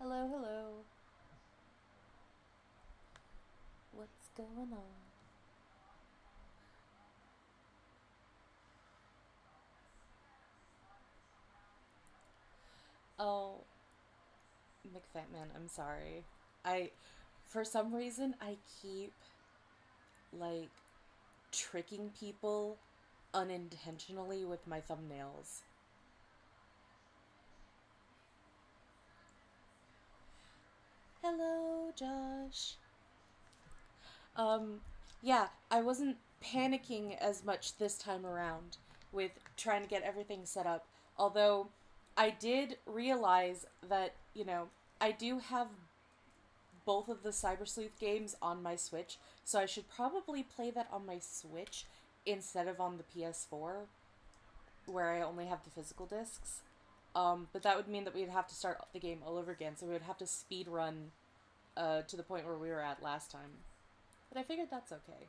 Hello, hello. What's going on? Oh, McFatman, I'm sorry. I, for some reason, I keep, like, tricking people unintentionally with my thumbnails. Hello, Josh. Um, yeah, I wasn't panicking as much this time around with trying to get everything set up. Although I did realize that, I do have both of the Cyber Sleuth games on my Switch, so I should probably play that on my Switch instead of on the PS4, where I only have the physical discs. But that would mean that we'd have to start the game all over again, so we would have to speed run to the point where we were at last time. But I figured that's okay.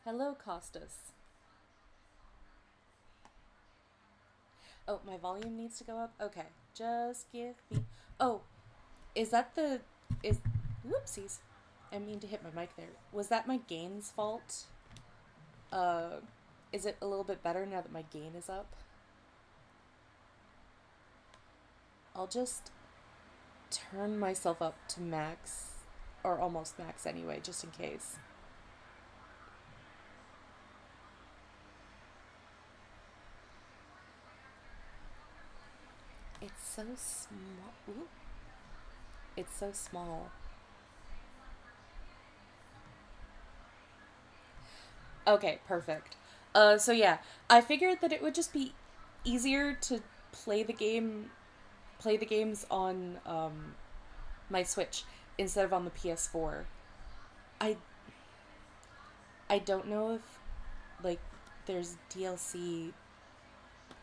Hello, Costas. Oh, my volume needs to go up? Okay. Just give me. Oh, is that the. Is. Whoopsies. I mean to hit my mic there. Was that my gain's fault? Uh, is it a little bit better now that my gain is up? I'll just turn myself up to max, or almost max anyway, just in case. It's so small. Ooh. It's so small. Okay, perfect. So yeah, I figured that it would just be easier to play the game, play the games on my Switch instead of on the PS4. I I don't know if like there's DLC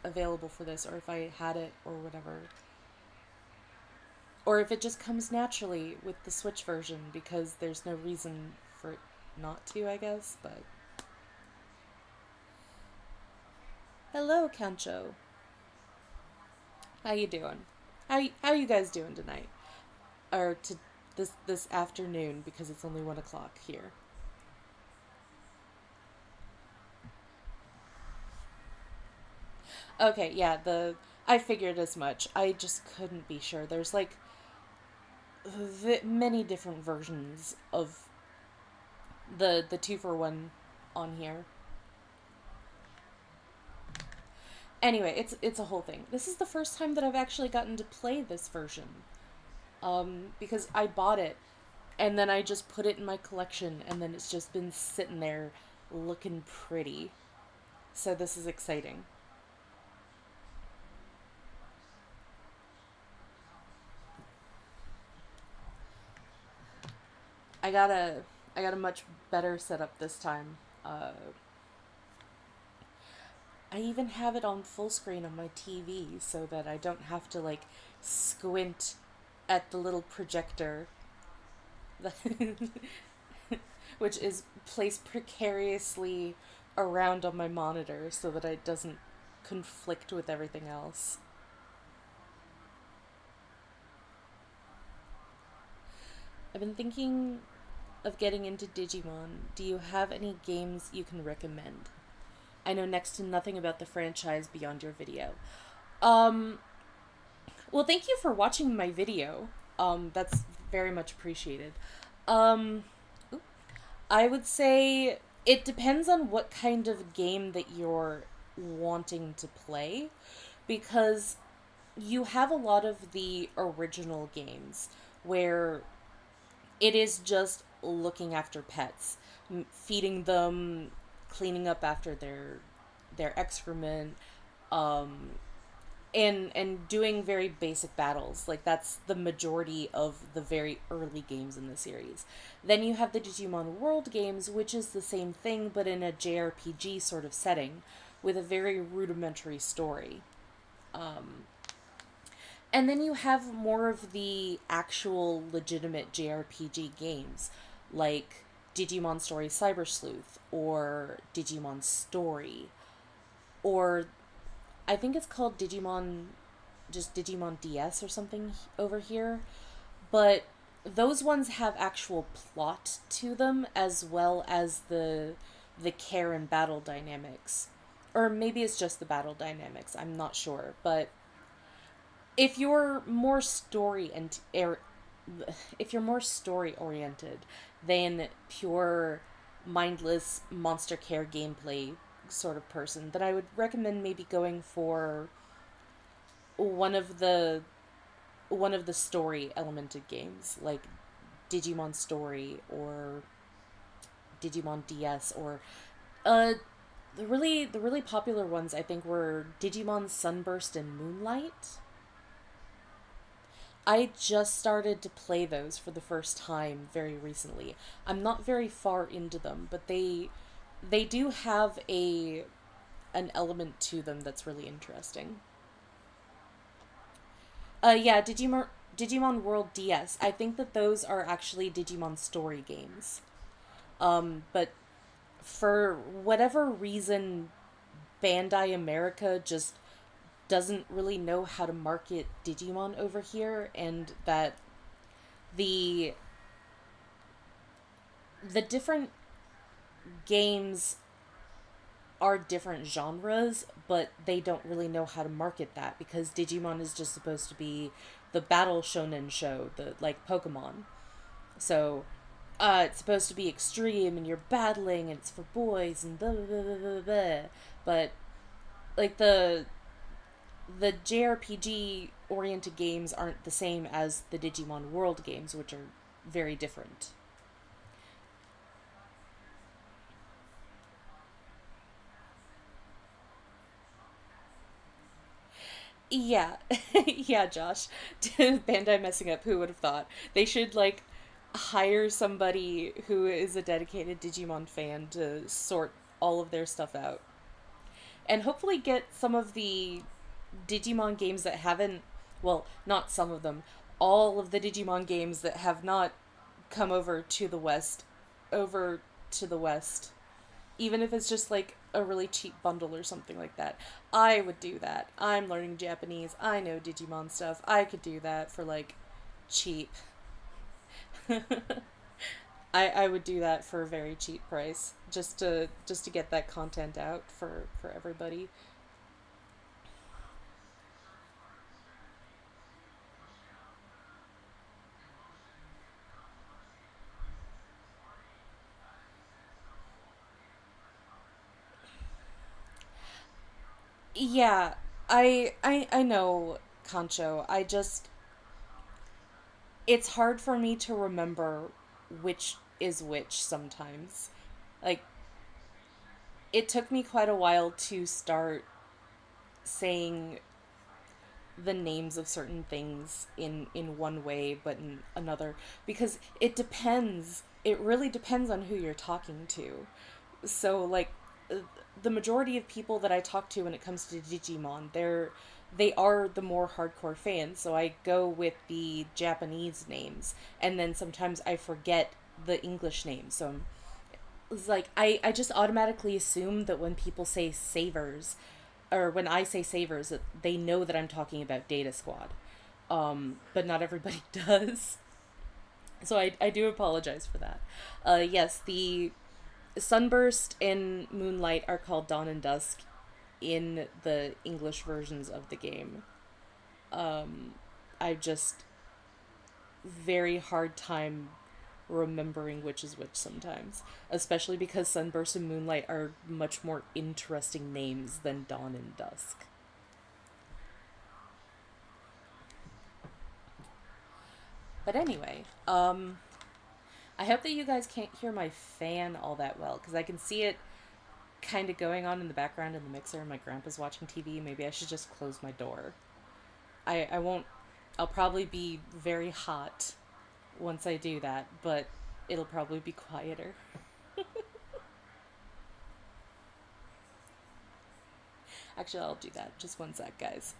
available for this or if I had it or whatever. Or if it just comes naturally with the Switch version because there's no reason for it not to, I guess, but hello, Kancho. How you doing? How you guys doing tonight? Or to this afternoon because it's only 1 o'clock here. Okay, yeah, the I figured as much. I just couldn't be sure. There's like many different versions of the 2 for 1 on here. Anyway, it's a whole thing. This is the first time that I've actually gotten to play this version. Because I bought it and then I just put it in my collection and then it's just been sitting there looking pretty. So this is exciting. I got a I got a much better setup this time. I even have it on full screen on my TV so that I don't have to like squint at the little projector which is placed precariously around on my monitor so that it doesn't conflict with everything else. I've been thinking of getting into Digimon. Do you have any games you can recommend? I know next to nothing about the franchise beyond your video. Um, well, thank you for watching my video. That's very much appreciated. Um, I would say it depends on what kind of game that you're wanting to play because you have a lot of the original games where it is just looking after pets, feeding them, cleaning up after their excrement, um, and doing very basic battles. Like that's the majority of the very early games in the series. Then you have the Digimon World games, which is the same thing but in a JRPG sort of setting with a very rudimentary story. And then you have more of the actual legitimate JRPG games, like Digimon Story Cyber Sleuth, or Digimon Story, or I think it's called Digimon just Digimon DS or something over here, but those ones have actual plot to them as well as the care and battle dynamics. Or maybe it's just the battle dynamics, I'm not sure, but if you're more story and if you're more story oriented than pure mindless monster care gameplay sort of person, then I would recommend maybe going for one of the one of the story elemented games like Digimon Story or Digimon DS or uh the really popular ones I think were Digimon Sunburst and Moonlight. I just started to play those for the first time very recently. I'm not very far into them, but they do have a an element to them that's really interesting. Yeah, Digimon World DS. I think that those are actually Digimon story games. But for whatever reason, Bandai America just doesn't really know how to market Digimon over here, and that the the different games are different genres, but they don't really know how to market that because Digimon is just supposed to be the battle shonen show, the like Pokemon. So, it's supposed to be extreme and you're battling and it's for boys and blah blah blah blah blah. Blah. But like the JRPG oriented games aren't the same as the Digimon World games, which are very different. Yeah, yeah, Josh. Bandai messing up. Who would have thought? They should like hire somebody who is a dedicated Digimon fan to sort all of their stuff out, and hopefully get some of the Digimon games that haven't. Well, not some of them. All of the Digimon games that have not come over to the West, even if it's just like a really cheap bundle or something like that. I would do that. I'm learning Japanese. I know Digimon stuff. I could do that for like cheap. I would do that for a very cheap price just to get that content out for everybody. Yeah, I know, Concho. I just it's hard for me to remember which is which sometimes. Like it took me quite a while to start saying the names of certain things in one way but in another because it really depends on who you're talking to. So like uh, the majority of people that I talk to when it comes to Digimon, they are the more hardcore fans, so I go with the Japanese names and then sometimes I forget the English names. So it's like I just automatically assume that when people say savers or when I say savers that they know that I'm talking about Data Squad. But not everybody does. So I do apologize for that. Yes, the Sunburst and Moonlight are called Dawn and Dusk in the English versions of the game. I just very hard time remembering which is which sometimes, especially because Sunburst and Moonlight are much more interesting names than Dawn and Dusk. But anyway, I hope that you guys can't hear my fan all that well because I can see it kind of going on in the background in the mixer and my grandpa's watching TV. Maybe I should just close my door. I won't. I'll probably be very hot once I do that, but it'll probably be quieter. Actually, I'll do that. Just one sec, guys.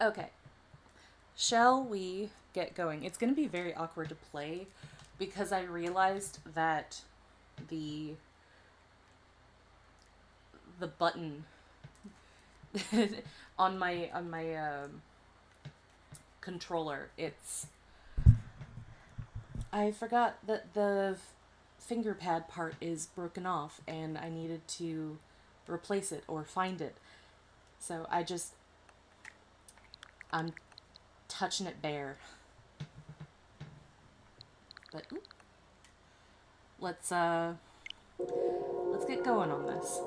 Okay. Shall we get going? It's going to be very awkward to play because I realized that the button on my controller, I forgot that the finger pad part is broken off and I needed to replace it or find it. So I'm touching it bare. But let's get going on this.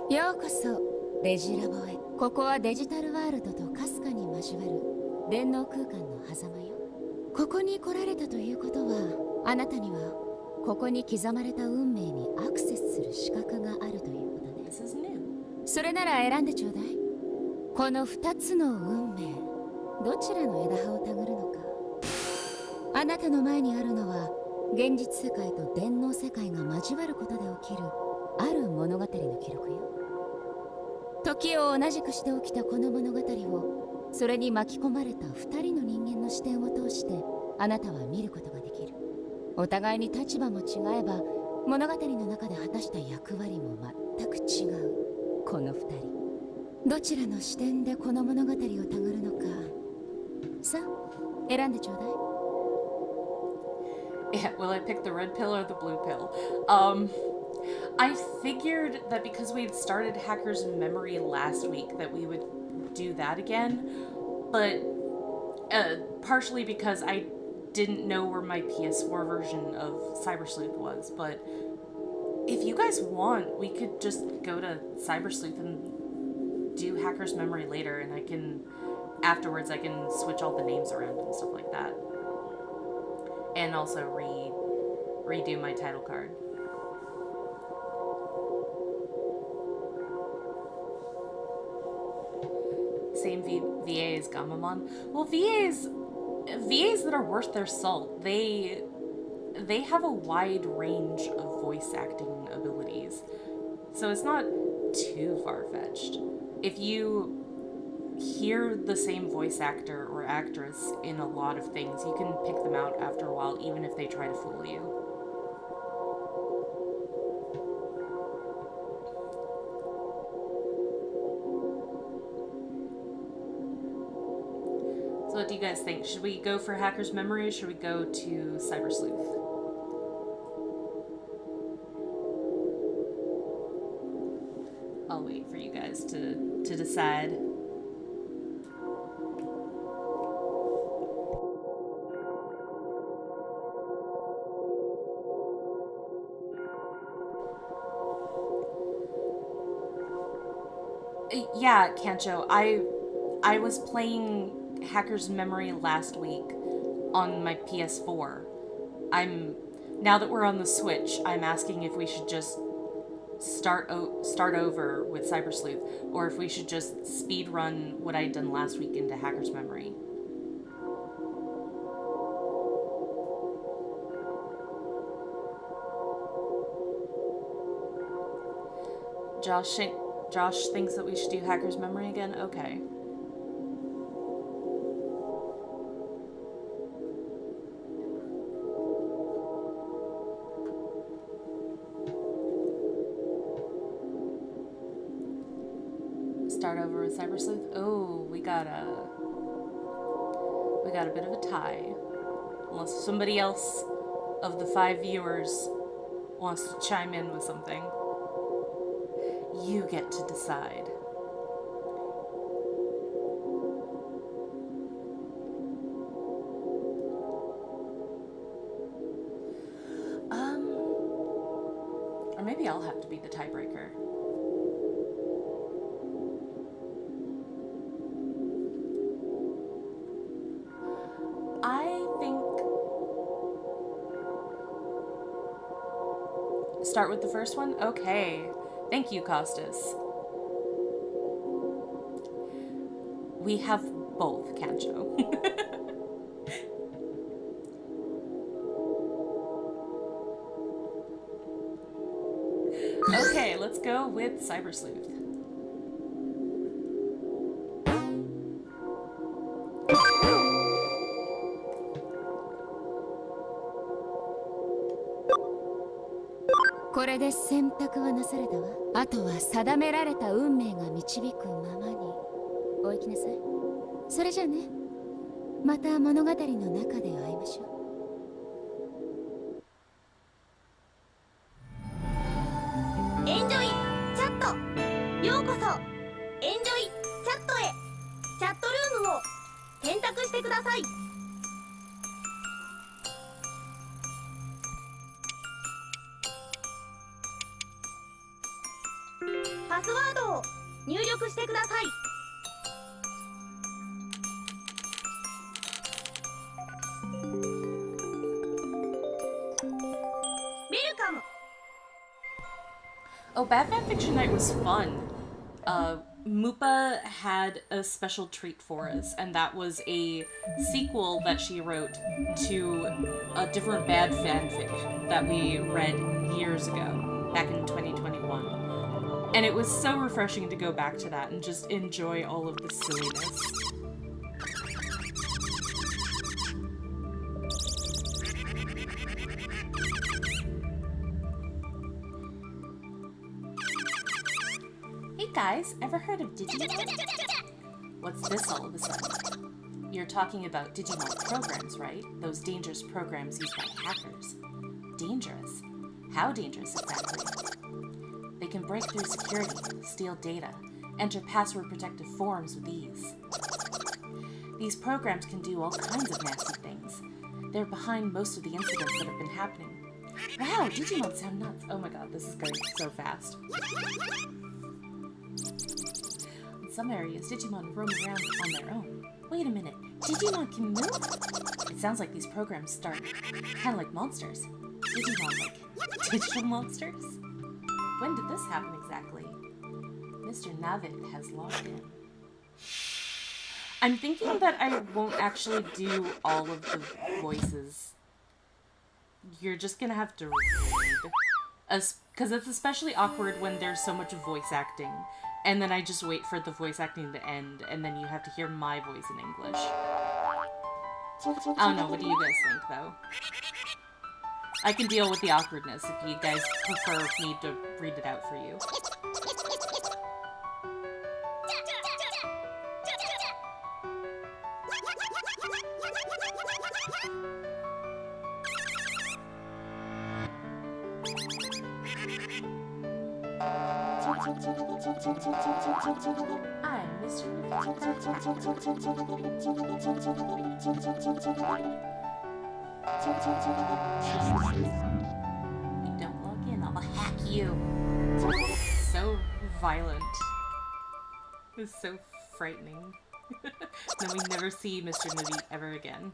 ようこそデジラボへ。ここはデジタルワールドとかすかに交わる電脳空間の狭間よ。ここに来られたということは、あなたにはここに刻まれた運命にアクセスする資格があるということね。This is new. それなら選んでちょうだい。この2つの運命、どちらの枝葉をたぐるのか。あなたの前にあるのは、現実世界と電脳世界が交わることで起きるある物語の記録よ。時を同じくして起きたこの物語を、それに巻き込まれた2人の人間の視点を通してあなたは見ることができる。お互いに立場も違えば、物語の中で果たした役割も全く違うこの2人。どちらの視点でこの物語をたぐるのか、さあ選んでちょうだい。Yeah, will I pick the red pill or the blue pill? I figured that because we had started Hacker's Memory last week that we would do that again, but partially because I didn't know where my PS4 version of Cyber Sleuth was, but if you guys want, we could just go to Cyber Sleuth and do Hacker's Memory later, and afterwards I can switch all the names around and stuff like that. And also redo my title card. Same VA as Gamamon. Well, VAs that are worth their salt, they have a wide range of voice acting abilities. So it's not too far-fetched. If you hear the same voice actor or actress in a lot of things, you can pick them out after a while, even if they try to fool you. So what do you guys think? Should we go for Hacker's Memory or should we go to Cyber Sleuth? I'll wait for you guys to decide. Yeah, Kancho, I was playing Hacker's Memory last week on my PS4. Now that we're on the Switch, I'm asking if we should just start over with Cyber Sleuth, or if we should just speed run what I'd done last week into Hacker's Memory. Josh thinks that we should do Hacker's Memory again? Okay. Start over with Cyber Sleuth? Oh, we got a bit of a tie. Unless somebody else of the 5 viewers wants to chime in with something. You get to decide. Or maybe I'll have to be the tiebreaker. I think... Start with the first one? Okay. Thank you, Costas. We have both, Kancho. Okay, let's go with Cyber Sleuth. これで選択はなされたわ。あとは定められた運命が導くままにお行きなさい。それじゃね、また物語の中で会いましょう。エンジョイチャット、ようこそエンジョイチャットへ。チャットルームを選択してください。パスワードを入力してください。ウェルカム。 Oh, Batman Fiction Night was fun. Mupa had a special treat for us, and that was a sequel that she wrote to a different bad fanfic that we read years ago, back in 2021. And it was so refreshing to go back to that and just enjoy all of the silliness. Hey guys, ever heard of Digimon? What's this all of a sudden? You're talking about Digimon programs, right? Those dangerous programs used by hackers. Dangerous? How dangerous exactly? They can break through security, steal data, enter password-protected forums with ease. These programs can do all kinds of nasty things. They're behind most of the incidents that have been happening. Wow, Digimon sound nuts. Oh my god, this is going so fast. In some areas, Digimon roam around on their own. Wait a minute, Digimon can move? It sounds like these programs start kind of like monsters. Digimon like digital monsters? When did this happen exactly? Mr. Navid has logged in. I'm thinking that I won't actually do all of the voices. You're just gonna have to read. Because it's especially awkward when there's so much voice acting. And then I just wait for the voice acting to end, and then you have to hear my voice in English. I don't know, what do you guys think, though? I can deal with the awkwardness if you guys prefer me to read it out for you. I'm Mr. You don't log in, I'll hack you. So violent. It's so frightening. Then we never see Mr. Navi ever again.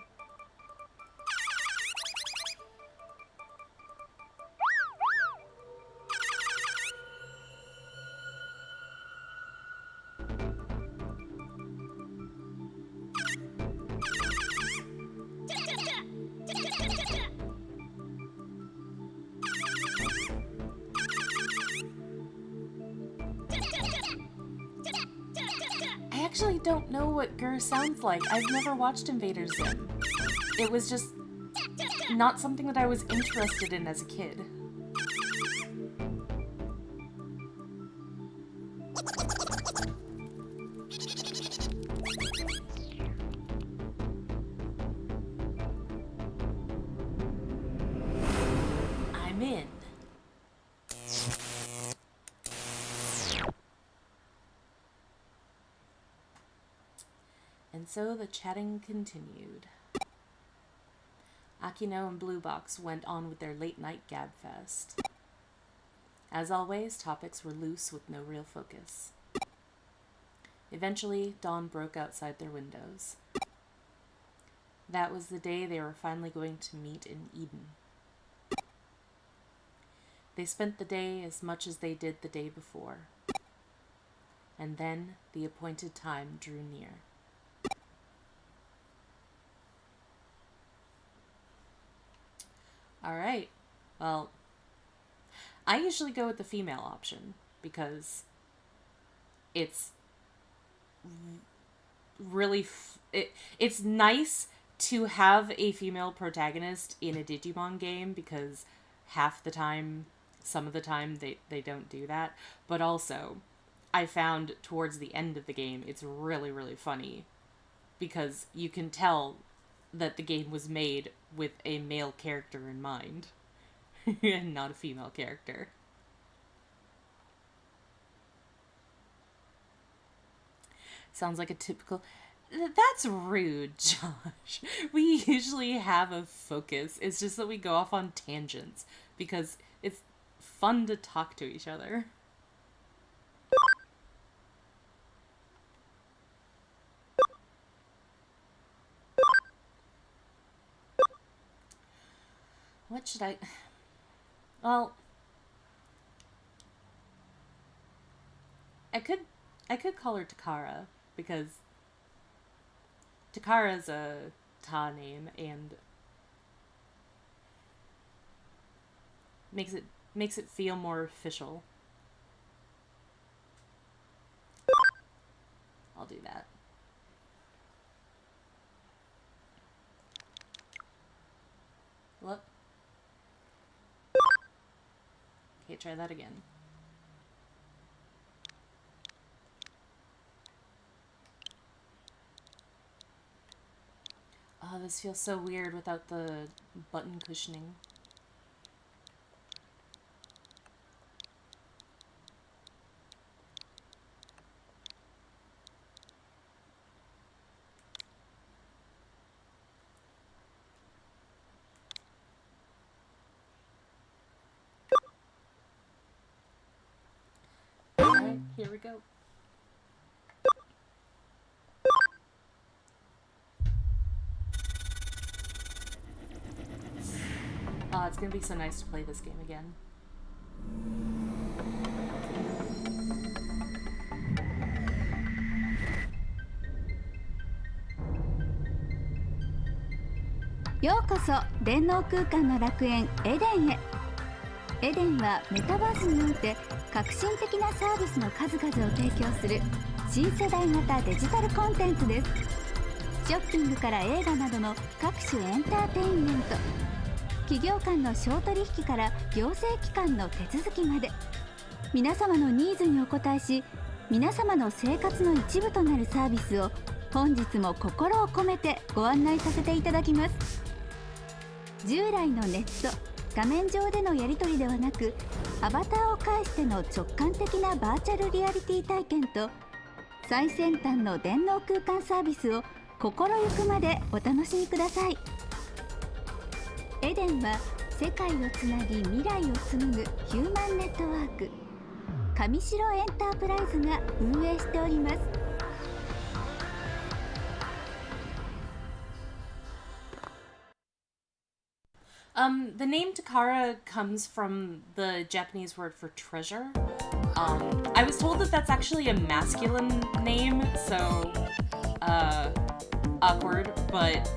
I actually don't know what Gur sounds like. I've never watched Invader Zim. It was just not something that I was interested in as a kid. I'm in. And so the chatting continued. Akino and Blue Box went on with their late-night gabfest. As always, topics were loose with no real focus. Eventually, dawn broke outside their windows. That was the day they were finally going to meet in Eden. They spent the day as much as they did the day before. And then the appointed time drew near. Alright, well, I usually go with the female option because it's really, it's nice to have a female protagonist in a Digimon game because half the time some of the time they don't do that. But also, I found towards the end of the game, it's really, really funny because you can tell that the game was made with a male character in mind and not a female character. Sounds like a typical... That's rude, Josh. We usually have a focus. It's just that we go off on tangents because it's fun to talk to each other. What should I... Well... I could call her Takara, because Takara's a Ta name and makes it feel more official. I'll do that. Look. Okay, try that again. Oh, this feels so weird without the button cushioning. Alright, here we go. Oh, it's gonna be so nice to play this game again.ようこそ電脳空間の楽園エデンへ。エデンはメタバースにおいて革新的なサービスの数々を提供する新世代型デジタルコンテンツです。ショッピングから映画などの各種エンターテインメント、企業間の商取引から行政機関の手続きまで、皆様のニーズにお応えし、皆様の生活の一部となるサービスを本日も心を込めてご案内させていただきます。従来のネット、画面上でのやり取りではなく、アバターを介しての直感的なバーチャルリアリティ体験と最先端の電脳空間サービスを心ゆくまでお楽しみください。エデンは世界をつなぎ未来を紡ぐヒューマンネットワーク、上白エンタープライズが運営しております。The name Takara comes from the Japanese word for treasure. I was told that that's actually a masculine name, so, awkward, but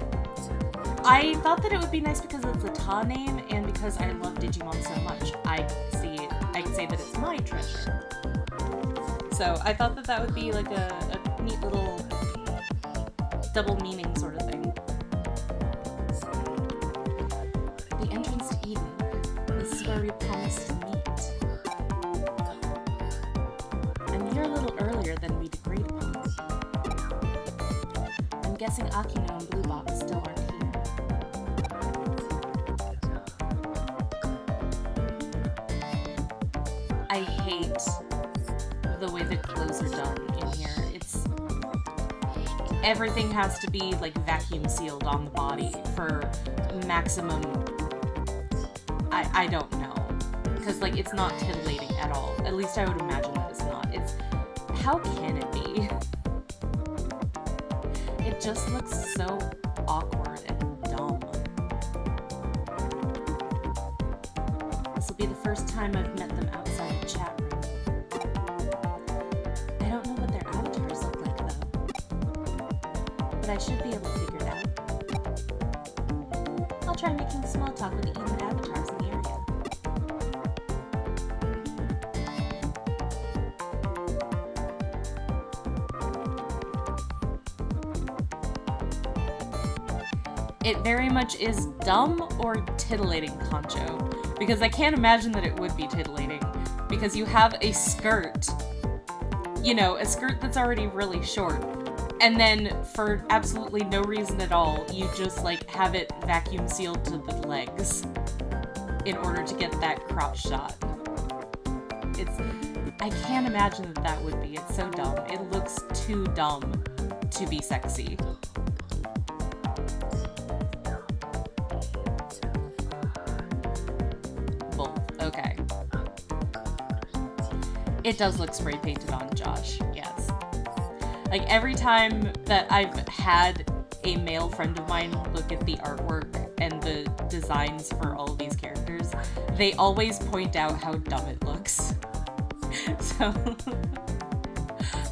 I thought that it would be nice because it's a Ta name, and because I love Digimon so much, I can say that it's my treasure. So I thought that that would be like a neat little double meaning sort of thing. The entrance to Eden. This is where we promised to meet. I'm here a little earlier than we'd agreed upon. I'm guessing Akino and Blue Box still aren't here. I hate the way the clothes are done in here. Everything has to be like vacuum sealed on the body for maximum... I don't know. Because like it's not titillating at all. At least I would imagine that it's not. How can it be? It just looks so awkward and dumb. This will be the first time I've met them outside the chat room. I don't know what their avatars look like though. But I should be able to figure it out. I'll try making small talk with the Eden avatars in the area. it very much is dumb or titillating, Concho. Because I can't imagine that it would be titillating. Because you have a skirt, you know, a skirt that's already really short. And then, for absolutely no reason at all, you just, like, have it vacuum sealed to the legs in order to get that crop shot. I can't imagine that would be. It's so dumb. It looks too dumb to be sexy. Both. Okay. It does look spray painted on, Josh. Yes. Like, every time that I've had a male friend of mine look at the artwork and the designs for all of these characters, they always point out how dumb it looks. So,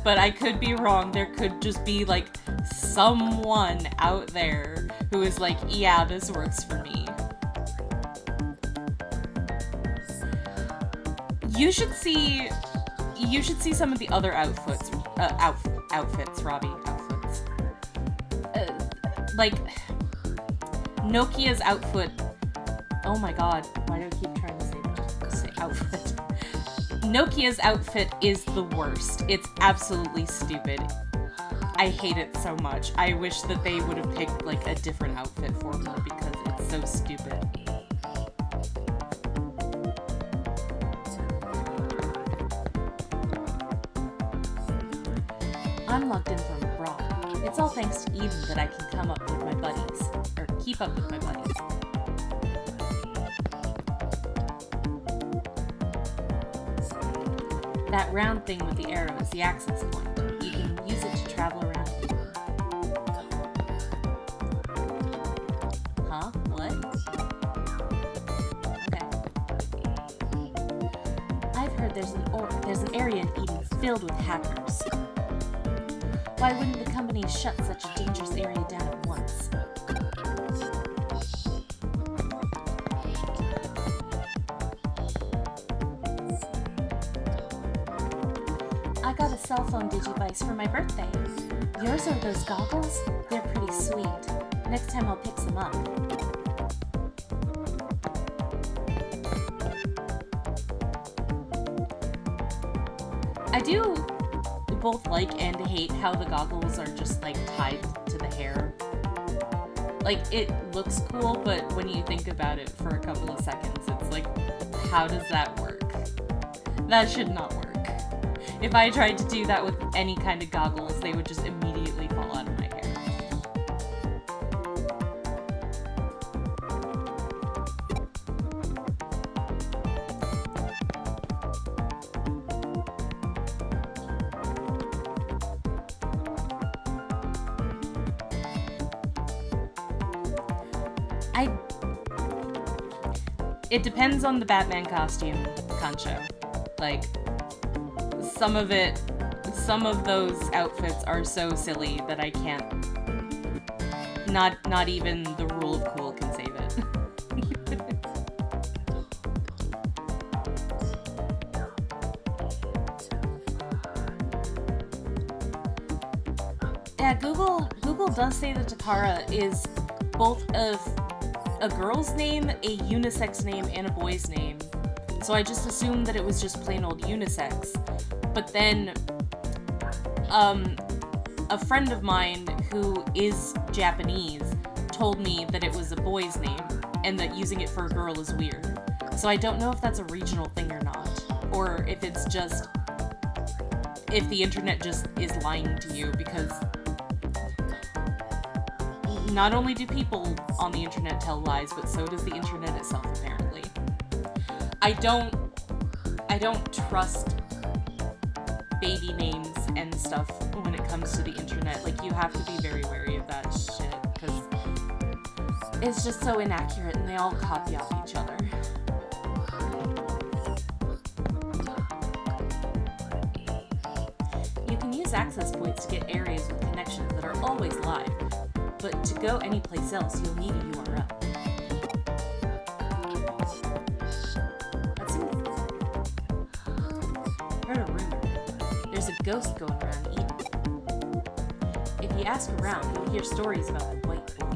but I could be wrong. There could just be, like, someone out there who is like, yeah, this works for me. You should see some of the other outfits, Robbie, outfits. Like, Nokia's outfit. Oh my god, why do I keep trying to say outfit? Nokia's outfit is the worst. It's absolutely stupid. I hate it so much. I wish that they would have picked, like, a different outfit for her because it's so stupid. I'm logged in from abroad. It's all thanks to Eden that I can come up with my buddies. Or keep up with my buddies. That round thing with the arrow is the access point. You can use it to travel around Eden. Huh? What? Okay. I've heard there's an area in Eden filled with hackers. Why wouldn't the company shut such a dangerous area down at once? I got a cell phone digivice for my birthday. Yours are those goggles? They're pretty sweet. Next time I'll pick some up. I do both like and hate how the goggles are just, like, tied to the hair. Like, it looks cool, but when you think about it for a couple of seconds, it's like, how does that work? That should not work. If I tried to do that with any kind of goggles, they would just immediately fall out of my hair. It depends on the Batman costume, Concho. Like, some of those outfits are so silly that I can't. Not even the rule of cool can save it. Yeah, Google does say that Takara is both a girl's name, a unisex name, and a boy's name. So I just assumed that it was just plain old unisex. But then, a friend of mine who is Japanese told me that it was a boy's name, and that using it for a girl is weird. So I don't know if that's a regional thing or not, or if it's just, if the internet just is lying to you, because not only do people on the internet tell lies, but so does the internet itself, apparently. I don't trust baby names and stuff when it comes to the internet. Like, you have to be very wary of that shit, because it's just so inaccurate and they all copy off each other. You can use access points to get areas with connections that are always live, but to go anyplace else, you'll need a URL. Heard a rumor. There's a ghost going around Eden. If you ask around, you'll hear stories about the White Boy.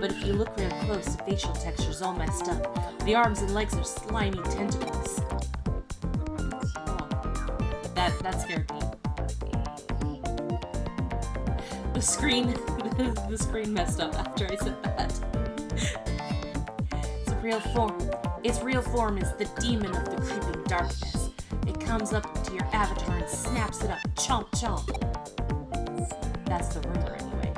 but if you look real close, the facial texture's all messed up. The arms and legs are slimy tentacles. Oh, that scared me. The screen messed up after I said that. Its real form is the demon of the creeping darkness. It comes up to your avatar and snaps it up. Chomp chomp. That's the rumor anyway.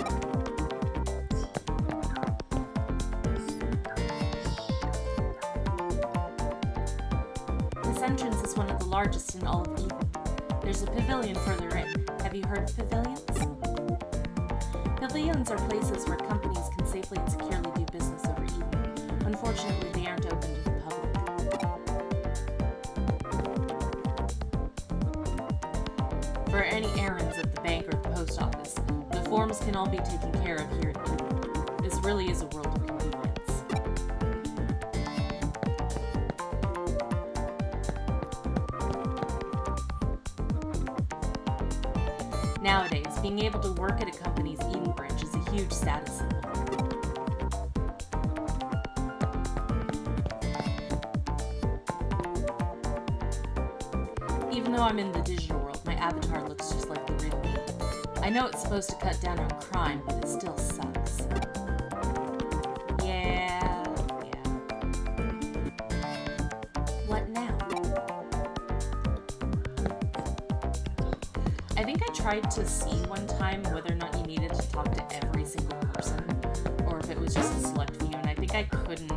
This entrance is one of the largest in all of Eden. There's a pavilion further in. Have you heard of pavilions? Pavilions are places where companies can safely and securely do business over Eden. Unfortunately, they aren't open to the public. For any errands at the bank or the post office, the forms can all be taken care of here at Eden. This really is a world of convenience. Nowadays, being able to work at a company's Eden branch is a huge status symbol. Even though I'm in the digital world, my avatar looks just like the real me. I know it's supposed to cut down on crime, but it still sucks. Yeah. What now? I think I tried to see one time whether or not you needed to talk to every single person, or if it was just a select few, and I think I couldn't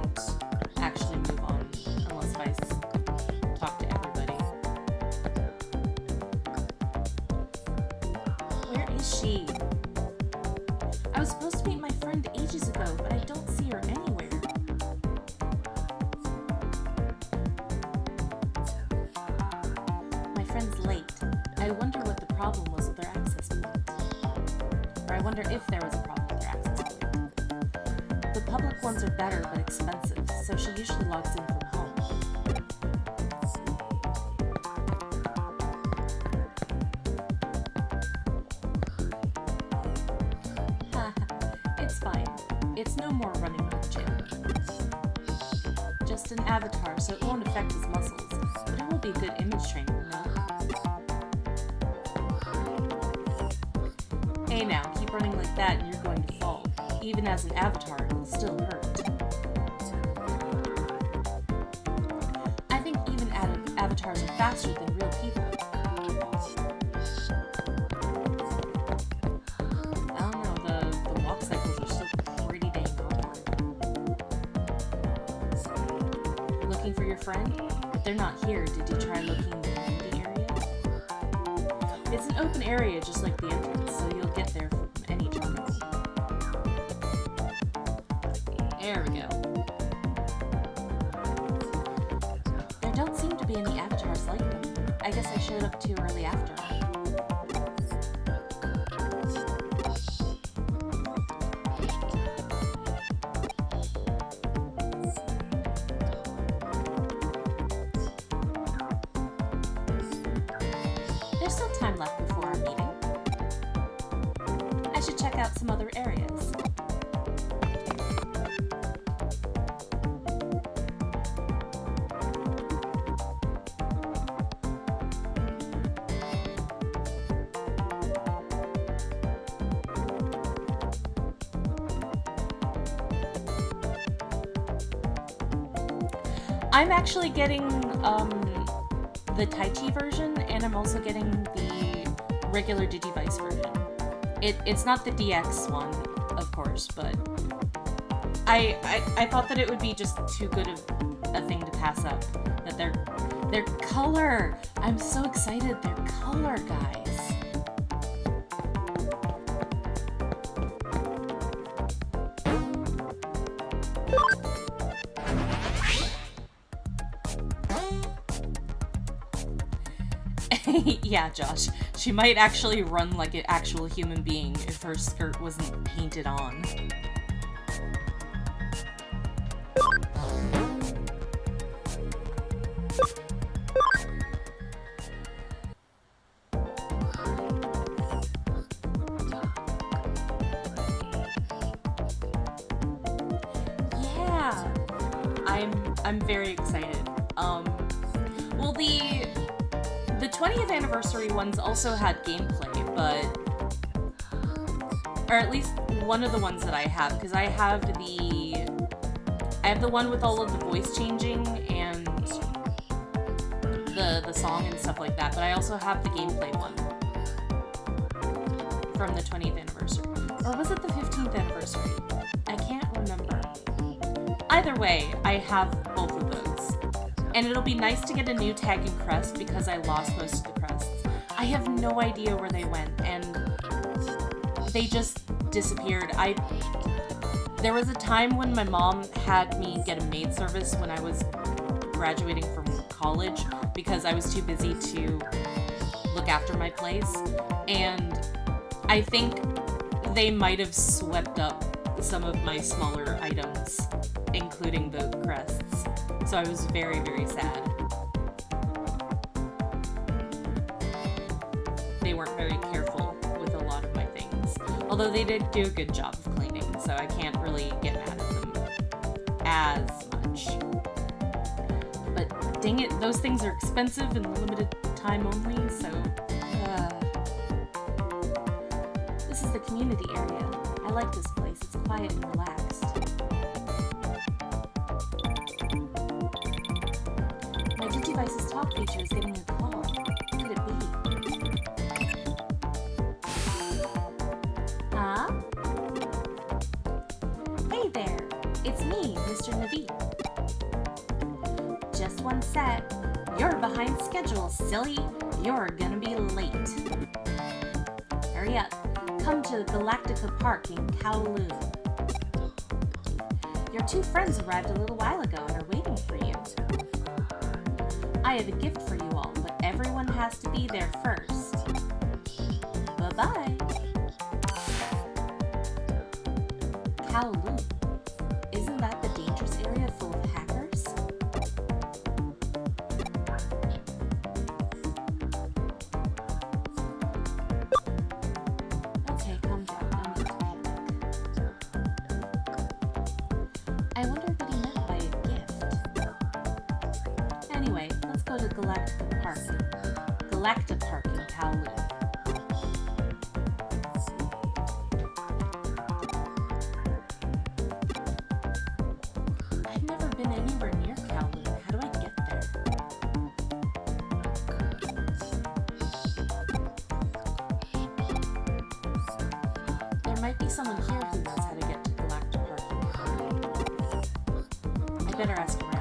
actually move on unless I talked to everybody. Where is she? I was supposed to meet my friend ages ago, but I don't see her anywhere. My friend's late. I wonder what the problem was with their access point. Or I wonder if there was a problem with their access point. The public ones are better but expensive, so she usually logs in from home. It's fine. It's no more running with Jim. Just an avatar, so it won't affect his muscles, but it will be good image training, you know? Hey now, keep running like that and you're going to fall. Even as an avatar, it'll still hurt. I think even avatars are faster than real people. I don't know, the walk cycles are still pretty dang awkward. Looking for your friend? If they're not here, did you try looking in the community area? It's an open area just like the entrance, so you'll get there from any terminal. There we go. There don't seem to be any avatars like them. I guess I showed up too early after all. There's still time left before our meeting. I should check out some other areas. I'm actually getting the Tai Chi version, and I'm also getting the regular Digivice version. It's not the DX one, of course, but I thought that it would be just too good of a thing to pass up. That their color, I'm so excited. Their color, guys. Yeah, Josh. She might actually run like an actual human being if her skirt wasn't painted on. I'm very excited. Well, the 20th anniversary ones also had gameplay, or at least one of the ones that I have, because I have the one with all of the voice changing and the song and stuff like that, but I also have the gameplay one from the 20th anniversary. Or was it the 15th anniversary? I can't remember. Either way, I have both of those. And it'll be nice to get a new tag and crest because I lost most of the crests. I have no idea where they went, and they just disappeared. There was a time when my mom had me get a maid service when I was graduating from college because I was too busy to look after my place, and I think they might have swept up some of my smaller items, including the crests. So I was very, very sad. They weren't very careful with a lot of my things. Although they did do a good job of cleaning, so I can't really get mad at them as much. But dang it, those things are expensive and limited time only, so... This is the community area. I like this place. It's quiet and relaxed. My Digivice's talk feature is getting a call. Who could it be? Huh? Hey there! It's me, Mr. Naveed. Just one sec. You're behind schedule, silly. You're gonna be late. Hurry up. Come to Galactic Park in Kowloon. Your two friends arrived a little while ago and are waiting for you. I have a gift for you all, but everyone has to be there first. Bye-bye. Kowloon. Isn't that the dangerous area full of hackers? Okay, calm down. No need to panic. I wonder what he meant by a gift. Anyway, let's go to Galactic Park. Galactic Park in Kowloon. I've never been anywhere near Kowloon. How do I get there? There might be someone here who knows how to get to Galactic Park in Kowloon. I better ask around.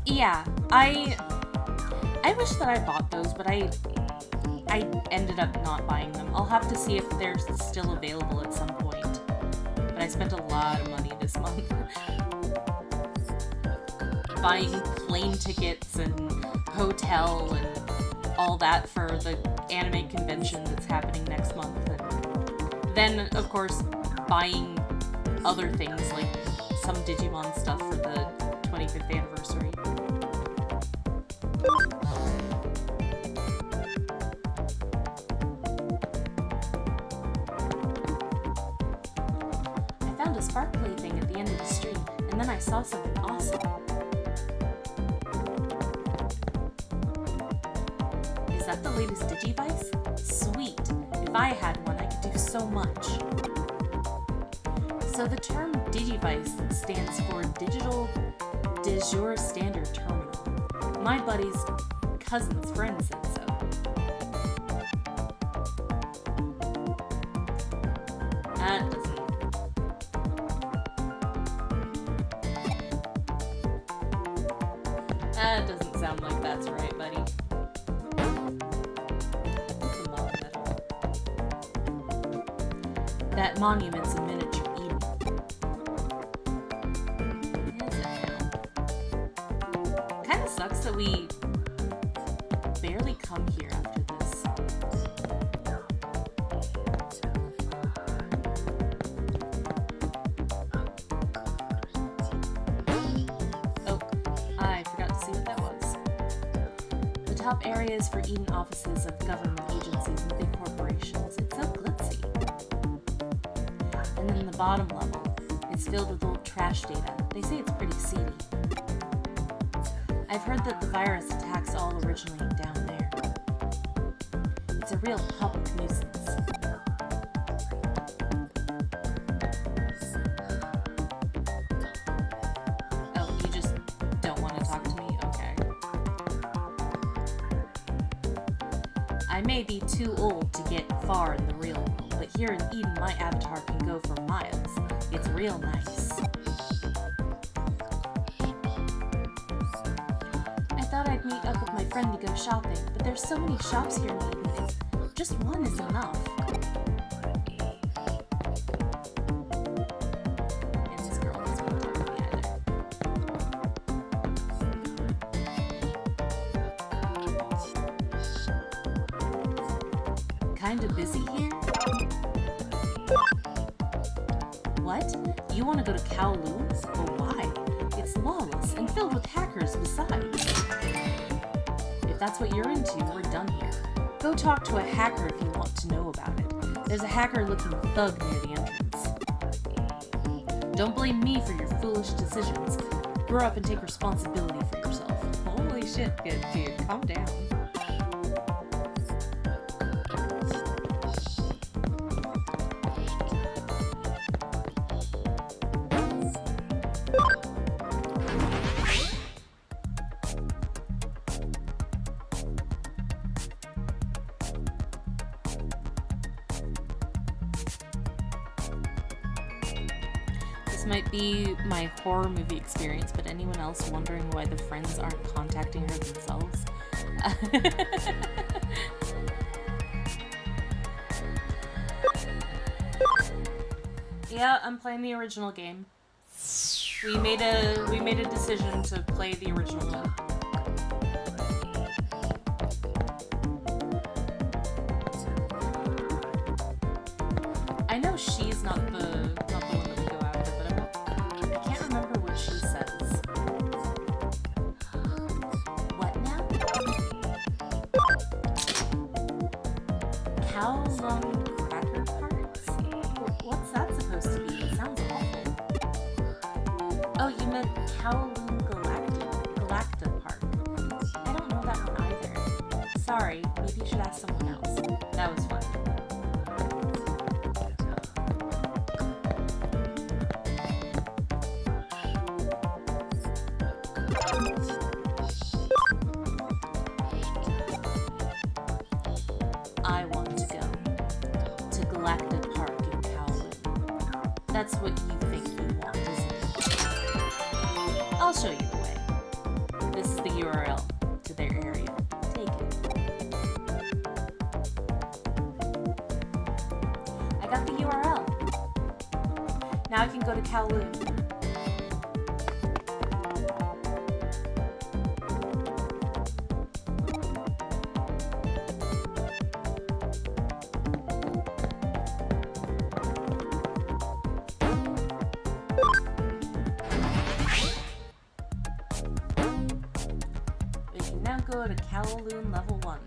Yeah, I wish that I bought those, but I ended up not buying them. I'll have to see if they're still available at some point. But I spent a lot of money this month. Buying plane tickets and hotel and all that for the anime convention that's happening next month. And then, of course, buying other things like some Digimon stuff for the 25th anniversary. I found a sparkly thing at the end of the street, and then I saw something awesome. Is that the latest Digivice? Sweet! If I had one, I could do so much. So the term Digivice stands for Digital De Jure Standard Terminal. My buddy's cousin's friend said so. That doesn't sound like that's right, buddy. That monument's a miniature Eden. Is it now? Kind sucks that we barely come here after this. Oh, I forgot to see what that was. The top area is for Eden offices of government agencies and big corporations. It's so glitzy. And then the bottom level, it's filled with old trash data. They say it's pretty seedy. I've heard that the virus attacks all originating down there. It's a real public nuisance. Oh, you just don't want to talk to me? Okay. I may be too old to get far in the real world, but here in Eden my avatar can go for miles. It's real nice. I thought I'd meet up with my friend to go shopping, but there's so many shops here in Eden. Just one is enough. And this girl doesn't want to talk to me either. Kinda busy here? What? You want to go to Kowloon? But why? It's lawless and filled with hackers besides. If that's what you're into, we're done here. Go talk to a hacker if you want to know about it. There's a hacker-looking thug near the entrance. Don't blame me for your foolish decisions. Grow up and take responsibility for yourself. Holy shit, good dude. Calm down. This might be my horror movie experience, but anyone else wondering why the friends aren't contacting her themselves? Yeah, I'm playing the original game. We made a decision to play the original one. I know she's not the one that we go after, but I can't remember what she says. What now? Cow lung cracker parts? What's that supposed to be? It sounds awful. Oh, you meant Kowloon Galactic Park. I don't know that one either. Sorry, maybe you should ask someone else. That was fun. I want to go to Galactic Park in Kowloon. That's what you think you want, isn't it? I'll show you the way. This is the URL to their area. Take it. I got the URL. Now I can go to Kowloon. We can now go to Kowloon level 1.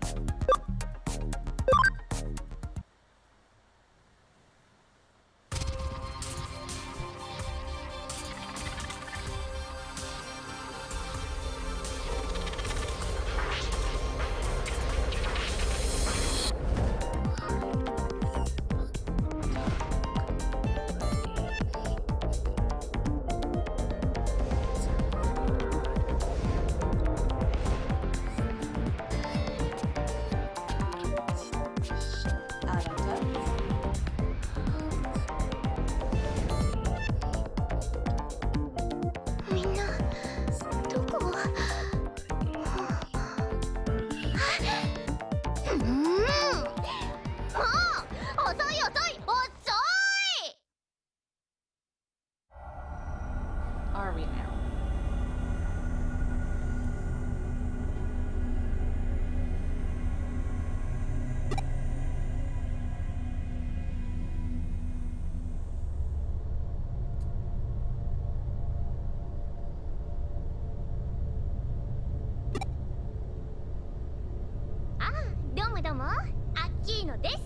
アッキーノです。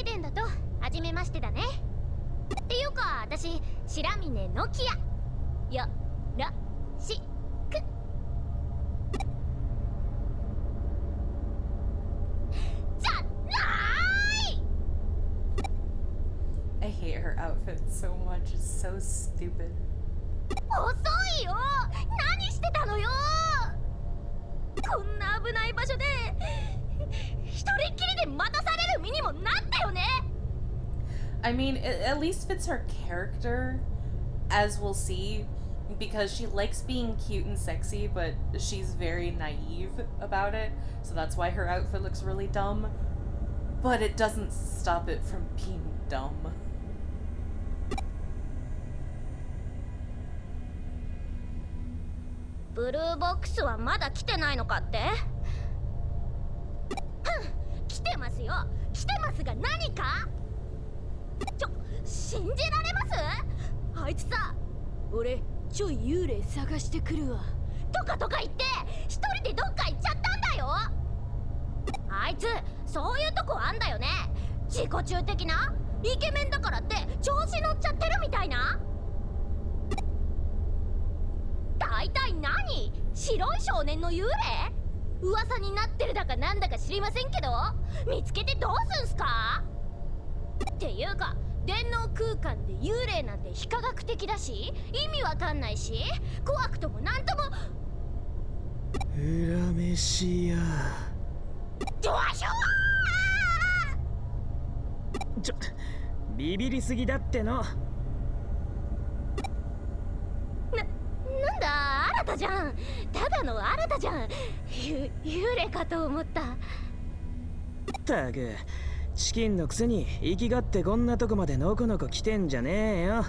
エデンだと初めましてだね。っていうか私白峰ノキアよろしく。じゃない。 I hate her outfit so much. It's so stupid. 遅いよ。何してたのよ。こんな危ない場所で一人っきりで待たされる身にもなったよね。I mean, it at least fits her character, as we'll see, because she likes being cute and sexy, but she's very naive about it, so that's why her outfit looks really dumb. But it doesn't stop it from being dumb. ブルーボックスはまだ来てないのかって？来てますよ。来てますが何か？信じられます？あいつさ、俺ちょい幽霊探してくるわとか言って一人でどっか行っちゃったんだよ。あいつそういうとこあんだよね。自己中的なイケメンだからって調子乗っちゃってるみたいな。大体何？白い少年の幽霊？噂になってるだかなんだか知りませんけど、見つけてどうすんすか？っていうか電脳空間で幽霊なんて非科学的だし意味わかんないし怖くともなんとも。恨めしや。ドワショワビビりすぎだっての。なんだ新じゃん。ただの新じゃん。幽霊かと思った。ったくチキンのくせに生きがってこんなとこまでのこのこ来てんじゃねえよ。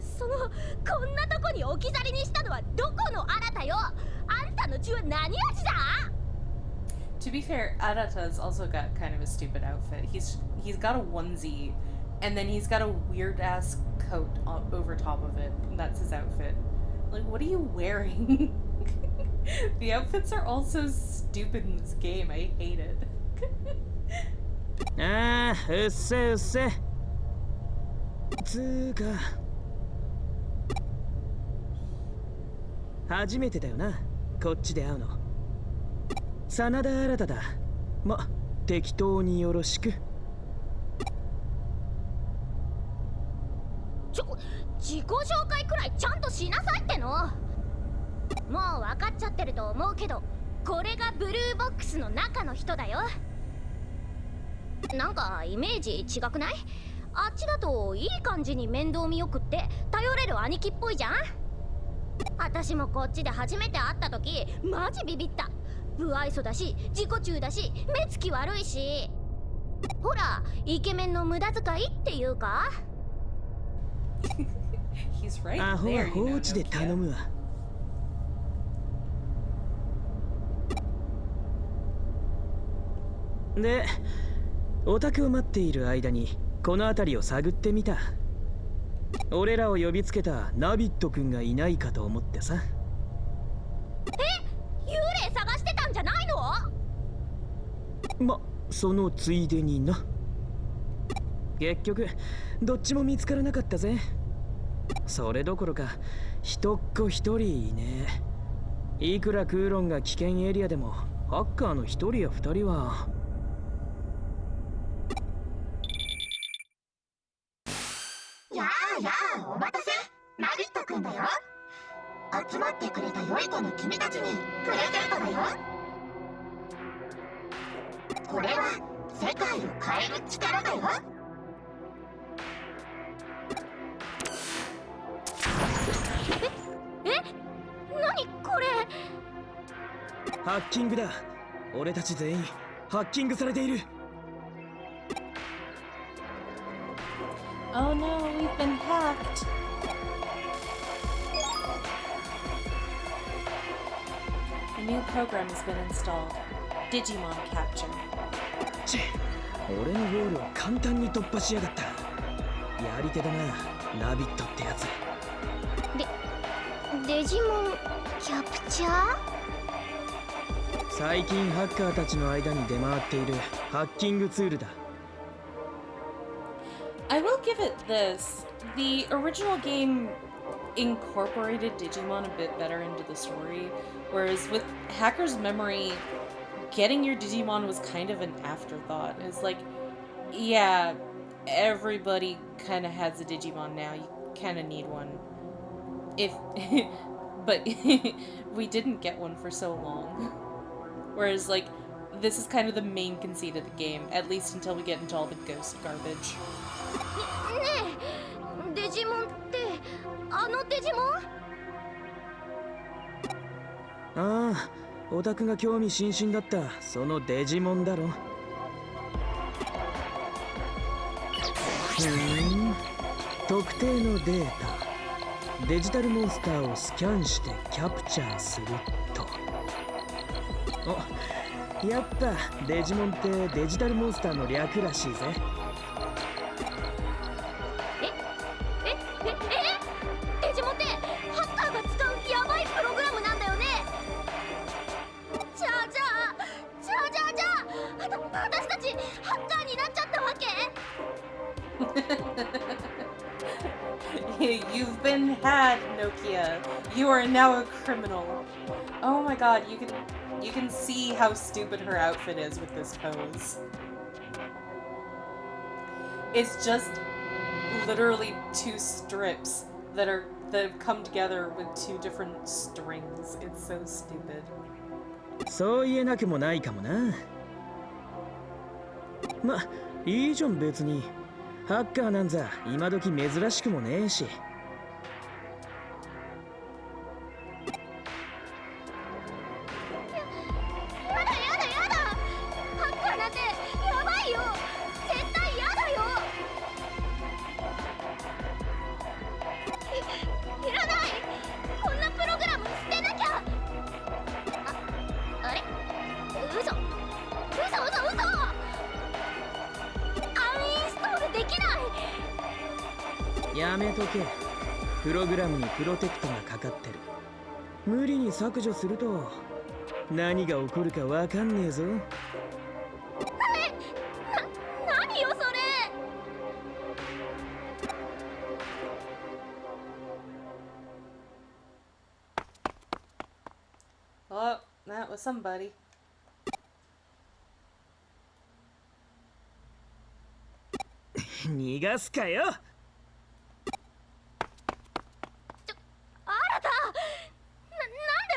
そのこんなとこに置き去りにしたのはどこの新よ。あんたの血は何味だ？ To be fair, Adata's also got kind of a stupid outfit. He's got a onesie, and then he's got a weird ass coat over top of it. And that's his outfit. Like, what are you wearing? The outfits are all so stupid in this game. I hate it. ああ、うっせうっせ。つーか初めてだよな、こっちで会うの。真田新だ。ま、適当によろしく。自己紹介くらいちゃんとしなさいっての。もう分かっちゃってると思うけど、これがブルーボックスの中の人だよ。なんかイメージ違くない？あっちだといい感じに面倒見よくって頼れる兄貴っぽいじゃん。私もこっちで初めて会った時マジビビった。不愛想だし自己中だし目つき悪いし、ほらイケメンの無駄遣いっていうか。He's right アホは there, 放 you know, 置で Nokia. 頼むわ。で、お宅を待っている間にこの辺りを探ってみた。俺らを呼びつけたナビット君がいないかと思ってさ。幽霊探してたんじゃないの？ま、そのついでにな。結局どっちも見つからなかったぜ。それどころか一っ子一人いねえ。いくらクーロンが危険エリアでもハッカーの一人や二人は。やあお待たせ。ナビットくんだよ。集まってくれた良い子の君たちにプレゼントだよ。これは世界を変える力だよ。何これ？ハッキングだ。俺たち全員ハッキングされている。Oh no, we've been hacked. A new program has been installed. Digimon capture. チェ、俺のゴールを簡単に突破しやがった。やり手だな、ナビットってやつ。デジモンキャプチャー？最近ハッカーたちの間に出回っているハッキングツールだ。 I will give it this. The original game incorporated Digimon a bit better into the story, whereas with Hacker's Memory, getting your Digimon was kind of an afterthought. It's like, yeah, everybody kind of has a Digimon now. You kind of need one. But we didn't get one for so long. Whereas, like, this is kind of the main conceit of the game, at least until we get into all the ghost garbage. ねえ、デジモンってあのデジモン？ああ、オタクが興味津々だったそのデジモンだろ。特定のデータ、デジタルモンスターをスキャンしてキャプチャーすると。お、やっぱデジモンってデジタルモンスターの略らしいぜ。デジモンってハッカーが使うヤバいプログラムなんだよね。じゃあ私たちハッカーになっちゃったわけYou've been had, Nokia. You are now a criminal. Oh my god, you can see how stupid her outfit is with this pose. It's just literally two strips that have come together with two different strings. It's so stupid. そう言えなくもないかもな。ま、いいじゃん別に。ハッカーなんざ今時珍しくもねえし。やだハッカーなんてヤバいよ。絶対やだよ。いらない。こんなプログラム捨てなきゃ。あれ嘘アンインストールできない。やめとけ。プログラムにプロテクトがかかってる。無理に削除すると何が起こるかわかんねえぞ。何よそれ。Oh, that was somebody. 逃がすかよ。あなたなんで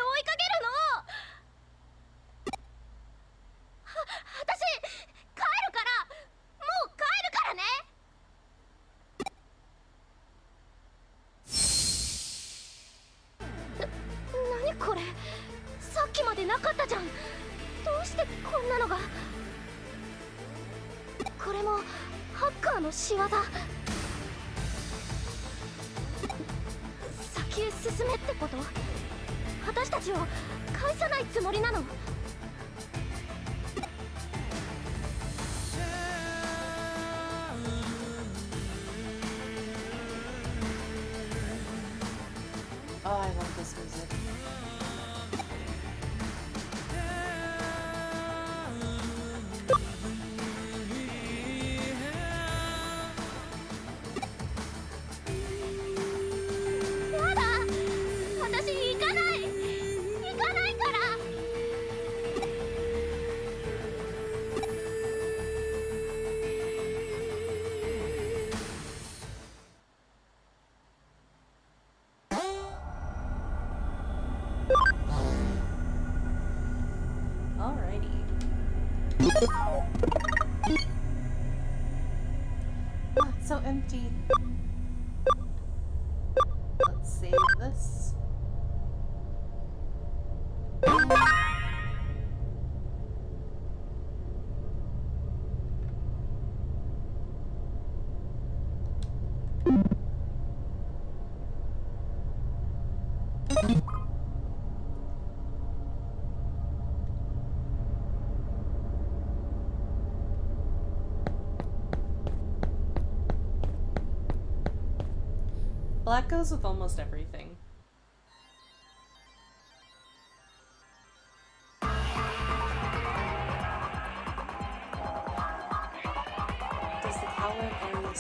追いかけるの？私帰るからもう帰るからね。何これ？さっきまでなかったじゃん。どうしてこんなのが？これもハッカーの仕業。先へ進めってこと？私たちを返さないつもりなの？Oh, I love this music. Oh, it's so empty. Let's save this. Black goes with almost everything.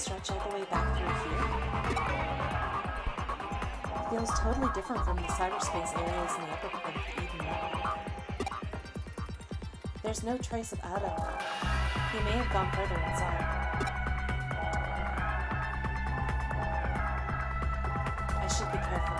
stretch all the way back through here? Feels totally different from the cyberspace areas in the upper part of the Eden network. There's no trace of Adata. He may have gone further inside. I should be careful.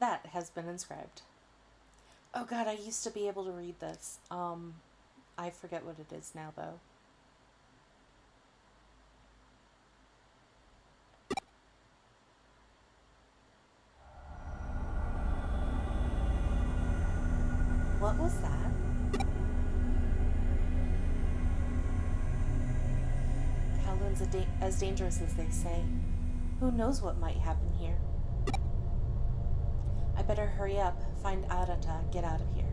That has been inscribed. Oh god, I used to be able to read this. I forget what it is now, though. What was that? Kowloon's as dangerous as they say. Who knows what might happen here? I better hurry up, find Adata, and get out of here.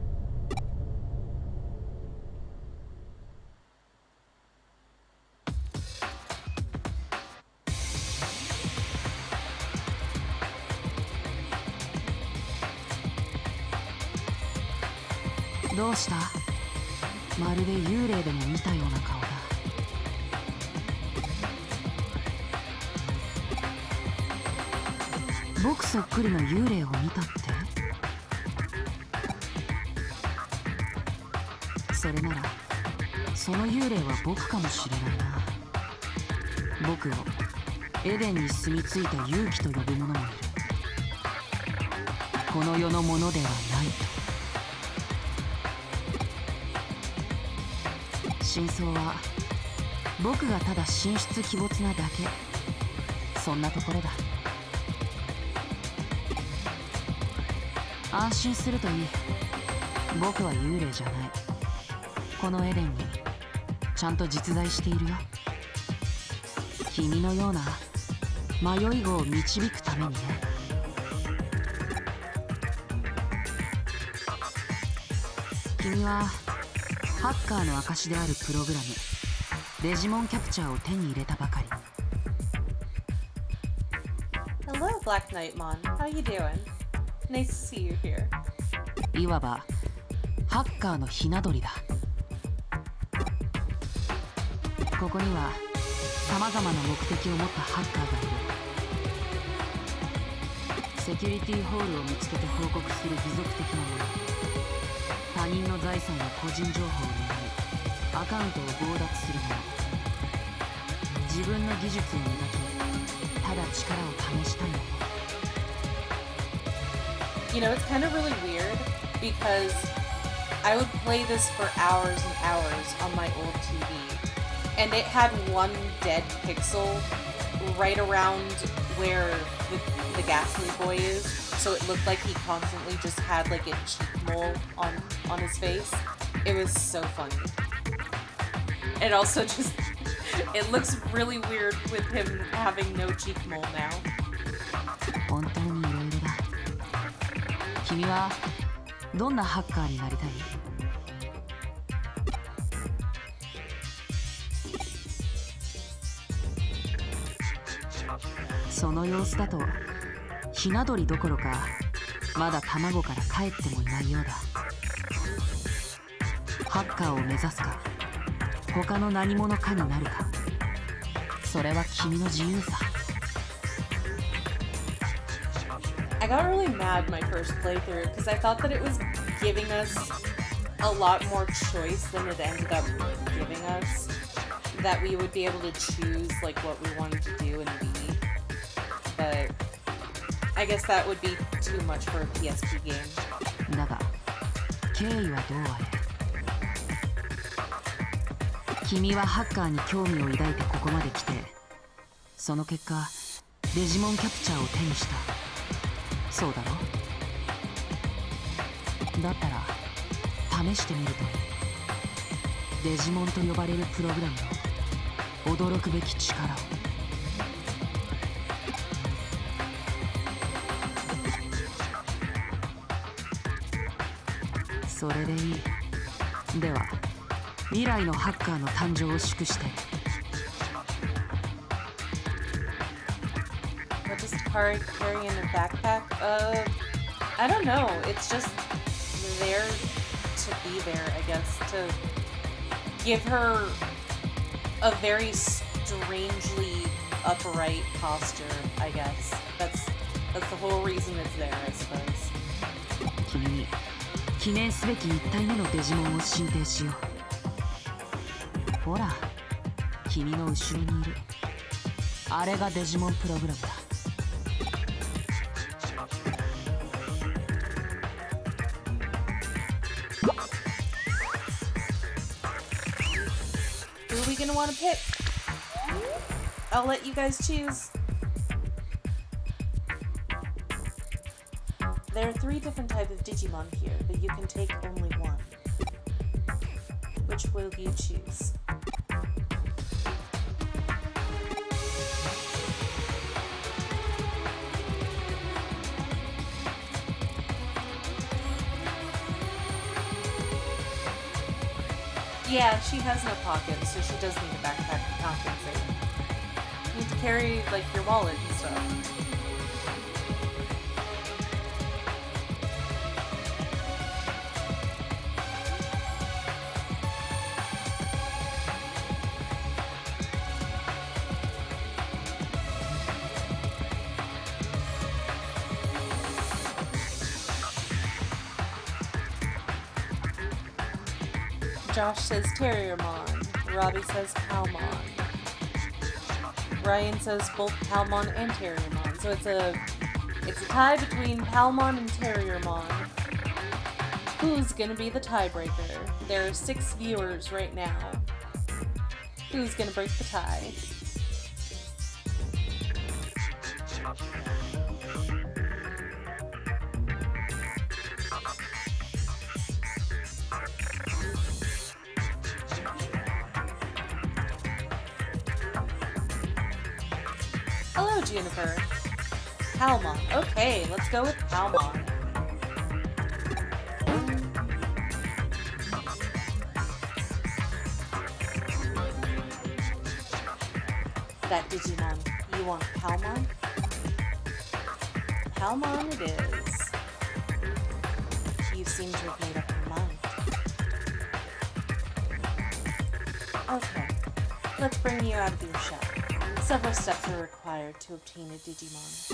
どうした？まるで幽霊でも見たような顔だ。僕そっくりの幽霊を見たって？それならその幽霊は僕かもしれないな。僕をエデンに住み着いた勇気と呼ぶ者もいる。この世のものではないと。真相は僕がただ神出鬼没なだけ。そんなところだ。安心するといい。僕は幽霊じゃない。このエデンにちゃんと実在しているよ。君のような迷い子を導くためにね。君はハッカーの証であるプログラムデジモンキャプチャーを手に入れたばかり。 Hello, Black Knightmon. How you doing? Nice to see you here. いわばハッカーのひな鳥だ。ここには様々な目的を持ったハッカーがいる。セキュリティホールを見つけて報告する義足的なもの。他人の財産や個人情報を狙いアカウントを強奪するもの。自分の技術を磨きただ力を試したいもの。You know, it's kind of really weird because I would play this for hours and hours on my old TV, and it had one dead pixel right around where the ghastly boy is, so it looked like he constantly just had like a cheek mole on his face. It was so funny. And also just, it looks really weird with him having no cheek mole now. 本当にいろいろだ。君はどんなハッカーになりたい？その様子だとひな鳥どころかまだ卵から帰ってもいないようだ。ハッカーを目指すか他の何者かになるか、それは君の自由さ。I got really mad my first playthrough because I thought that it was giving us a lot more choice than it ended up giving us. That we would be able to choose like what we wanted to do and be. But I guess that would be too much for a PSP game. だが経緯はどうあれ君はハッカーに興味を抱いてここまで来てその結果デジモンキャプチャーを手にしたそうだろだったら試してみるといいデジモンと呼ばれるプログラムの驚くべき力をそれでいいでは未来のハッカーの誕生を祝して What does Kari carry in a backpack? I don't know. It's just there to be there, I guess. To give her a very strangely upright posture, I guess. That's the whole reason it's there, I suppose. 君に記念すべき1体目のデジモンを進呈しようほら君の後ろにいるあれがデジモンプログラムだ Who are we gonna want to pick? I'll let you guys choose. There are 3 different types of Digimon here, but you can take only one. Which will you choose? Yeah, she has no pockets, so she does need a backpack to compensate. You need to carry, like, your wallet and stuff. Josh says Terriermon. Robbie says Palmon. Ryan says both Palmon and Terriermon. So it's a tie between Palmon and Terriermon. Who's gonna be the tiebreaker? There are 6 viewers right now. Who's gonna break the tie? Hello, Jennifer. Palmon. Okay, let's go with Palmon. That Digimon. You want Palmon? Palmon it is. You seem to have made up your mind. Okay, let's bring you out of your shell. Several steps are required to obtain a Digimon.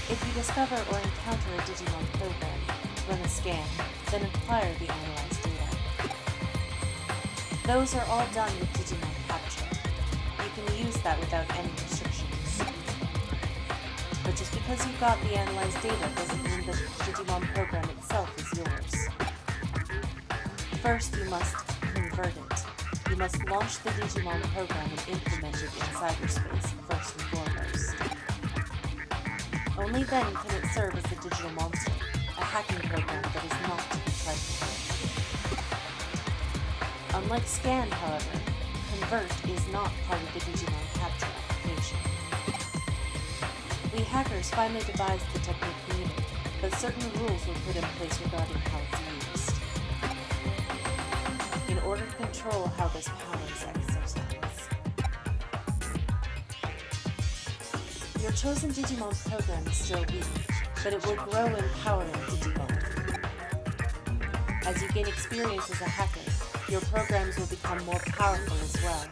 If you discover or encounter a Digimon program, run a scan, then acquire the analyzed data. Those are all done with Digimon capture. You can use that without any restrictions. But just because you got the analyzed data doesn't mean the Digimon program itself is yours. First, you must convert it. You must launch the Digimon program and implement it in cyberspace, first and foremost. Only then can it serve as a digital monster, a hacking program that is not to be trifled with. Unlike Scan, however, Convert is not part of the Digimon capture application. We hackers finally devised the technique needed, but certain rules were put in place regarding how it's used. In order to control how this power is exercised. Your chosen Digimon program is still weak, but it will grow in power in Digimon. As you gain experience as a hacker, your programs will become more powerful as well.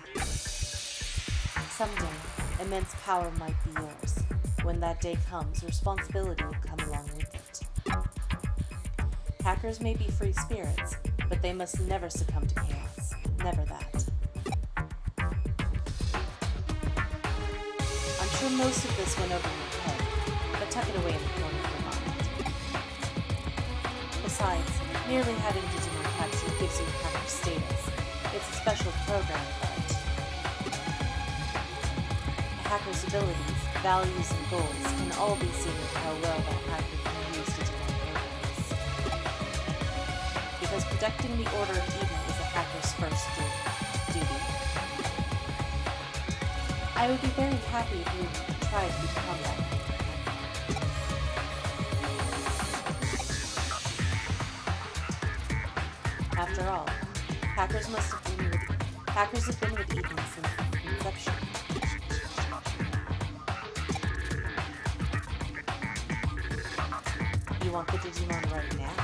Someday, immense power might be yours. When that day comes, responsibility will come along with it. Hackers may be free spirits, but they must never succumb to chaos. Never that. I'm sure most of this went over your head, but tuck it away in the corner of your mind. Besides, merely having Digimon captured gives you hacker status. It's a special program, but a hacker's abilities, values, and goals can all be seen in how well that hacker can use Digimon programs. Because protecting the Order of Eden is a hacker's first duty. I would be very happy if you tried to become that. After all, hackers have been with Eden since inception. You want the Digimon right now?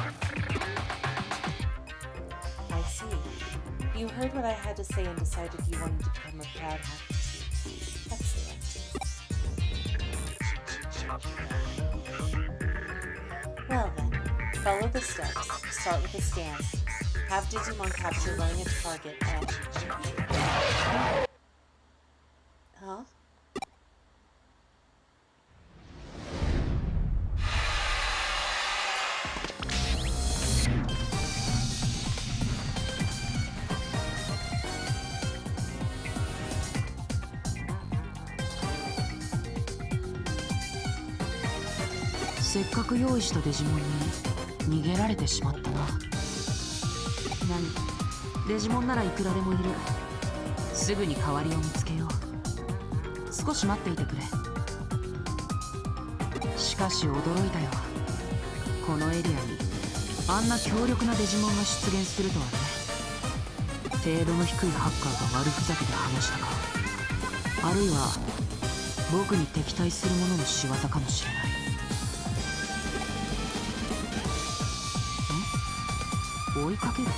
I see. You heard what I had to say and decided you wanted to become a proud hacker too. Excellent. Well then, follow the steps. Start with a scan. Have Digimon capture running a target at... Huh?せっかく用意したデジモンに逃げられてしまったな。何、デジモンならいくらでもいる。すぐに代わりを見つけよう。少し待っていてくれ。しかし驚いたよ。このエリアにあんな強力なデジモンが出現するとはね。程度の低いハッカーが悪ふざけで話したか、あるいは僕に敵対する者の仕業かもしれない。追いかける？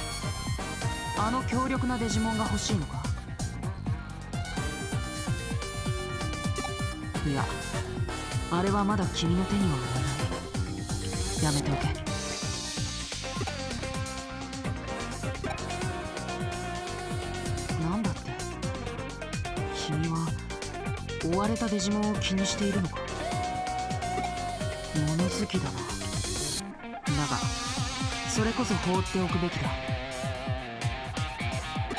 あの強力なデジモンが欲しいのか？いや、あれはまだ君の手には負えない。やめておけ。なんだって？君は追われたデジモンを気にしているのか？物好きだな。だがそれこそ放っておくべきだ。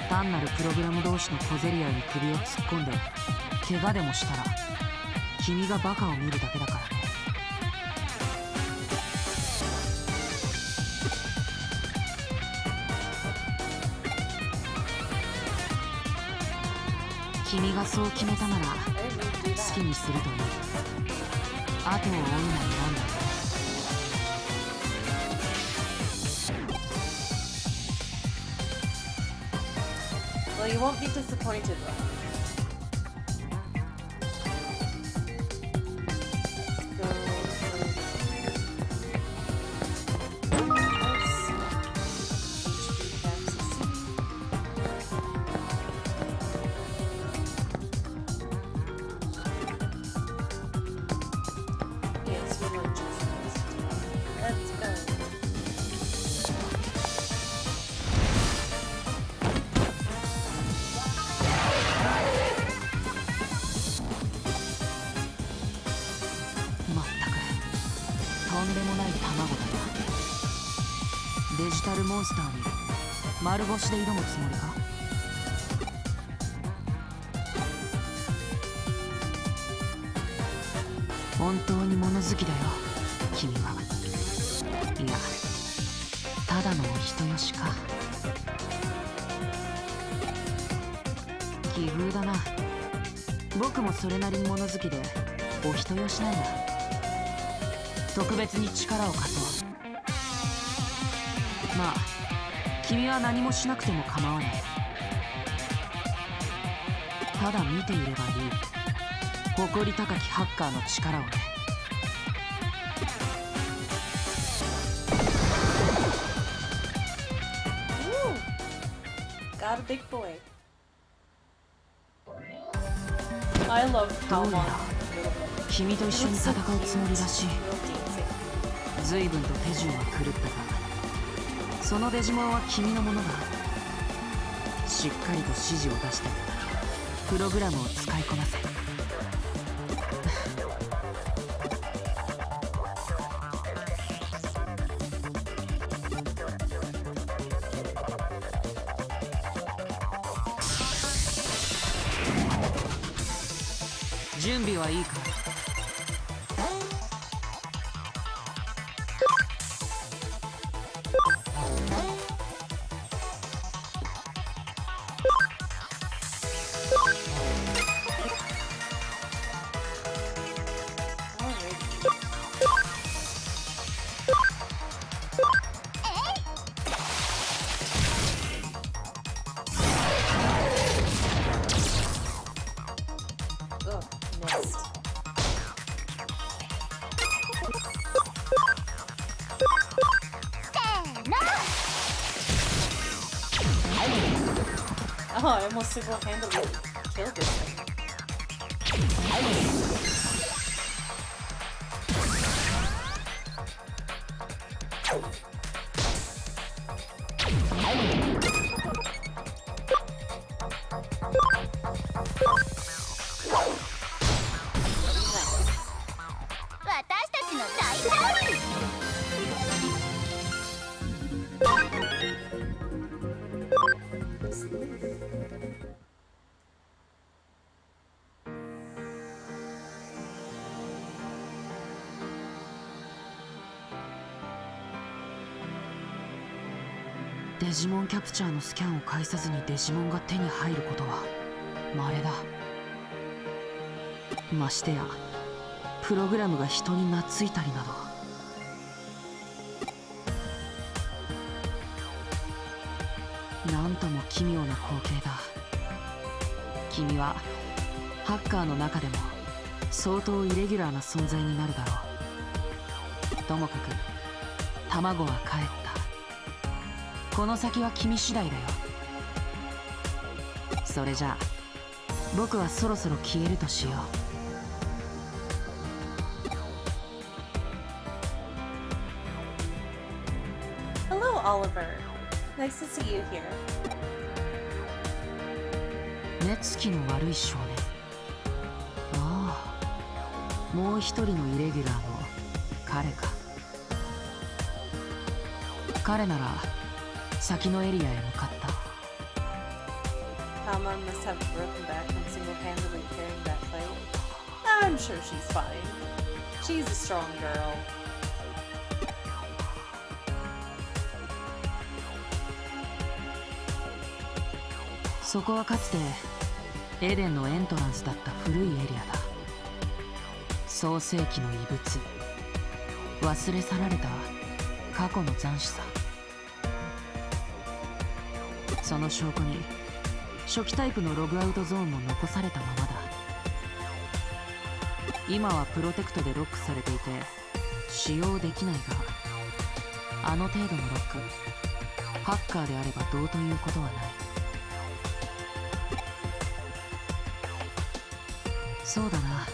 単なるプログラム同士の小競り合いに首を突っ込んで怪我でもしたら君がバカを見るだけだからね。君がそう決めたなら好きにするといい。後を追うなりなんだよ。Well, you won't be disappointed, Ron. Let's go. とんでもない卵だな。デジタルモンスターに丸腰で挑むつもりか？本当に物好きだよ、君は。いや、ただのお人よしか。奇遇だな。僕もそれなりに物好きでお人よしなんだ。特別に力を貸そう。まあ君は何もしなくても構わない。ただ見ていればいい。誇り高きハッカーの力をね。Got a big boy. I love how long. 君と一緒に戦うつもりらしい。随分と手順は狂ったがそのデジモンは君のものだ。しっかりと指示を出してプログラムを使いこなせ。準備はいいか。Oh, I almost single-handedly killed this thing. Nice. デジモンキャプチャーのスキャンを介さずにデジモンが手に入ることは稀だ。ましてやプログラムが人に懐いたりなど。なんとも奇妙な光景だ。君はハッカーの中でも相当イレギュラーな存在になるだろう。ともかく卵は帰った。この先は君次第だよ。それじゃあ僕はそろそろ消えるとしよう。Hello, Oliver. Nice to see you here. 目つきの悪い少年。ああ、もう一人のイレギュラーの彼か。彼なら先のエリアへ向かった。Kama must have broken back from single-handedly carrying that fight. I'm sure she's fine. She's a strong girl. そこはかつてエデンのエントランスだった古いエリアだ。創世紀の遺物、忘れ去られた過去の残滓さ。その証拠に初期タイプのログアウトゾーンも残されたままだ。今はプロテクトでロックされていて使用できないが、あの程度のロック、ハッカーであればどうということはない。そうだな、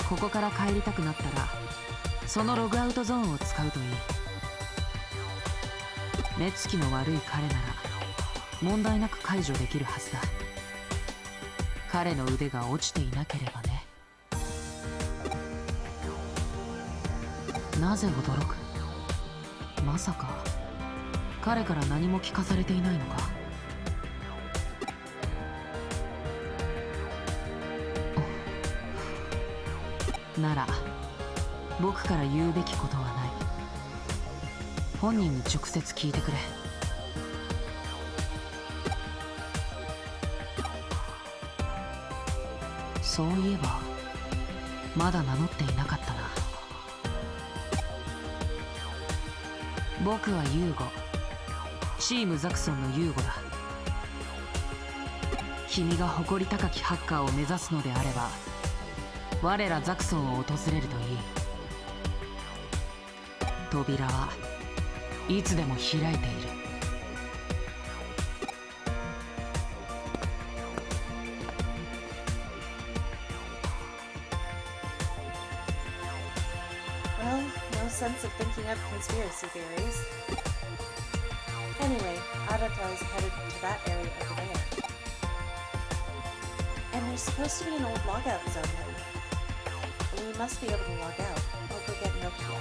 ここから帰りたくなったらそのログアウトゾーンを使うといい。目つきの悪い彼なら問題なく解除できるはずだ。彼の腕が落ちていなければね。なぜ驚く？まさか彼から何も聞かされていないのか？なら僕から言うべきことはない。本人に直接聞いてくれ。そういえばまだ名乗っていなかったな。僕はユーゴ、チームザクソンのユーゴだ。君が誇り高きハッカーを目指すのであれば我らザクソンを訪れるといい。扉はいつでも開いている。Well, no sense of thinking up conspiracy theories. Anyway, Adata is headed to that area over there. And there's supposed to be an old logout zone there. We must be able to log out. I'll go get Nokia.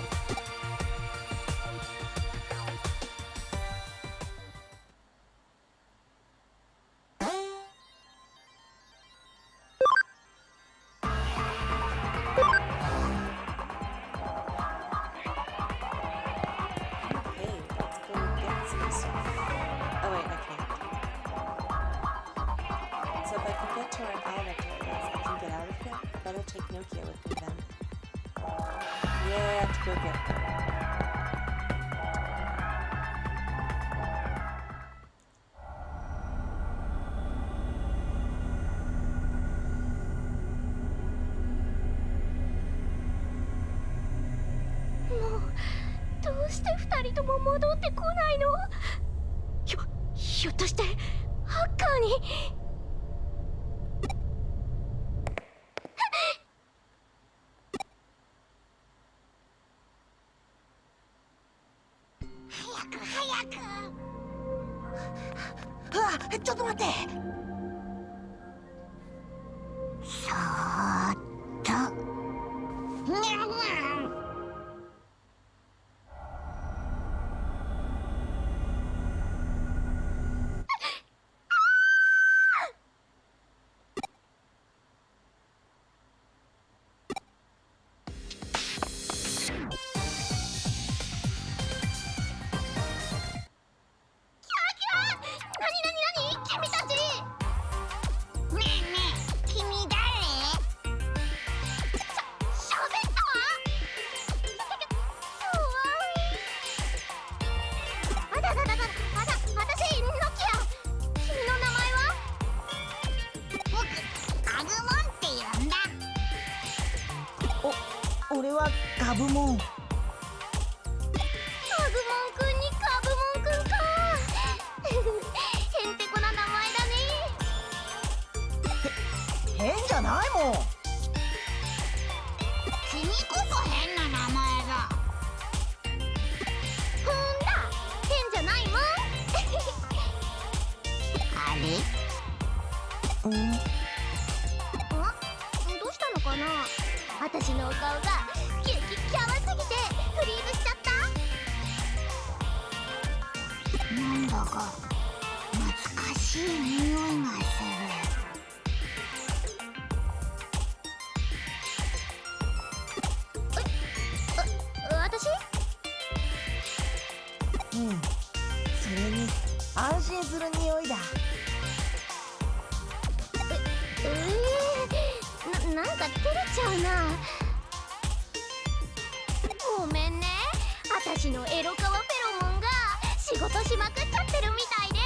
ひょっとしてハッカーに早く早く。あ、ちょっと待って。そーっと。俺はガブモン。カグモンくんにカブモンくんか。へんてこな名前だね。変じゃないもん。君こそ変な名前だ。ほんだ、変じゃないもん。あれ？どうしたのかな。私のお顔が激キャワすぎてフリーズしちゃった。なんだか懐かしい匂いがする。私？うん、それに安心する匂いだ。なんか照れちゃうな。ごめんね、私のエロカワフェロモンが仕事しまくっちゃってるみたいで。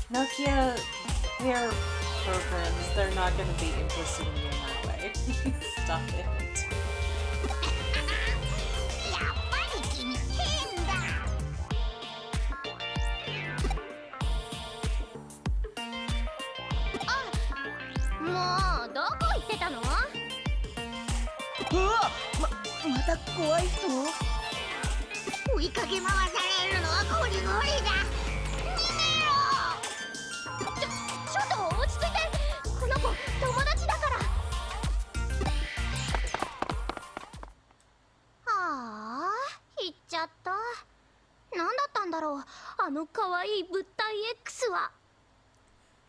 Nokia, their programs, they're not going to be interested in you in that way. Stop it. やっぱり君変だ。もうどこ行ってたの？うわ、また怖い人？追いかけ回されるのはゴリゴリだ。逃げろ。ちょっと落ち着いて。この子友達だから。はあ、行っちゃった。なんだったんだろう、あの可愛い物体 X は。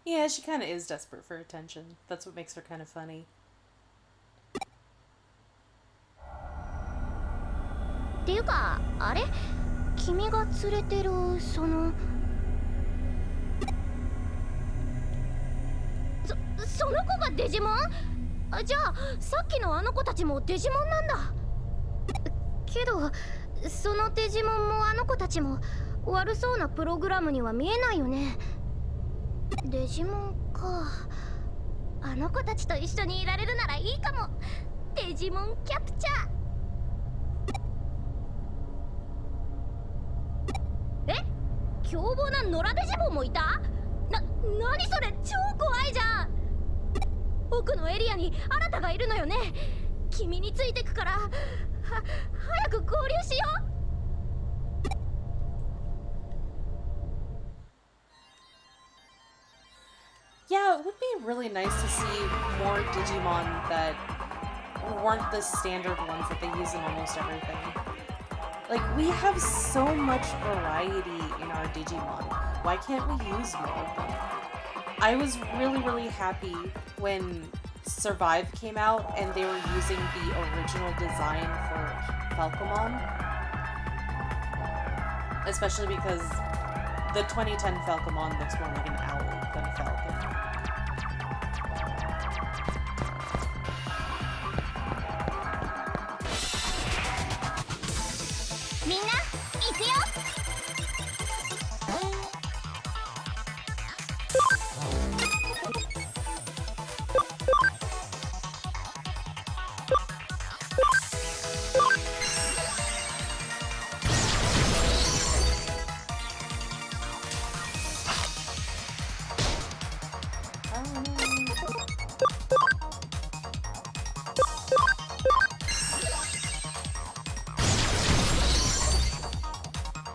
Yeah, she kind of is desperate for attention. That's what makes her kind of funny. っていうか、あれ？君が連れてるその子がデジモン？じゃあさっきのあの子たちもデジモンなんだ。けどそのデジモンもあの子たちも悪そうなプログラムには見えないよね。デジモンか。あの子たちと一緒にいられるならいいかも。デジモンキャプチャー。凶暴な野良デジモンもいた？何それ、超怖いじゃん。奥のエリアにあなたがいるのよね。君についてくから早く合流しよ Yeah, it would be really nice to see more Digimon that weren't the standard ones that they use in almost everything. Like, we have so much variety in our Digimon. Why can't we use more of them? I was really, really happy when Survive came out and they were using the original design for Falcomon. Especially because the 2010 Falcomon looks more like an owl than a falcon. Minna, iku yo!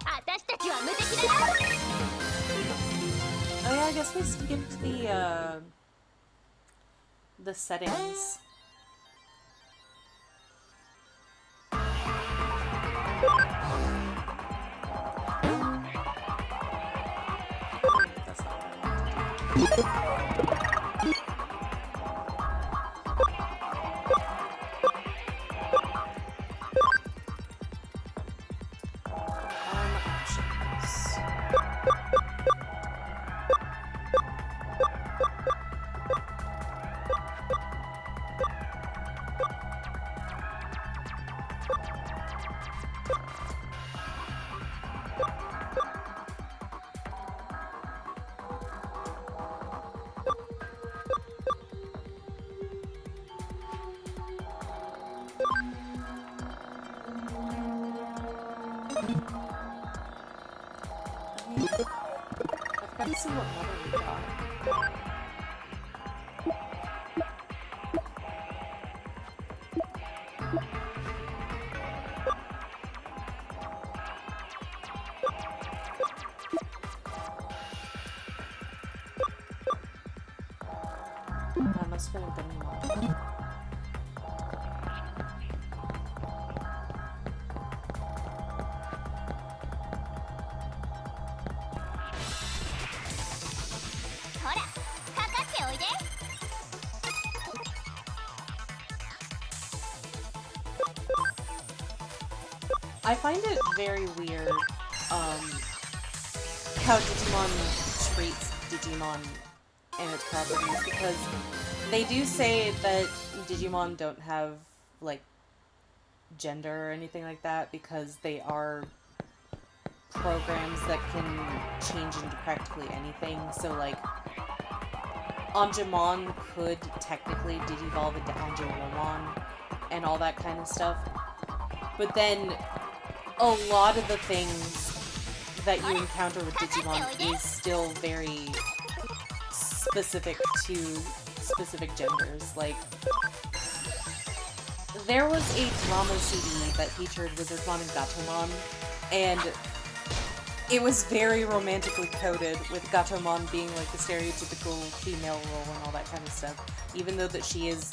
私たちは無敵だよ! Oh yeah, I guess we skipped the settings. That's not what I wanted to do. Options. I've got to see what level we got. That must have been a Digimon. I find it very weird, how Digimon treats Digimon and its properties, because they do say that Digimon don't have, like, gender or anything like that, because they are programs that can change into practically anything, so, like, Anjumon could technically digivolve into Anjumon and all that kind of stuff, but then a lot of the things that you encounter with Digimon is still very specific to specific genders. Like, there was a drama CD that featured Wizardmon and Gatomon, and it was very romantically coded, with Gatomon being like the stereotypical female role and all that kind of stuff, even though that she is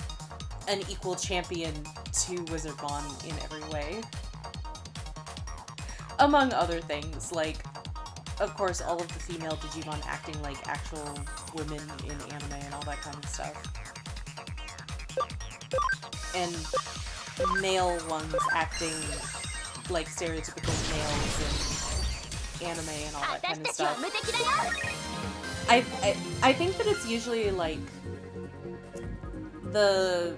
an equal champion to Wizardmon in every way. Among other things, like, of course, all of the female Digimon acting like actual women in anime and all that kind of stuff. And male ones acting like stereotypical males in anime and all that kind of stuff. I think that it's usually, like, the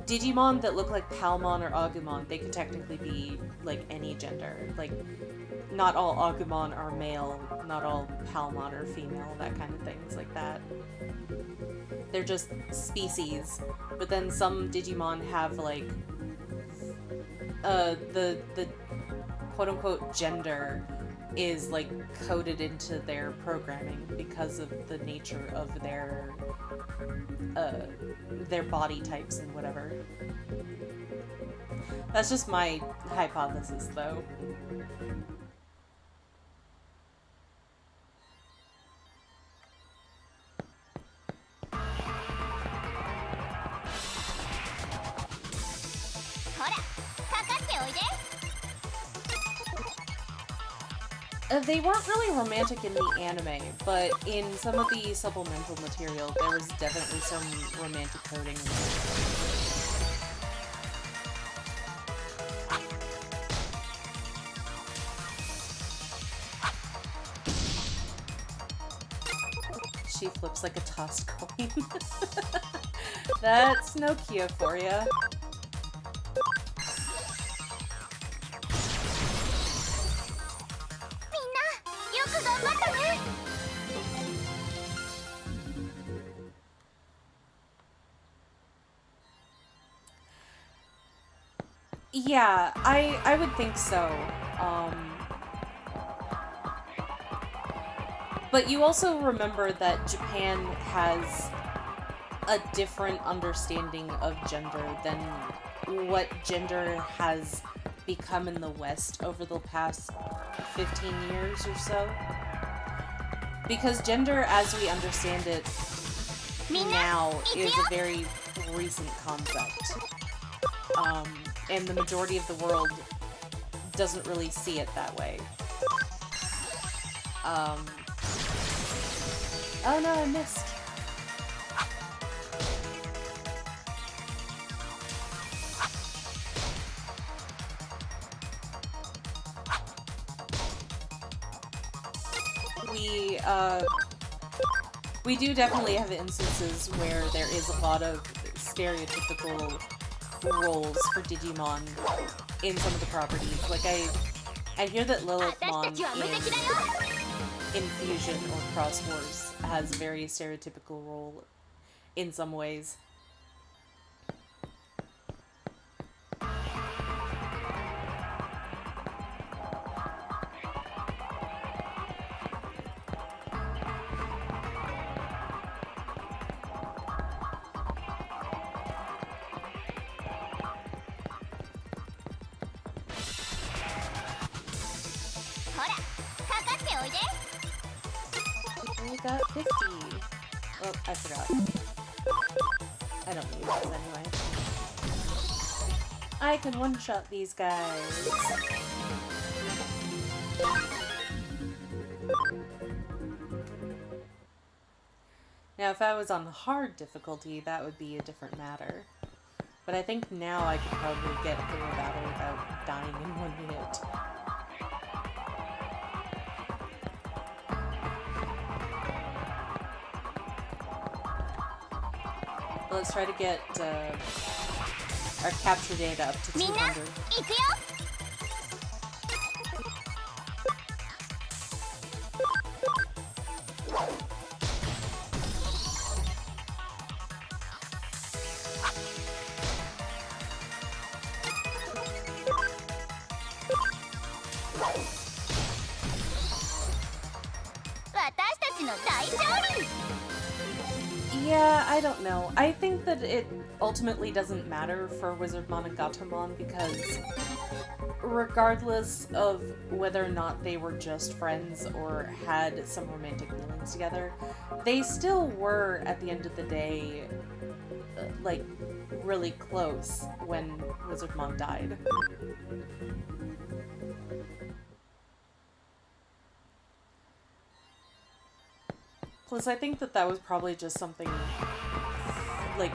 Digimon that look like Palmon or Agumon, they can technically be, like, any gender. Like, not all Agumon are male, not all Palmon are female, that kind of things like that. They're just species. But then some Digimon have, like, the quote-unquote gender is, like, coded into their programming because of the nature of their body types and whatever. That's just my hypothesis, though. They weren't really romantic in the anime, but in some of the supplemental material, there was definitely some romantic coding. She flips like a tossed coin. That's Nokia for ya. Yeah, I would think so. But you also remember that Japan has a different understanding of gender than what gender has become in the West over the past 15 years or so. Because gender, as we understand it now, is a very recent concept. And the majority of the world doesn't really see it that way. Oh no, I missed. We do definitely have instances where there is a lot of stereotypical roles for Digimon in some of the properties. Like, I hear that Lilithmon in Fusion or Cross Wars has a very stereotypical role in some ways. We got 50. Oh, I forgot. I don't need those anyway. I can one-shot these guys. Now, if I was on the hard difficulty, that would be a different matter. But I think now I could probably get through a battle without dying in one hit. Let's try to get our capture data up to 200. 私たちの大勝利 Yeah, I don't know. I think that it ultimately doesn't matter for Wizardmon and Gatomon because regardless of whether or not they were just friends or had some romantic feelings together, they still were, at the end of the day, like, really close when Wizardmon died. Plus, I think that that was probably just something, like,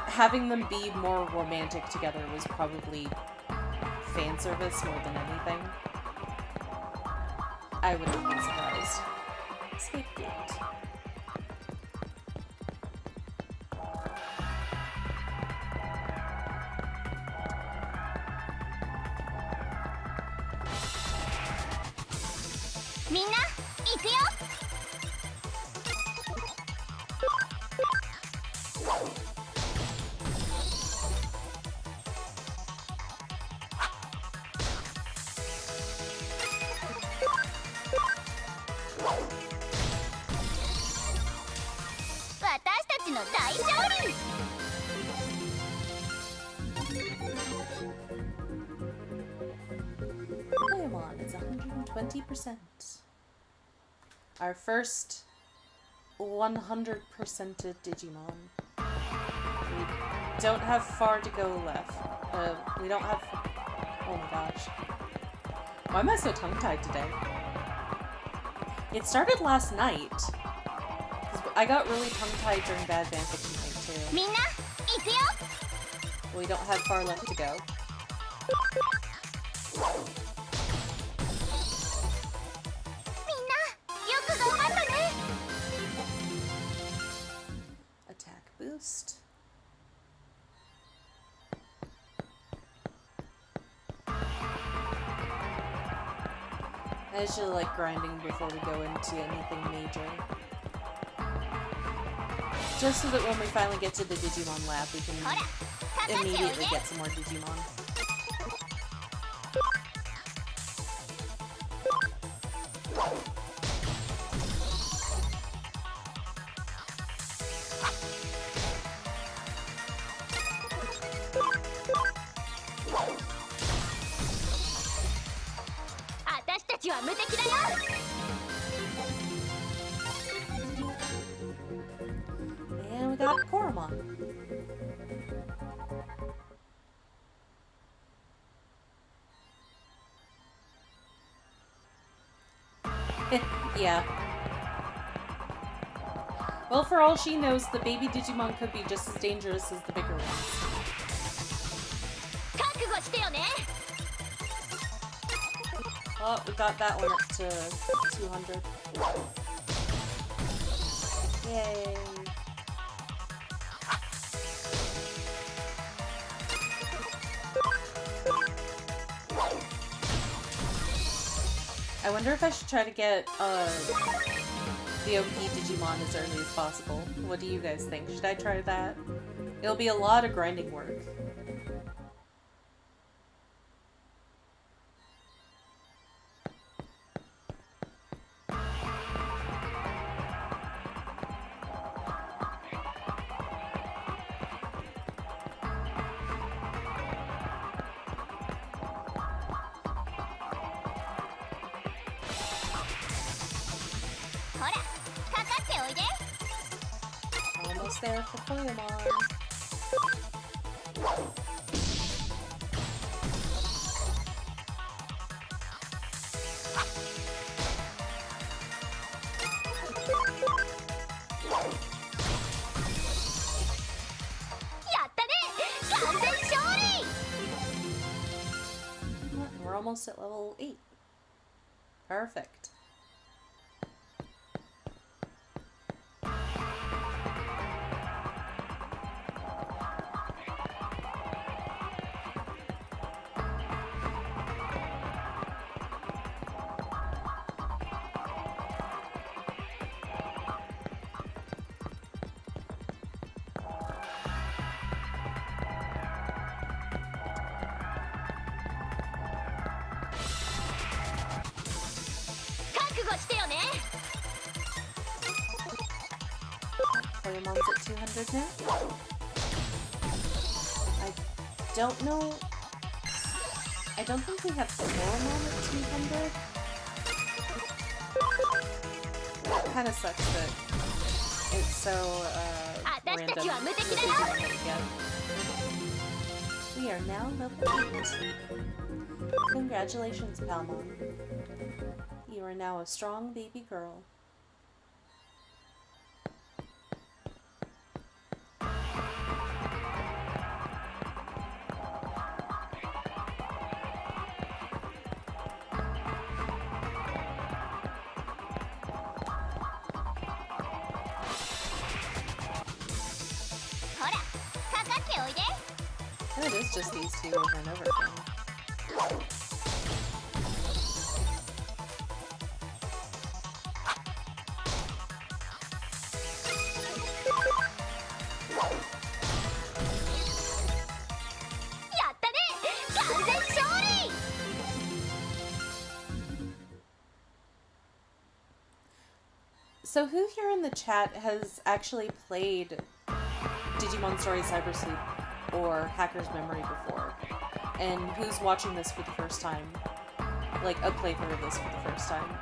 having them be more romantic together was probably fan service more than anything. I wouldn't be surprised. Scapegoat. Minna, 行くよ 私たちの大勝利 Paimon is 120%. Our first 100%ed Digimon. don't have far to go left. We don't have... Oh my gosh. Why am I so tongue-tied today? It started last night. I got really tongue-tied during Bad Fanfiction night too. みんな行くよ We don't have far left to go. みんなよく頑張ったね Attack boost. I usually like grinding before we go into anything major. Just so that when we finally get to the Digimon lab, we can ほらかかっておいで immediately get some more Digimon. 私たちは無敵だよ And we got Koromon. Yeah. Well, for all she knows, the baby Digimon could be just as dangerous as the bigger ones. 覚悟してよね Oh, we got that one up to 200. Yay. I wonder if I should try to get the OP Digimon as early as possible. What do you guys think? Should I try that? It'll be a lot of grinding work. Almost there for Koyamon. We're almost at level 8. Perfect. Koyamon's at 200 now. I don't know. I don't think we have Koyamon at 200. That kind of sucks that it's so random. The Digimon that we get. We are now level 8. Congratulations, Palmon. You are now a strong baby girl. It is just these two over and over again. So who here in the chat has actually played Digimon Story Cyber Sleuth or Hacker's Memory before? And who's watching this for the first time? Like, a playthrough of this for the first time?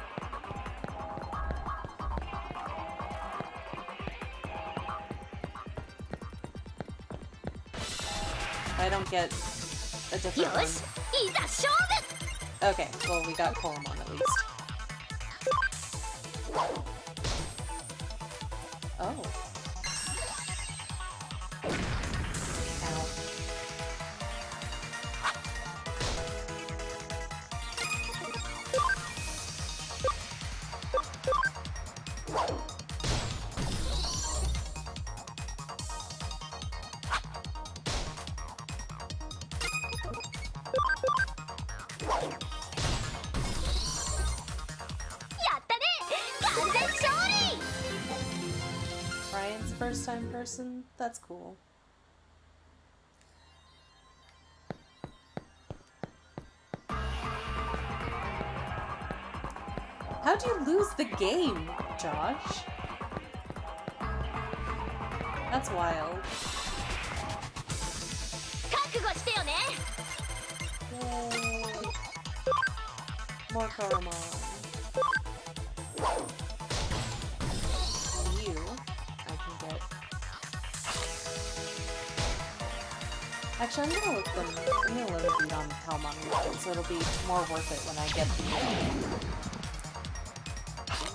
I don't get a different よ one. しいざ勝負 Okay, well, we got Koromon at least. Oh. Ow. Ryan's first time person? That's cool. How'd you lose the game, Josh? That's wild. 覚悟してよね Yay. More Koromon. You, I can get. Actually, I'm gonna let it beat on the Palmon weapon, so it'll be more worth it when I get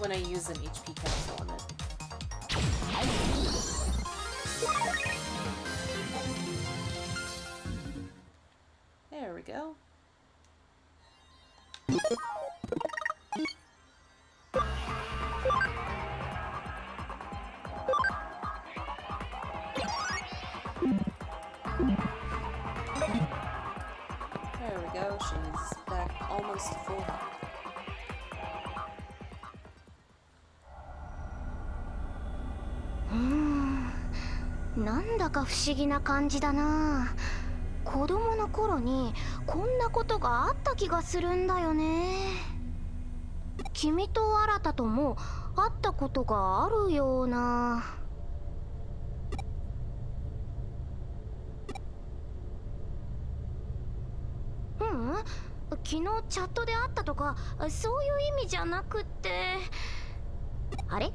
when I use an HP capsule on it. There we go. There we go, she's back almost to full health. なんだか不思議な感じだな。子供の頃にこんなことがあった気がするんだよね。君と新とも会ったことがあるような。ううん、昨日チャットで会ったとかそういう意味じゃなくって。あれ？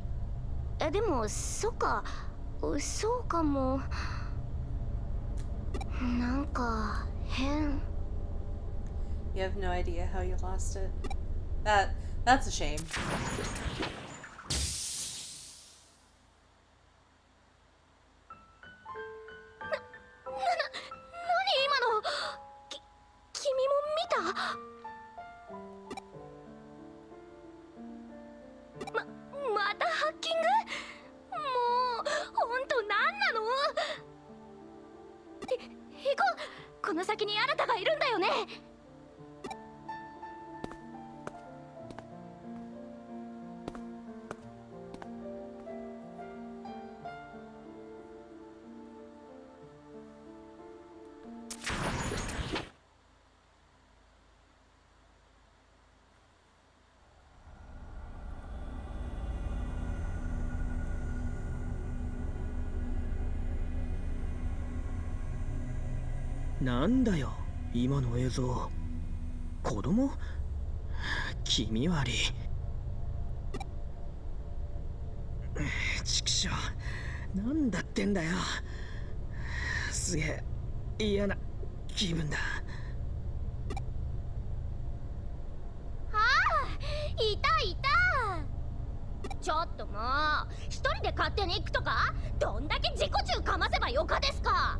でもそっか、そうかも。なんか変。 You have no idea how you lost it. That's a shame. 何今の？君も見た？またハッキング？もう本当何なの？行こう。この先にあなたがいるんだよね。なんだよ今の映像。子供？気味悪い。ちくしょう、なんだってんだよ。すげえ嫌な気分だ。ああ、いたいた。ちょっともう一人で勝手に行くとか、どんだけ自己中かませばよかですか。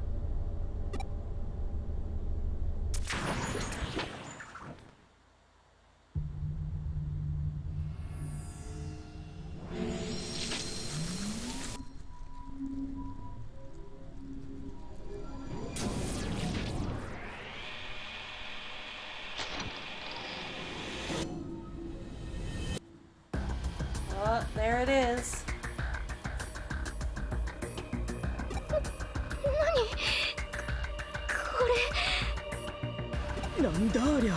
Oh, there it is. 何？これ。なんだありゃ。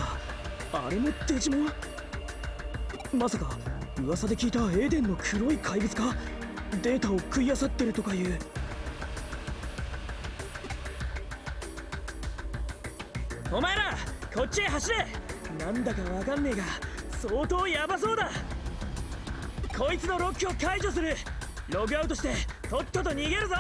あれもデジモン？まさか噂で聞いたエデンの黒い怪物か？データを食い漁ってるとかいう。お前らこっちへ走れ。なんだかわかんねえが相当ヤバそうだ。こいつのロックを解除する。ログアウトしてとっとと逃げるぞ。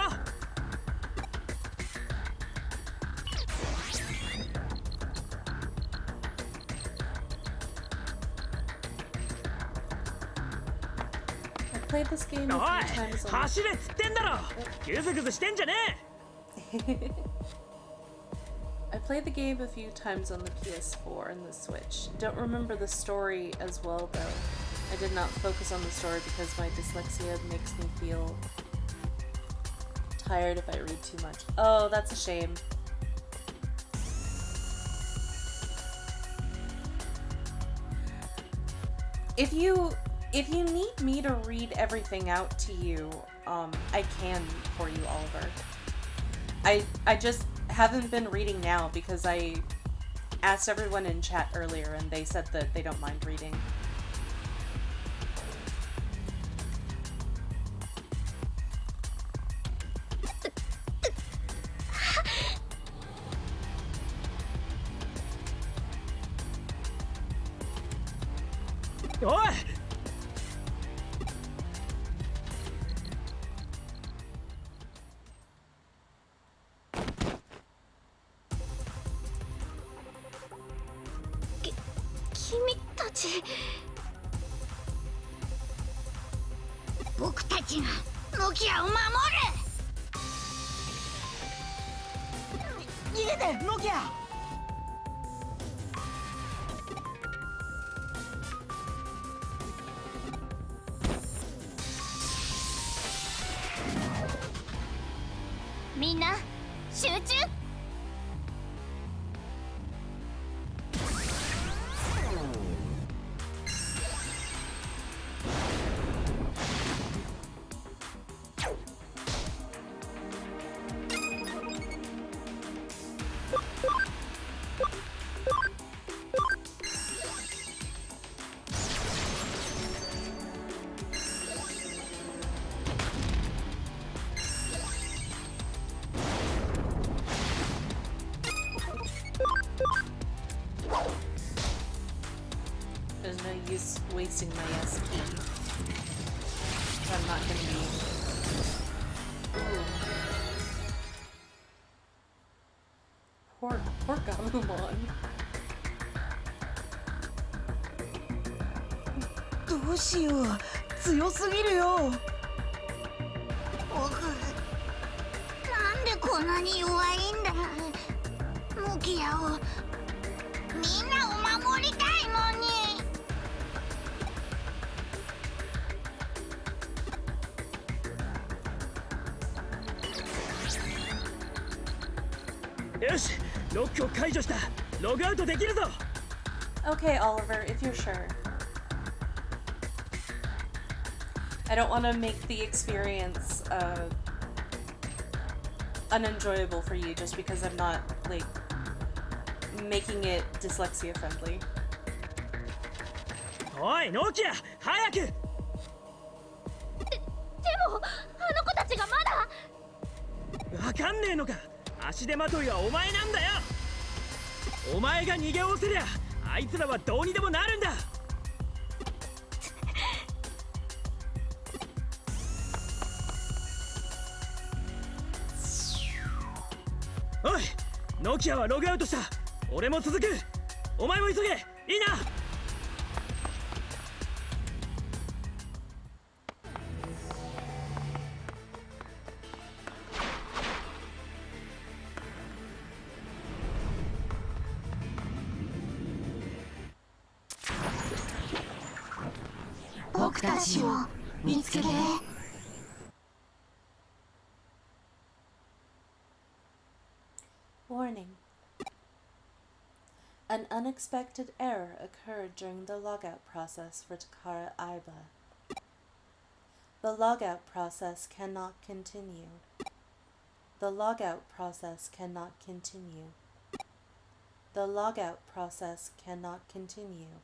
played this game a お few い times on 走れっつってんだろグズグズしてんじゃね I played the game a few times on the PS4 and the Switch. Don't remember the story as well though. I did not focus on the story because my dyslexia makes me feel tired if I read too much. Oh, that's a shame. If you need me to read everything out to you, I can for you, Oliver. I just haven't been reading now because I asked everyone in chat earlier and they said that they don't mind reading. Oi! There's no use wasting my S key. So I'm not gonna be... Ooh. Poor Galumon. どうしよう、強すぎるよ。僕、なんでこんなに弱いんだ。モキヤをみんなを守りたいのに。よし、ロックを解除した。ログアウトできるぞ。 Okay, Oliver, if you're sure. I don't want to make the experience unenjoyable for you just because I'm not, like, making it dyslexia friendly. おい、ノキア、早く。でもあの子たちがまだ。わかんねえのか。足手まといはお前なんだよ。お前が逃げおおせりゃあいつらはどうにでもなるんだ。おい、ノキアはログアウトした。俺も続く。お前も急げ。いいな。僕たちを見つけて。Warning. An unexpected error occurred during the logout process for Takara Aiba. The logout process cannot continue. The logout process cannot continue. The logout process cannot continue.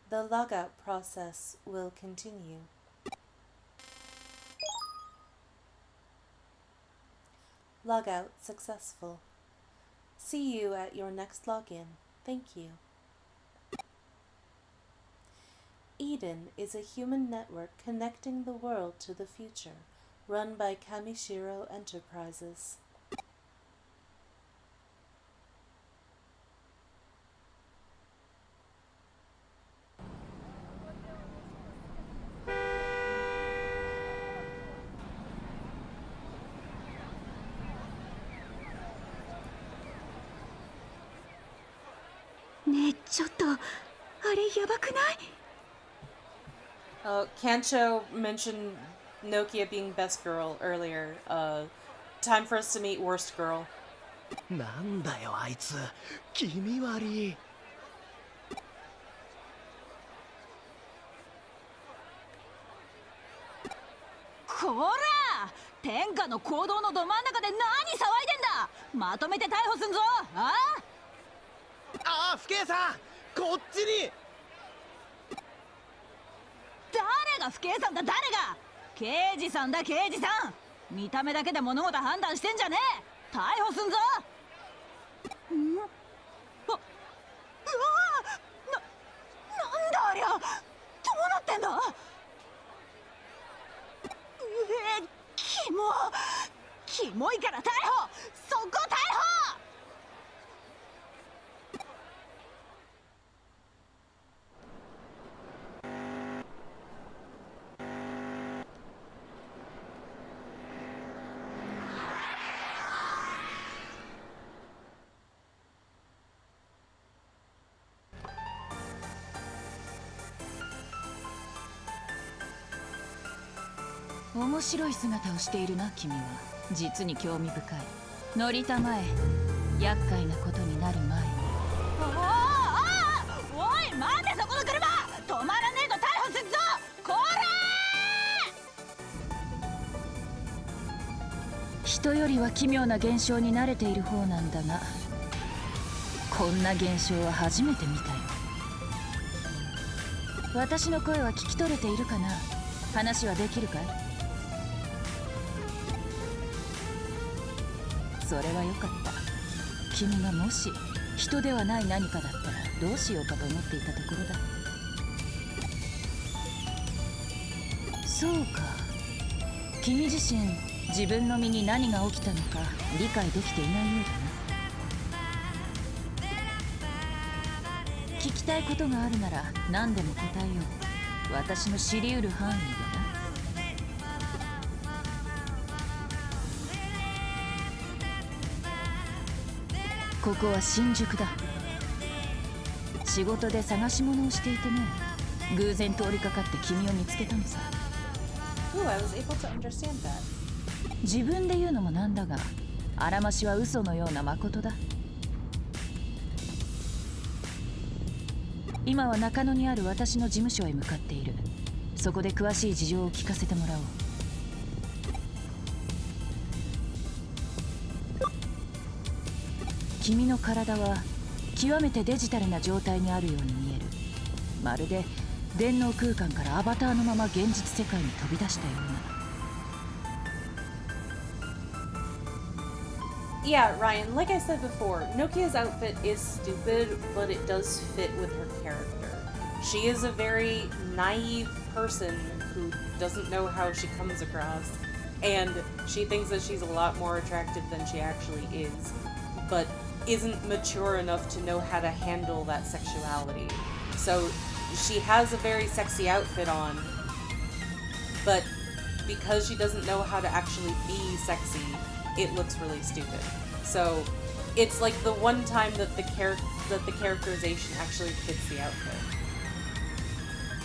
The logout process will continue. Logout successful. See you at your next login. Thank you. Eden is a human network connecting the world to the future, run by Kamishiro Enterprises. ねえちょっとあれやばくない？ Kancho mentioned Nokia being best girl earlier. Time for us to meet worst girl. なんだよあいつ、気味悪い。こら天下の行動のど真ん中で何騒いでんだ。まとめて逮捕すんぞ。あああ、不敬さん、こっちに。誰が不敬さんだ、誰が。刑事さんだ、刑事さん。見た目だけで物事判断してんじゃねえ。逮捕すんぞ。ん？あ、うわなんだありゃ。どうなってんだ。キモいから逮捕。そこ逮捕。面白い姿をしているな君は。実に興味深い。乗りたまえ、厄介なことになる前に。おい待て、そこの車止まらねえと逮捕するぞ。こら人よりは奇妙な現象に慣れている方なんだが、こんな現象は初めて見たよ。私の声は聞き取れているかな。話はできるかい？それはよかった。君がもし人ではない何かだったらどうしようかと思っていたところだ。そうか、君自身自分の身に何が起きたのか理解できていないようだな。聞きたいことがあるなら何でも答えよう。私の知り得る範囲でな。ここは新宿だ。仕事で探し物をしていてね、偶然通りかかって君を見つけたのさ。Ooh, I was able to understand that. 自分で言うのもなんだが、あらましは嘘のような誠だ。今は中野にある私の事務所へ向かっている。そこで詳しい事情を聞かせてもらおう。君の体は極めてデジタルな状態にあるように見える。まるで電脳空間からアバターのまま現実世界に飛び出したような。Yeah, Ryan, like I said before, Nokia's outfit is stupid, but it does fit with her character. She is a very naive person who doesn't know how she comes across, and she thinks that she's a lot more attractive than she actually is, but isn't mature enough to know how to handle that sexuality. So she has a very sexy outfit on, but because she doesn't know how to actually be sexy, it looks really stupid. So it's like the one time that the characterization actually fits the outfit.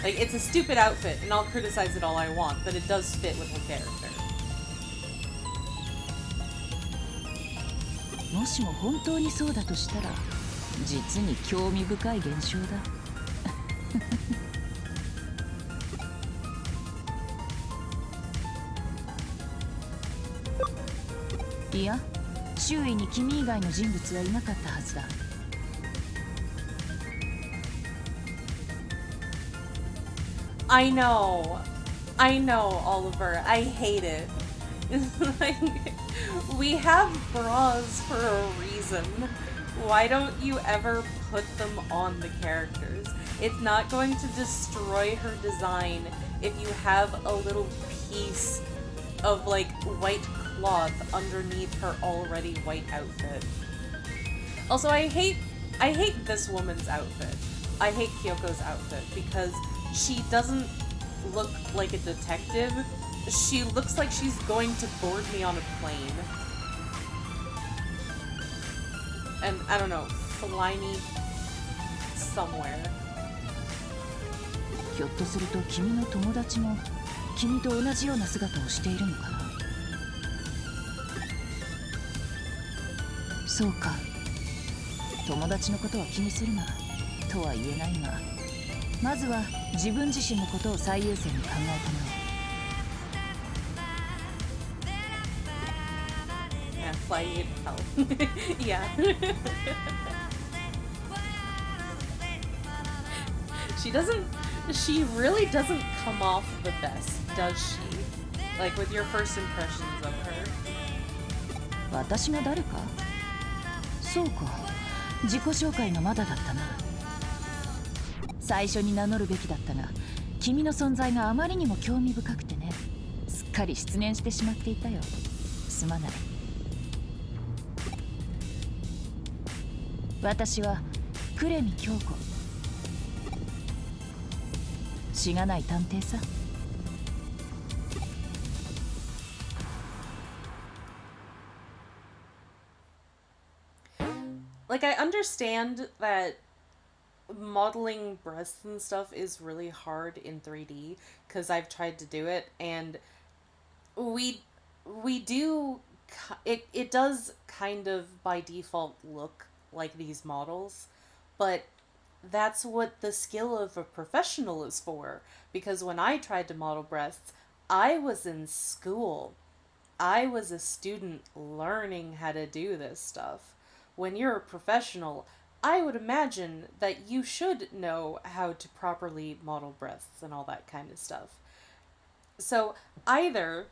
Like, it's a stupid outfit, and I'll criticize it all I want, but it does fit with her character. もしも本当にそうだとしたら、実に興味深い現象だ。いや、周囲に君以外の人物はいなかったはずだ。I know, Oliver. I hate it. Like, we have bras for a reason. Why don't you ever put them on the characters? It's not going to destroy her design if you have a little piece of, like, white cloth underneath her already white outfit. Also, I hate this woman's outfit. I hate Kyoko's outfit because she doesn't look like a detective. She looks like she's going to board me on a plane. And I don't know, slimy. somewhere. ひょっとすると君の友達も君と同じような姿をしているのかな。そうか。友達のことは気にするなとは言えないが、まずは自分自身のことを最優先に考えたまえ。 Yeah, flying in hell. Yeah. She really doesn't come off the best, does she? Like with your first impressions of her. 私が誰か？そうか。自己紹介がまだだったな。最初に名乗るべきだったが、君の存在があまりにも興味深くてね。すっかり失念してしまっていたよ。すまない。私は呉見京子。しがない探偵さ。Like, I understand that modeling breasts and stuff is really hard in 3D, because I've tried to do it, and we do, it does kind of by default look like these models, but that's what the skill of a professional is for, because when I tried to model breasts, I was in school. I was a student learning how to do this stuff. When you're a professional, I would imagine that you should know how to properly model breasts and all that kind of stuff. So either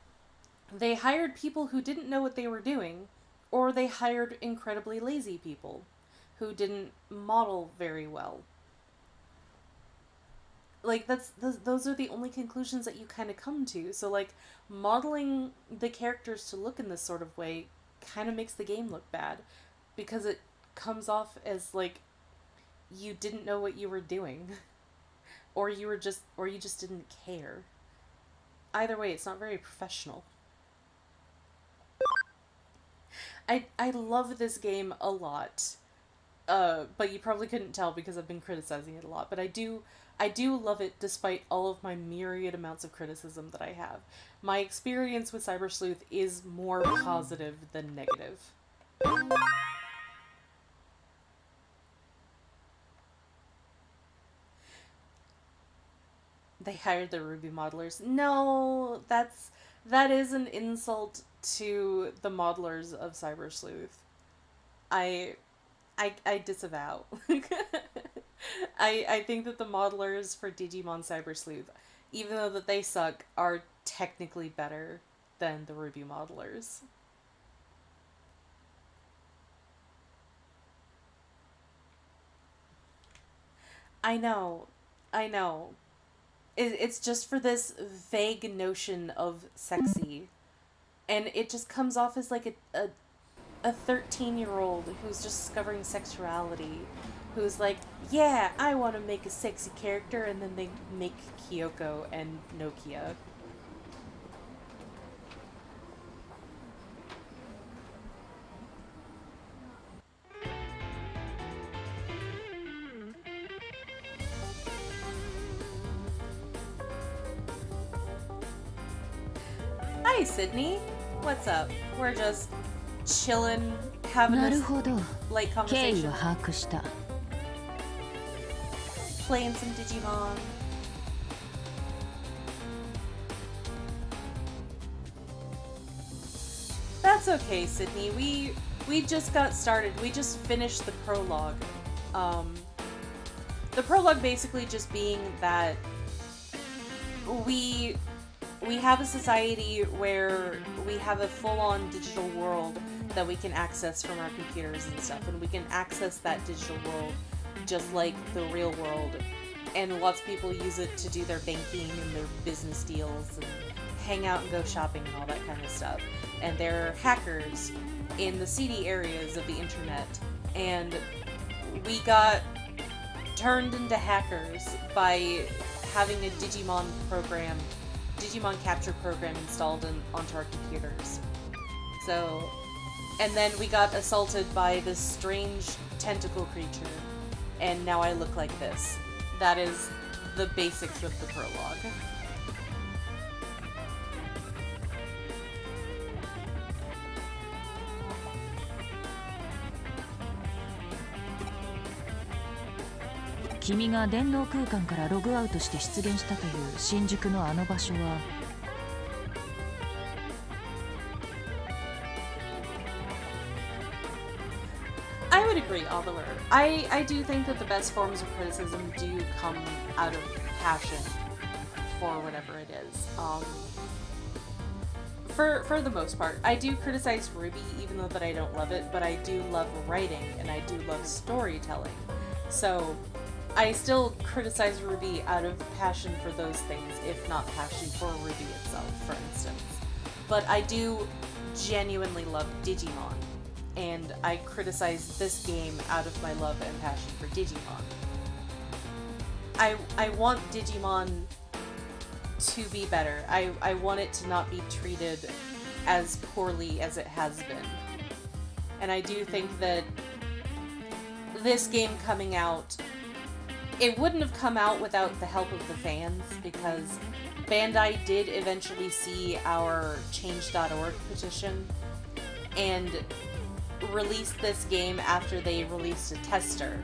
they hired people who didn't know what they were doing, or they hired incredibly lazy people who didn't model very well. Like, those are the only conclusions that you kind of come to. So, like, modeling the characters to look in this sort of way kind of makes the game look bad, because it comes off as, like, you didn't know what you were doing. or you just didn't care. Either way, it's not very professional. I love this game a lot. But you probably couldn't tell because I've been criticizing it a lot. But I do love it despite all of my myriad amounts of criticism that I have. My experience with Cyber Sleuth is more positive than negative. They hired the Ruby modelers. No, that is an insult to the modelers of Cyber Sleuth. I disavow. I think that the modelers for Digimon Cyber Sleuth, even though that they suck, are technically better than the Ruby modelers. I know. It's just for this vague notion of sexy. And it just comes off as like a 13-year-old who's just discovering sexuality, who's like, yeah, I want to make a sexy character, and then they make Kyoko and Nokia. Hi, Sydney. What's up? We're just chillin', having this light 経緯 conversation, は把握した。 playing some Digimon. That's okay, Sydney. We just got started. We just finished the prologue. The prologue basically just being that we have a society where we have a full-on digital world that we can access from our computers and stuff, and we can access that digital world just like the real world, and lots of people use it to do their banking and their business deals and hang out and go shopping and all that kind of stuff. And there are hackers in the seedy areas of the internet, and we got turned into hackers by having a Digimon capture program installed onto our computers. So, and then we got assaulted by this strange tentacle creature, and now I look like this. That is the basics of the prologue.君が電脳空間からログアウトして出現したという新宿のあの場所はI would agree, Oliver. I do think that the best forms of criticism do come out of passion for whatever it is. For the most part, I do criticize Ruby, even though that I don't love it, but I do love writing and I do love storytelling. So I still criticize Ruby out of passion for those things, if not passion for Ruby itself, for instance. But I do genuinely love Digimon, and I criticize this game out of my love and passion for Digimon. I want Digimon to be better. I want it to not be treated as poorly as it has been. And I do think that this game coming out, it wouldn't have come out without the help of the fans, because Bandai did eventually see our change.org petition and released this game after they released a tester,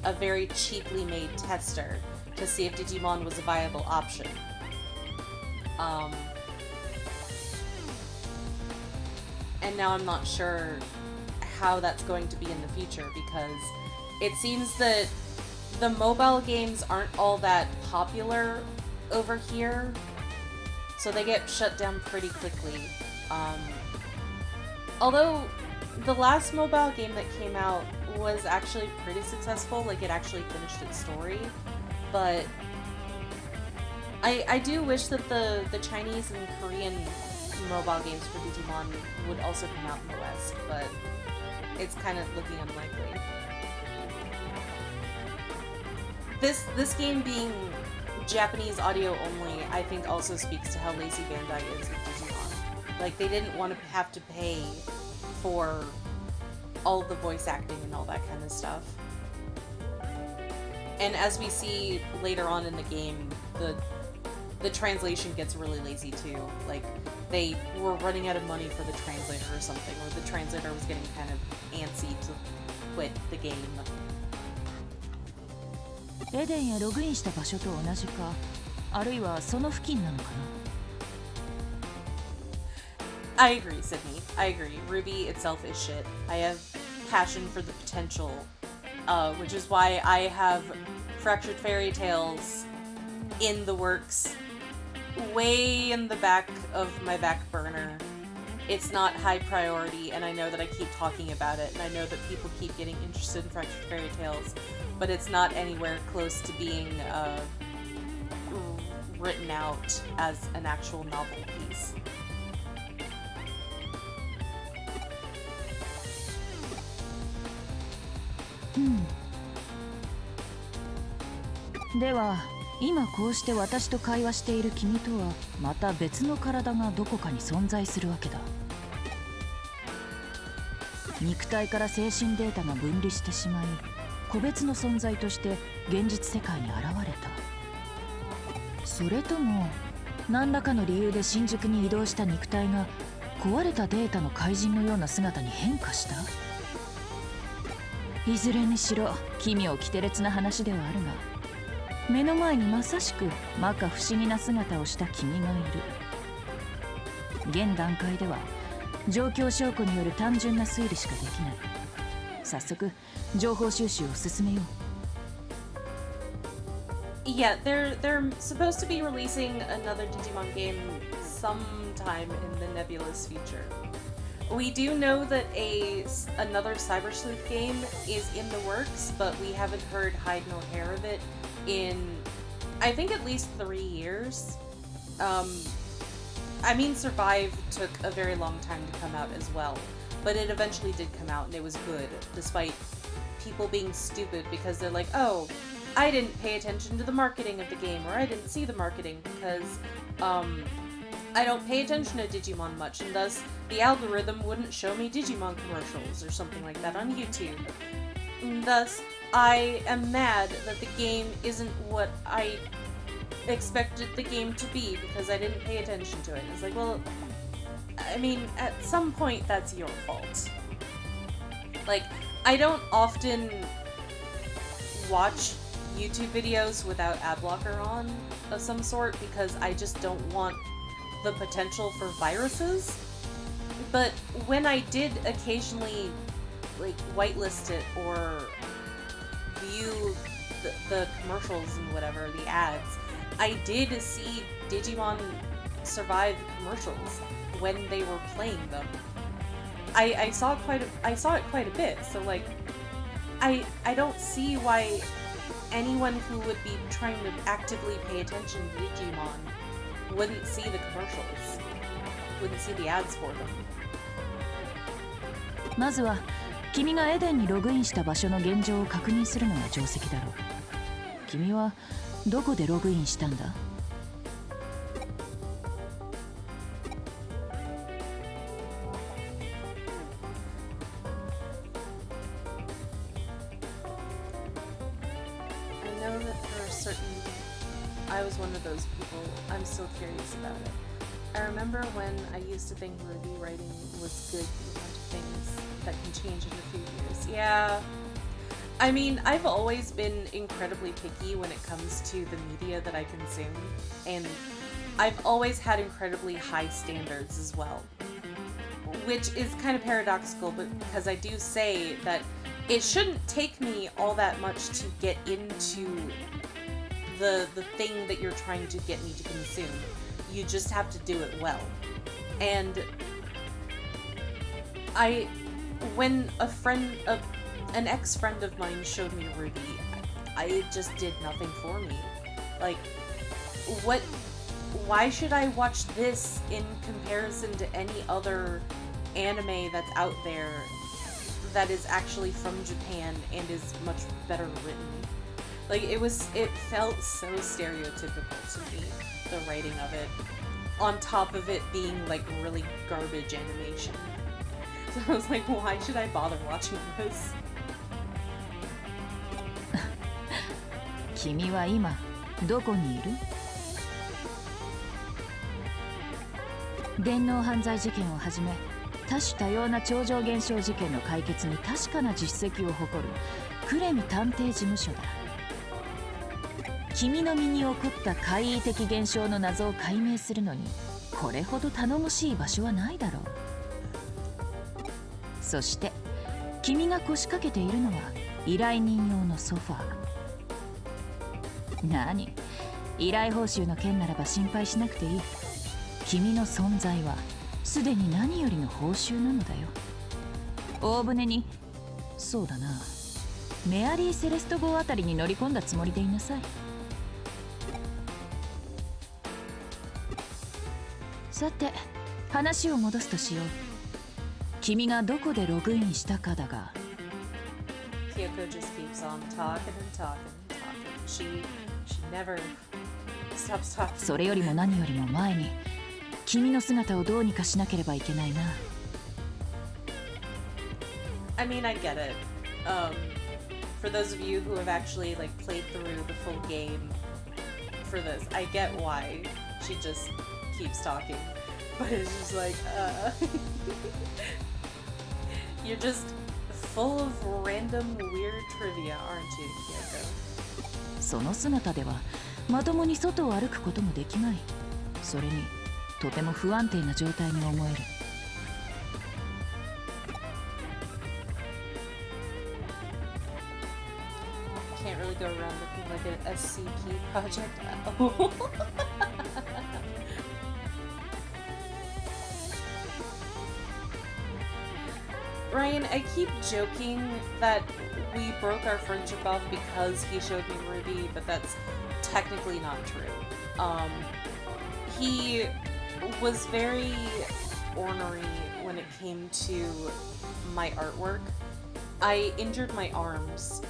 a very cheaply made tester, to see if Digimon was a viable option. And now I'm not sure how that's going to be in the future, because it seems that the mobile games aren't all that popular over here, so they get shut down pretty quickly. Although the last mobile game that came out was actually pretty successful, like it actually finished its story, but I do wish that the Chinese and Korean mobile games for Digimon would also come out in the West, but it's kind of looking unlikely. This game being Japanese audio only, I think also speaks to how lazy Bandai is with Digimon. Like, they didn't want to have to pay for all the voice acting and all that kind of stuff. And as we see later on in the game, the translation gets really lazy too. Like, they were running out of money for the translator or something, or the translator was getting kind of antsy to quit the game. エデンへログインした場所と同じか、あるいはその付近なのかな。 I agree, Sydney. I agree. Ruby itself is shit. I have passion for the potential, which is why I have Fractured Fairy Tales in the works, way in the back of my back burner. It's not high priority, and I know that I keep talking about it, and I know that people keep getting interested in Fractured Fairy Tales, but it's not anywhere close to being written out as an actual novel piece. Hmm. では今こうして私と会話している君とはまた別の体がどこかに存在するわけだ。肉体から精神データが分離してしまい、個別の存在として現実世界に現れた。それとも何らかの理由で新宿に移動した肉体が壊れたデータの怪人のような姿に変化した。いずれにしろ奇妙奇天烈な話ではあるが、目の前にまさしく摩訶不思議な姿をした君がいる。現段階では状況証拠による単純な推理しかできない。早速情報収集を進めよう。Yeah, they're supposed to be releasing another Digimon game sometime in the nebulous future. We do know that another Cyber Sleuth game is in the works, but we haven't heard hide nor hair of it in, I think, at least 3 years. I mean, Survive took a very long time to come out as well, but it eventually did come out and it was good, despite people being stupid because they're like, oh, I didn't pay attention to the marketing of the game, or I didn't see the marketing because, I don't pay attention to Digimon much, and thus the algorithm wouldn't show me Digimon commercials or something like that on YouTube. Thus, I am mad that the game isn't what I expected the game to be because I didn't pay attention to it. It's like, well, I mean, at some point that's your fault. Like, I don't often watch YouTube videos without ad blocker on of some sort because I just don't want the potential for viruses. But when I did occasionally like whitelist it or view the commercials and whatever, the ads, I did see Digimon survive commercials when they were playing them. I saw it quite a bit, so like I don't see why anyone who would be trying to actively pay attention to Digimon wouldn't see the commercials, wouldn't see the ads for them. まずは君がエデンにログインした場所の現状を確認するのが定石だろう。君はどこでログインしたんだ？ I was one of those people. I'm still curious about it. I remember when I used to think Ruby writing was good for a bunch of things that can change in a few years. Yeah. I mean, I've always been incredibly picky when it comes to the media that I consume, and I've always had incredibly high standards as well. Which is kind of paradoxical, but because I do say that it shouldn't take me all that much to get into the thing that you're trying to get me to consume. You just have to do it well. And when an ex-friend of mine showed me Ruby, it just did nothing for me. Like, why should I watch this in comparison to any other anime that's out there that is actually from Japan and is much better written? Like, it felt so stereotypical to me, the writing of it, on top of it being, like, really garbage animation. So I was like, why should I bother watching this? 君は今どこにいる？電脳犯罪事件をはじめ多種多様な超常現象事件の解決に確かな実績を誇るクレミ探偵事務所だ。君の身に起こった怪異的現象の謎を解明するのにこれほど頼もしい場所はないだろう。そして君が腰掛けているのは依頼人用のソファー。何？依頼報酬の件ならば心配しなくていい。君の存在はすでに何よりの報酬なのだよ。大船に、そうだな、メアリー・セレスト号あたりに乗り込んだつもりでいなさい。さて、話を戻すとしよう。君がどこでログインしたかだが。Kyoko just keeps on talking and talking and talking. She never stops talking. それよりも何よりも前に、君の姿をどうにかしなければいけないな。I mean, I get it. For those of you who have actually like played through the full game for this, I get why she just keeps talking. But it's just like, you're just full of random weird trivia, aren't you, Kyoko? その姿ではまともに外を歩くこともできない。それにとても不安定な状態に思える。Can't really go around looking like an SCP project. Ryan, I keep joking that we broke our friendship off because he showed me Ruby, but that's technically not true. He was very ornery when it came to my artwork. I injured my arms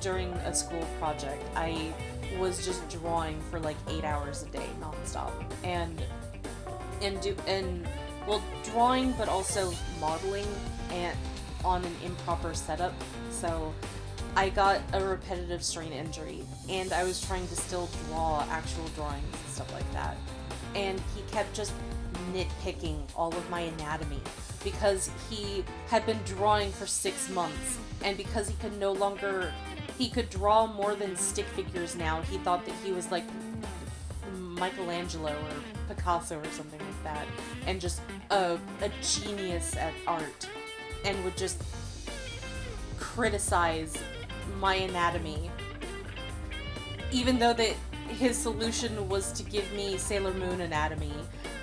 during a school project. I was just drawing for like 8 hours a day nonstop, and drawing, but also modeling and on an improper setup, so I got a repetitive strain injury, and I was trying to still draw actual drawings and stuff like that. And he kept just nitpicking all of my anatomy because he had been drawing for 6 months, and because he could draw more than stick figures now, he thought that he was like Michelangelo or Picasso or something like that, and just a genius at art, and would just criticize my anatomy, even though that his solution was to give me Sailor Moon anatomy,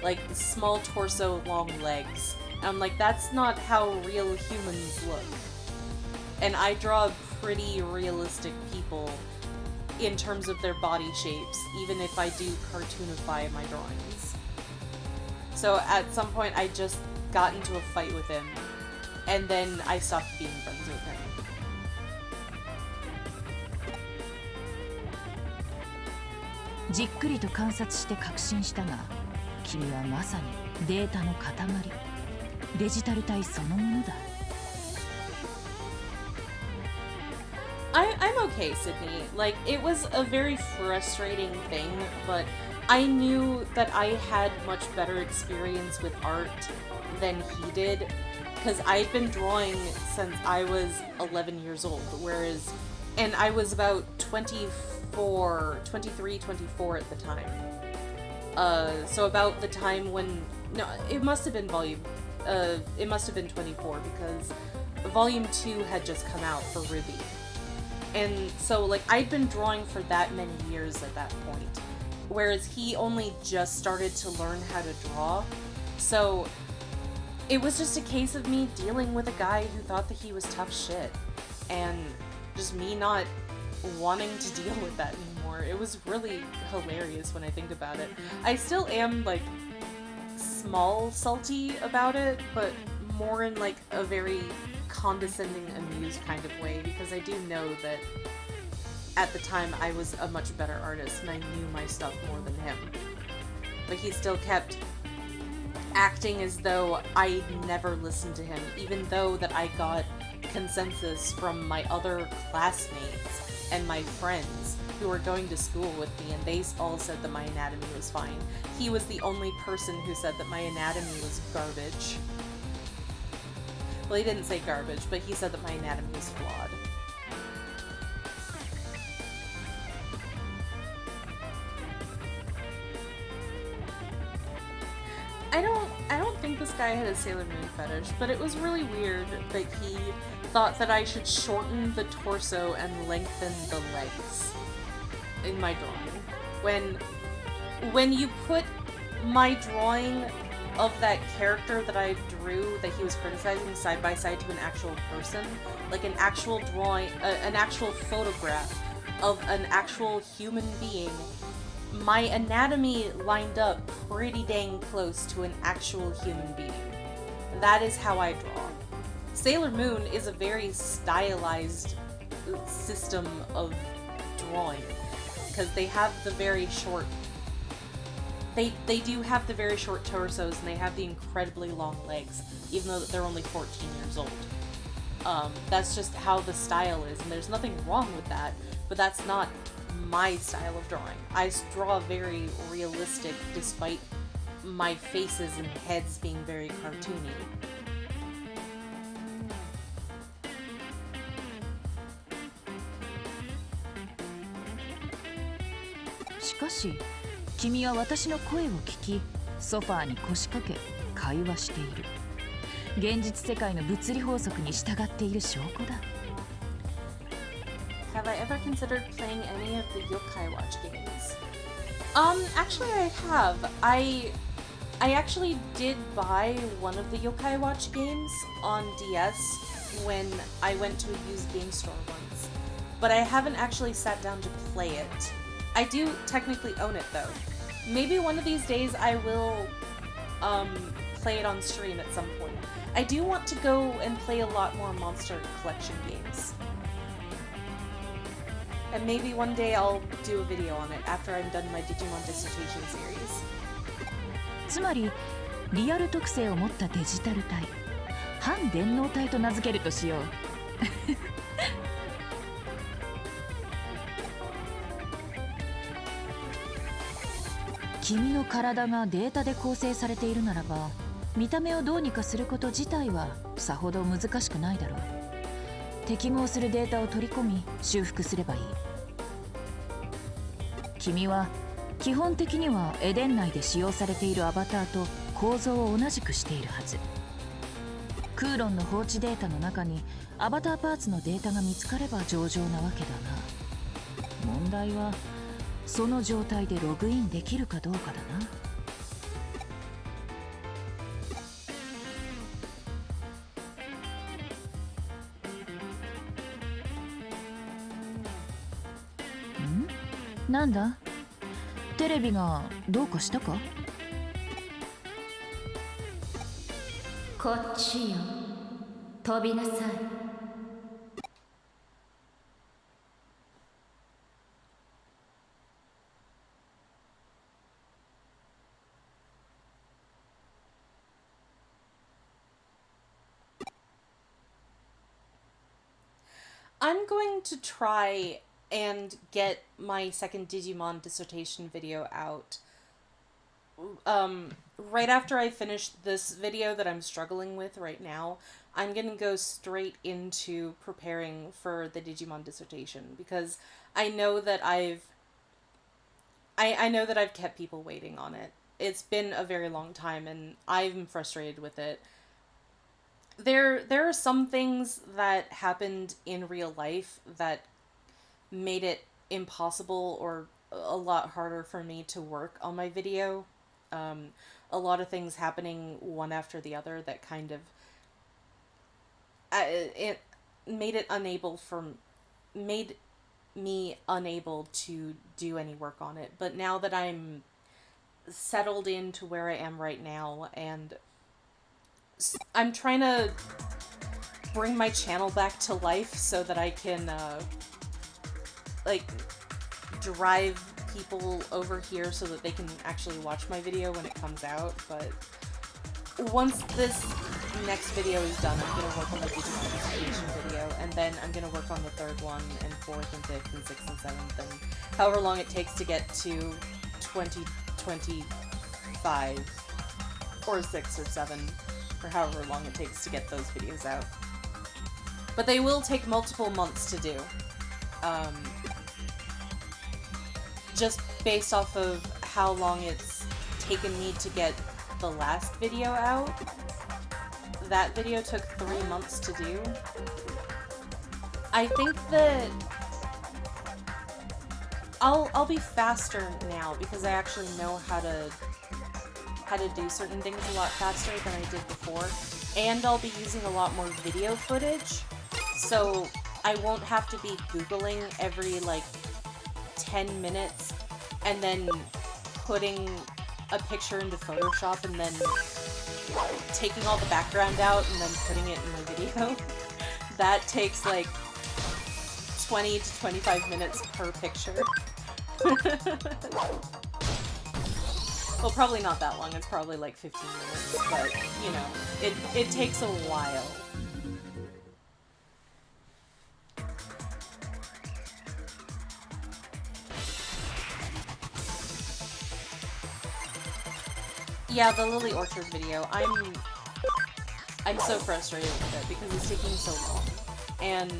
like small torso, long legs. And I'm like, that's not how real humans look. And I draw pretty realistic people in terms of their body shapes, even if I do cartoonify my drawings. So at some point I just got into a fight with him, and then I stopped being friends with him. じっくりと観察して確信したが、君はまさにデータの塊、デジタル体そのものだ。I'm okay, Sydney. Like, it was a very frustrating thing, but I knew that I had much better experience with art than he did, because I'd been drawing since I was 11 years old, and I was about 23, 24 at the time. So about the time when, no, it must have been it must have been 24, because Volume 2 had just come out for Ruby. And so, like, I'd been drawing for that many years at that point, whereas he only just started to learn how to draw. So it was just a case of me dealing with a guy who thought that he was tough shit, and just me not wanting to deal with that anymore. It was really hilarious when I think about it. I still am, like, small salty about it, but more in, like, a very condescending, amused kind of way, because I do know that at the time I was a much better artist and I knew my stuff more than him. But he still kept acting as though I never listened to him, even though that I got consensus from my other classmates and my friends who were going to school with me, and they all said that my anatomy was fine. He was the only person who said that my anatomy was garbage. Well, he didn't say garbage, but he said that my anatomy was flawed. I don't think this guy had a Sailor Moon fetish, but it was really weird that he thought that I should shorten the torso and lengthen the legs in my drawing. When you put my drawing of that character that I drew that he was criticizing side by side to an actual person, like an actual drawing, an actual photograph of an actual human being, my anatomy lined up pretty dang close to an actual human being. That is how I draw. Sailor Moon is a very stylized system of drawing, because they have the very short They do have the very short torsos, and they have the incredibly long legs, even though they're only 14 years old. That's just how the style is, and there's nothing wrong with that, but that's not my style of drawing. I draw very realistic, despite my faces and heads being very cartoony. しかし君は私の声を聞き、ソファーに腰掛け会話している。現実世界の物理法則に従っている証拠だ。Have I ever considered playing any of the Yokai Watch games? Actually I have. I actually did buy one of the Yokai Watch games on DS when I went to a used game store once, but I haven't actually sat down to play it. I do technically own it though. Maybe one of these days I will play it on stream at some point. I do want to go and play a lot more Monster Collection games. And maybe one day I'll do a video on it after I'm done my Digimon dissertation series. つまりリアル特性を持ったデジタル体、反電脳体と名付けるとしよう。君の体がデータで構成されているならば、見た目をどうにかすること自体はさほど難しくないだろう。適合するデータを取り込み修復すればいい。君は基本的にはエデン内で使用されているアバターと構造を同じくしているはず。クーロンの放置データの中にアバターパーツのデータが見つかれば上々なわけだが、問題はその状態でログインできるかどうかだな。なんだ？テレビがどうかしたか？こっちよ。飛びなさい。I'm going to try and get my second Digimon dissertation video out right after I finish this video that I'm struggling with right now. I'm gonna go straight into preparing for the Digimon dissertation because I know that I know that I've kept people waiting on it. It's been a very long time and I'm frustrated with it. There are some things that happened in real life that made it impossible or a lot harder for me to work on my video. A lot of things happening one after the other that kind of it made me unable to do any work on it. But now that I'm settled into where I am right now and I'm trying to bring my channel back to life so that I can like drive people over here so that they can actually watch my video when it comes out. But once this next video is done, I'm going to work on the Digimon dissertation video, and then I'm going to work on the third one, and fourth, and fifth, and sixth, and seventh, and however long it takes to get to 2025, or 6 or 7, or however long it takes to get those videos out. But they will take multiple months to do. Just based off of how long it's taken me to get the last video out. That video took 3 months to do. I think that I'll be faster now because I actually know how to do certain things a lot faster than I did before, and I'll be using a lot more video footage, so I won't have to be Googling every like 10 minutes and then putting a picture into Photoshop and then taking all the background out and then putting it in my video. That takes like 20 to 25 minutes per picture. Well, probably not that long. It's probably like 15 minutes, but, you know, it takes a while. Yeah, the Lily Orchard video, I'm so frustrated with it because it's taking so long. And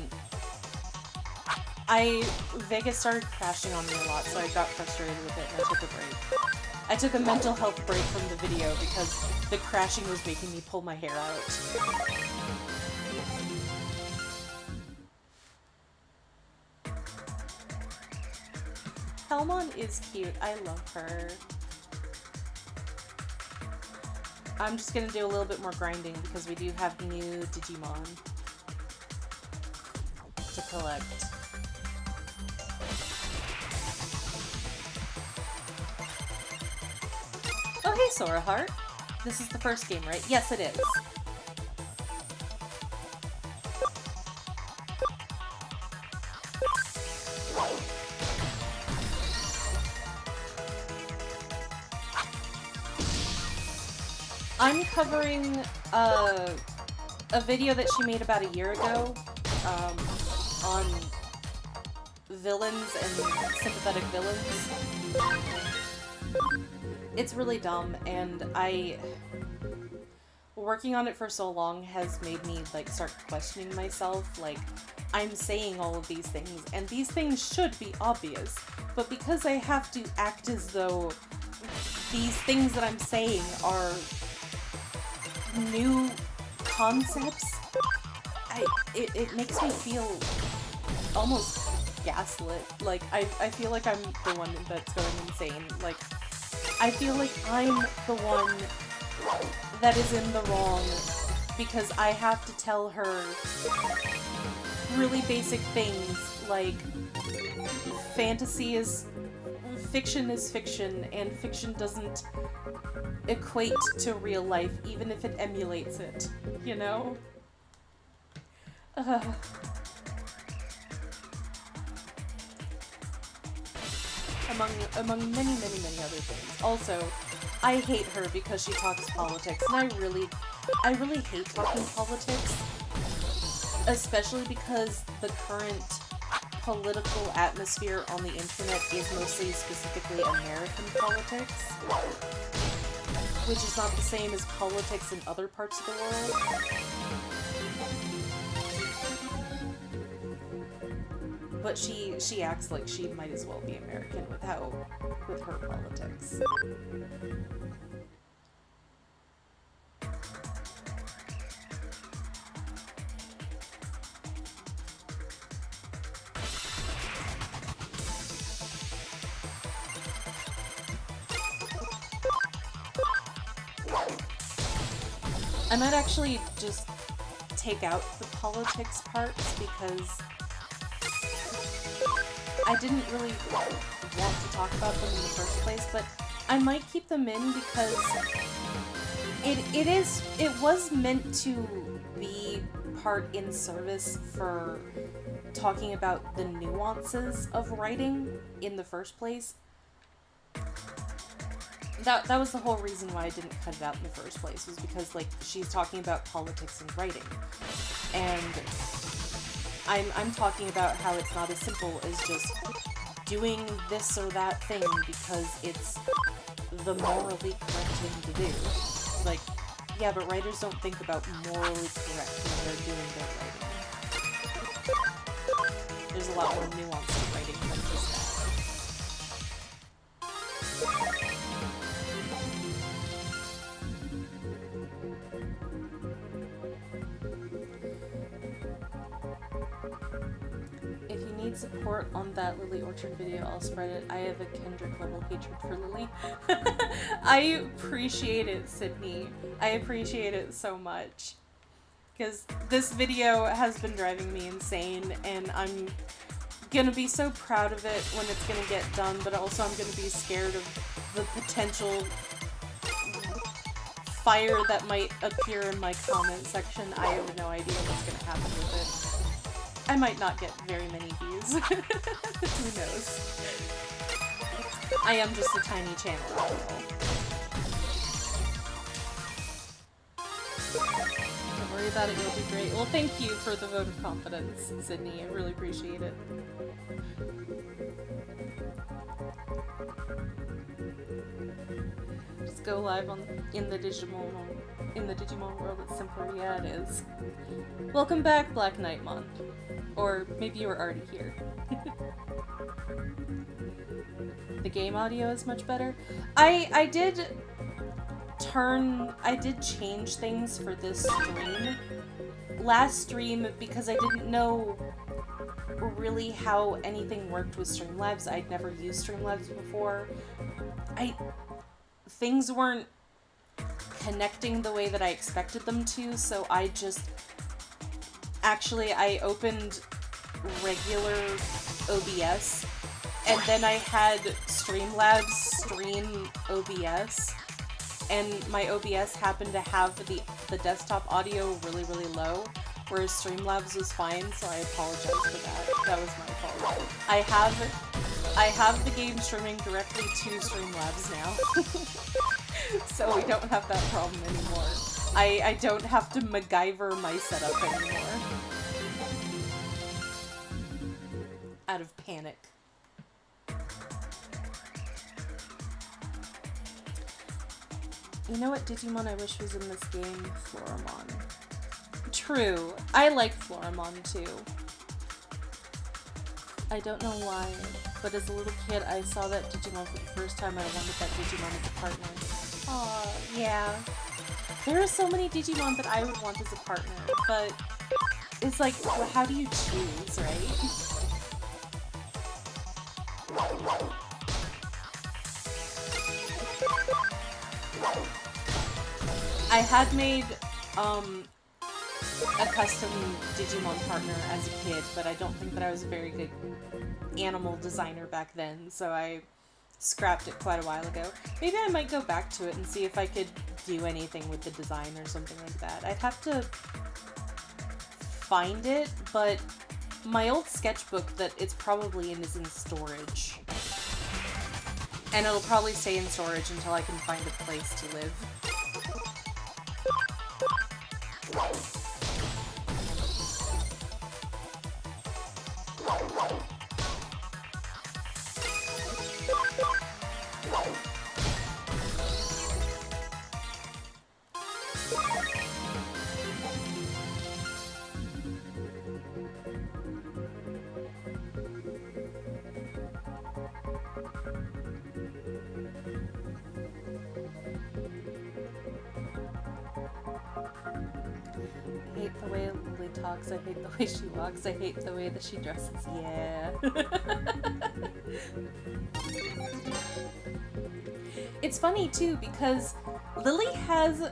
Vegas started crashing on me a lot, so I got frustrated with it and I took a break. I took a mental health break from the video because the crashing was making me pull my hair out. Helmon is cute. I love her. I'm just gonna do a little bit more grinding because we do have new Digimon to collect. Oh hey Sora Heart! This is the first game, right? Yes it is. I'm covering a video that she made about a year ago on villains and sympathetic villains. It's really dumb, and working on it for so long has made me like start questioning myself. Like, I'm saying all of these things, and these things should be obvious, but because I have to act as though these things that I'm saying are new concepts, it makes me feel almost gaslit. Like, I feel like I'm the one that's going insane. Like, I feel like I'm the one that is in the wrong because I have to tell her really basic things like fiction is fiction, and fiction doesn't equate to real life even if it emulates it, you know? Among many other things. Also, I hate her because she talks politics, and I really hate talking politics, especially because the current political atmosphere on the internet is mostly specifically American politics, which is not the same as politics in other parts of the world. But she acts like she might as well be American with her politics. I might actually just take out the politics parts because I didn't really want to talk about them in the first place, but I might keep them in because it was meant to be part in service for talking about the nuances of writing in the first place. That was the whole reason why I didn't cut it out in the first place, was because, like, she's talking about politics and writing. And I'm talking about how it's not as simple as just doing this or that thing because it's the morally correct thing to do. Like, yeah, but writers don't think about morally correct when they're doing their writing. There's a lot more nuance to writing than just that. If you need support on that Lily Orchard video, I'll spread it. I have a Kendrick level hatred for Lily. I appreciate it, Sydney. I appreciate it so much. Because this video has been driving me insane, and I'm gonna be so proud of it when it's gonna get done, but also I'm gonna be scared of the potential fire that might appear in my comment section. I have no idea what's gonna happen with it. I might not get very many views. Who knows? I am just a tiny channel after all. Don't worry about it, you'll do great. Well, thank you for the vote of confidence, Sydney. I really appreciate it. Just go live in the Digimon world. It's simpler. Yeah, it is. Welcome back, Black Knightmon. Or maybe you were already here. The game audio is much better. I did change things for this stream. Last stream, because I didn't know really how anything worked with Streamlabs. I'd never used Streamlabs before. Things weren't connecting the way that I expected them to, so I opened regular OBS, and then I had Streamlabs stream OBS, and my OBS happened to have the desktop audio really, really low, whereas Streamlabs was fine, so I apologize for that. That was my fault. I have the game streaming directly to Streamlabs now, so we don't have that problem anymore. I don't have to MacGyver my setup anymore. Out of panic. You know what Digimon I wish was in this game? Floramon. True. I like Floramon too. I don't know why, but as a little kid I saw that Digimon for the first time and I wanted that Digimon as a partner. Aw, yeah. There are so many Digimon that I would want as a partner, but it's like, well, how do you choose, right? I had made a custom Digimon partner as a kid, but I don't think that I was a very good animal designer back then, so I scrapped it quite a while ago. Maybe I might go back to it and see if I could do anything with the design or something like that. I'd have to find it, but my old sketchbook that it's probably in is in storage. And it'll probably stay in storage until I can find a place to live. I hate the way Lily talks, I hate the way she walks, I hate the way that she dresses. Yeah. It's funny too because Lily has,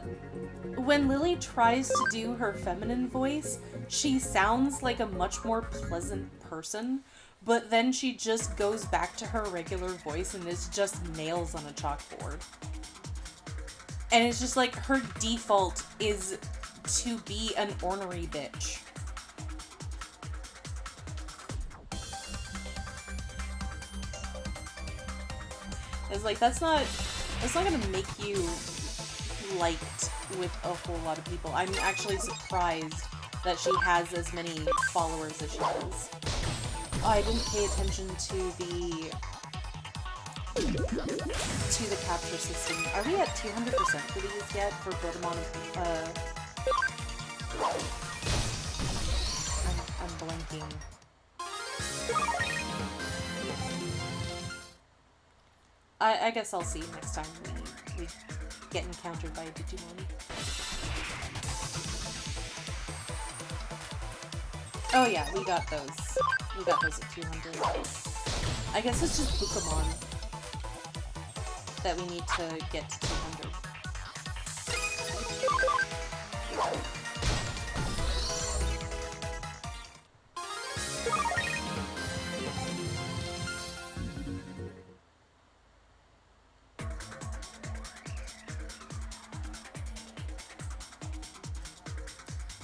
when Lily tries to do her feminine voice, she sounds like a much more pleasant person, but then she just goes back to her regular voice and is just nails on a chalkboard. And it's just like her default is to be an ornery bitch. It's like, that's not gonna make you liked with a whole lot of people. I'm actually surprised that she has as many followers as she does. Oh, I didn't pay attention to the capture system. Are we at 200% for these yet? For Bloodamon I'm blanking. I guess I'll see next time we get encountered by a Digimon. Oh yeah, we got those. We got those at 200. I guess it's just Bukamon that we need to get to 200.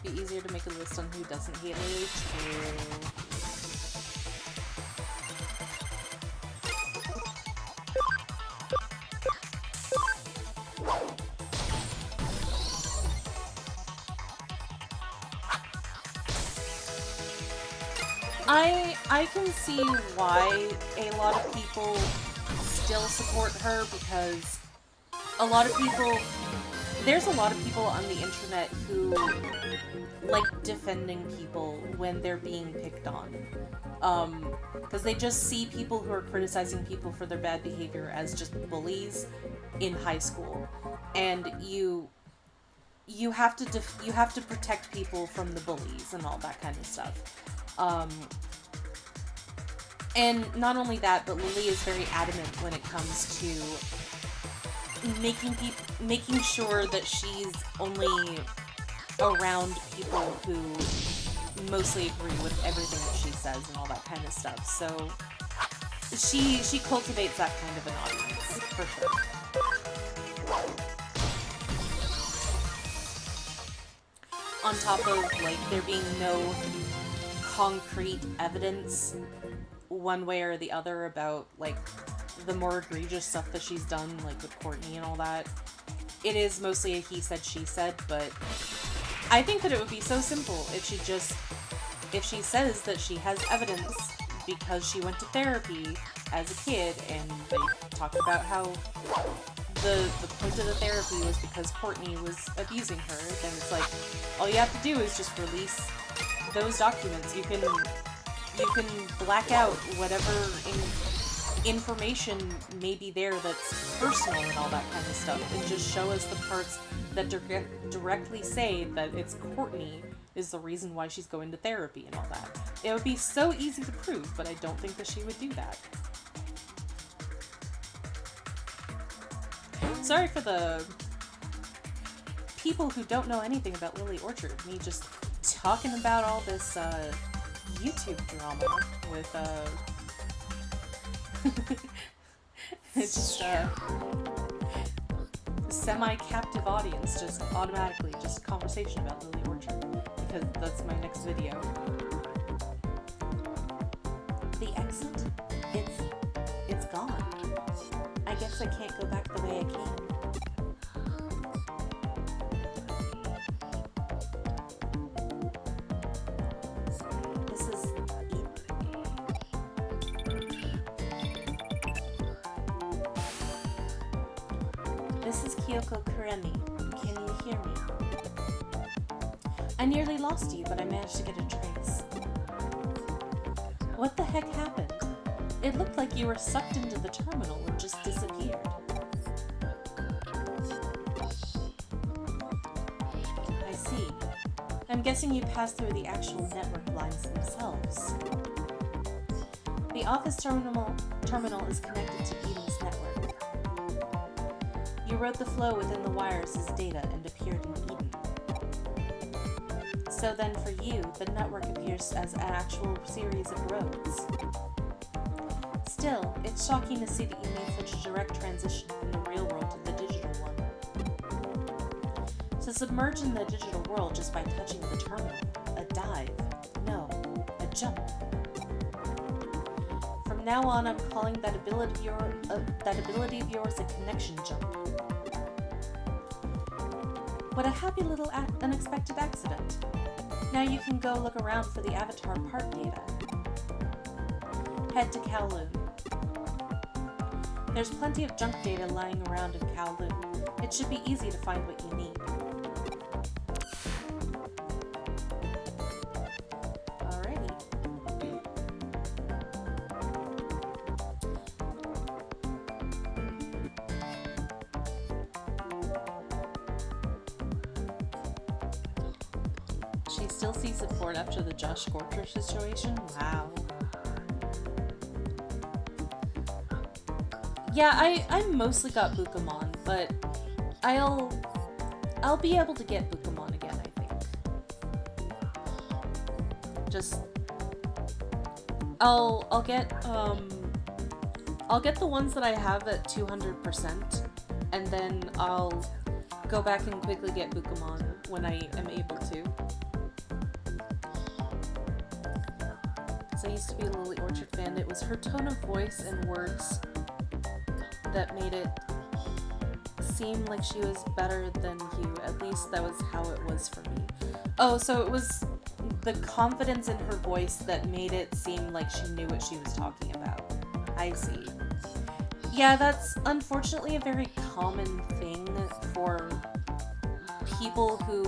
Be easier to make a list on who doesn't hate Lily. True. I can see why a lot of people still support her, because there's a lot of people on the internet who like defending people when they're being picked on. Because they just see people who are criticizing people for their bad behavior as just bullies in high school. And you have to protect people from the bullies and all that kind of stuff. And not only that, but Lily is very adamant when it comes to making sure that she's only around people who mostly agree with everything that she says and all that kind of stuff. So she cultivates that kind of an audience, for sure. On top of, like, there being no concrete evidence one way or the other about, like, the more egregious stuff that she's done, like with Courtney and all that. it is mostly a he said, she said, but I think that it would be so simple if she says that she has evidence because she went to therapy as a kid, and they talked about how the point of the therapy was because Courtney was abusing her, then it's like, all you have to do is just release those documents. You can black out whatever information may be there that's personal and all that kind of stuff, and just show us the parts that directly say that it's Courtney is the reason why she's going to therapy and all that. It would be so easy to prove, but I don't think that she would do that. Sorry for the people who don't know anything about Lily Orchard, me just talking about all this YouTube drama with it's just semi-captive audience, just automatically just conversation about Lily Orchard, because that's my next video. The exit, it's gone. I guess I can't go back the way I came. This is Kyoko Kuremi. Can you hear me? I nearly lost you, but I managed to get a trace. What the heck happened? It looked like you were sucked into the terminal and just disappeared. I see. I'm guessing you passed through the actual network lines themselves. The office terminal is connected to Eden's network. You wrote the flow within the wires as data and appeared in Eden. So then for you, the network appears as an actual series of roads. Still, it's shocking to see that you made such a direct transition from the real world to the digital one. To submerge in the digital world just by touching the terminal, a dive, no, a jump. From now on, I'm calling that ability of yours a connection jump. What a happy little unexpected accident. Now you can go look around for the avatar part data. Head to Kowloon. There's plenty of junk data lying around in Kowloon. It should be easy to find what you need. Alrighty. She still sees support after the Josh Scorcher situation? Wow. Yeah, I mostly got Bukamon, but I'll be able to get Bukamon again, I think. Just I'll get the ones that I have at 200%, and then I'll go back and quickly get Bukamon when I am able to. So I used to be a Lily Orchard fan. It was her tone of voice and words that made it seem like she was better than you. At least that was how it was for me. Oh, so it was the confidence in her voice that made it seem like she knew what she was talking about. I see. Yeah, that's unfortunately a very common thing for people who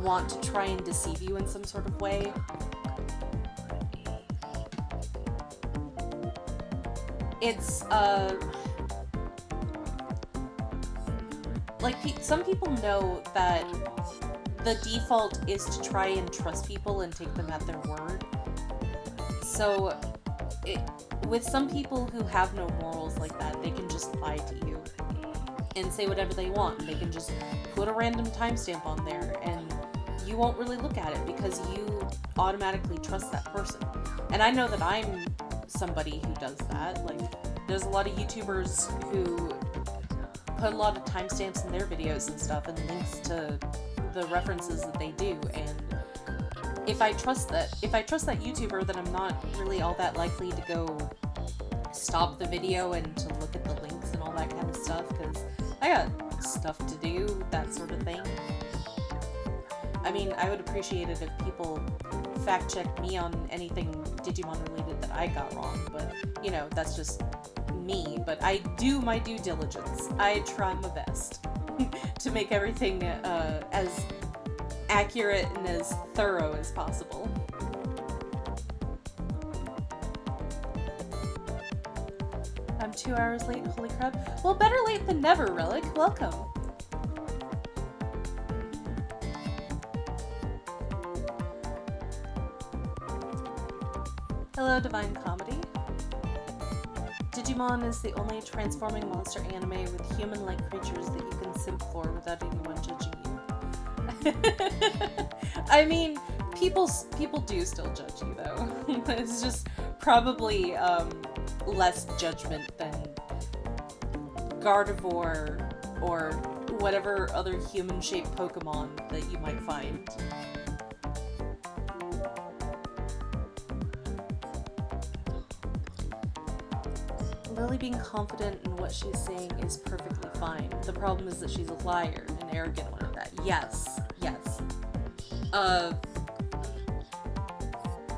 want to try and deceive you in some sort of way. It's, like, some people know that the default is to try and trust people and take them at their word. So, with some people who have no morals like that, they can just lie to you and say whatever they want. They can just put a random timestamp on there, and you won't really look at it because you automatically trust that person. And I know that I'm somebody who does that. Like, there's a lot of YouTubers who put a lot of timestamps in their videos and stuff and links to the references that they do, and if I trust that YouTuber, then I'm not really all that likely to go stop the video and to look at the links and all that kind of stuff, because I got stuff to do, that sort of thing. I mean, I would appreciate it if people fact-check me on anything Digimon related that I got wrong, but, you know, that's just me. But I do my due diligence. I try my best to make everything as accurate and as thorough as possible. I'm 2 hours late, holy crap. Well, better late than never, Relic. Welcome. Hello, Divine Comedy. Digimon is the only transforming monster anime with human-like creatures that you can simp for without anyone judging you. I mean, people do still judge you, though. It's just probably less judgment than Gardevoir or whatever other human-shaped Pokemon that you might find. Lily being confident in what she's saying is perfectly fine. The problem is that she's a liar, an arrogant one at that. Yes.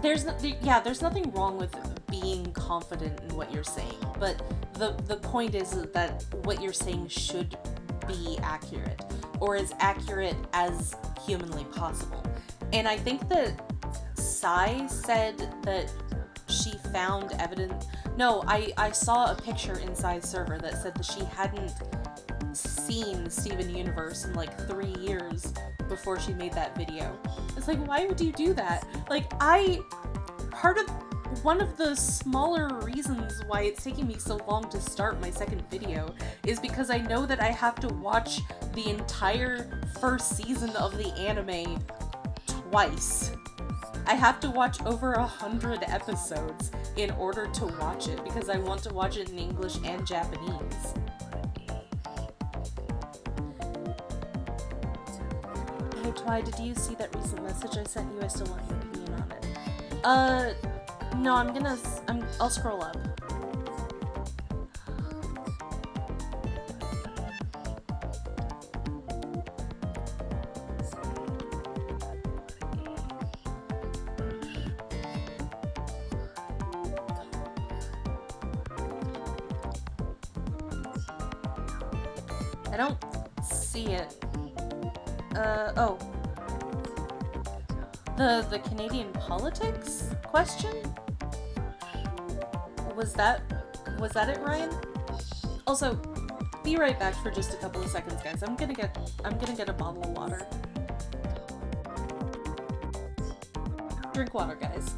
There's nothing wrong with being confident in what you're saying, but the point is that what you're saying should be accurate, or as accurate as humanly possible. And I think that Sai said that she found evidence. No, I saw a picture inside server that said that she hadn't seen Steven Universe in like 3 years before she made that video. It's like, why would you do that? Like, one of the smaller reasons why it's taking me so long to start my second video is because I know that I have to watch the entire first season of the anime twice. I have to watch over 100 episodes in order to watch it, because I want to watch it in English and Japanese. Hey Twy, did you see that recent message I sent you? I still want your opinion on it. No, I'll scroll up. I don't see it. Oh. The Canadian politics question? Was that it, Ryan? Also, be right back for just a couple of seconds, guys. I'm gonna get a bottle of water. Drink water, guys.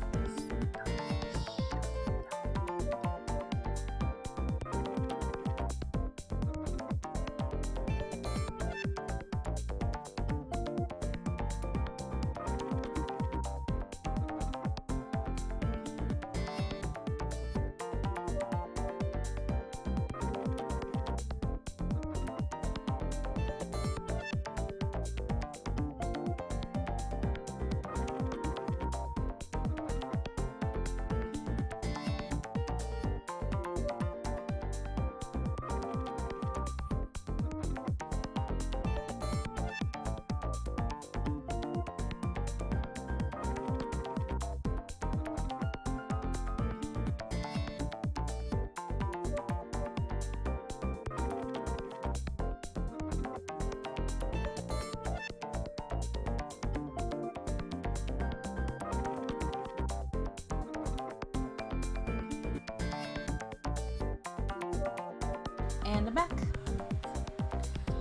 And I'm back.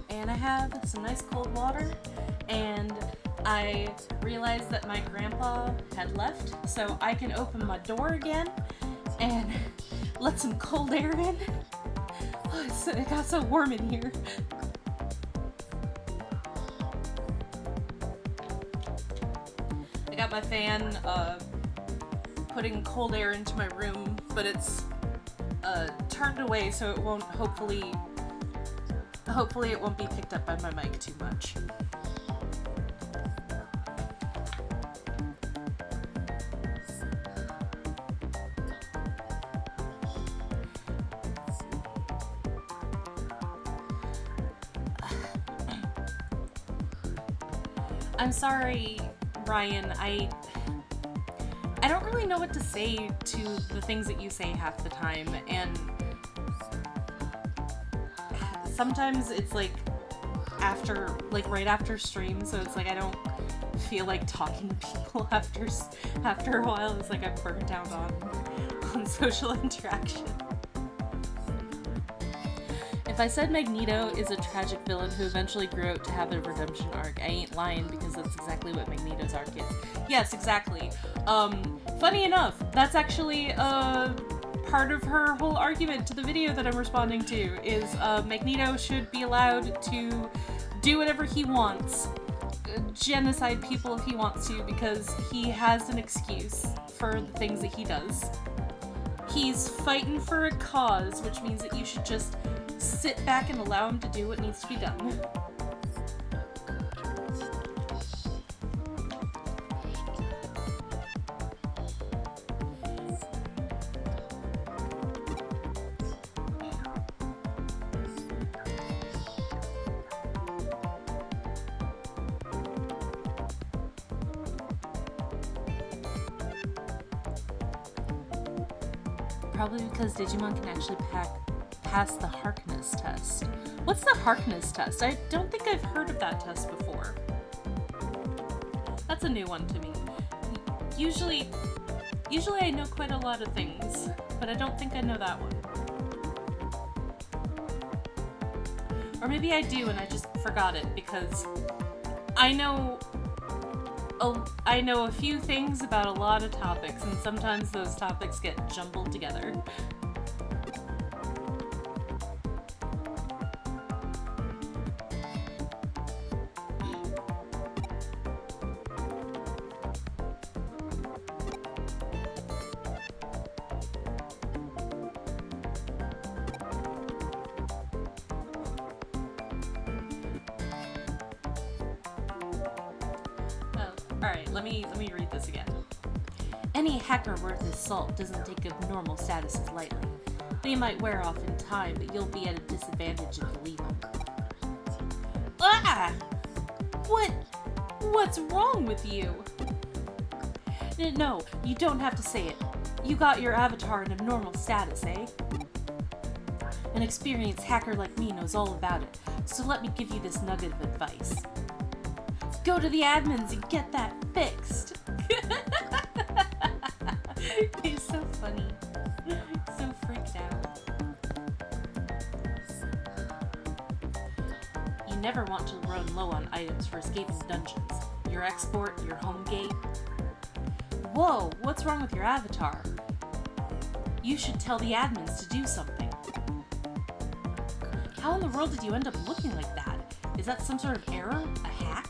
And I have some nice cold water, and I realized that my grandpa had left, so I can open my door again and let some cold air in. Oh, it got so warm in here. I got my fan putting cold air into my room, but it's turned away, so it won't, hopefully it won't be picked up by my mic too much. I'm sorry, Ryan. I don't really know what to say to the things that you say half the time, and sometimes it's like right after stream, so it's like I don't feel like talking to people after a while. It's like I'm burnt out on social interaction. If I said Magneto is a tragic villain who eventually grew out to have a redemption arc, I ain't lying, because that's exactly what Magneto's arc is. Yes, exactly. Funny enough, that's actually part of her whole argument to the video that I'm responding to, is Magneto should be allowed to do whatever he wants, genocide people if he wants to, because he has an excuse for the things that he does. He's fighting for a cause, which means that you should just sit back and allow him to do what needs to be done. Probably because Digimon can actually pass the Harkness test. What's the Harkness test? I don't think I've heard of that test before. That's a new one to me. Usually I know quite a lot of things, but I don't think I know that one. Or maybe I do and I just forgot it, because I know a few things about a lot of topics, and sometimes those topics get jumbled together. Alright, let me read this again. Any hacker worth his salt doesn't take abnormal statuses lightly. They might wear off in time, but you'll be at a disadvantage if you leave them. Ah! What's wrong with you? No, you don't have to say it. You got your avatar in abnormal status, eh? An experienced hacker like me knows all about it, so let me give you this nugget of advice. Go to the admins and get that fixed. He's so funny. So freaked out. You never want to run low on items for escaping dungeons. Your export, your home gate. Whoa, what's wrong with your avatar? You should tell the admins to do something. How in the world did you end up looking like that? Is that some sort of error? A hack?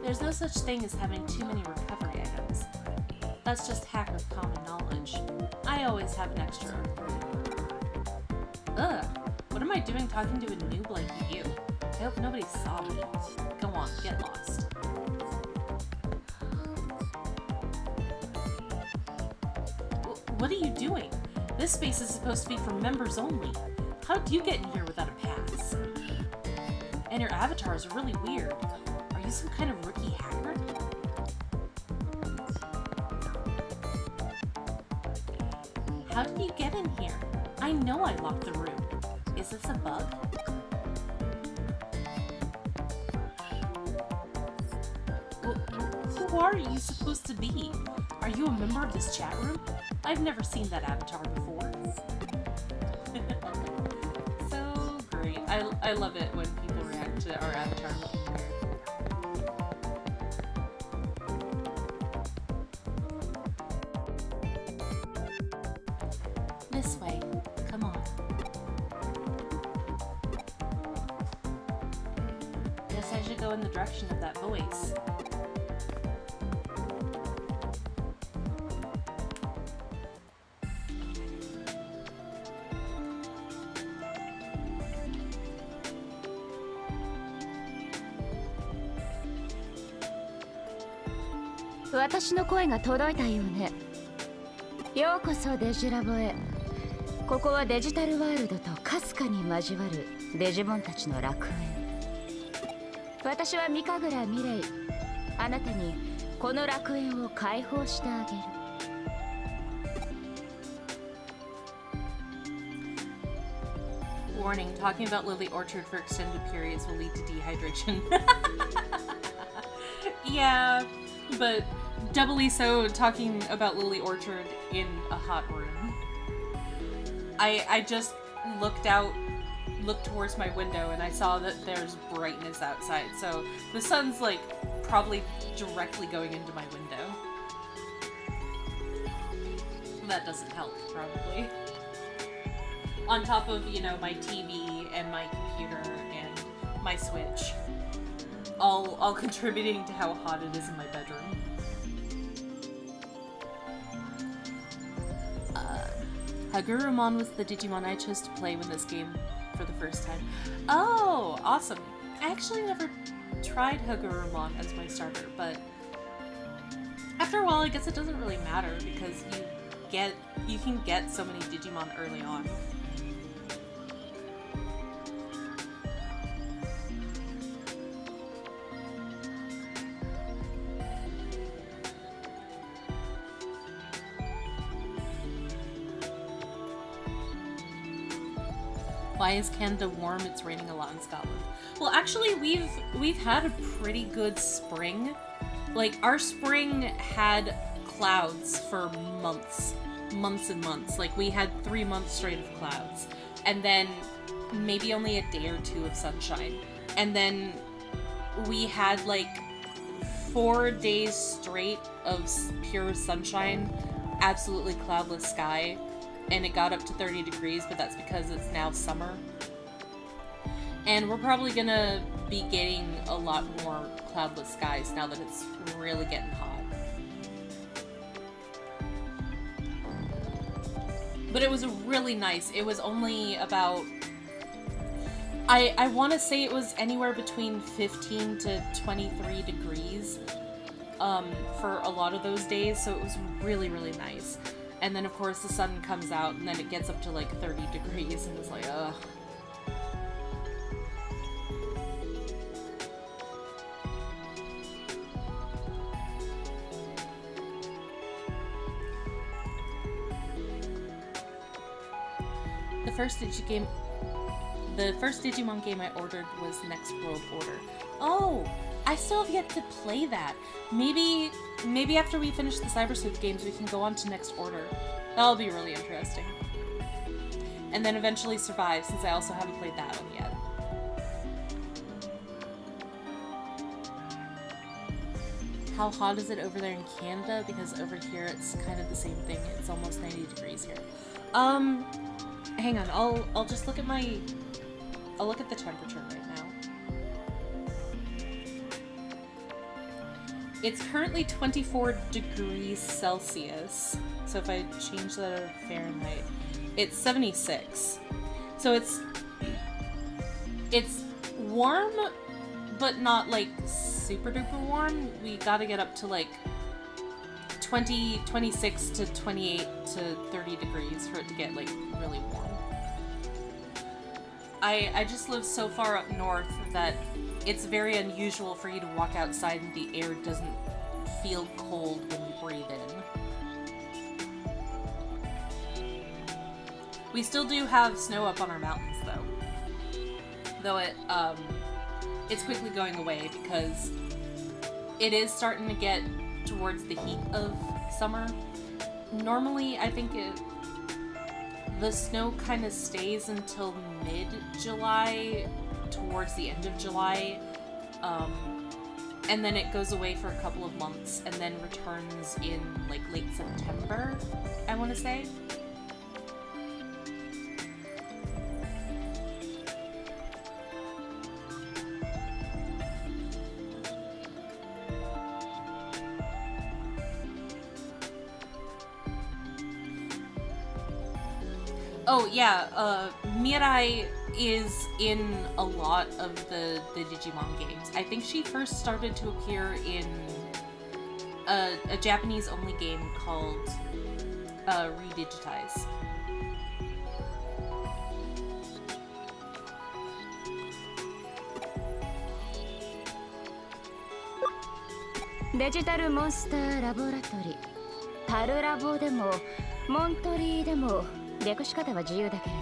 There's no such thing as having too many recovery items. That's just hacker common knowledge. I always have an extra or 3. Ugh, what am I doing talking to a noob like you? I hope nobody saw me. Go on, get lost. What are you doing? This space is supposed to be for members only. How did you get in here without a pass? And your avatar is really weird. Are you some kind of rookie hacker? How did you get in here? I know I locked the room. Is this a bug? Who are you supposed to be? Are you a member of this chat room? I've never seen that avatar before. So great. I love it when people react to our avatar looking weird. This way. Come on. Guess I should go in the direction of that voice. 私の声が届いたようね。ようこそデジラボへ。ここはデジタルワールドとかすかに交わるデジモンたちの楽園。私はミカグラ・ミレイ。あなたにこの楽園を解放してあげる。Warning, talking about Lily Orchard for extended periods will lead to dehydration. Yeah, but doubly so talking about Lily Orchard in a hot room. I just looked towards my window and I saw that there's brightness outside, so the sun's like probably directly going into my window. That doesn't help, probably. On top of, you know, my TV and my computer and my Switch. All contributing to how hot it is in my bedroom. Hagurumon was the Digimon I chose to play with this game for the first time. Oh, awesome. I actually never tried Hagurumon as my starter, but after a while I guess it doesn't really matter because you can get so many Digimon early on. Why is Canada warm? It's raining a lot in Scotland. Well, actually, we've had a pretty good spring. Like, our spring had clouds for months and months. Like, we had 3 months straight of clouds. And then maybe only a day or two of sunshine. And then we had, like, 4 days straight of pure sunshine, absolutely cloudless sky. And it got up to 30 degrees, but that's because it's now summer. And we're probably gonna be getting a lot more cloudless skies now that it's really getting hot. But it was really nice. It was only about... I want to say it was anywhere between 15 to 23 degrees for a lot of those days, so it was really, really nice. And then, of course, the sun comes out, and then it gets up to, like, 30 degrees, and it's like, ugh. The first Digimon game I ordered was Next World Order. Oh! I still have yet to play that. Maybe after we finish the Cyber Sleuth games, we can go on to Next Order. That'll be really interesting. And then eventually Survive, since I also haven't played that one yet. How hot is it over there in Canada? Because over here it's kind of the same thing. It's almost 90 degrees here. Hang on. I'll just look at I'll look at the temperature right now. It's currently 24 degrees Celsius. So if I change that to Fahrenheit, it's 76. So it's warm, but not like super duper warm. We gotta get up to like 26 to 28 to 30 degrees for it to get like really warm. I just live so far up north that it's very unusual for you to walk outside and the air doesn't feel cold when you breathe in. We still do have snow up on our mountains though it's quickly going away because it is starting to get towards the heat of summer. Normally, I think the snow kind of stays until mid-July, towards the end of July, and then it goes away for a couple of months and then returns in like late September, I want to say. Oh yeah, Mirai is in a lot of the Digimon games. I think she first started to appear in a Japanese-only game called Redigitize. デジタルモンスターラボラトリ、タルラボでもモントリーでも略し方は自由だけれ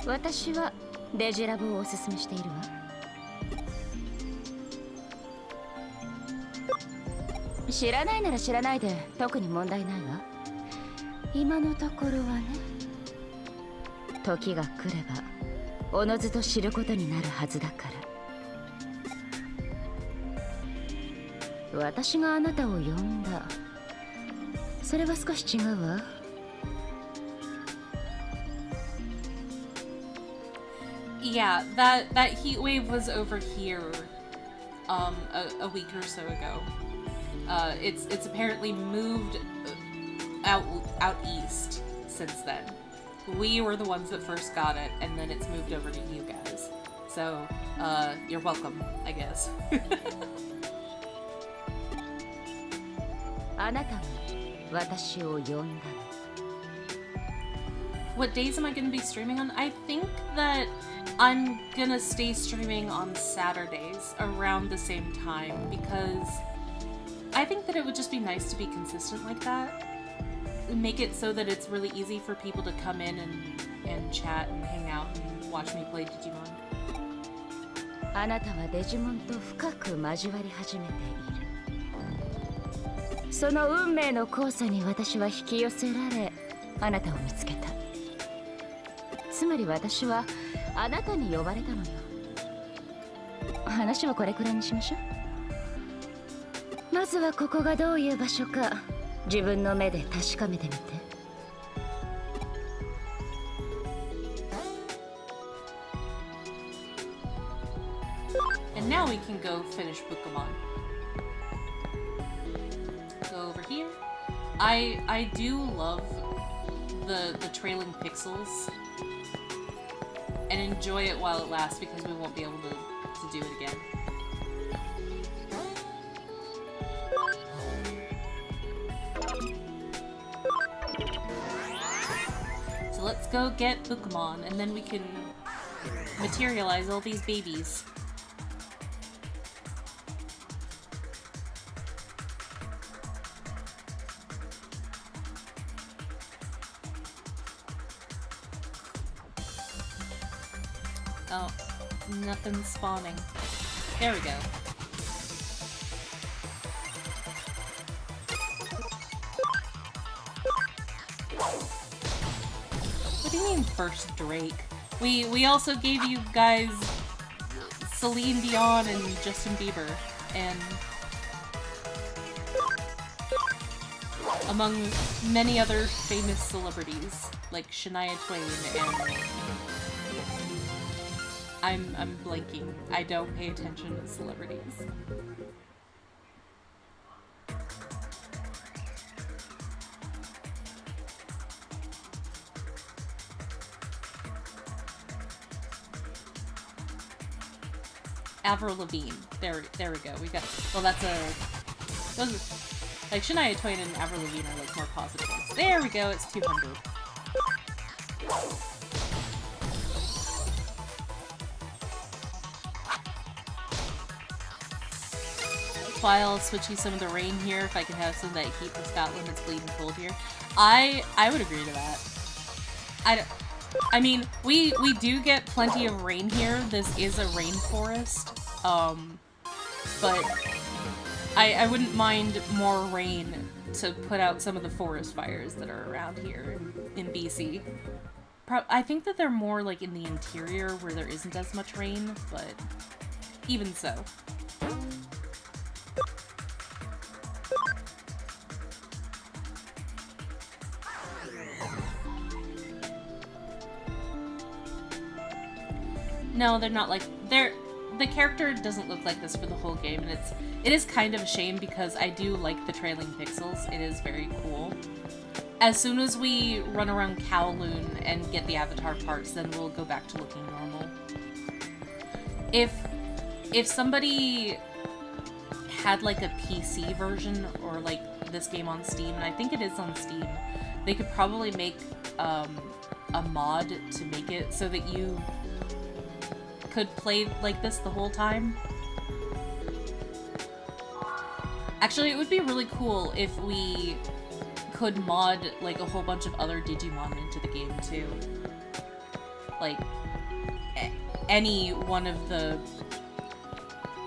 ど、私はデジラボをおすすめしているわ。知らないなら知らないで特に問題ないわ。今のところはね。時が来ればおのずと知ることになるはずだから。私があなたを呼んだ、それは少し違うわ。Yeah, that heat wave was over here a week or so ago. It's apparently moved out east since then. We were the ones that first got it, and then it's moved over to you guys. So, you're welcome, I guess. あなたが私を呼んだの。What days am I going to be streaming on? I think that I'm gonna stay streaming on Saturdays around the same time because I think that it would just be nice to be consistent like that. Make it so that it's really easy for people to come in and chat and hang out and watch me play Digimon. あなたはデジモンと深く交わり始めている。その運命の交差に私は引き寄せられ、あなたを見つけた。つまり私はあなたに呼ばれたのよ。話はこれくらいにしましょう。まずはここがどういう場所か自分の目で確かめてみて。And now we can go finish Pokemon. Go over here. I do love the trailing pixels and enjoy it while it lasts because we won't be able to do it again. So let's go get Pokemon and then we can materialize all these babies. Oh, nothing's spawning. There we go. What do you mean first Drake? We also gave you guys Celine Dion and Justin Bieber, and among many other famous celebrities like Shania Twain and I'm blanking. I don't pay attention to celebrities. Avril Lavigne. There we go. We got. Well, that's those are, like Shania Twain and Avril Lavigne are like more positive ones. There we go. It's 200. While I'll switch you some of the rain here if I can have some of that heat for Scotland. It's bleeding cold here. I would agree to that. I mean, we do get plenty of rain here. This is a rainforest. But I wouldn't mind more rain to put out some of the forest fires that are around here in BC. I think that they're more like in the interior where there isn't as much rain, but even so. No, they're not like the character doesn't look like this for the whole game, and it is kind of a shame because I do like the trailing pixels. It is very cool. As soon as we run around Kowloon and get the avatar parts, then we'll go back to looking normal. If somebody had like a PC version or like this game on Steam, and I think it is on Steam, they could probably make a mod to make it so that you could play like this the whole time. Actually, it would be really cool if we could mod like a whole bunch of other Digimon into the game too. Like any one of the,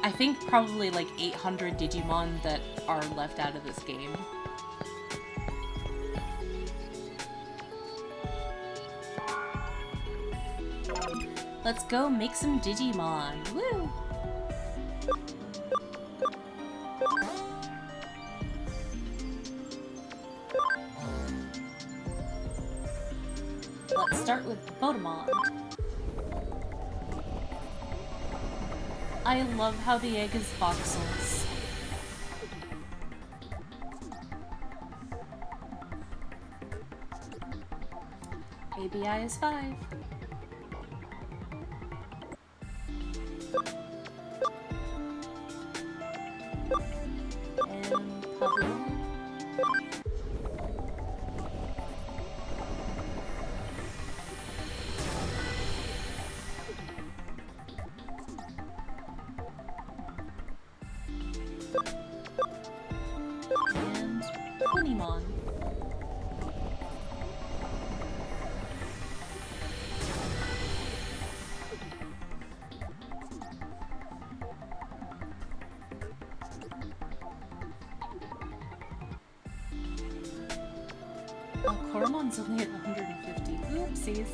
I think probably like 800 Digimon that are left out of this game. Let's go make some Digimon. Woo! Let's start with Botamon. I love how the egg is voxels. ABI is 5. And Pablo. And Unimon. Oh, Koromon's only at 150. Oopsies.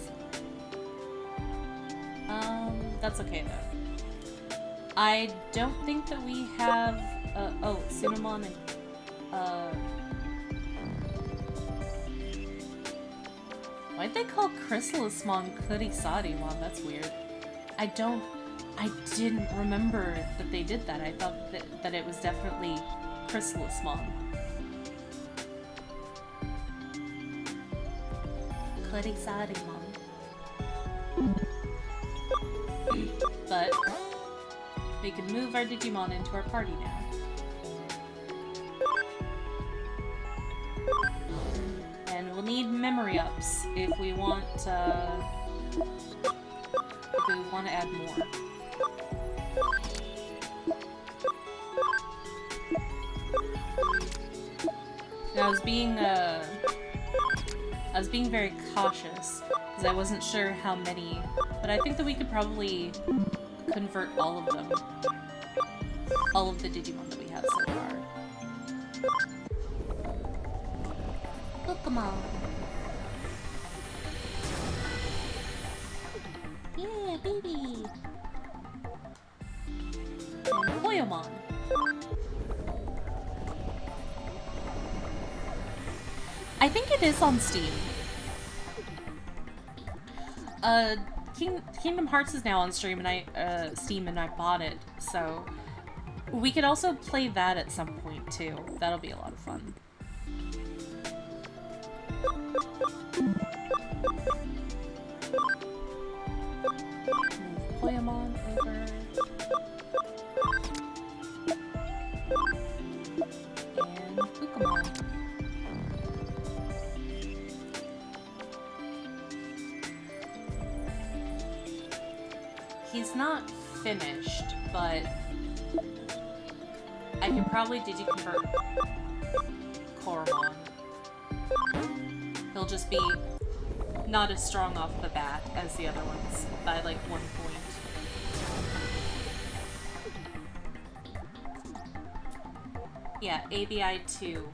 That's okay though. I don't think that we have, oh, Cinnamon and, why'd they call Chrysalismon Kurisarimon? That's weird. I didn't remember that they did that. I thought that it was definitely Chrysalismon. Kurisarimon. But we can move our Digimon into our party now. And we'll need memory ups if we want to add more. And I was being very cautious because I wasn't sure how many, but I think that we could probably convert all of them. All of the Digimon that we have so far. Pokemon. Yeah, baby. And Poyomon. I think it is on Steam. Kingdom Hearts is now on Steam, and I bought it, so we could also play that at some point too. That'll be a lot of fun. Move Poyomon over. And Pukamon. He's not finished, but I can probably digiconvert Koromon. He'll just be not as strong off the bat as the other ones by like 1 point. Yeah, ABI 2.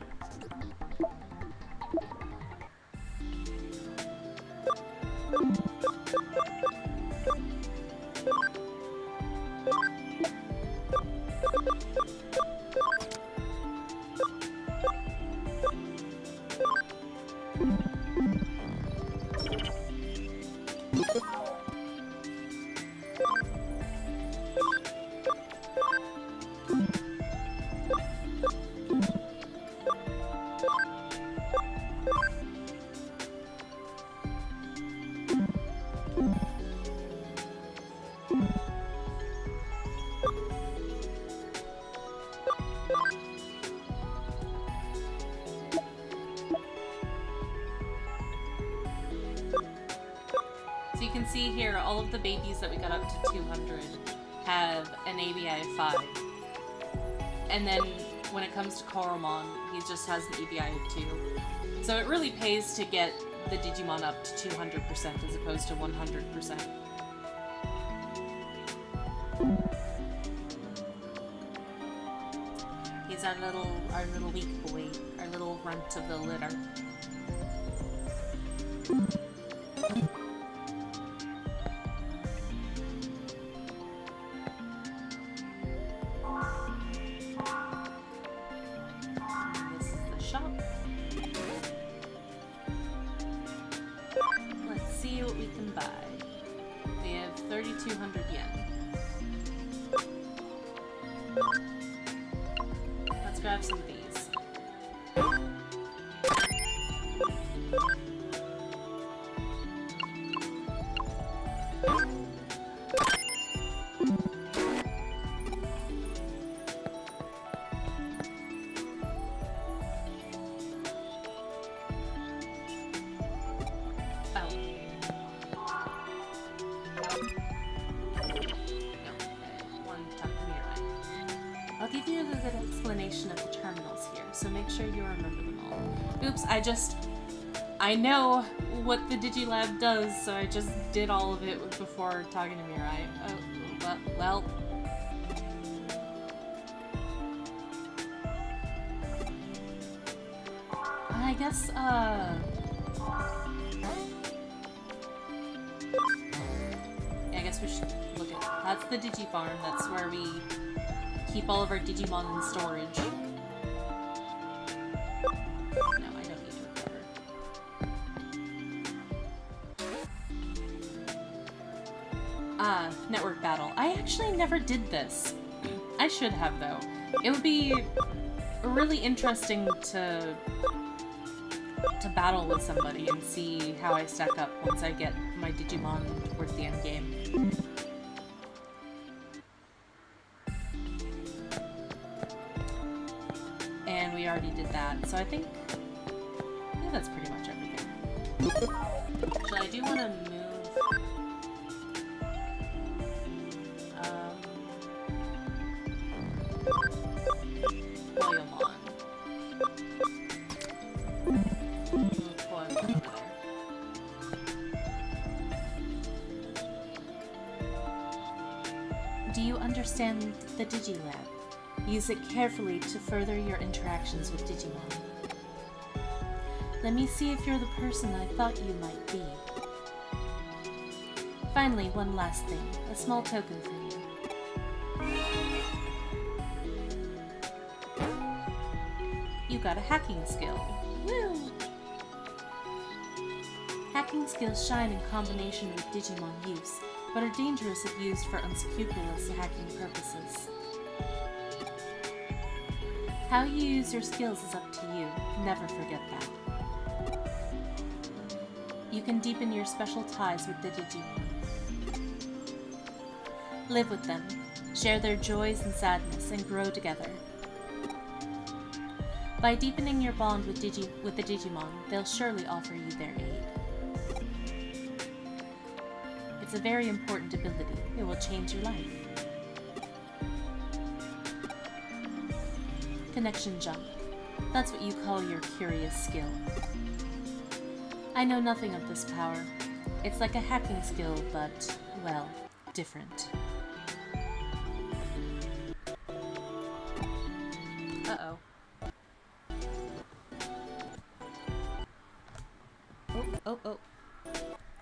So you can see here, all of the babies that we got up to 200 have an ABI of 5. And then when it comes to Koromon, he just has an EBI of 2. So it really pays to get the Digimon up to 200% as opposed to 100%. He's our little weak boy, our little runt of the litter. This is the shop. Let's see what we can buy. We have 3,200 yen. Let's grab some of these. I'll give you a good explanation of the terminals here, so make sure you remember them all. Oops, I know what the Digilab does, so I just did all of it before talking to Mirai. Oh, well. I guess, yeah, I guess we should look at... That's the Digifarm, that's where we keep all of our Digimon in storage. No, I don't need to recover. Network battle. I actually never did this. I should have, though. It would be really interesting to battle with somebody and see how I stack up once I get my Digimon towards the end game. And we already did that, so I think that's pretty much everything. So I do want to move... Koyomon. Move Koyomon over there. Do you understand the Digilab? Use it carefully to further your interactions with Digimon. Let me see if you're the person I thought you might be. Finally, one last thing. A small token for you. You got a hacking skill. Woo! Hacking skills shine in combination with Digimon use, but are dangerous if used for unscrupulous hacking purposes. How you use your skills is up to you. Never forget that. You can deepen your special ties with the Digimon. Live with them, share their joys and sadness, and grow together. By deepening your bond with the Digimon, they'll surely offer you their aid. It's a very important ability. It will change your life. Connection jump. That's what you call your curious skill. I know nothing of this power. It's like a hacking skill, but, well, different. Uh-oh. Oh.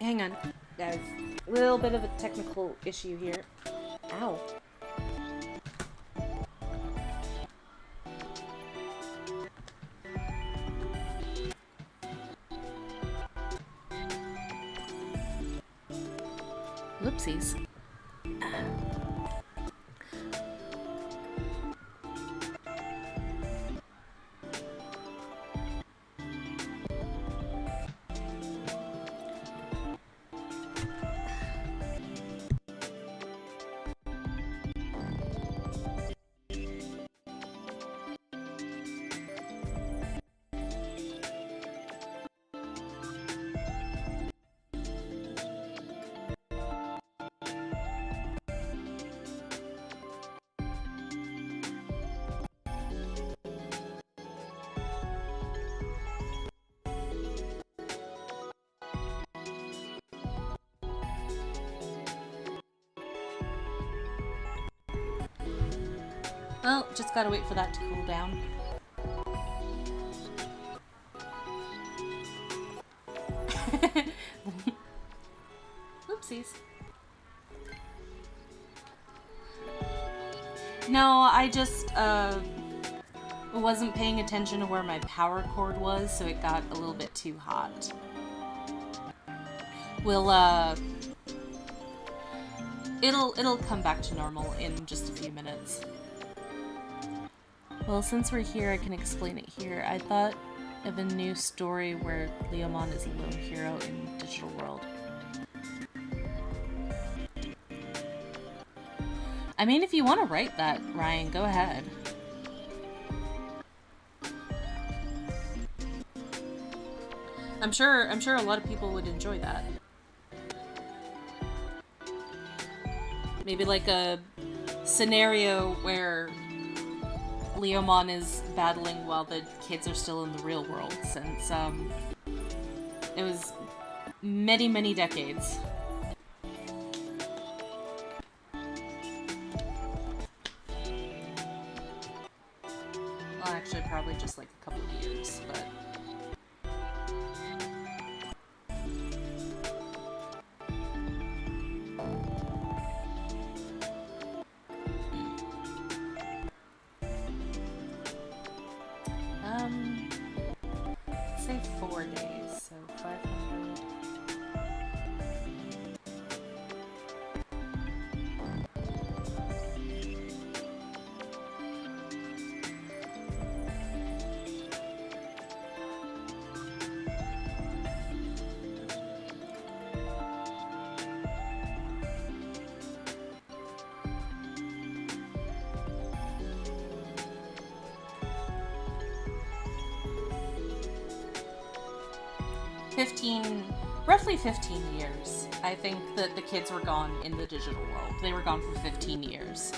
Hang on, guys. A little bit of a technical issue here. Ow. Whoopsies. Well, just gotta wait for that to cool down. Oopsies. No, I just, wasn't paying attention to where my power cord was, so it got a little bit too hot. We'll, it'll come back to normal in just a few minutes. Well, since we're here, I can explain it here. I thought of a new story where Leomon is a lone hero in digital world. I mean, if you want to write that, Ryan, go ahead. I'm sure a lot of people would enjoy that. Maybe like a scenario where Leomon is battling while the kids are still in the real world, since it was many, many decades. Well, actually, probably just like a couple of years, but... say 4 days, so 500. Roughly 15 years. I think that the kids were gone in the digital world. They were gone for 15 years.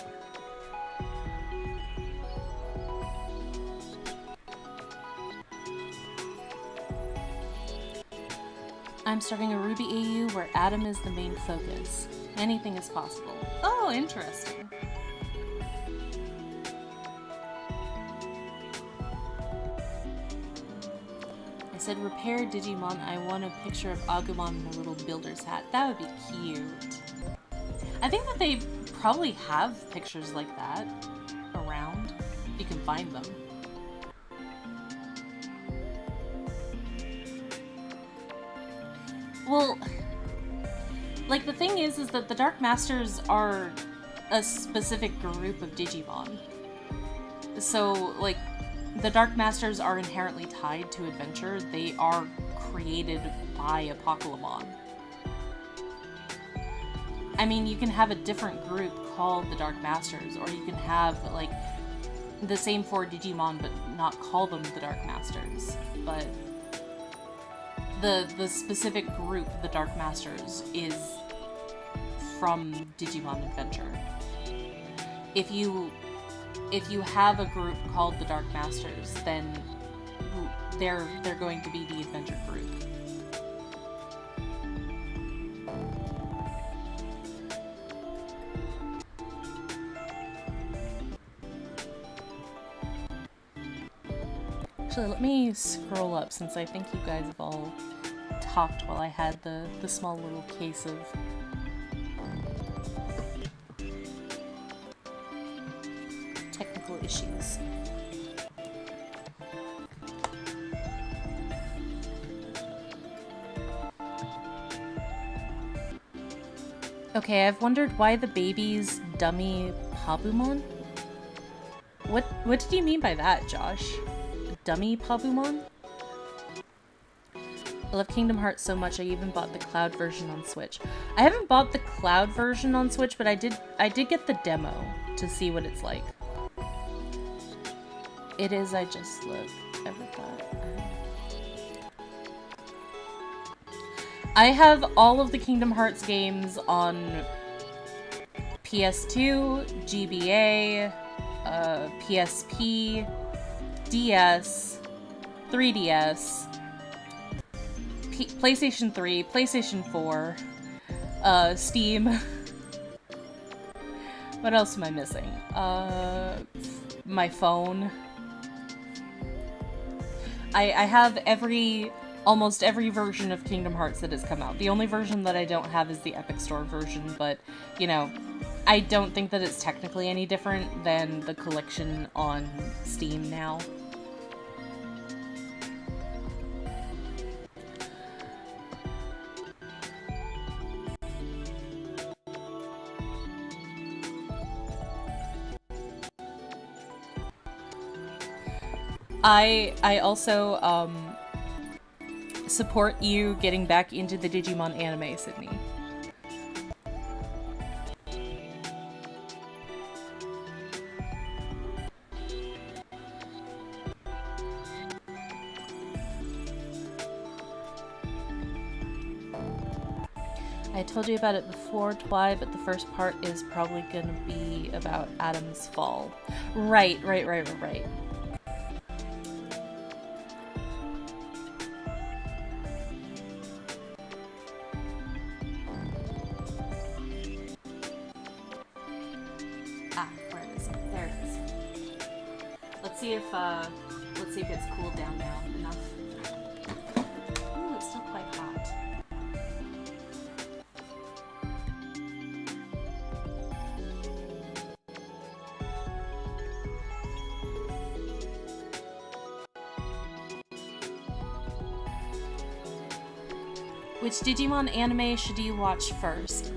I'm starting a Ruby AU where Adam is the main focus. Anything is possible. Oh, interesting. I said, repair Digimon. I want a picture of Agumon in a little builder's hat. That would be cute. I think that they probably have pictures like that around. If you can find them. Well, like, the thing is that the Dark Masters are a specific group of Digimon. So, like, the Dark Masters are inherently tied to adventure. They are created by Apocalypse. I mean, you can have a different group called the Dark Masters, or you can have, like, the same 4 Digimon but not call them the Dark Masters. But the specific group, the Dark Masters, is from Digimon Adventure. If you have a group called the Dark Masters, then they're going to be the adventure group. Actually, let me scroll up, since I think you guys have all talked while I had the small little case of technical issues. Okay, I've wondered why the baby's dummy Pabumon? What did you mean by that, Josh? Dummy Pabumon? I love Kingdom Hearts so much I even bought the cloud version on Switch. I haven't bought the cloud version on Switch, but I did get the demo to see what it's like. It is, I just love everything. I have all of the Kingdom Hearts games on PS2, GBA, PSP, DS, 3DS, PlayStation 3, PlayStation 4, Steam. What else am I missing? my phone. I have almost every version of Kingdom Hearts that has come out. The only version that I don't have is the Epic Store version, but, you know, I don't think that it's technically any different than the collection on Steam now. I also, support you getting back into the Digimon anime, Sydney. I told you about it before, Twy, but the first part is probably gonna be about Adam's fall. Right. Ah, where is it? There it is. Let's see if it's cooled down now enough. Ooh, it's still quite hot. Which Digimon anime should you watch first?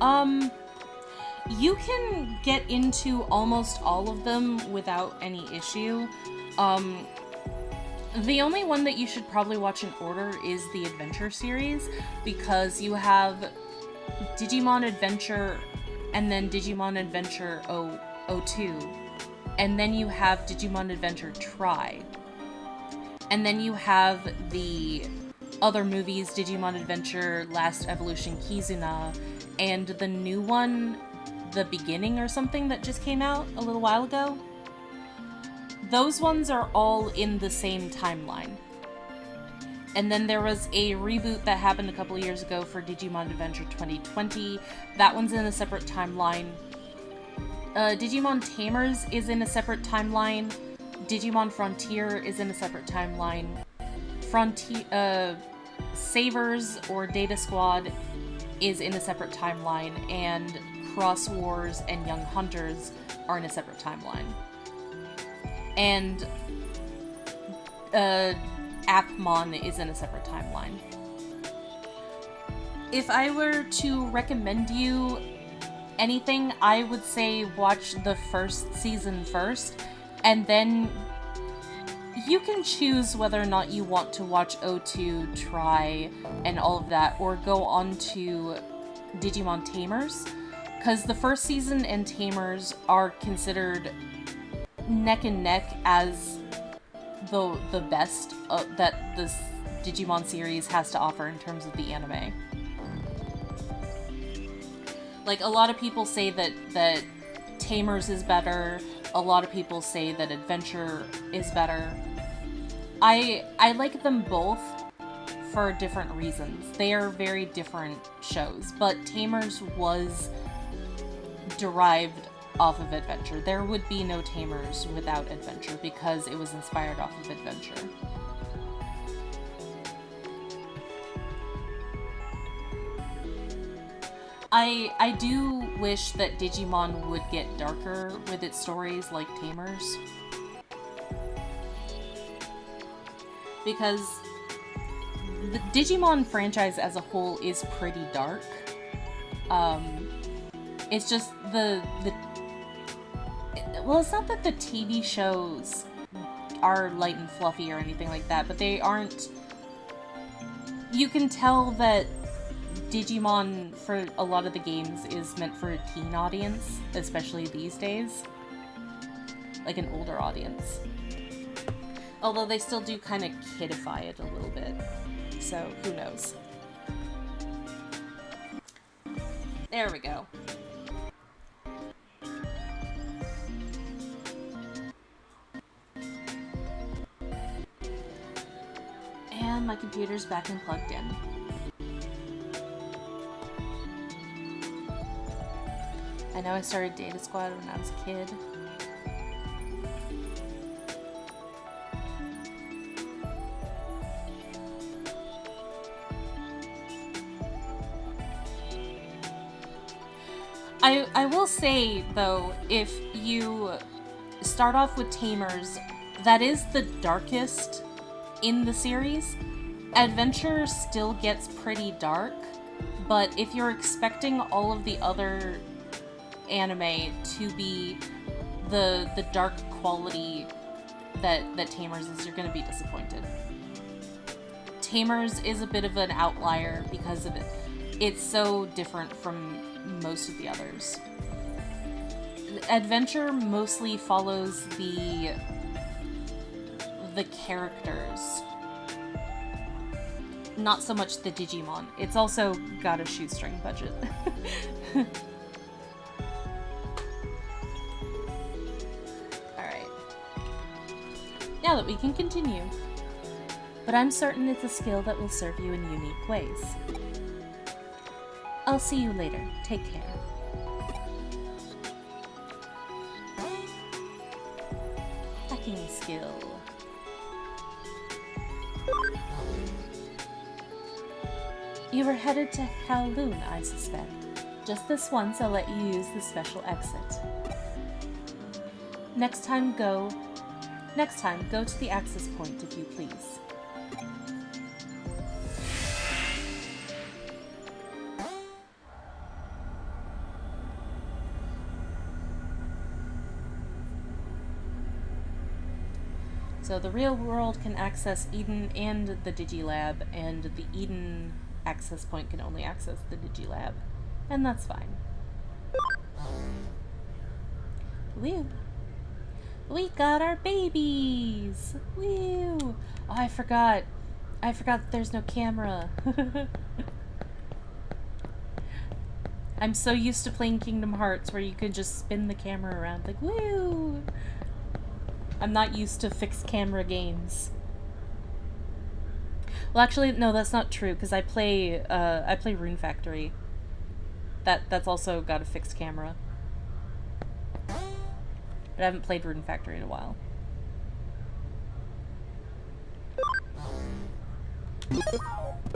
You can get into almost all of them without any issue. The only one that you should probably watch in order is the Adventure series, because you have Digimon Adventure and then Digimon Adventure 02, and then you have Digimon Adventure Tri, and then you have the other movies, Digimon Adventure, Last Evolution Kizuna, and the new one, The Beginning or something, that just came out a little while ago. Those ones are all in the same timeline. And then there was a reboot that happened a couple of years ago for Digimon Adventure 2020. That one's in a separate timeline. Digimon Tamers is in a separate timeline. Digimon Frontier is in a separate timeline. Savers or Data Squad is in a separate timeline, and Cross Wars and Young Hunters are in a separate timeline. And Appmon is in a separate timeline. If I were to recommend you anything, I would say watch the first season first, and then you can choose whether or not you want to watch O2, Try, and all of that, or go on to Digimon Tamers, because the first season and Tamers are considered neck and neck as the best that this Digimon series has to offer in terms of the anime. Like, a lot of people say that Tamers is better, a lot of people say that Adventure is better. I like them both for different reasons. They are very different shows, but Tamers was derived off of Adventure. There would be no Tamers without Adventure because it was inspired off of Adventure. I do wish that Digimon would get darker with its stories like Tamers, because the Digimon franchise as a whole is pretty dark. It's just well, it's not that the TV shows are light and fluffy or anything like that, but they aren't. You can tell that Digimon, for a lot of the games, is meant for a teen audience, especially these days. Like an older audience. Although they still do kind of kidify it a little bit. So, who knows? There we go. And my computer's back and plugged in. I know I started Data Squad when I was a kid. I will say, though, if you start off with Tamers, that is the darkest in the series. Adventure still gets pretty dark, but if you're expecting all of the other anime to be the dark quality that Tamers is, you're gonna be disappointed. Tamers is a bit of an outlier because of it. It's so different from most of the others. Adventure mostly follows the characters, not so much the Digimon. It's also got a shoestring budget. Alright. Now that we can continue. But I'm certain it's a skill that will serve you in unique ways. I'll see you later. Take care. Hacking skill. You were headed to Kowloon, I suspect. Just this once, I'll let you use the special exit. Next time, go to the access point, if you please. So the real world can access Eden and the Digilab, and the Eden access point can only access the Digilab. And that's fine. Woo! We got our babies! Woo! Oh, I forgot that there's no camera. I'm so used to playing Kingdom Hearts where you can just spin the camera around like, woo! I'm not used to fixed camera games. Well, actually, no, that's not true, because I play Rune Factory. That's also got a fixed camera. But I haven't played Rune Factory in a while.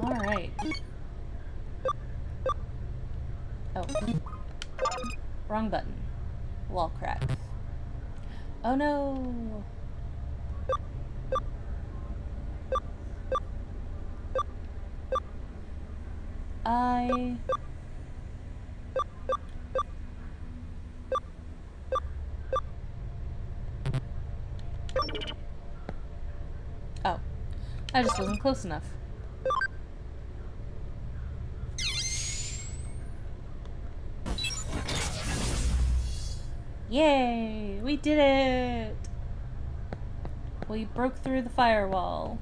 Alright. Oh. Wrong button. Wall crack. Oh no! Oh. I just wasn't close enough. Yay! We did it! We broke through the firewall.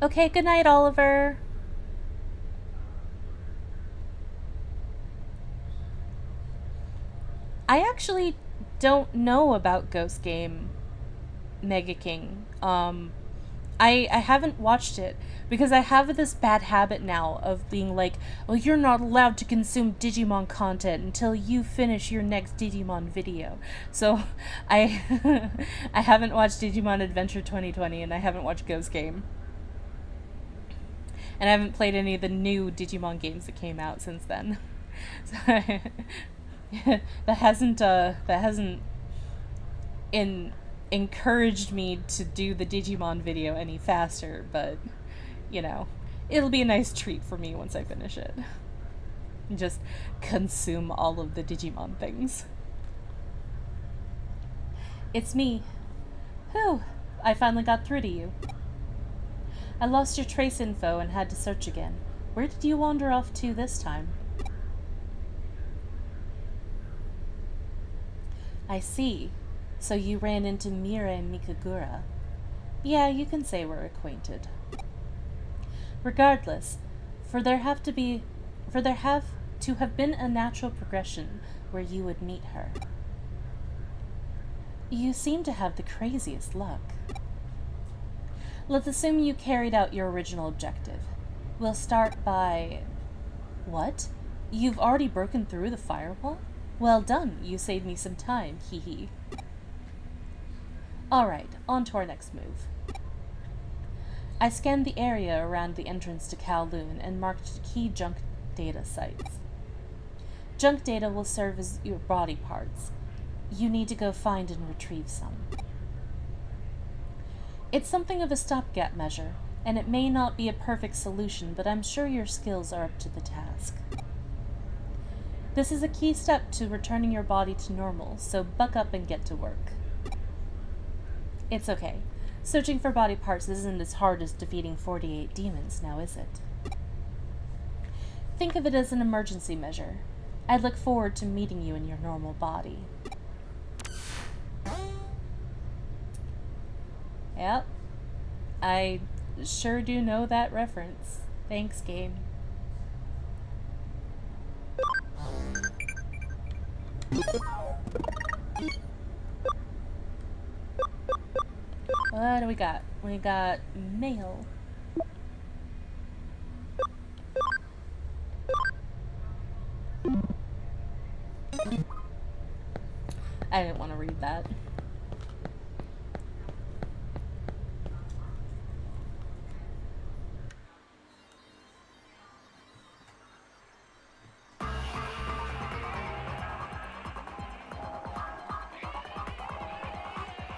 Okay, good night, Oliver. I actually don't know about Ghost Game Mega King. I haven't watched it because I have this bad habit now of being like, oh, you're not allowed to consume Digimon content until you finish your next Digimon video. So I I haven't watched Digimon Adventure 2020 and I haven't watched Ghost Game. And I haven't played any of the new Digimon games that came out since then. So that hasn't encouraged me to do the Digimon video any faster, but you know, it'll be a nice treat for me once I finish it. Just consume all of the Digimon things. It's me. Whew, I finally got through to you. I lost your trace info and had to search again. Where did you wander off to this time? I see. So you ran into Mira Mikagura. Yeah, you can say we're acquainted. Regardless, for there have to have been a natural progression where you would meet her. You seem to have the craziest luck. Let's assume you carried out your original objective. We'll start by... What? You've already broken through the firewall? Well done, you saved me some time, hee hee. Alright, on to our next move. I scanned the area around the entrance to Kowloon and marked key junk data sites. Junk data will serve as your body parts. You need to go find and retrieve some. It's something of a stopgap measure, and it may not be a perfect solution, but I'm sure your skills are up to the task. This is a key step to returning your body to normal, so buck up and get to work. It's okay. Searching for body parts isn't as hard as defeating 48 demons, now is it? Think of it as an emergency measure. I look forward to meeting you in your normal body. Yep. I sure do know that reference. Thanks, game. What do we got? We got mail. I didn't want to read that.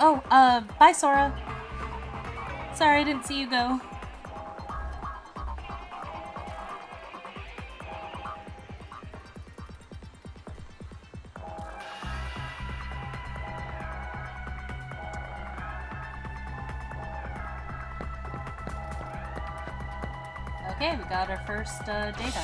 Oh, bye, Sora. Sorry, I didn't see you go. Okay, we got our first data.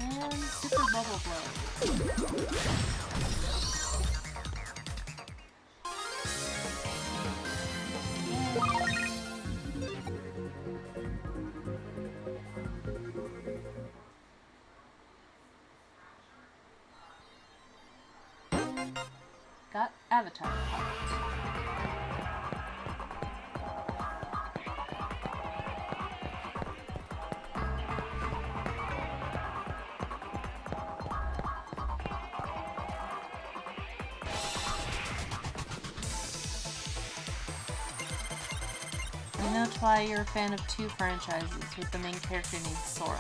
And super bubble blow. Got Avatar part. I know why you're a fan of 2 franchises with the main character named Sora.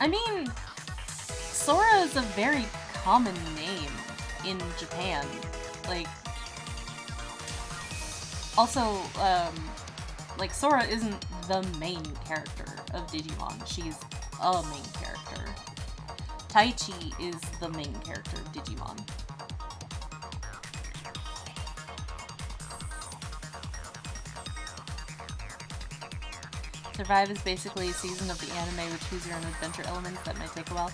I mean, Sora is a very common name in Japan. Like, also, like, Sora isn't the main character of Digimon. She's a main character. Taichi is the main character of Digimon. Survive is basically a season of the anime with choose your own adventure elements that might take a while.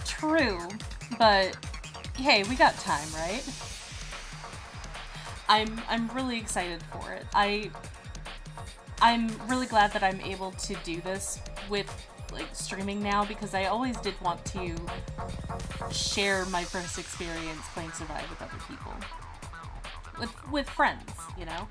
True, but hey, we got time, right? I'm really excited for it. I'm really glad that I'm able to do this with like streaming now, because I always did want to share my first experience playing Survive with other people. With friends, you know?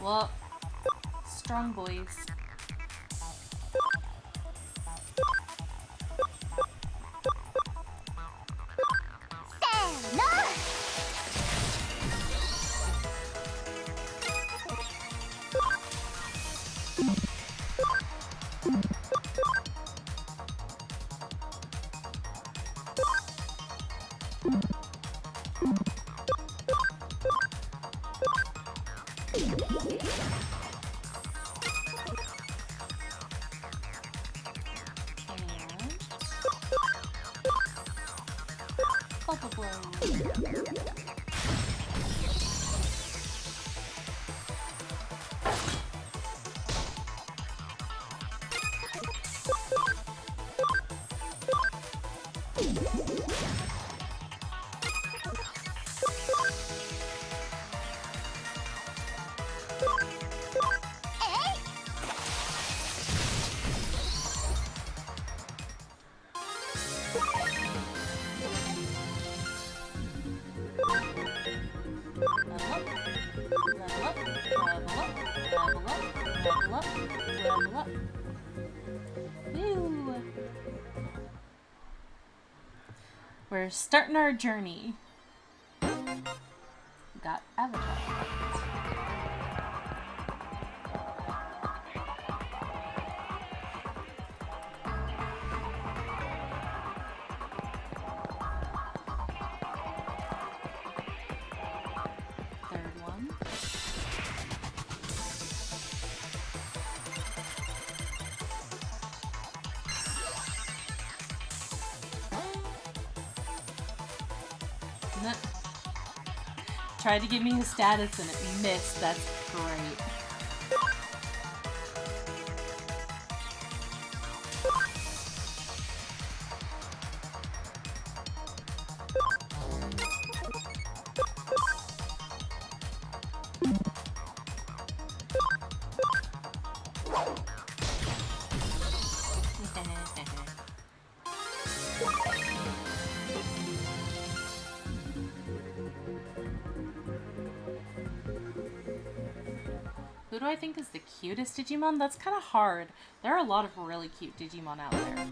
Well, strong boys. Woo. We're starting our journey. Got Avatar. Third one. Tried to give me his status and it missed. That's great. Who do I think is the cutest Digimon? That's kind of hard. There are a lot of really cute Digimon out there.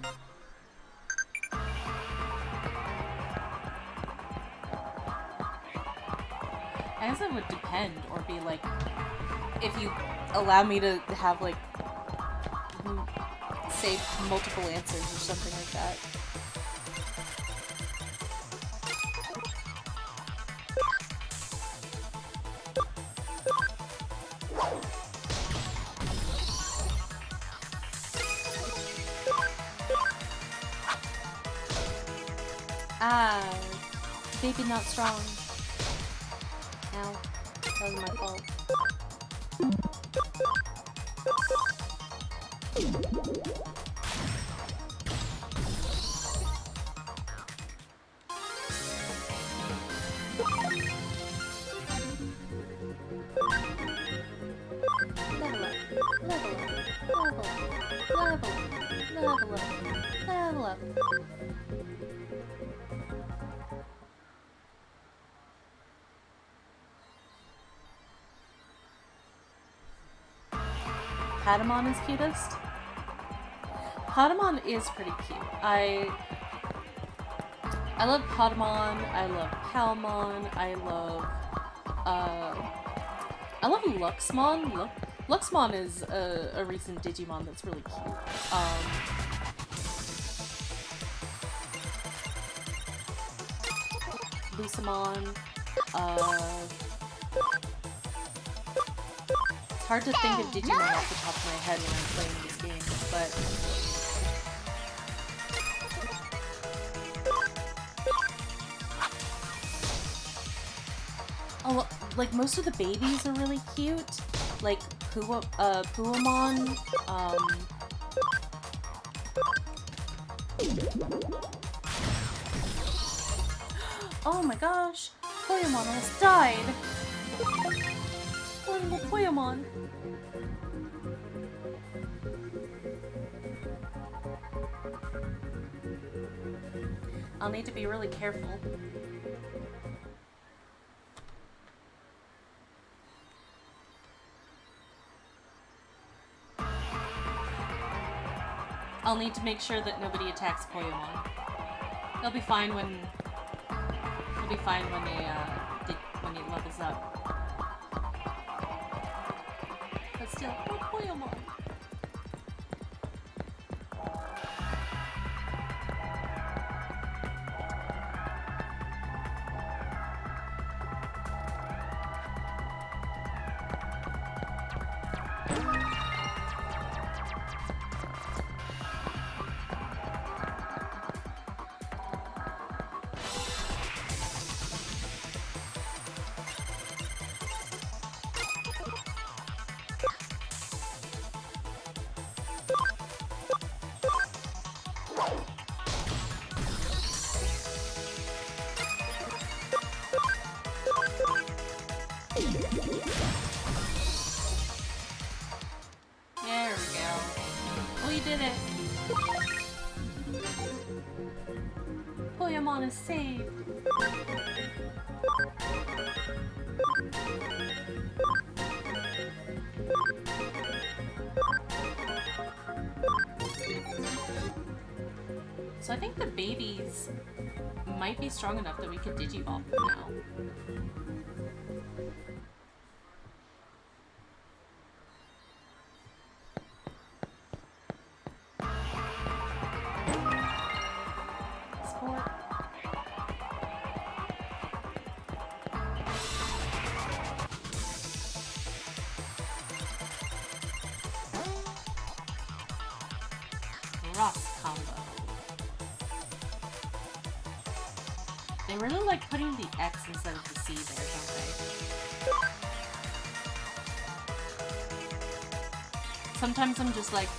I guess it would depend, or be like, if you allow me to have like, say multiple answers or something like that. Ah, baby not strong. Ow, that was my fault. Level up. Patamon is cutest? Patamon is pretty cute. I love Patamon, I love Palmon, I love Luxmon. Luxmon is a recent Digimon that's really cute. Lucamon, it's hard to think of Digimon off the top of my head when I'm playing these games, but oh, like most of the babies are really cute. Like Puamon, oh my gosh, Poyamon almost died. Poor little Poyamon. I'll need to be really careful. I'll need to make sure that nobody attacks Poyamon. They'll be fine when he levels up. But still, oh, Poyamon. There we go. We did it. Poyamon is saved. So I think the babies might be strong enough that we could digivolve them now. Sport. Cross combo. They really like putting the X instead of the C there, don't they? Sometimes I'm just like,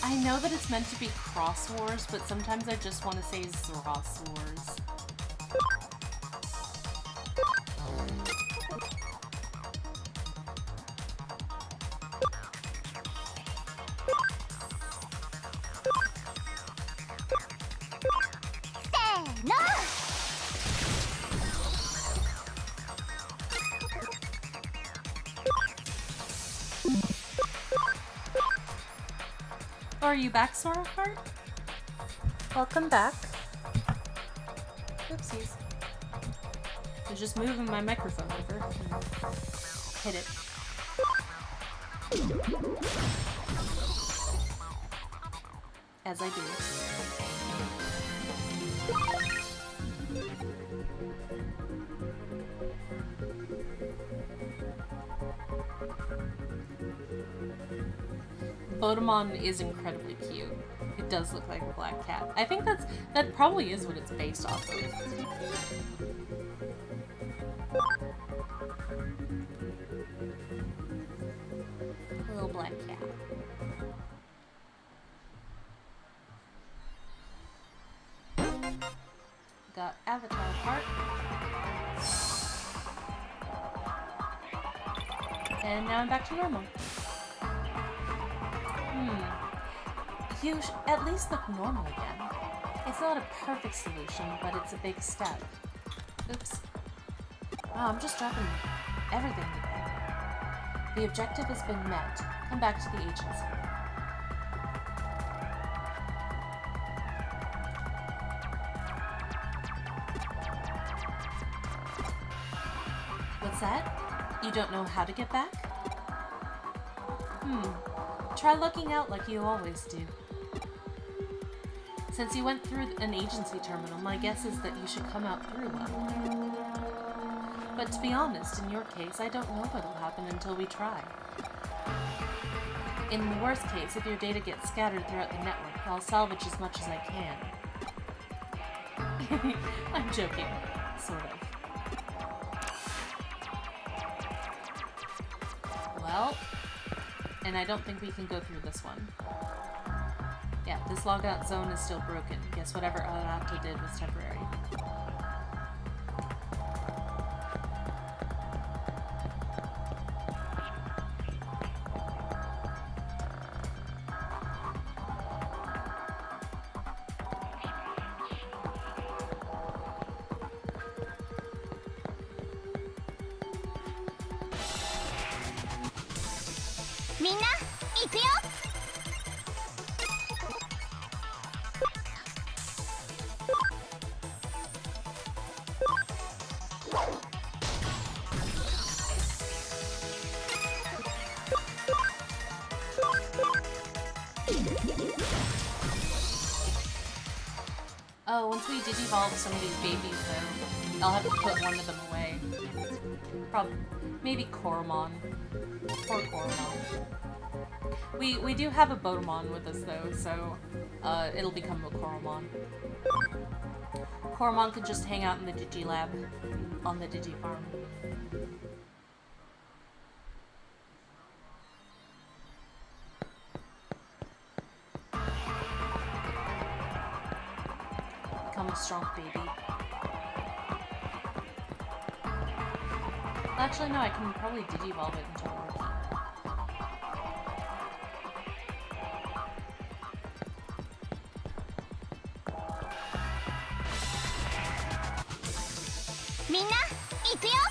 I know that it's meant to be Cross Wars, but sometimes I just want to say Zross Wars. Are you back, Sora Heart? Welcome back. Oopsies. I was just moving my microphone over and hit it. As I do. Bodemon is incredibly cute. It does look like a black cat. I think that probably is what it's based off of. A little black cat. Got Avatar part. And now I'm back to normal. You at least look normal again. It's not a perfect solution, but it's a big step. Oops. Wow, I'm just dropping everything today. The objective has been met. Come back to the agency. What's that? You don't know how to get back? Try looking out like you always do. Since you went through an agency terminal, my guess is that you should come out through one. But to be honest, in your case, I don't know what'll happen until we try. In the worst case, if your data gets scattered throughout the network, I'll salvage as much as I can. I'm joking. Sort of. Well, and I don't think we can go through this one. Yeah, this logout zone is still broken. Guess whatever Adata did was temporary. Minna, iku yo! Oh, once we digivolve some of these babies, though, I'll have to put one of them away. Probably, maybe Koromon. Poor Koromon. We do have a Bodemon with us, though, so it'll become a Koromon. Koromon could just hang out in the Digilab on the Digifarm. Become a strong baby. Actually, no, I can probably digivolve it into a rookie. Minna, ikuyo!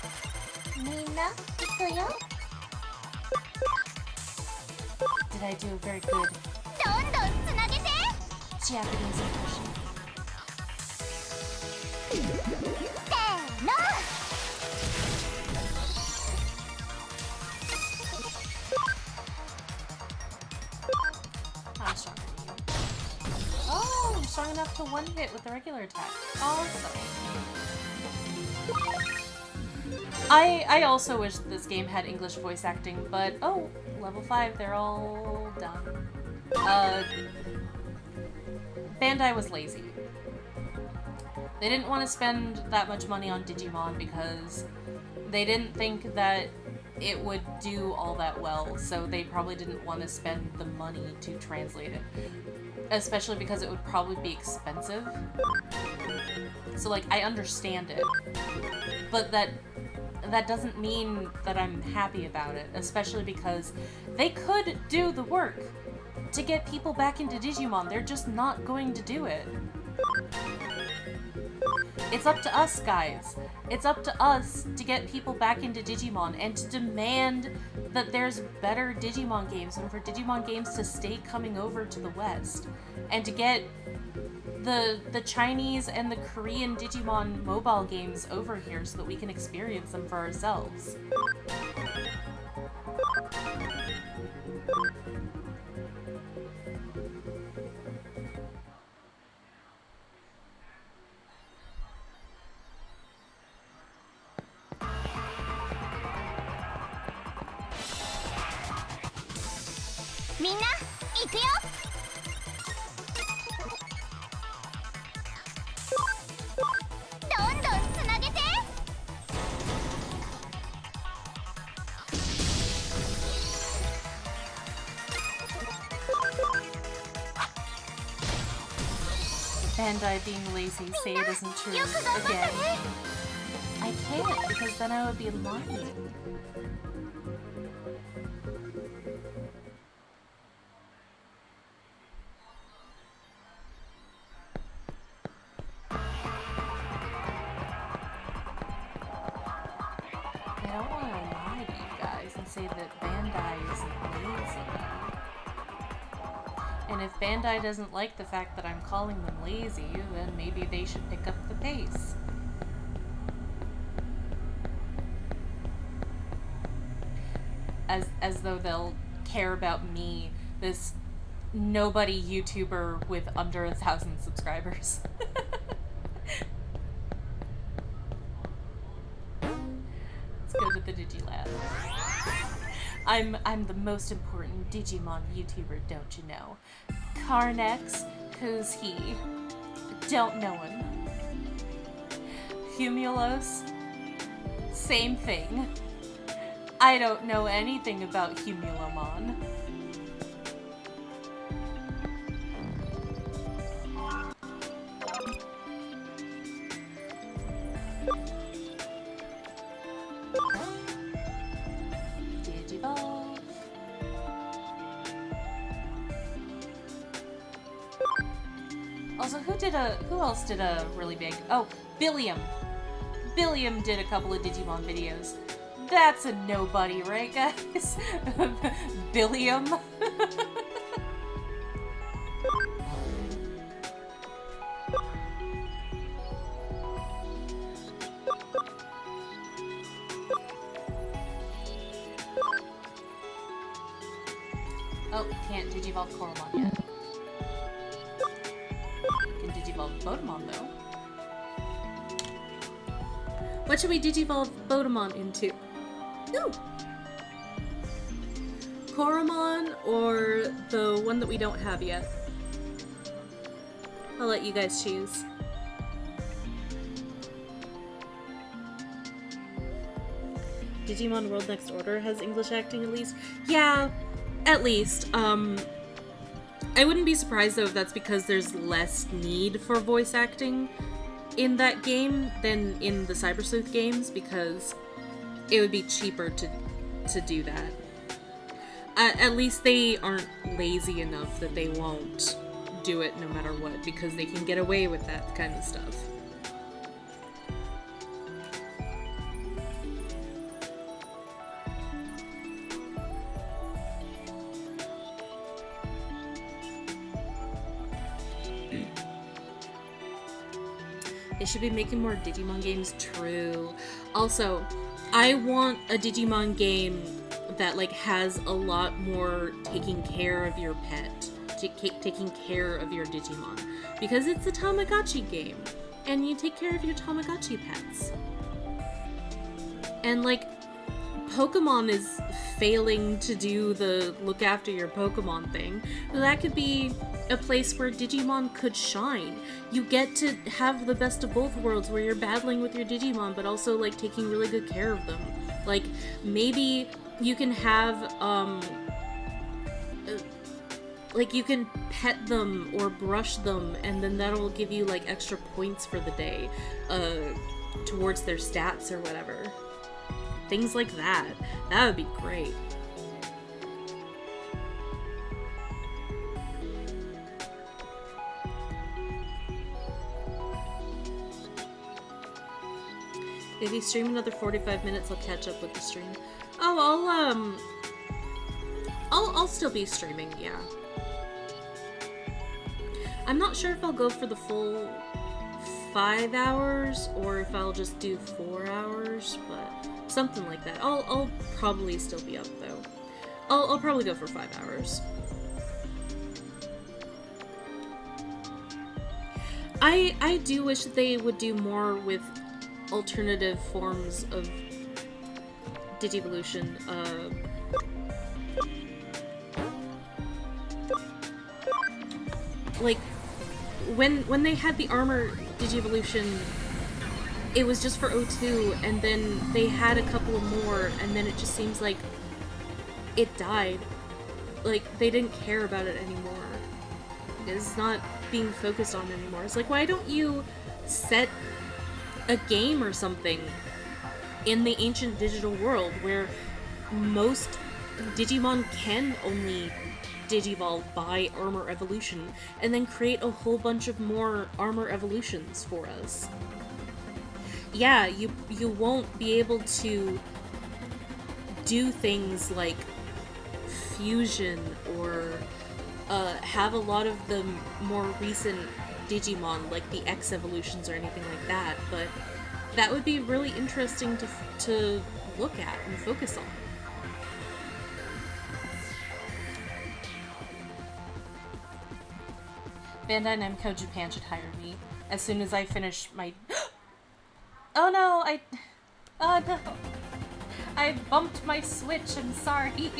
Minna, ikuyo? Did I do a very good どんどんつなげて Japanese impression? せーの I'm stronger than you. Oh, I'm strong enough to one hit with the regular attack. Awesome. I also wish this game had English voice acting, but oh, level 5, they're all done. Bandai was lazy. They didn't want to spend that much money on Digimon because they didn't think that it would do all that well, so they probably didn't want to spend the money to translate it. Especially because it would probably be expensive. So, like, I understand it. But that doesn't mean that I'm happy about it, especially because they could do the work to get people back into Digimon. They're just not going to do it. It's up to us, guys. It's up to us to get people back into Digimon and to demand that there's better Digimon games and for Digimon games to stay coming over to the West and to get the Chinese and the Korean Digimon mobile games over here so that we can experience them for ourselves. Minna, ikuyo! どんどんつなげて Bandai being lazy, say it isn't true again. I can't because then I would be lying. I don't want to lie to you guys and say that Bandai isn't lazy. And if Bandai doesn't like the fact that I'm calling them lazy, then maybe they should pick up the pace. As though they'll care about me, this nobody YouTuber with under 1,000 subscribers. Let's go to the Digilab. I'm the most important Digimon YouTuber, don't you know? Carnex, who's he? Don't know him. Humulos, same thing. I don't know anything about Humulomon. Digivolve. Also, who else did a really big? Oh, Billiam. Billiam did a couple of Digimon videos. That's a nobody, right, guys? Billiam. Oh, can't digivolve Koromon yet. Can digivolve Bodemon though. What should we digivolve Bodemon into? Ooh. Koromon or the one that we don't have yet? I'll let you guys choose. Digimon World Next Order has English acting at least? Yeah, at least. I wouldn't be surprised though if that's because there's less need for voice acting in that game than in the Cyber Sleuth games, because it would be cheaper to do that. At least they aren't lazy enough that they won't do it no matter what, because they can get away with that kind of stuff. They should be making more Digimon games, true. Also, I want a Digimon game that like has a lot more taking care of your pet, taking care of your Digimon, because it's a Tamagotchi game, and you take care of your Tamagotchi pets. And like, Pokemon is failing to do the look after your Pokemon thing, so that could be a place where Digimon could shine. You get to have the best of both worlds, where you're battling with your Digimon, but also like taking really good care of them. Like, maybe you can have, like you can pet them or brush them, and then that'll give you like extra points for the day, towards their stats or whatever. Things like that. That would be great. If you stream another 45 minutes, I'll catch up with the stream. Oh, I'll still be streaming, yeah. I'm not sure if I'll go for the full 5 hours or if I'll just do 4 hours, but something like that. I'll probably still be up though. I'll probably go for 5 hours. I do wish that they would do more with alternative forms of Digivolution. Like, when they had the armor Digivolution, it was just for O2, and then they had a couple more, and then it just seems like it died. Like, they didn't care about it anymore. It's not being focused on anymore. It's like, why don't you set a game or something in the ancient digital world where most Digimon can only Digivolve by Armor Evolution, and then create a whole bunch of more Armor Evolutions for us. Yeah, you won't be able to do things like fusion or have a lot of the more recent Digimon, like the X evolutions or anything like that, but that would be really interesting to look at and focus on. Bandai Namco Japan should hire me as soon as I finish my... Oh no, oh no. I bumped my Switch, I'm sorry.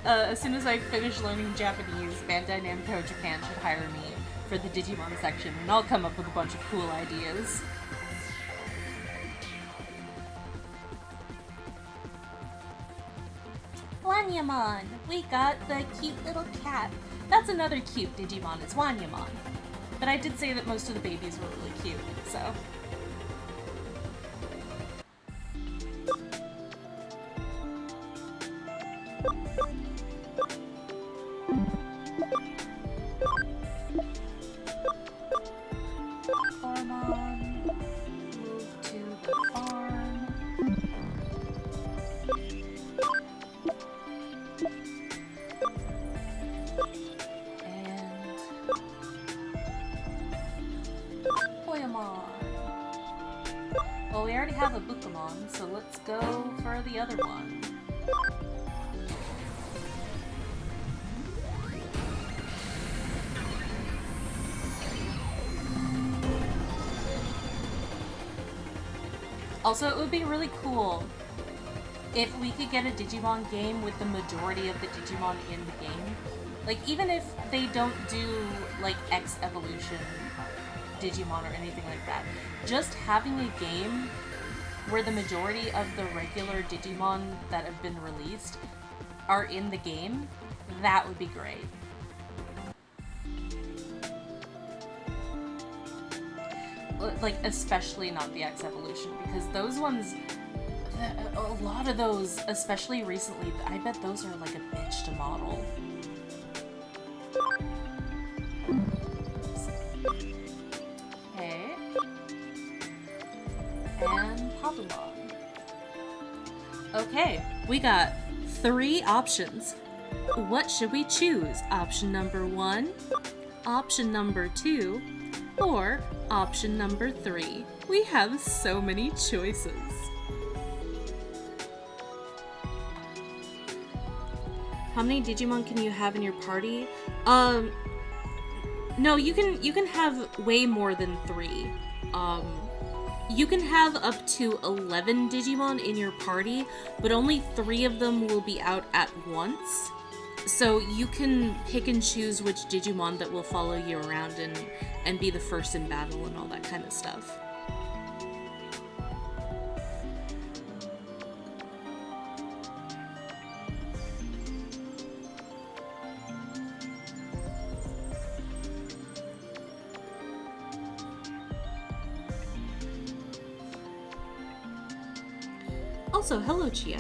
As soon as I finish learning Japanese, Bandai Namco Japan should hire me for the Digimon section, and I'll come up with a bunch of cool ideas. Wanyamon! We got the cute little cat. That's another cute Digimon, it's Wanyamon. But I did say that most of the babies were really cute, so... Hormone, move to the farm. And Poyamon. Well, we already have a Bukamon, so let's go for the other one. Also, it would be really cool if we could get a Digimon game with the majority of the Digimon in the game. Like, even if they don't do, like, X Evolution Digimon or anything like that, just having a game where the majority of the regular Digimon that have been released are in the game, that would be great. like, especially not the X Evolution, because those ones, a lot of those, especially recently, I bet those are like a bitch to model. Okay. And Papillon. Okay, we got 3 options. What should we choose? Option number 1, option number 2, or option number 3? We have so many choices. How many Digimon can you have in your party? No, you can have way more than 3. You can have up to 11 Digimon in your party, but only 3 of them will be out at once. So you can pick and choose which Digimon that will follow you around and be the first in battle and all that kind of stuff. Also, hello, Chia.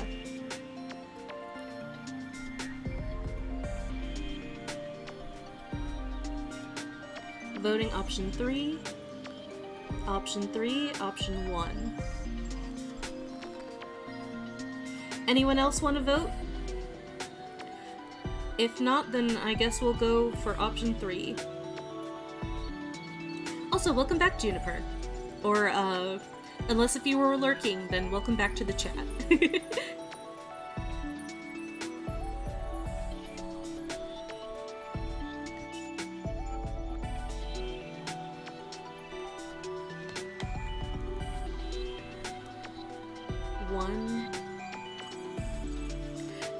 Voting option 3, option 3, option 1. Anyone else want to vote? If not, then I guess we'll go for option 3. Also, welcome back, Juniper. Or, unless if you were lurking, then welcome back to the chat.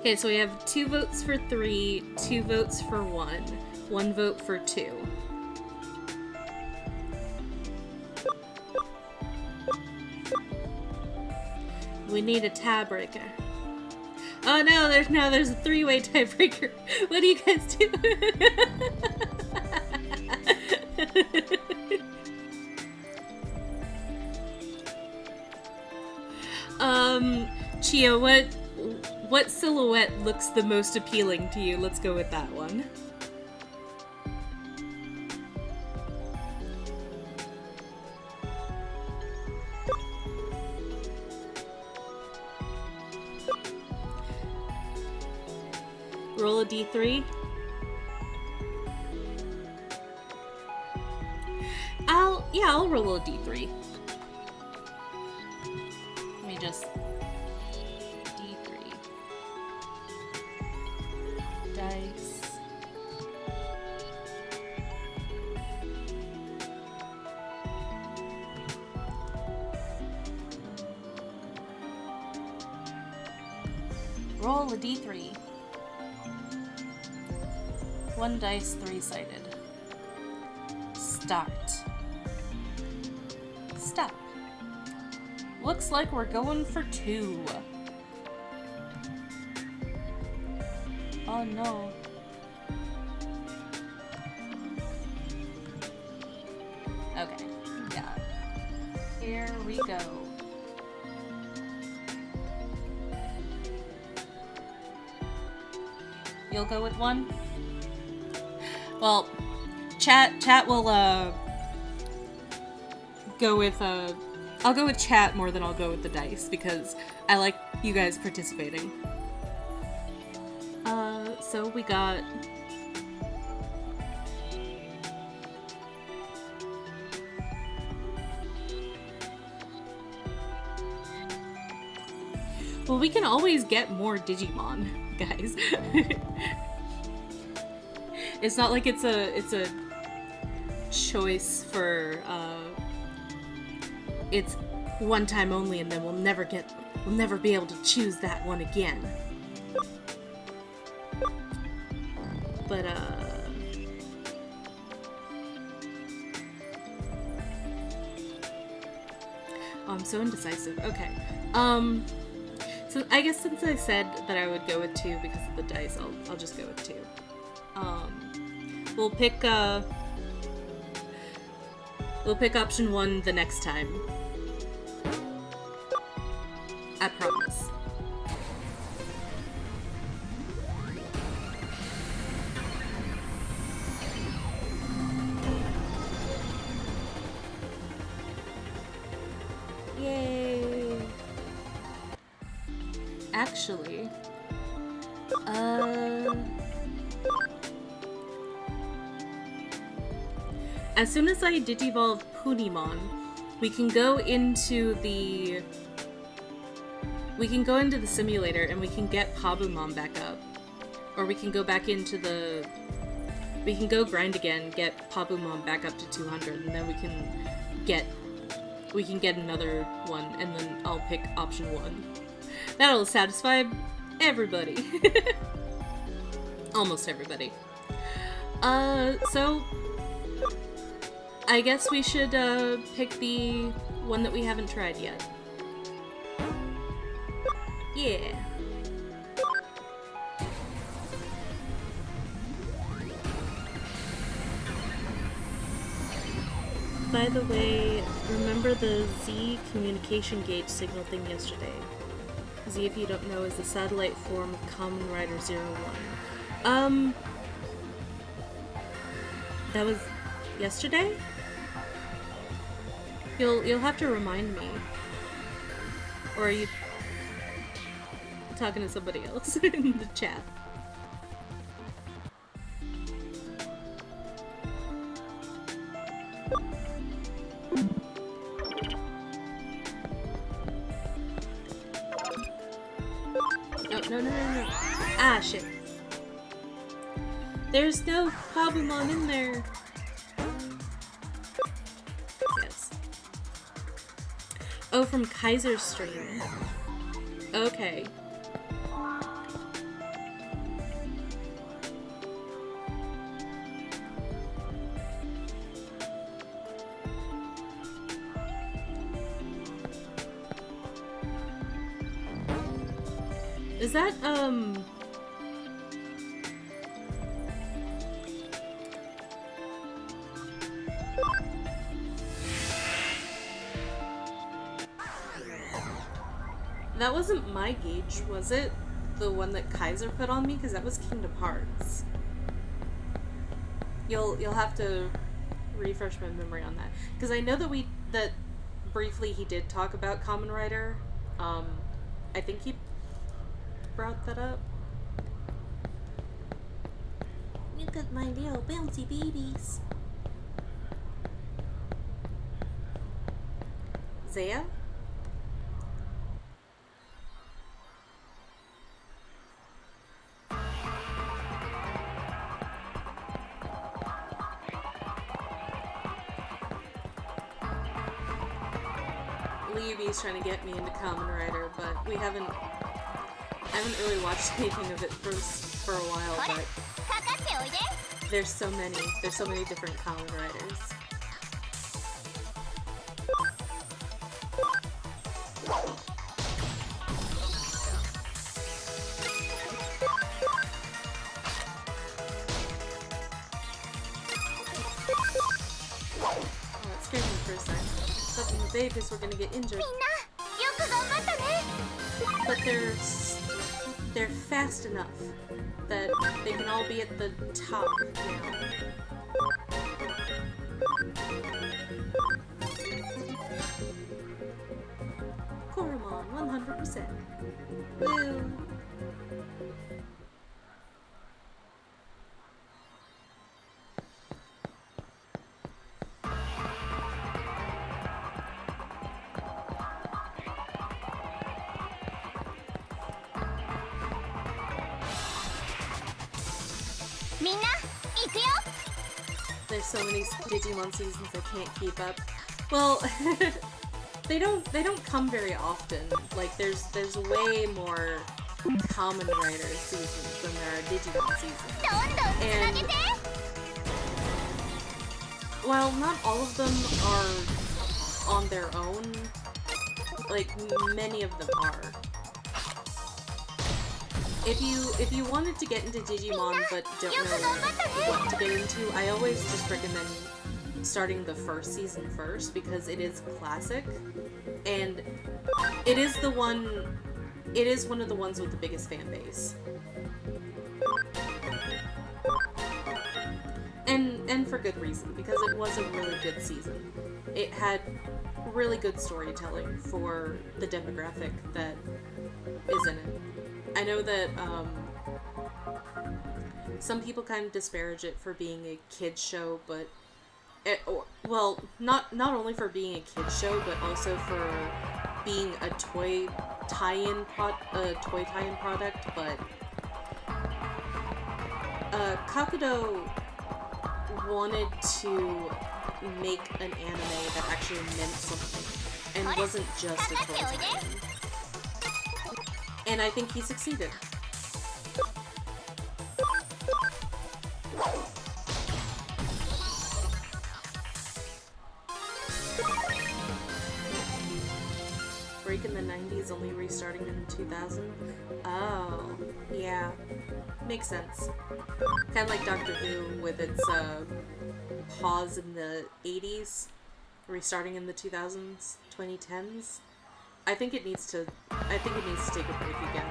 Okay, so we have 2 votes for 3, 2 votes for 1, 1 vote for 2. We need a tiebreaker. Oh no, there's a 3-way tiebreaker. What do you guys do? Chia, what silhouette looks the most appealing to you? Let's go with that one. Roll a d3. I'll roll a d3. Let me just d3 dice. Roll a d3. 1 dice, 3-sided. Start. Stop. Looks like we're going for 2. Oh no. Okay, yeah. Here we go. You'll go with 1? Well, chat will, go with, I'll go with chat more than I'll go with the dice, because I like you guys participating. So we got... Well, we can always get more Digimon, guys. It's not like it's a choice for it's one time only, and then we'll never be able to choose that one again. But oh, I'm so indecisive. Okay. So I guess since I said that I would go with 2 because of the dice, I'll just go with 2. We'll pick We'll pick option 1 the next time. I promise. Yay! Actually, as soon as I digivolve Punimon, we can go into the simulator and we can get Pabumon back up. Or we can go back into the... We can go grind again, get Pabumon back up to 200, and then we can get another one, and then I'll pick option 1. That'll satisfy everybody. Almost everybody. So... I guess we should, pick the one that we haven't tried yet. Yeah. By the way, remember the Z communication gauge signal thing yesterday? Z, if you don't know, is the satellite form of Kamen Rider 01. That was yesterday? You'll have to remind me. Or are you talking to somebody else in the chat? Oh, no. Ah, shit. There's no Pabumon in there. Yes. Oh, from Kaiser's stream. Okay. Is that, that wasn't my gauge, was it? The one that Kaiser put on me? Because that was Kingdom Hearts. You'll have to refresh my memory on that. Because I know that briefly he did talk about Kamen Rider. I think he brought that up. Look at my little bouncy babies. Zaya? Liubi's trying to get me into Kamen Rider, but I haven't really watched anything of it for a while, but there's so many different Kamen Riders. Oh, that scared me for a second. Thought the babies were gonna get injured. But they're fast enough that they can all be at the top now. Koromon, 100%. Woo! There's so many Digimon seasons I can't keep up. Well, they don't come very often. Like there's way more Kamen Rider seasons than there are Digimon seasons. And while not all of them are on their own, like many of them are. If you wanted to get into Digimon but don't know what to get into, I always just recommend starting the first season first because it is classic, and it is one of the ones with the biggest fan base. And for good reason, because it was a really good season. It had really good storytelling for the demographic that is in it. I know that some people kind of disparage it for being a kids show, but not only for being a kids show, but also for being a toy tie-in product. But Kakudo wanted to make an anime that actually meant something and wasn't just a toy tie-in. And I think he succeeded. Break in the 90s, only restarting in 2000? Oh, yeah. Makes sense. Kind of like Doctor Who with its pause in the 80s, restarting in the 2000s, 2010s. I think it needs to take a break again.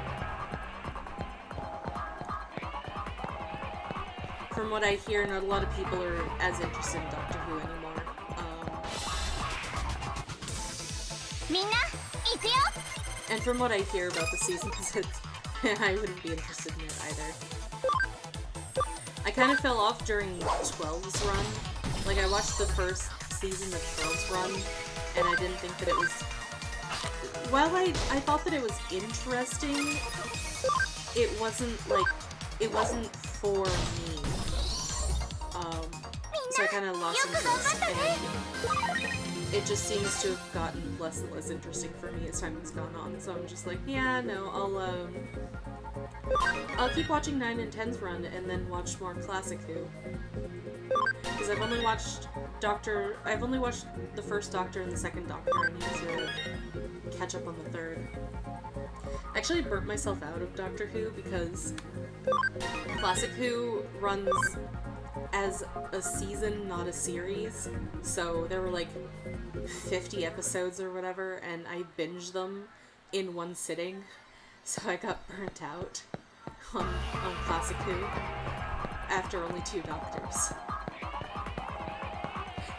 From what I hear, not a lot of people are as interested in Doctor Who anymore. And from what I hear about the seasons, I wouldn't be interested in it either. I kind of fell off during 12's run. Like, I watched the first season of 12's run, and I didn't think that it was... While I thought that it was interesting, it wasn't for me. So I kind of lost interest, and it just seems to have gotten less and less interesting for me as time has gone on. So I'm just like, yeah, no, I'll keep watching 9 and 10's run and then watch more Classic Who. Because I've only watched the first Doctor and the second Doctor. I need to catch up on the third. I actually burnt myself out of Doctor Who because Classic Who runs as a season, not a series. So there were like 50 episodes or whatever, and I binged them in one sitting. So I got burnt out on Classic Who after only 2 Doctors.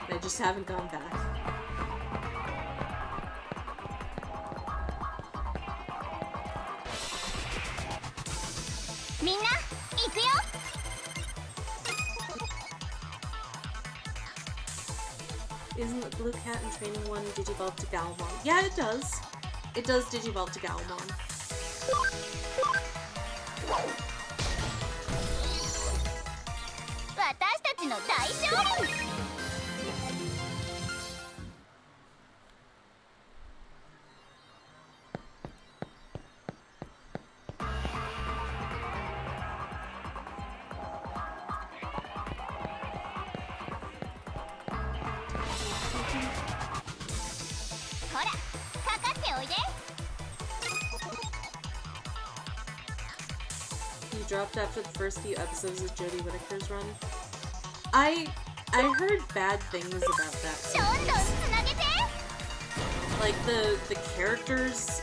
And I just haven't gone back. Isn't the Blue Cat in Training 1 digivolve to Galmon? Yeah, it does. It does digivolve to Galmon. You dropped after the first few episodes of Jodie Whittaker's run. I heard bad things about that series. Like the characters,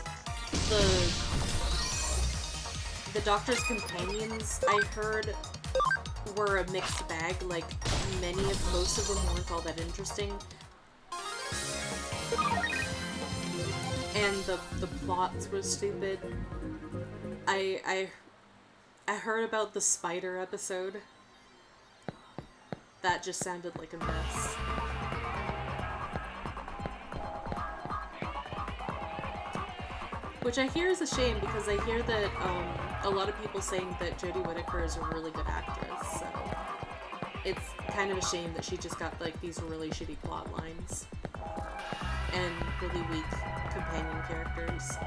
the Doctor's companions, I heard were a mixed bag. Like most of them weren't all that interesting. And the plots were stupid. I heard about the spider episode. That just sounded like a mess. Which I hear is a shame, because I hear that a lot of people saying that Jodie Whittaker is a really good actress, so it's kind of a shame that she just got like these really shitty plot lines and really weak companion characters.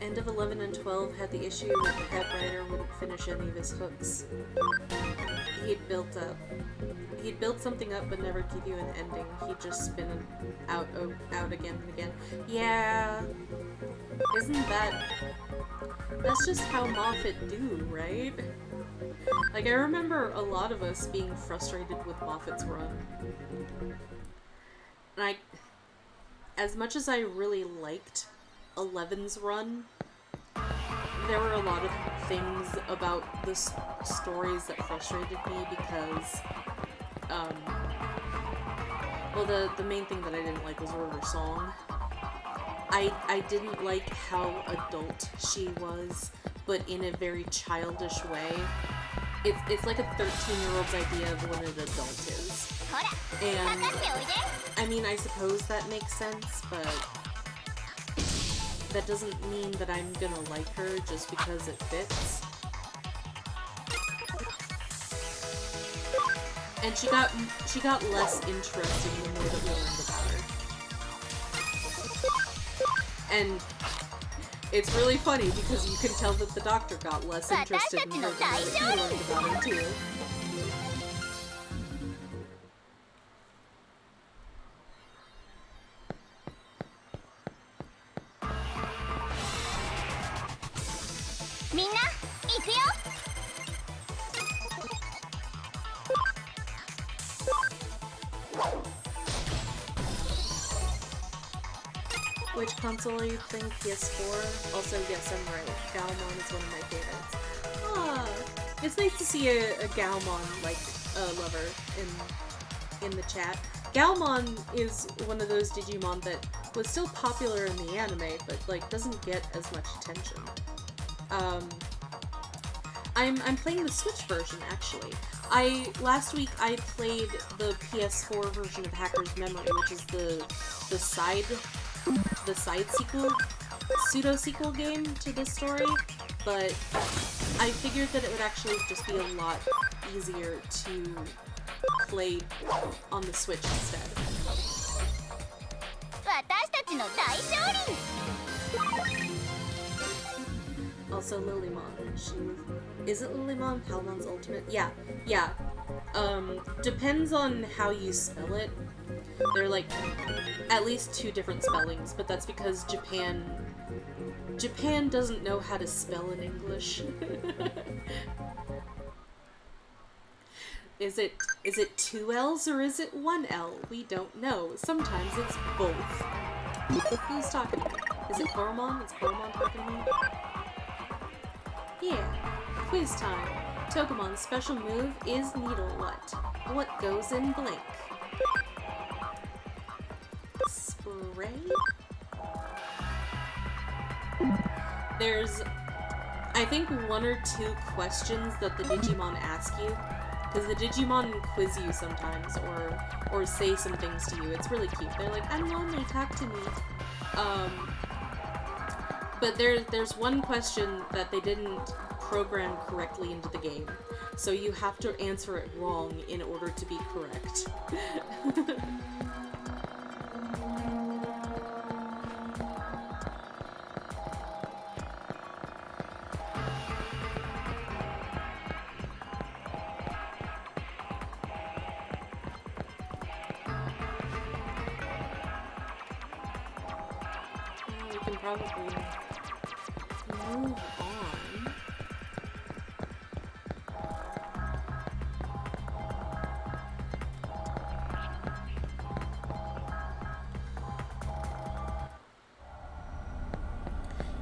And of 11 and 12 had the issue that the head writer wouldn't finish any of his hooks. He'd built something up but never give you an ending. He'd just spin it out again and again. Yeah, isn't that's just how Moffat do, right? Like, I remember a lot of us being frustrated with Moffat's run. And as much as I really liked 11's run, there were a lot of things about the stories that frustrated me because, well, the main thing that I didn't like was River's song. I didn't like how adult she was, but in a very childish way. It's like a 13-year-old's idea of what an adult is. And, I mean, I suppose that makes sense, but that doesn't mean that I'm gonna like her just because it fits. And she got less interesting the more that we learned about her. And it's really funny because you can tell that the doctor got less interested in her than he learned about her too. Which console you think? PS4? Also, yes, I'm right. Galmon is one of my favorites. Ah, it's nice to see a Galmon, like, lover in the chat. Galmon is one of those Digimon that was still popular in the anime, but, like, doesn't get as much attention. I'm playing the Switch version, actually. Last week I played the PS4 version of Hacker's Memory, which is the side sequel, pseudo-sequel game to this story, but I figured that it would actually just be a lot easier to play on the Switch instead. Also, Lilymon. Is it Lilymon? Palmon's ultimate? Yeah. Depends on how you spell it. There are, like, at least 2 different spellings, but that's because Japan doesn't know how to spell in English. Is it 2 L's or is it 1 L? We don't know. Sometimes it's both. Who's talking to me? Is it Koromon? Is Koromon talking to me? Yeah. Quiz time. Togemon's special move is Needle What? What goes in Blink? Spray? There's, I think, 1 or 2 questions that the Digimon ask you, because the Digimon quiz you sometimes, or say some things to you. It's really cute. They're like, I'm lonely, talk to me. But there's 1 question that they didn't program correctly into the game, so you have to answer it wrong in order to be correct. We can probably move on.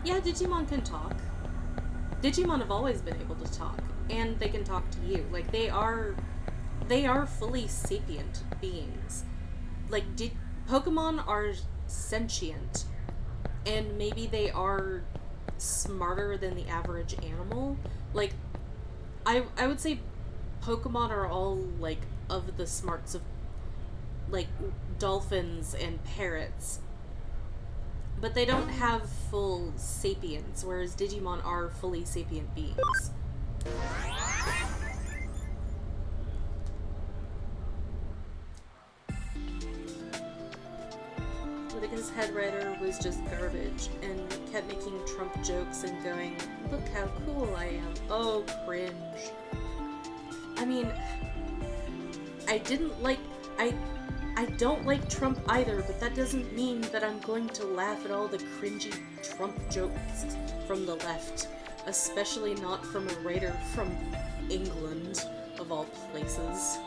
Yeah, Digimon can talk. Digimon have always been able to talk, and they can talk to you. Like, they are fully sapient beings. Like, Pokemon are sentient, and maybe they are smarter than the average animal. Like, I would say Pokemon are all, like, of the smarts of, like, dolphins and parrots. But they don't have full sapience, whereas Digimon are fully sapient beings. Would a his head writer was just garbage and kept making Trump jokes and going, look how cool I am. Oh, cringe. I mean, I don't like Trump either, but that doesn't mean that I'm going to laugh at all the cringy Trump jokes from the left, especially not from a writer from England, of all places.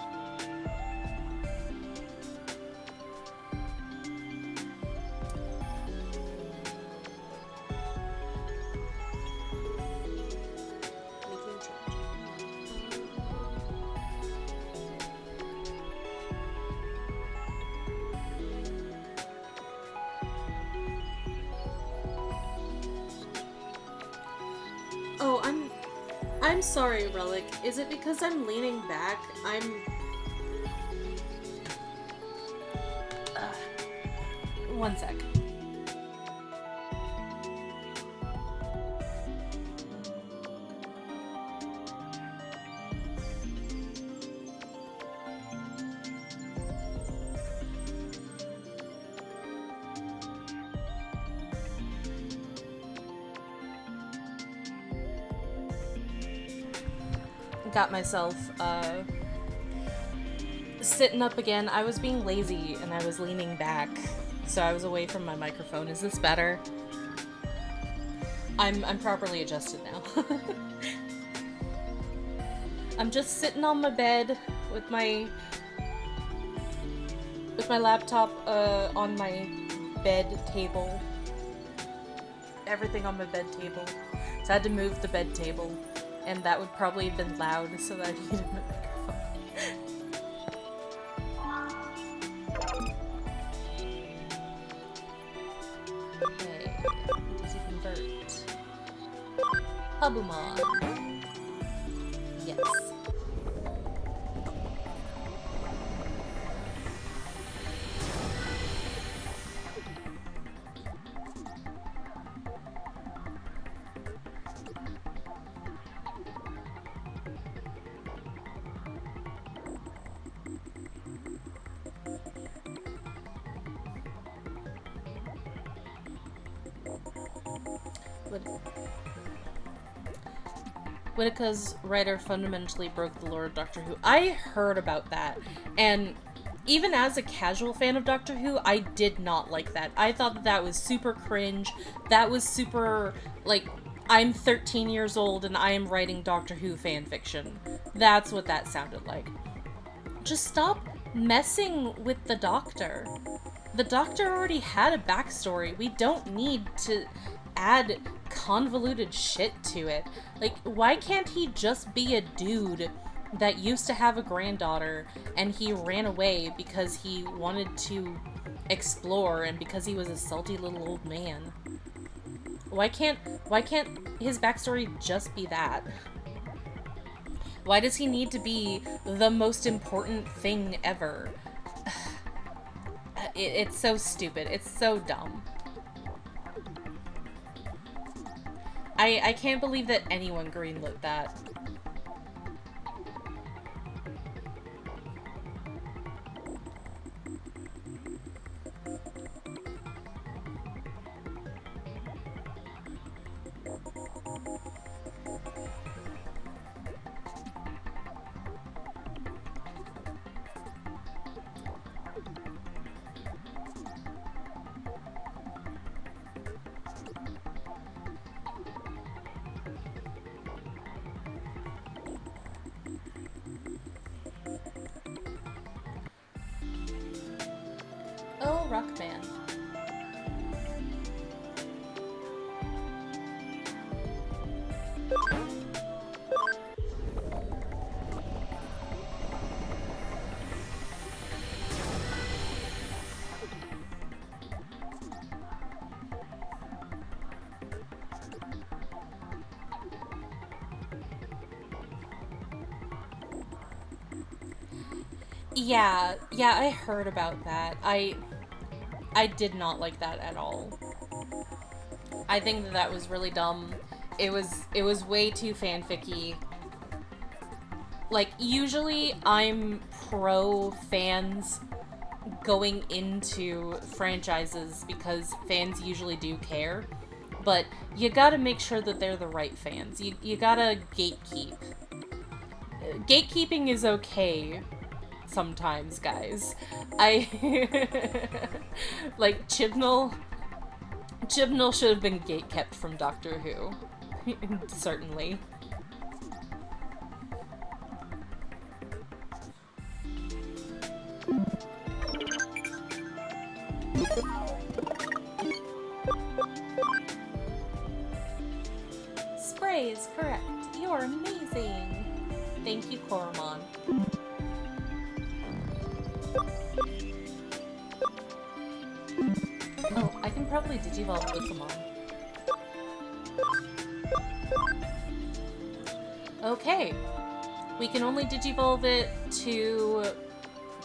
Oh, I'm sorry, Relic. Is it because I'm leaning back? One sec. Got myself, sitting up again. I was being lazy and I was leaning back, so I was away from my microphone. Is this better? I'm properly adjusted now. I'm just sitting on my bed with my laptop on my bed table. Everything on my bed table. So I had to move the bed table. And that would probably have been loud, so that I needed a microphone. Okay, does it convert? Hubumon. Yes. Whittaker's writer fundamentally broke the lore of Doctor Who. I heard about that, and even as a casual fan of Doctor Who, I did not like that. I thought that that was super cringe. That was super, like, I'm 13 years old and I am writing Doctor Who fanfiction. That's what that sounded like. Just stop messing with the Doctor. The Doctor already had a backstory. We don't need to add convoluted shit to it. Like, why can't he just be a dude that used to have a granddaughter and he ran away because he wanted to explore and because he was a salty little old man? Why can't his backstory just be that? Why does he need to be the most important thing ever? It's so stupid. It's so dumb. I can't believe that anyone greenlit that. Oh, Rockman. Yeah, I heard about that. I did not like that at all. I think that that was really dumb. It was way too fanficky. Like, usually I'm pro fans going into franchises because fans usually do care, but you gotta make sure that they're the right fans. You gotta gatekeep. Gatekeeping is okay sometimes, guys. Like, Chibnall should have been gatekept from Doctor Who. Certainly. Spray is correct. You're amazing. Thank you, Koromon. Oh, I can probably digivolve Digimon. Okay. We can only digivolve it to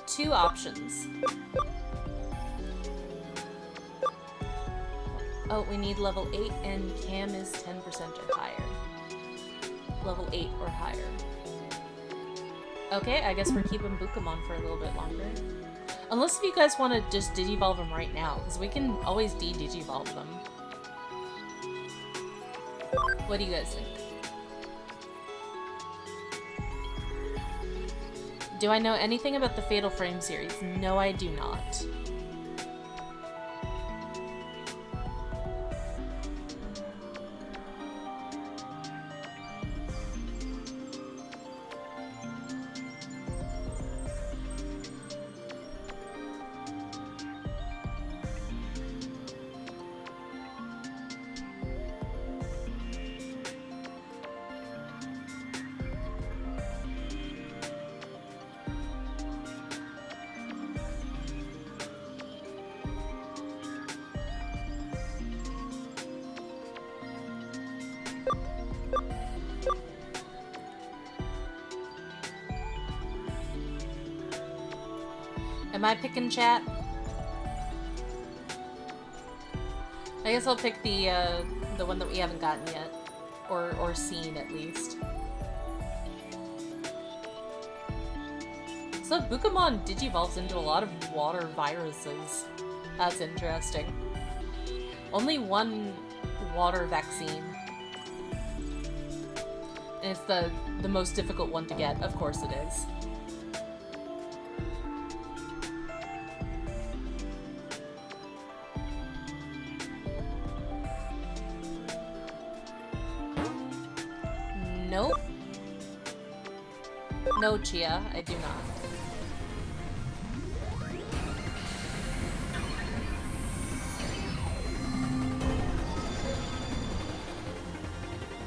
2 options. Oh, we need level 8 and Cam is 10% or higher. Level 8 or higher. Okay, I guess we're keeping Bukamon for a little bit longer. Unless if you guys want to just digivolve them right now, because we can always de-digivolve them. What do you guys think? Do I know anything about the Fatal Frame series? No, I do not. Am I picking chat? I guess I'll pick the one that we haven't gotten yet. Or seen, at least. So Bukamon digivolves into a lot of water viruses. That's interesting. Only one water vaccine. And it's the most difficult one to get, of course it is. Nope. No, Chia, I do not.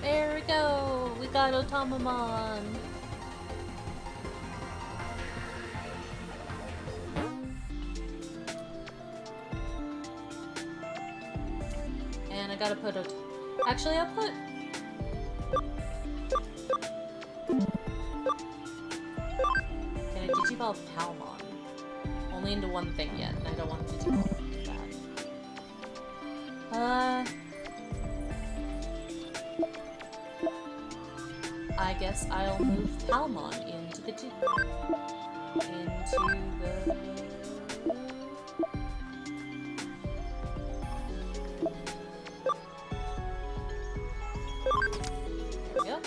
There we go! We got Otamamon! And I gotta put actually, I'll put... Can I digivolve Palmon? Only into one thing yet, and I don't want to digivolve into that. I guess I'll move Palmon into the There we go.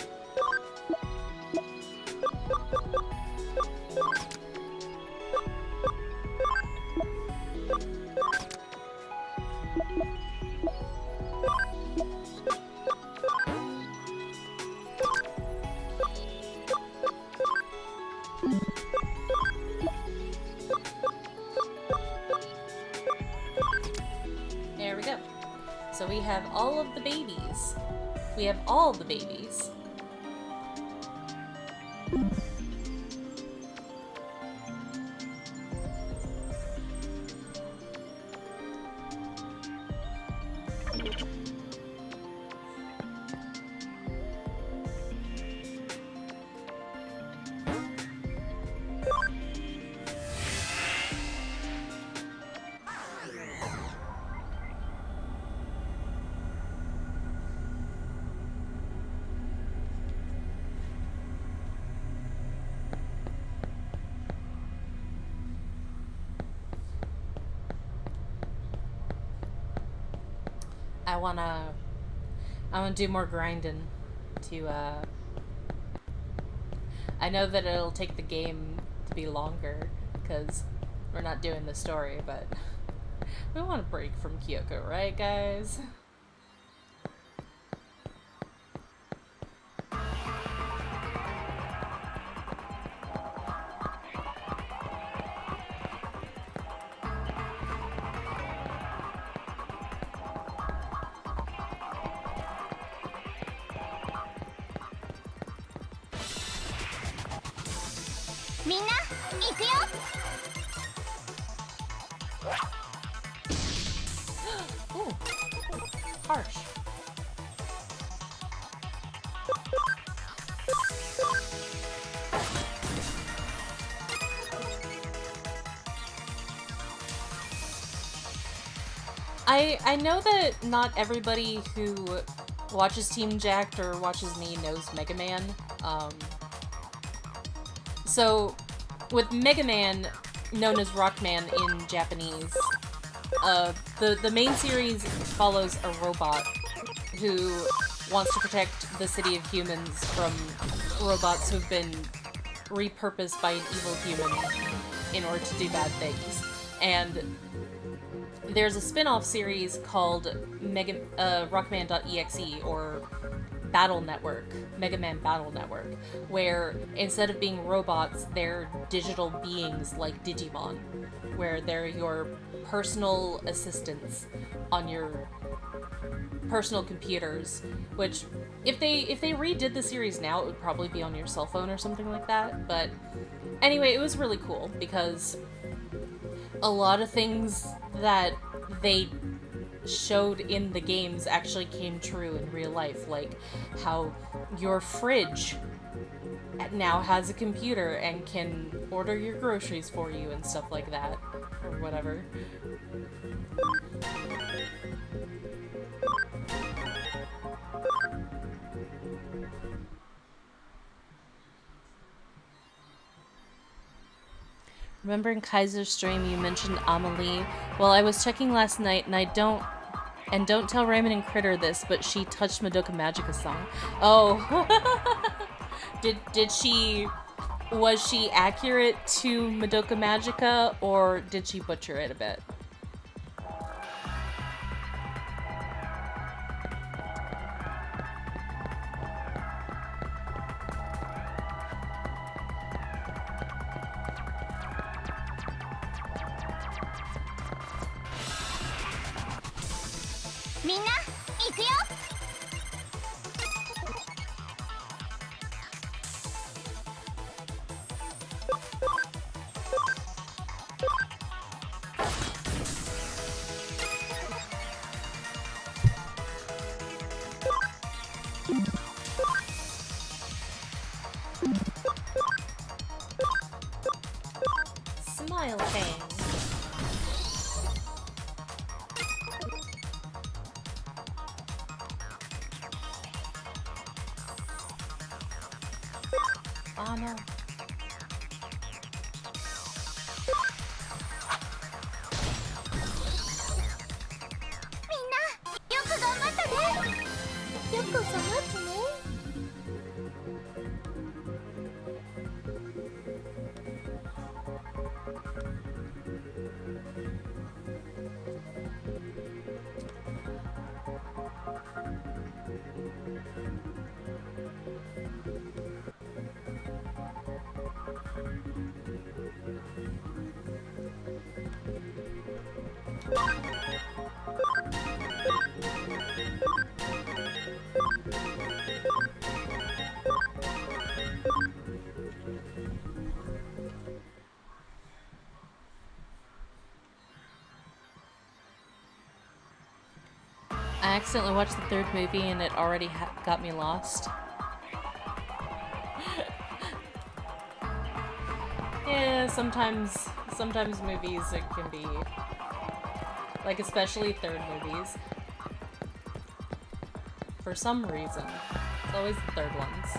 There we go. So we have all of the babies. We have all the babies. I wanna do more grinding to I know that it'll take the game to be longer because we're not doing the story, but we want a break from Kyoko, right, guys? Ooh, harsh. I know that not everybody who watches Team Jacked or watches me knows Mega Man. So, with Mega Man, known as Rockman in Japanese, the main series follows a robot who wants to protect the city of humans from robots who've been repurposed by an evil human in order to do bad things. And there's a spin-off series called Rockman.exe, or Battle Network, Mega Man Battle Network, where instead of being robots, they're digital beings like Digimon, where they're your personal assistants on your personal computers, which if they redid the series now, it would probably be on your cell phone or something like that. But anyway, it was really cool because a lot of things that they showed in the games actually came true in real life, like how your fridge now has a computer and can order your groceries for you and stuff like that, or whatever. Remember in Kaiser's stream you mentioned Amelie? Well, I was checking last night and don't tell Raymond and Critter this, but she touched Madoka Magica song. Oh. Was she accurate to Madoka Magica, or did she butcher it a bit? Smile Fang. Oh no. I accidentally watched the third movie and it already got me lost. Yeah, sometimes movies, it can be, like, especially third movies, for some reason. It's always the third ones.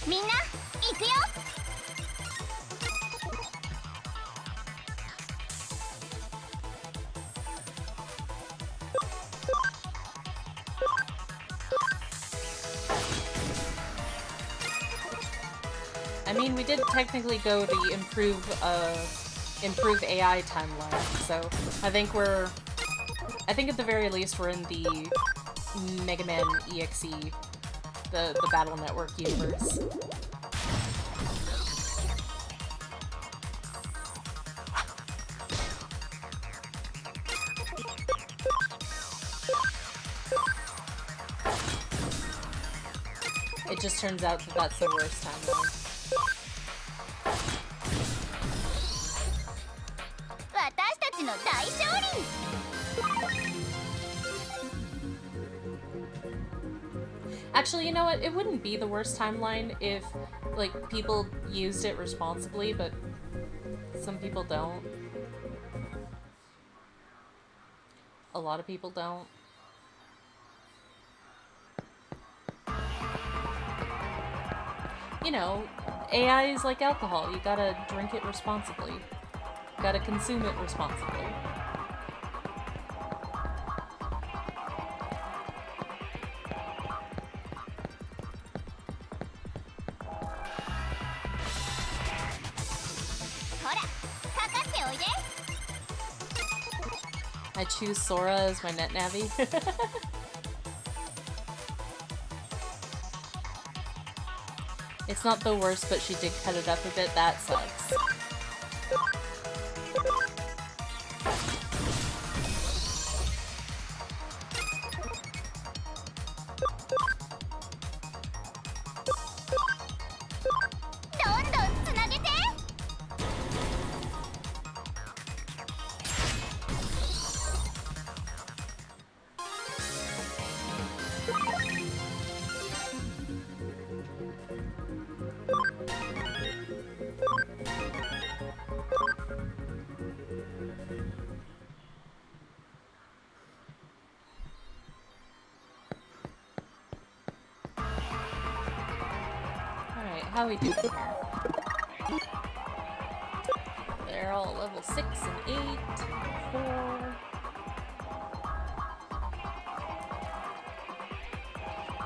みんな行くよ。I mean, we did technically go the improve AI timeline, so I think at the very least we're in the Mega Man EXE, the Battle Network universe. It just turns out that that's the worst timeline. 私たちの大勝利。Actually, you know what? It wouldn't be the worst timeline if, like, people used it responsibly, but some people don't. A lot of people don't. You know, AI is like alcohol. You gotta drink it responsibly. You gotta consume it responsibly. I choose Sora as my net navy. It's not the worst, but she did cut it up a bit. That sucks. How are we doing here? They're all level 6 and 8, 4.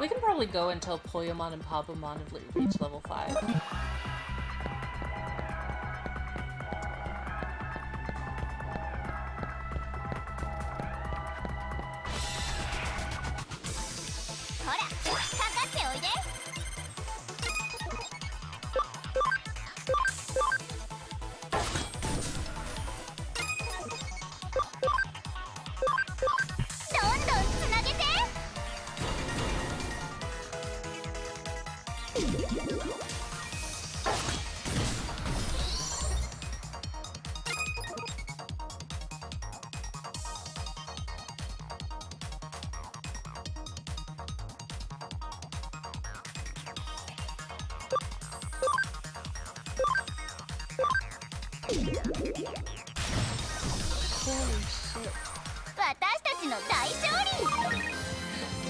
We can probably go until Poyomon and Papamon have reached level 5.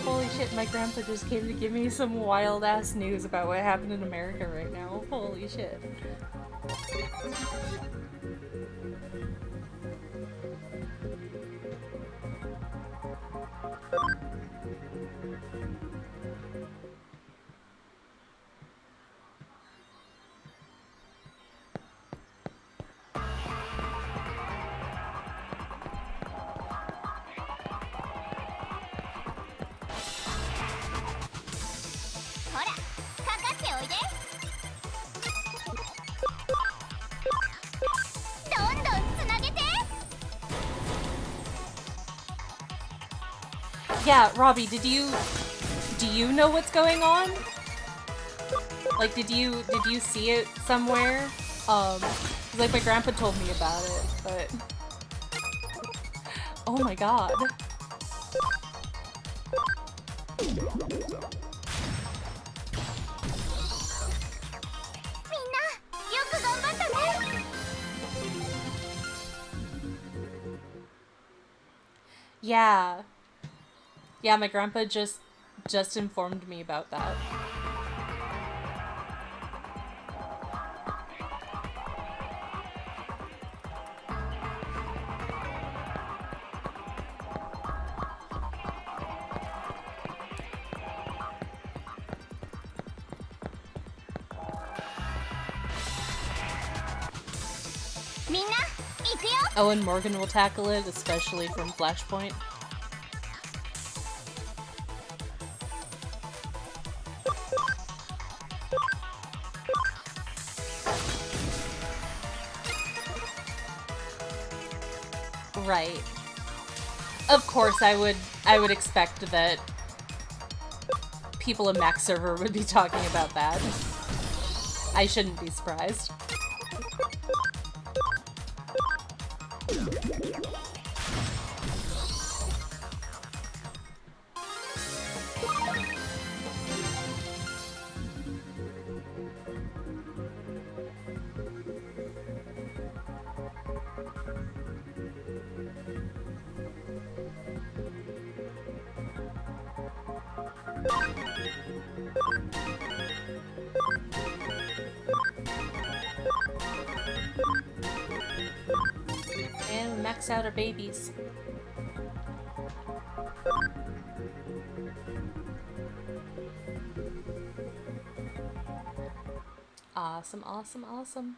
Holy shit, my grandpa just came to give me some wild ass news about what happened in America right now. Holy shit. Yeah, Robbie, do you know what's going on? Like, did you see it somewhere? Like my grandpa told me about it, but oh my god. Yeah. Yeah, my grandpa just informed me about that. Oh, and Morgan will tackle it, especially from Flashpoint. Right. Of course, I would expect that people in Max server would be talking about that. I shouldn't be surprised. And we max out our babies. Awesome, awesome, awesome.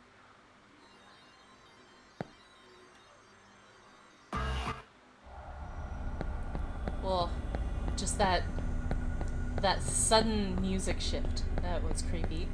Well, just that sudden music shift. That was creepy.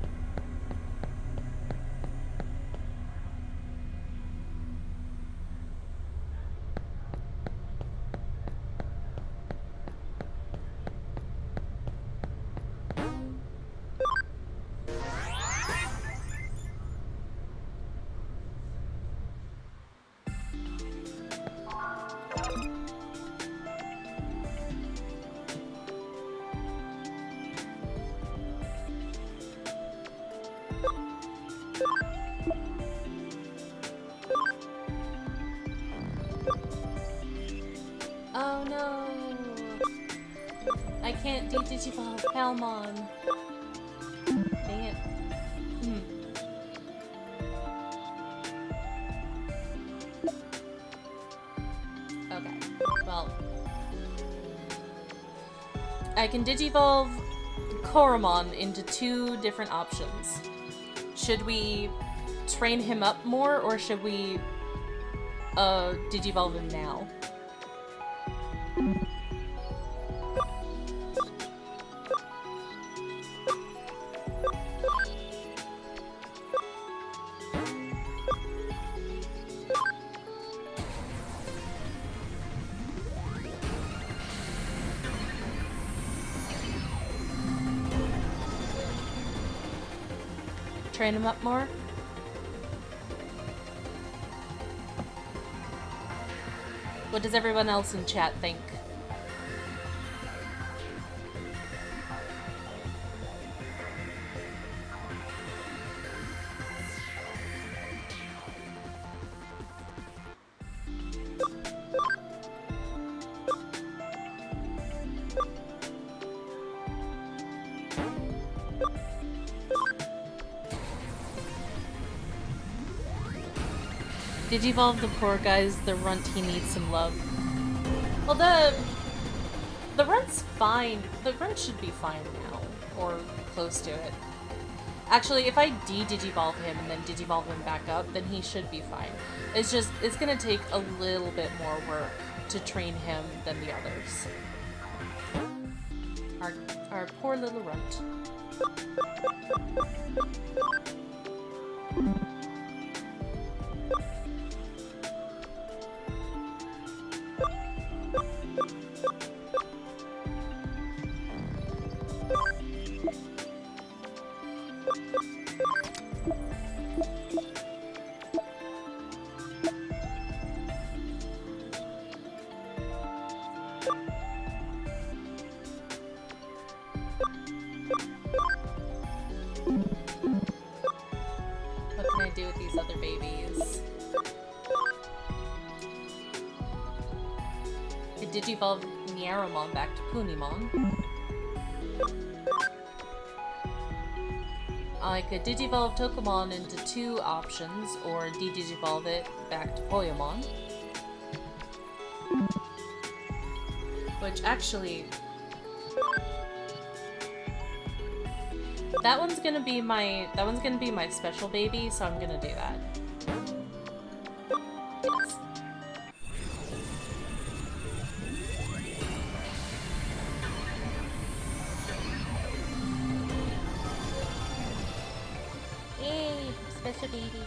Oh no! I can't de-digivolve Palmon. Dang it. Okay, well. I can digivolve Koromon into 2 different options. Should we train him up more, or should we digivolve him now? Train him up more? What does everyone else in chat think? Digivolve the poor guys, the runt, he needs some love. Well, the runt's fine. The runt should be fine now, or close to it. Actually, if I de-digivolve him and then digivolve him back up, then he should be fine. It's just, it's gonna take a little bit more work to train him than the others. Our poor little runt. What can I do with these other babies? I digivolve Nyaromon back to Punimon. I could digivolve Tokomon into 2 options, or de-digivolve it back to Poyomon. Which actually... That one's gonna be my special baby, so I'm gonna do that. Yes. Professor Baby.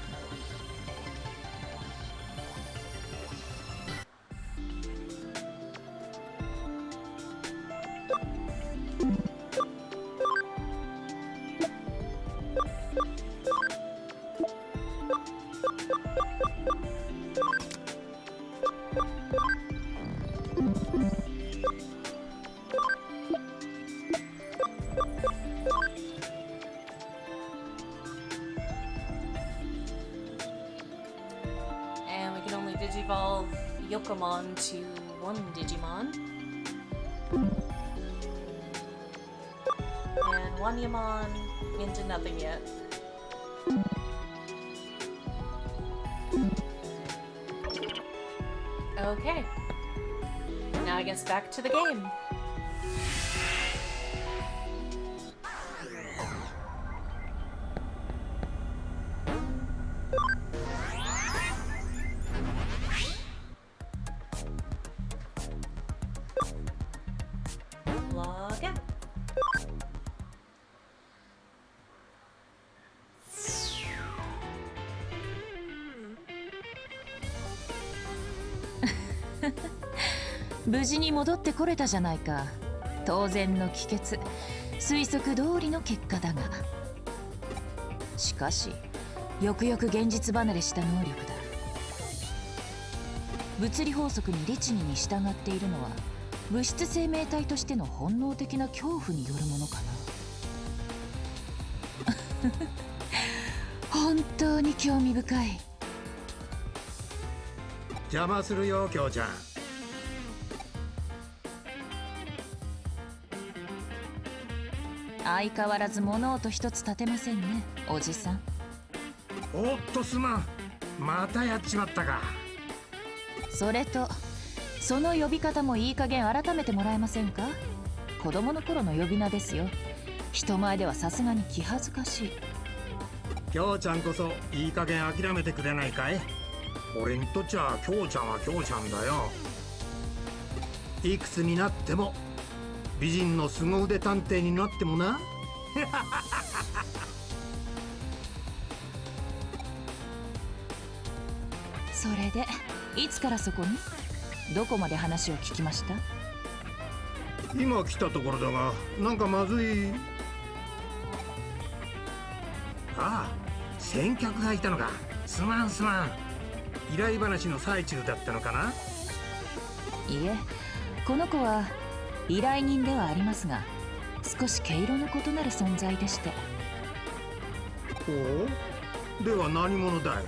And we can only digivolve Yokomon to one Digimon. And Wanyamon into nothing yet. Okay. Now I guess back to the game. Log out.無事に戻ってこれたじゃないか。当然の帰結、推測通りの結果だが、しかしよくよく現実離れした能力だ。物理法則に律儀に従っているのは物質生命体としての本能的な恐怖によるものかな。本当に興味深い。邪魔するよ、京ちゃん。相変わらず物音一つ立てませんね、おじさん。おっとすまん、またやっちまったか。それとその呼び方もいい加減改めてもらえませんか。子供の頃の呼び名ですよ。人前ではさすがに気恥ずかしい。京ちゃんこそいい加減諦めてくれないかい。俺にとっちゃ京ちゃんは京ちゃんだよ。いくつになっても美人の凄腕探偵になってもな。それでいつからそこに？どこまで話を聞きました？今来たところだが、なんかまずい。ああ、先客がいたのか。すまんすまん。依頼話の最中だったのかな。いえ、この子は依頼人ではありますが、少し毛色の異なる存在でして。ほう、では何者だい。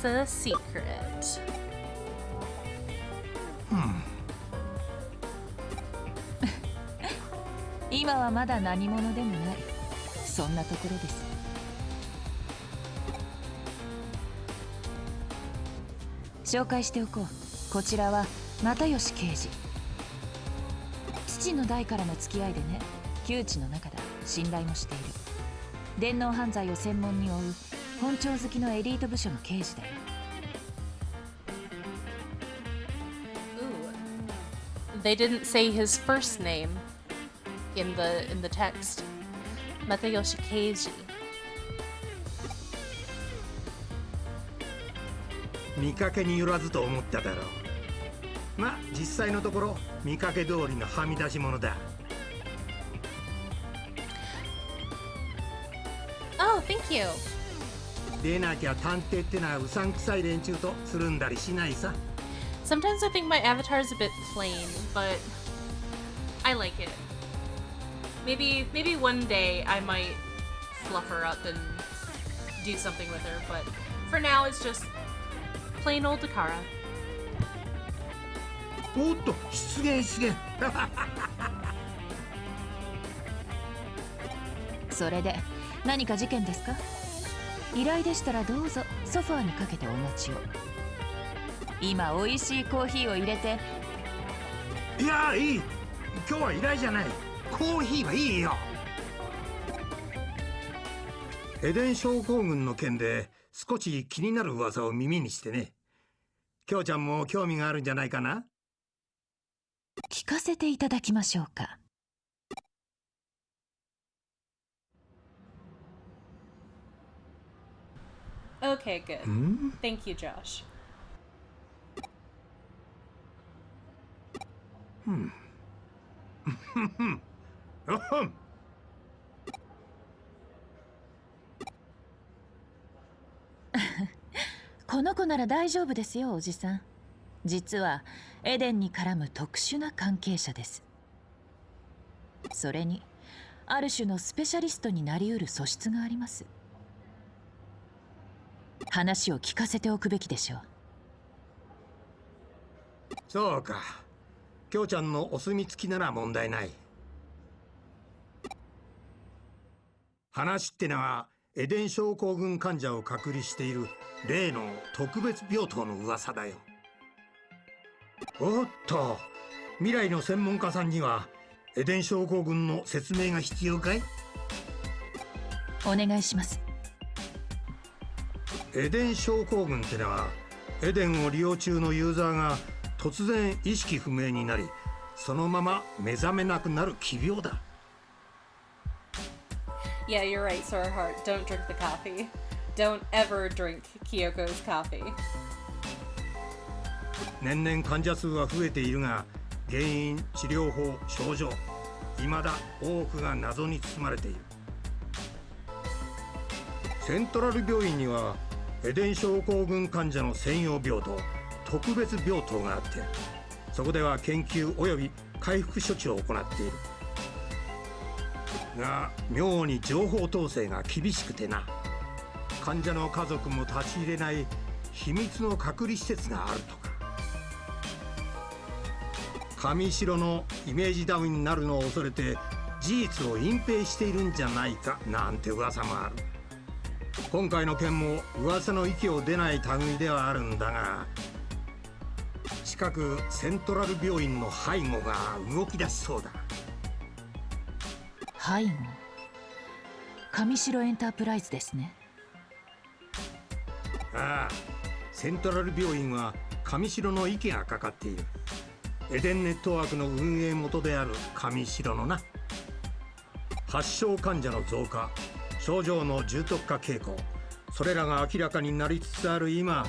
That's a secret. 今はまだ何者でもない、そんなところです。紹介しておこう。こちらは又吉刑事。父の代からの付き合いでね、旧知の仲だ。信頼もしている。電脳犯罪を専門に追う本庁好きのエリート部署の刑事だよ。Ooh. They didn't say his first name in the text. Matayoshi Keiji. 見かけによらずと思っただろう。まあ実際のところ見かけ通りのはみ出し者だ。Oh, thank you. でなきゃ探偵ってのはうさんくさい連中とつるんだりしないさ。 Sometimes I think my avatar is a bit plain, but I like it. Maybe one day I might fluff her up and do something with her, but for now it's just plain old Dakara. おっと、出現出現。それで何か事件ですか？依頼でしたらどうぞソファーにかけてお待ちを。今美味しいコーヒーを入れて。いやいい、今日は依頼じゃない。コーヒーはいいよ。エデン症候群の件で少し気になる噂を耳にしてね。京ちゃんも興味があるんじゃないかな。聞かせていただきましょうか。Okay, good. Thank you, Josh. この子なら大丈夫ですよ、おじさん。実はエデンに絡む特殊な関係者です。それにある種のスペシャリストになりうる素質があります。話を聞かせておくべきでしょう。そうか。京ちゃんのお墨付きなら問題ない。話ってのはエデン症候群患者を隔離している例の特別病棟の噂だよ。おっと、未来の専門家さんにはエデン症候群の説明が必要かい？お願いします。エデン症候群ってのはエデンを利用中のユーザーが突然意識不明になり、そのまま目覚めなくなる奇病だ。Yeah, you're right, Sora Heart. Don't drink the coffee. Don't ever drink Kyoko's coffee. 年々患者数は増えているが、原因、治療法、症状、未だ多くが謎に包まれている。セントラル病院にはエデン症候群患者の専用病棟、特別病棟があって、そこでは研究及び回復処置を行っている。が妙に情報統制が厳しくてな、患者の家族も立ち入れない秘密の隔離施設があるとか。上白のイメージダウンになるのを恐れて事実を隠蔽しているんじゃないかなんて噂もある。今回の件も噂の息を出ない類ではあるんだが、近くセントラル病院の背後が動き出しそうだ。背後、上白エンタープライズですね。ああ、セントラル病院は上白の息がかかっている。エデンネットワークの運営元である上白のな。発症患者の増加、症状の重篤化傾向、それらが明らかになりつつある今、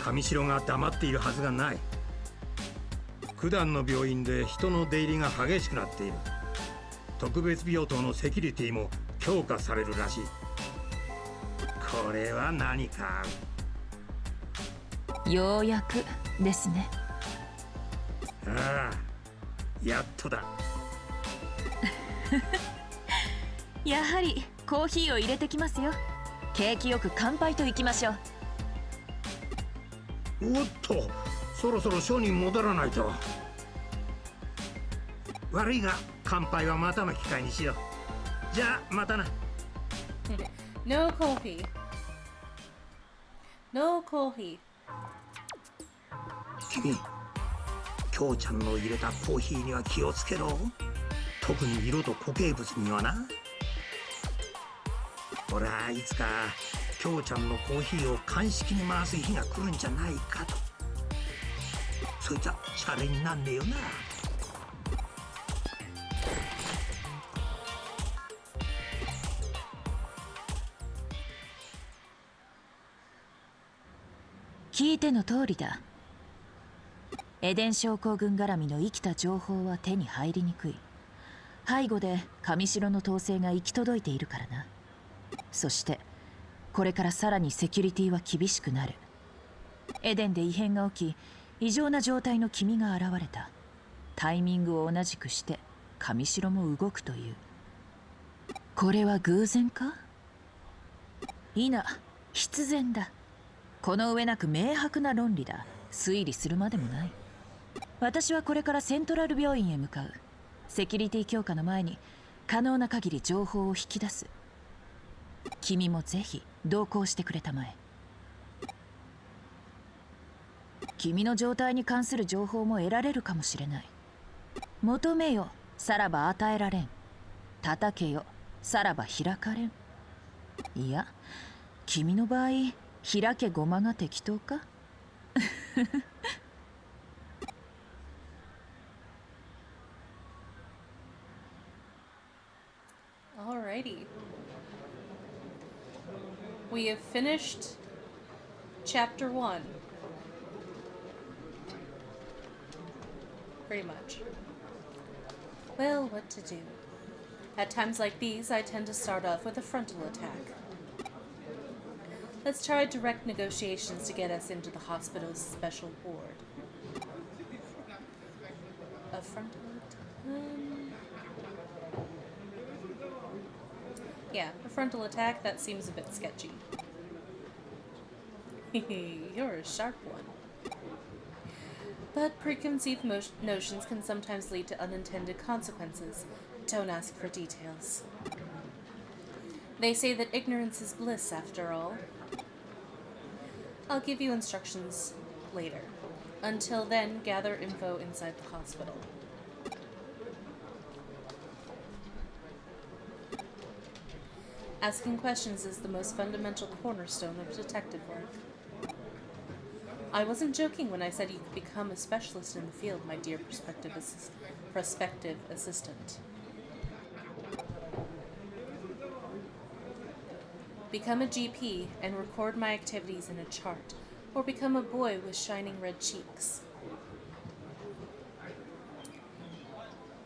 上白が黙っているはずがない。九段の病院で人の出入りが激しくなっている。特別病棟のセキュリティも強化されるらしい。これは何か。ようやくですね。ああ、やっとだ。やはりコーヒーを入れてきますよ。景気よく乾杯といきましょう。おっと、そろそろ署に戻らないと。悪いが乾杯はまたの機会にしよう。じゃあまたな。No coffee. No coffee. 君、京ちゃんの入れたコーヒーには気をつけろ。特に色と固形物にはな。ほら、いつか京ちゃんのコーヒーを鑑識に回す日が来るんじゃないかと。そいつはシャレになんねえよな。聞いての通りだ。エデン症候群絡みの生きた情報は手に入りにくい。背後で上白の統制が行き届いているからな。そしてこれからさらにセキュリティは厳しくなる。エデンで異変が起き、異常な状態の君が現れた。タイミングを同じくして上白も動くという。これは偶然か？否、必然だ。この上なく明白な論理だ。推理するまでもない。私はこれからセントラル病院へ向かう。セキュリティ強化の前に可能な限り情報を引き出す。君もぜひ同行してくれたまえ。君の状態に関する情報も得られるかもしれない。求めよ、さらば与えられん。叩けよ、さらば開かれん。いや、君の場合、開けごまが適当か Alrighty. We have finished chapter 1. Pretty much. Well, what to do? At times like these, I tend to start off with a frontal attack. Let's try direct negotiations to get us into the hospital's special ward. A frontal attack? Yeah, a frontal attack, that seems a bit sketchy. You're a sharp one. But preconceived notions can sometimes lead to unintended consequences. Don't ask for details. They say that ignorance is bliss, after all. I'll give you instructions later. Until then, gather info inside the hospital. Asking questions is the most fundamental cornerstone of detective work. I wasn't joking when I said you could become a specialist in the field, my dear prospective assistant. Become a GP and record my activities in a chart, or become a boy with shining red cheeks.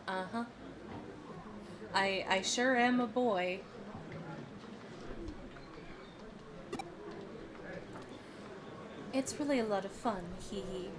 Uh-huh. I sure am a boy. It's really a lot of fun, hee hee.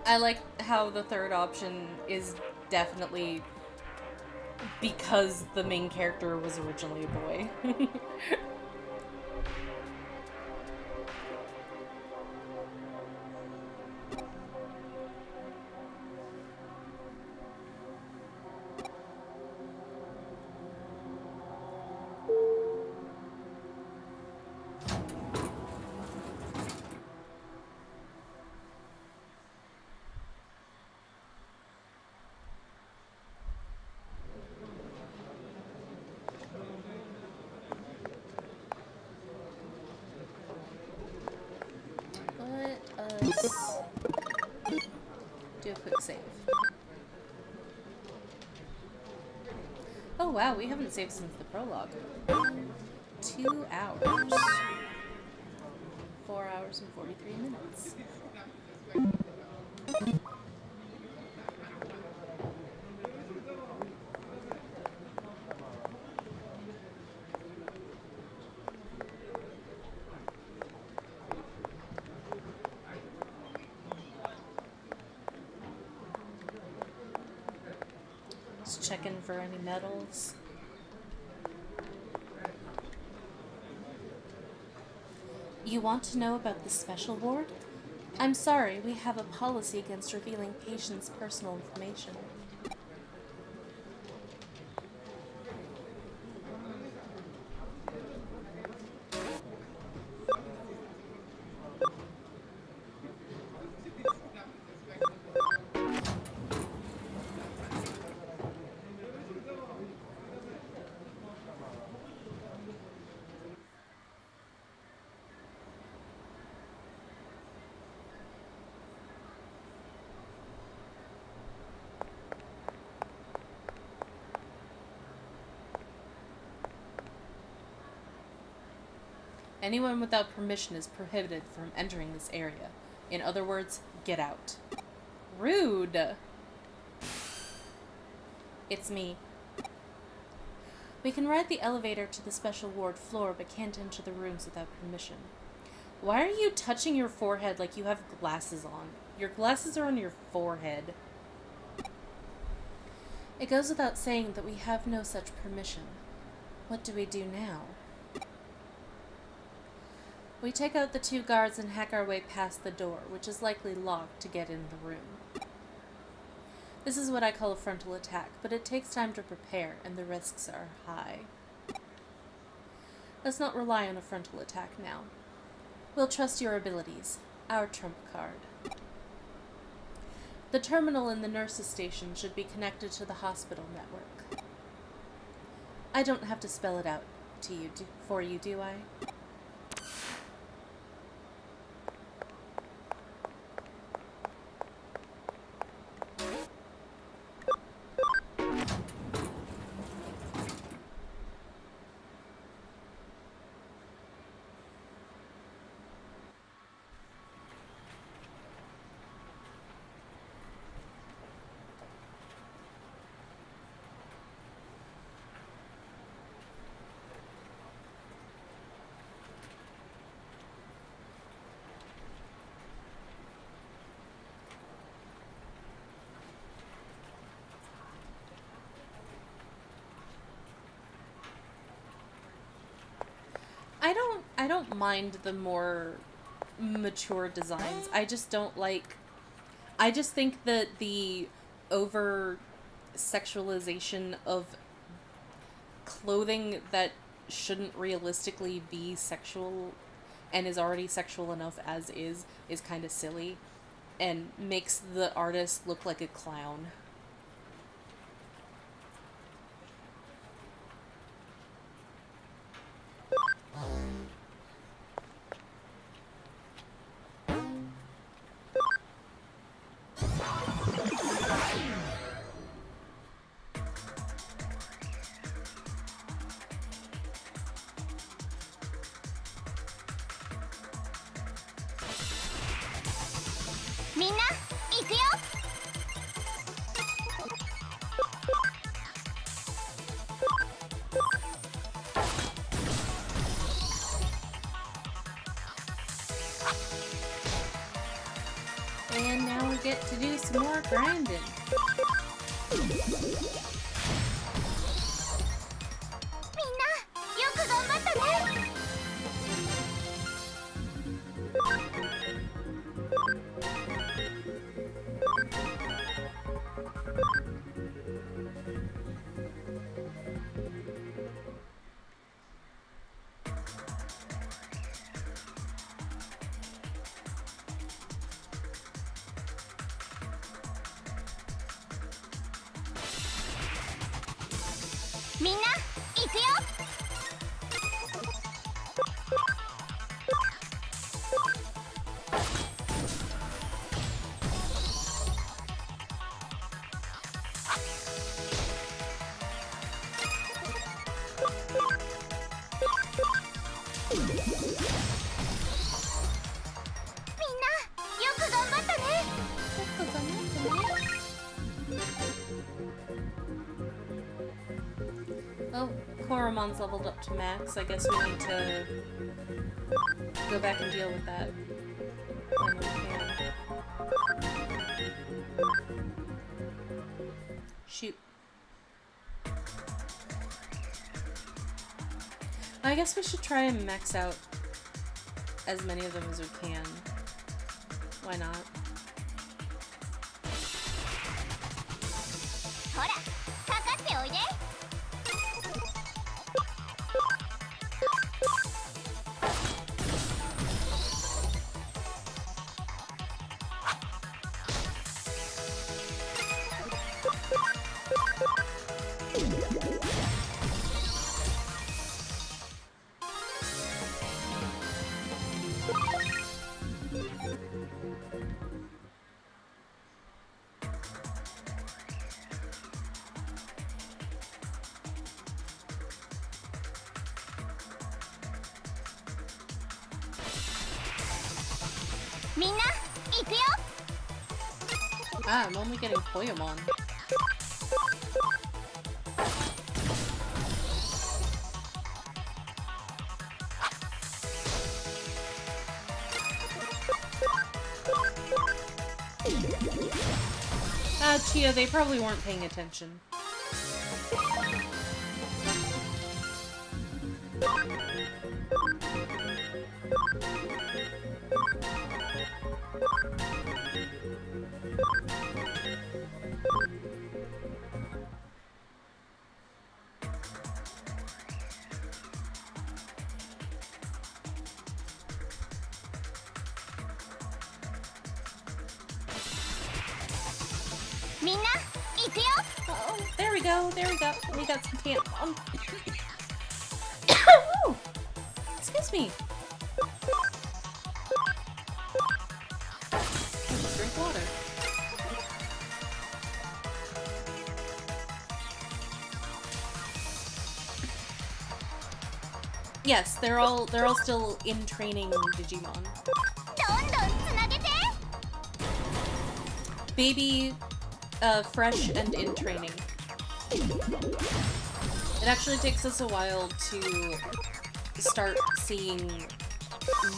I like how the third option is definitely because the main character was originally a boy. Let's do a quick save. Oh wow, we haven't saved since the prologue. 2 hours. 4 hours and 43 minutes. Just checking for any medals. You want to know about the special ward? I'm sorry, we have a policy against revealing patients' personal information. Anyone without permission is prohibited from entering this area. In other words, get out. Rude! It's me. We can ride the elevator to the special ward floor, but can't enter the rooms without permission. Why are you touching your forehead like you have glasses on? Your glasses are on your forehead. It goes without saying that we have no such permission. What do we do now? We take out the 2 guards and hack our way past the door, which is likely locked, to get in the room. This is what I call a frontal attack, but it takes time to prepare, and the risks are high. Let's not rely on a frontal attack now. We'll trust your abilities, our trump card. The terminal in the nurse's station should be connected to the hospital network. I don't have to spell it out to you, for you, do I? I don't mind the more mature designs. I just don't like... I just think that the over-sexualization of clothing that shouldn't realistically be sexual and is already sexual enough as is kind of silly and makes the artist look like a clown. And now we get to do some more grinding. Oh, Koromon's leveled up to max. I guess we need to go back and deal with that when we can. Shoot. I guess we should try and max out as many of them as we can. Why not? Ah, I'm only getting Poyamon. Chia, they probably weren't paying attention. Oh, there we go. We got some tampon. Oh, excuse me. Drink water. Yes, they're all still in training Digimon. Baby, fresh and in training. It actually takes us a while to start seeing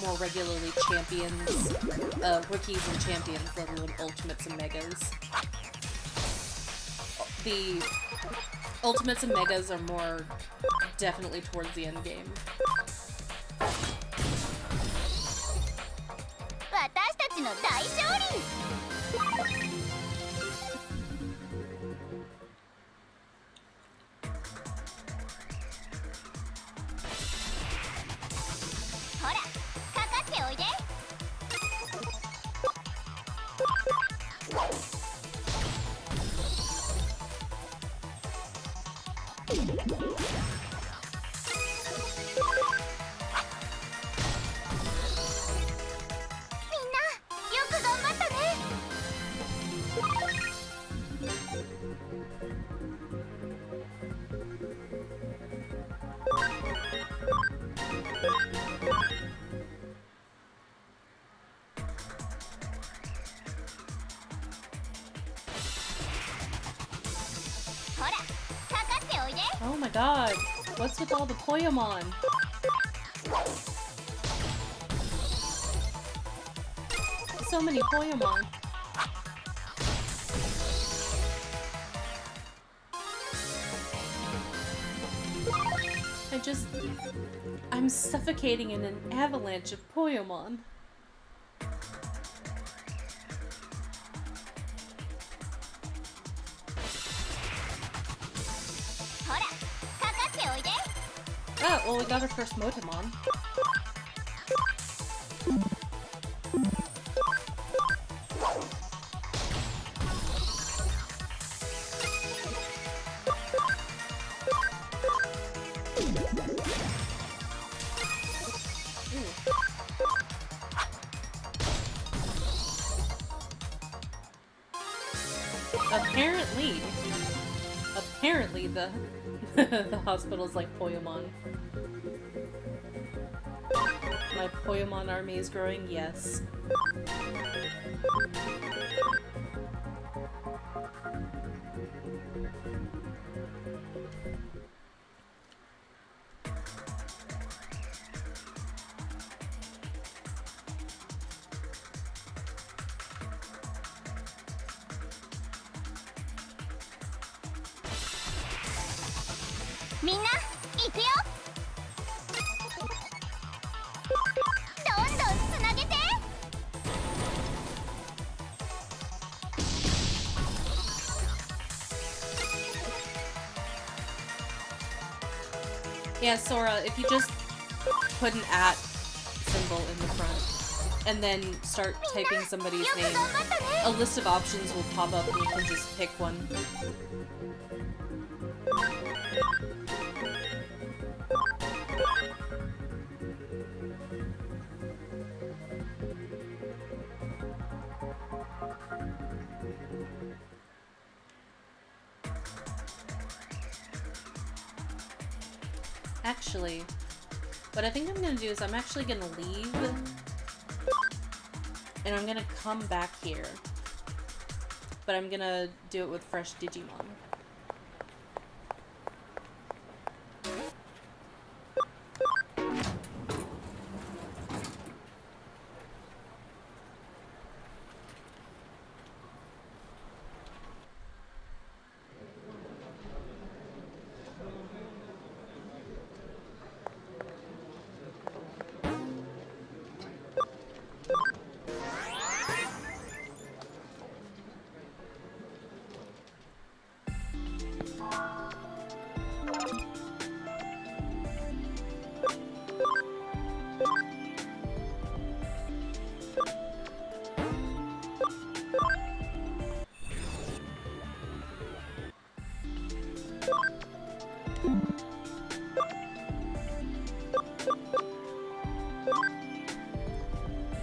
more regularly champions, rookies and champions, let alone ultimates and megas. The ultimates and megas are more definitely towards the end game. Oh my god, what's with all the Poyomon? So many Poyomon. I'm suffocating in an avalanche of Poyomon. Oh, well, we got our first Motamon. Apparently the the hospital's like Poyomon. My Poyomon army is growing, yes. Yeah, Sora, if you just put an @ symbol in the front and then start typing somebody's name, a list of options will pop up and you can just pick one. Actually, what I think I'm gonna do is I'm actually gonna leave and I'm gonna come back here, but I'm gonna do it with fresh Digimon.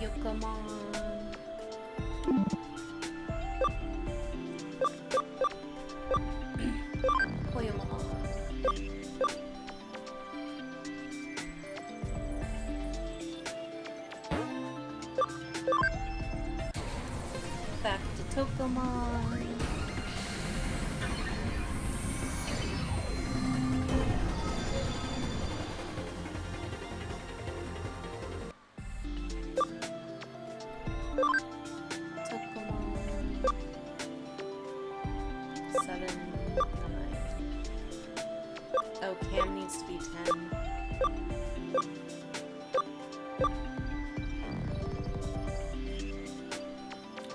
Yokomon. Hoyomon. Back to Tokomon. Tokomon. 7, 9. Oh, Cam needs to be 10.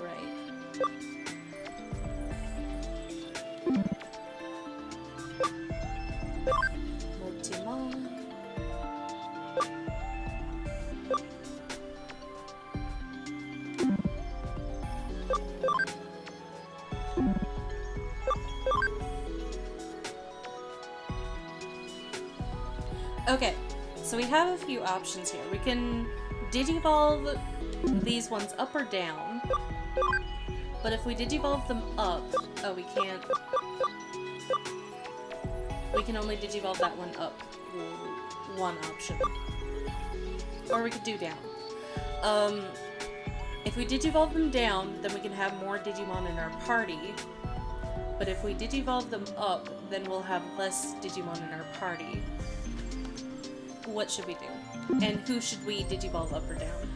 Right. Motimon. Okay, so we have a few options here. We can digivolve these ones up or down, but if we digivolve them up, oh, we can't. We can only digivolve that one up. One option. Or we could do down. If we digivolve them down, then we can have more Digimon in our party. But if we digivolve them up, then we'll have less Digimon in our party. What should we do? And who should we digivolve up or down?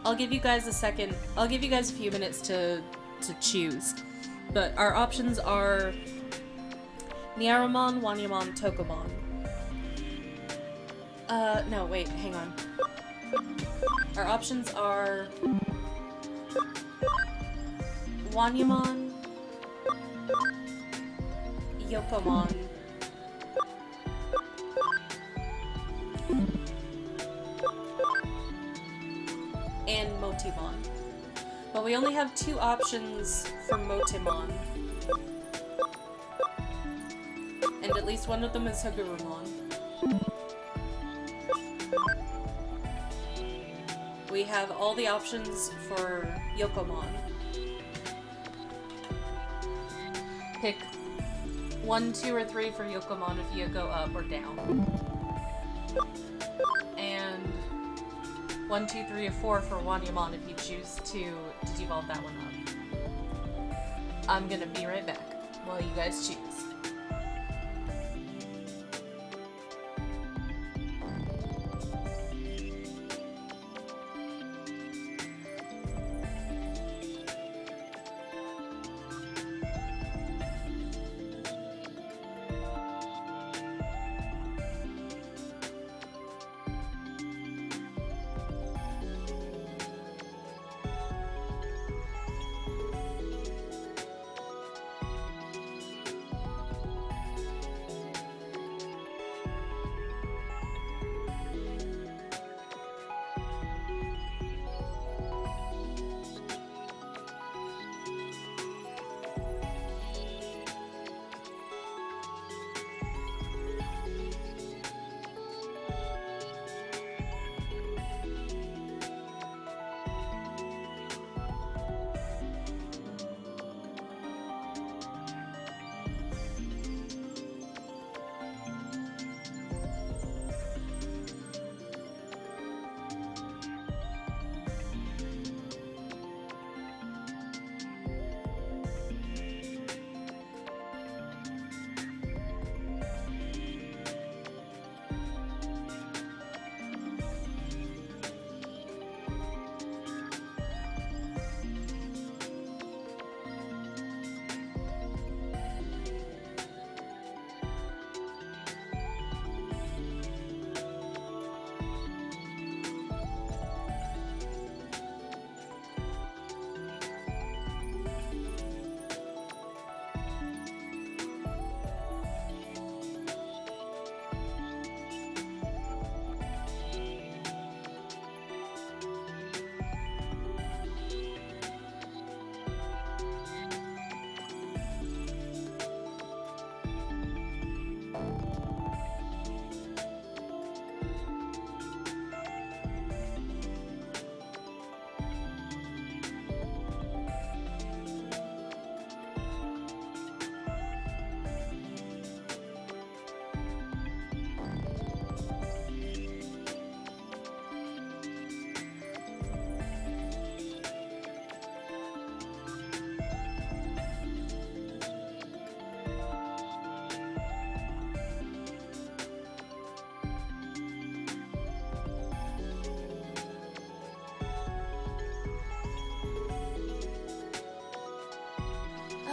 I'll give you guys a second. I'll give you guys a few minutes to choose. But our options are Niarumon, Wanyamon, Tokomon. No, wait, hang on. Our options are Wanyamon, Yokomon, and Motimon. But we only have 2 options for Motimon. And at least one of them is Hagurumon. We have all the options for Yokomon. Pick 1, 2, or 3 for Yokomon if you go up or down. And 1, 2, 3, or 4 for Wanyamon if you choose to digivolve that one up. I'm gonna be right back while you guys choose.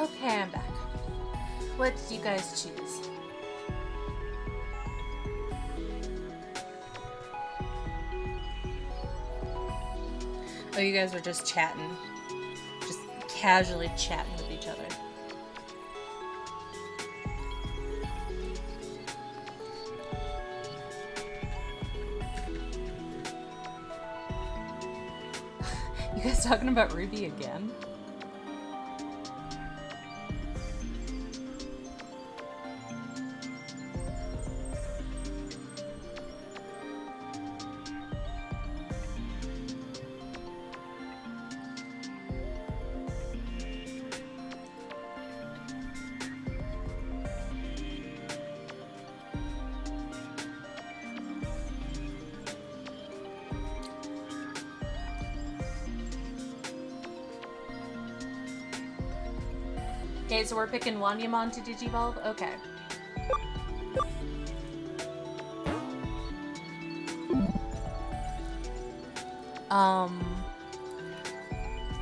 Okay, I'm back. What did you guys choose? Oh, you guys were just chatting. Just casually chatting with each other. You guys talking about Ruby again? Okay, so we're picking Wanyamon to Digivolve? Okay.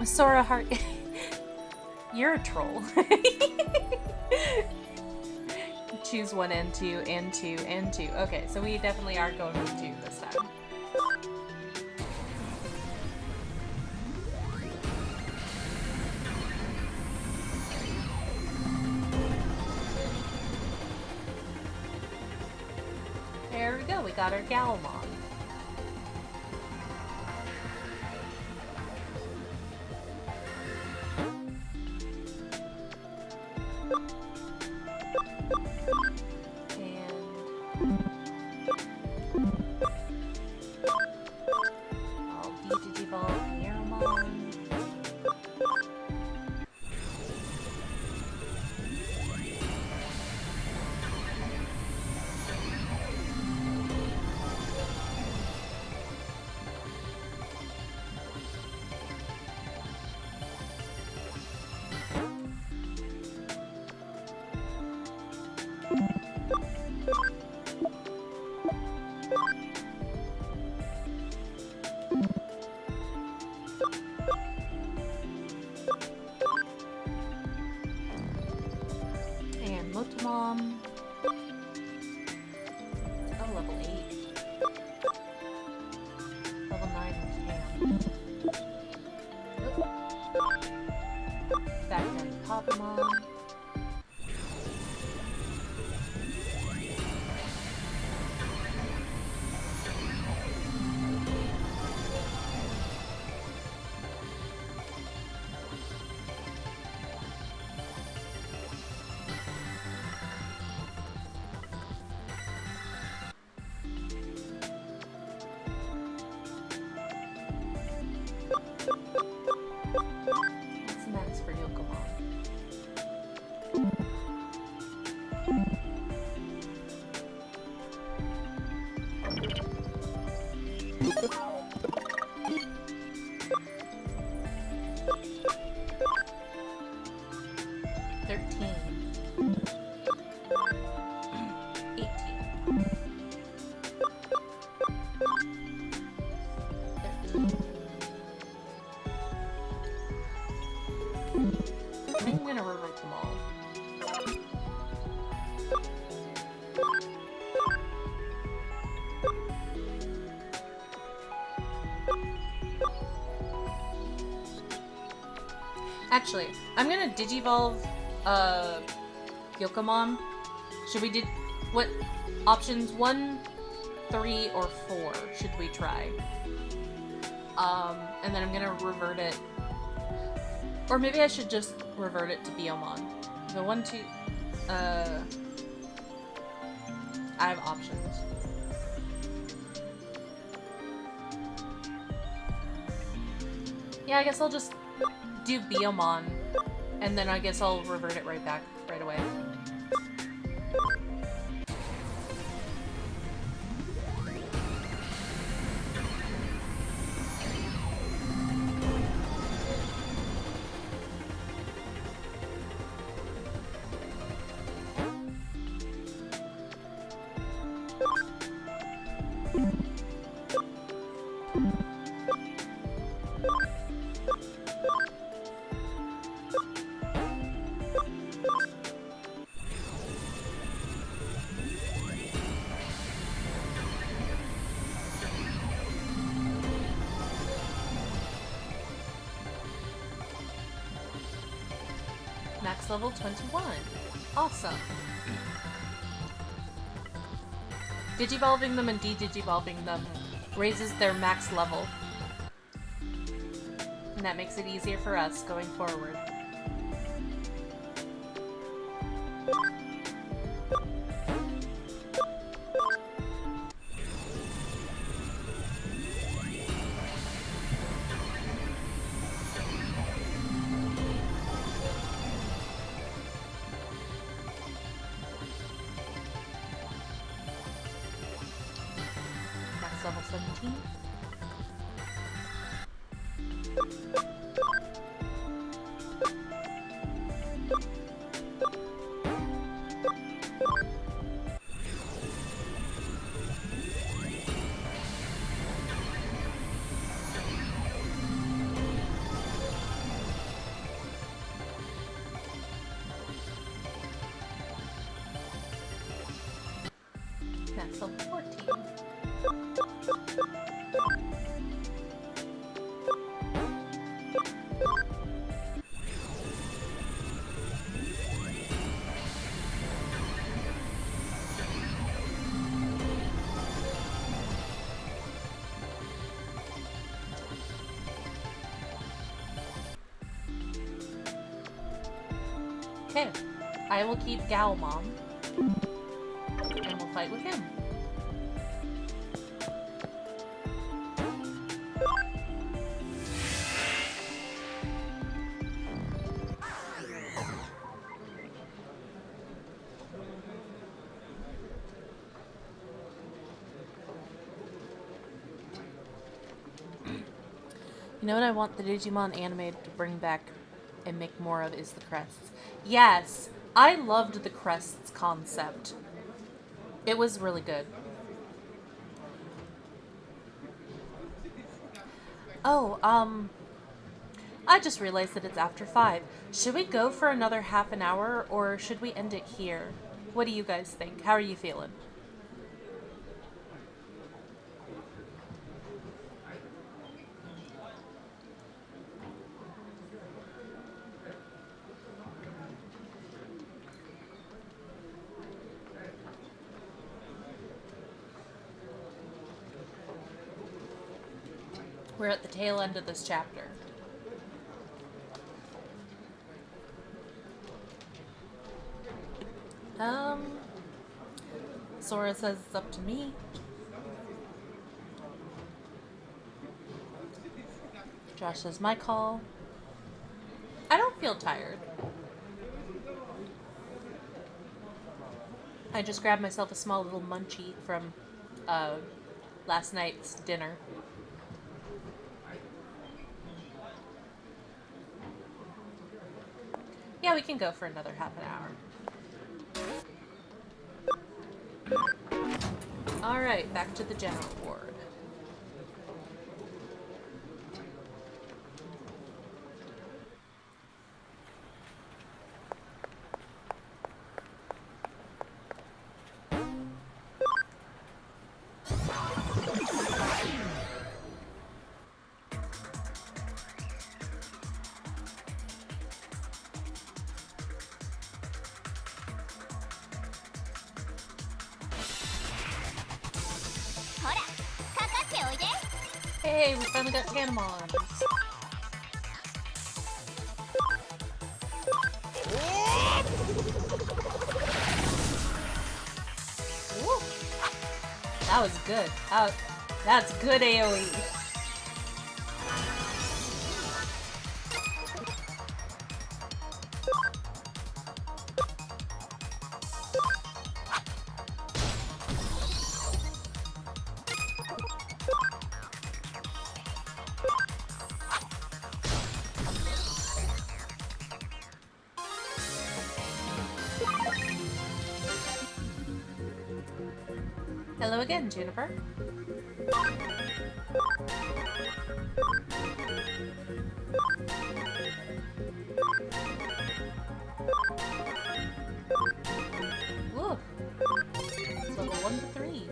Sora Heart... You're a troll. Choose one and two, and two, and two. Okay, so we definitely are going with two this time. There we go, we got our Galmon. Mom. Oh, level 8. Level 9 is back then, Papamon. What's next for Yokomon? I'm gonna revert them all. Actually, I'm gonna Digivolve Yokomon. Should we do what options 1, 3, or 4 should we try? And then I'm gonna revert it. Or maybe I should just revert it to Biomon. The 1, 2... I have options. Yeah, I guess I'll just do Biomon, and then I guess I'll revert it right back right away. Max level 21. Awesome. Digivolving them and de-digivolving them raises their max level. And that makes it easier for us going forward. Max level 17. Max level 14. Okay, I will keep Galmon, and we'll fight with him. You know what I want the Digimon animated to bring back and make more of is the crests. Yes, I loved the crests concept. It was really good. Oh, I just realized that it's after 5. Should we go for another half an hour, or should we end it here? What do you guys think? How are you feeling? We're at the tail end of this chapter. Sora says it's up to me. Josh says my call. I don't feel tired. I just grabbed myself a small little munchie from last night's dinner. Yeah, we can go for another half an hour. Alright, back to the general ward. Hey, we finally got Tanamons. Woo. That was good. That's good AoE. Hello again, Juniper. Woo! It's level 1 to 3.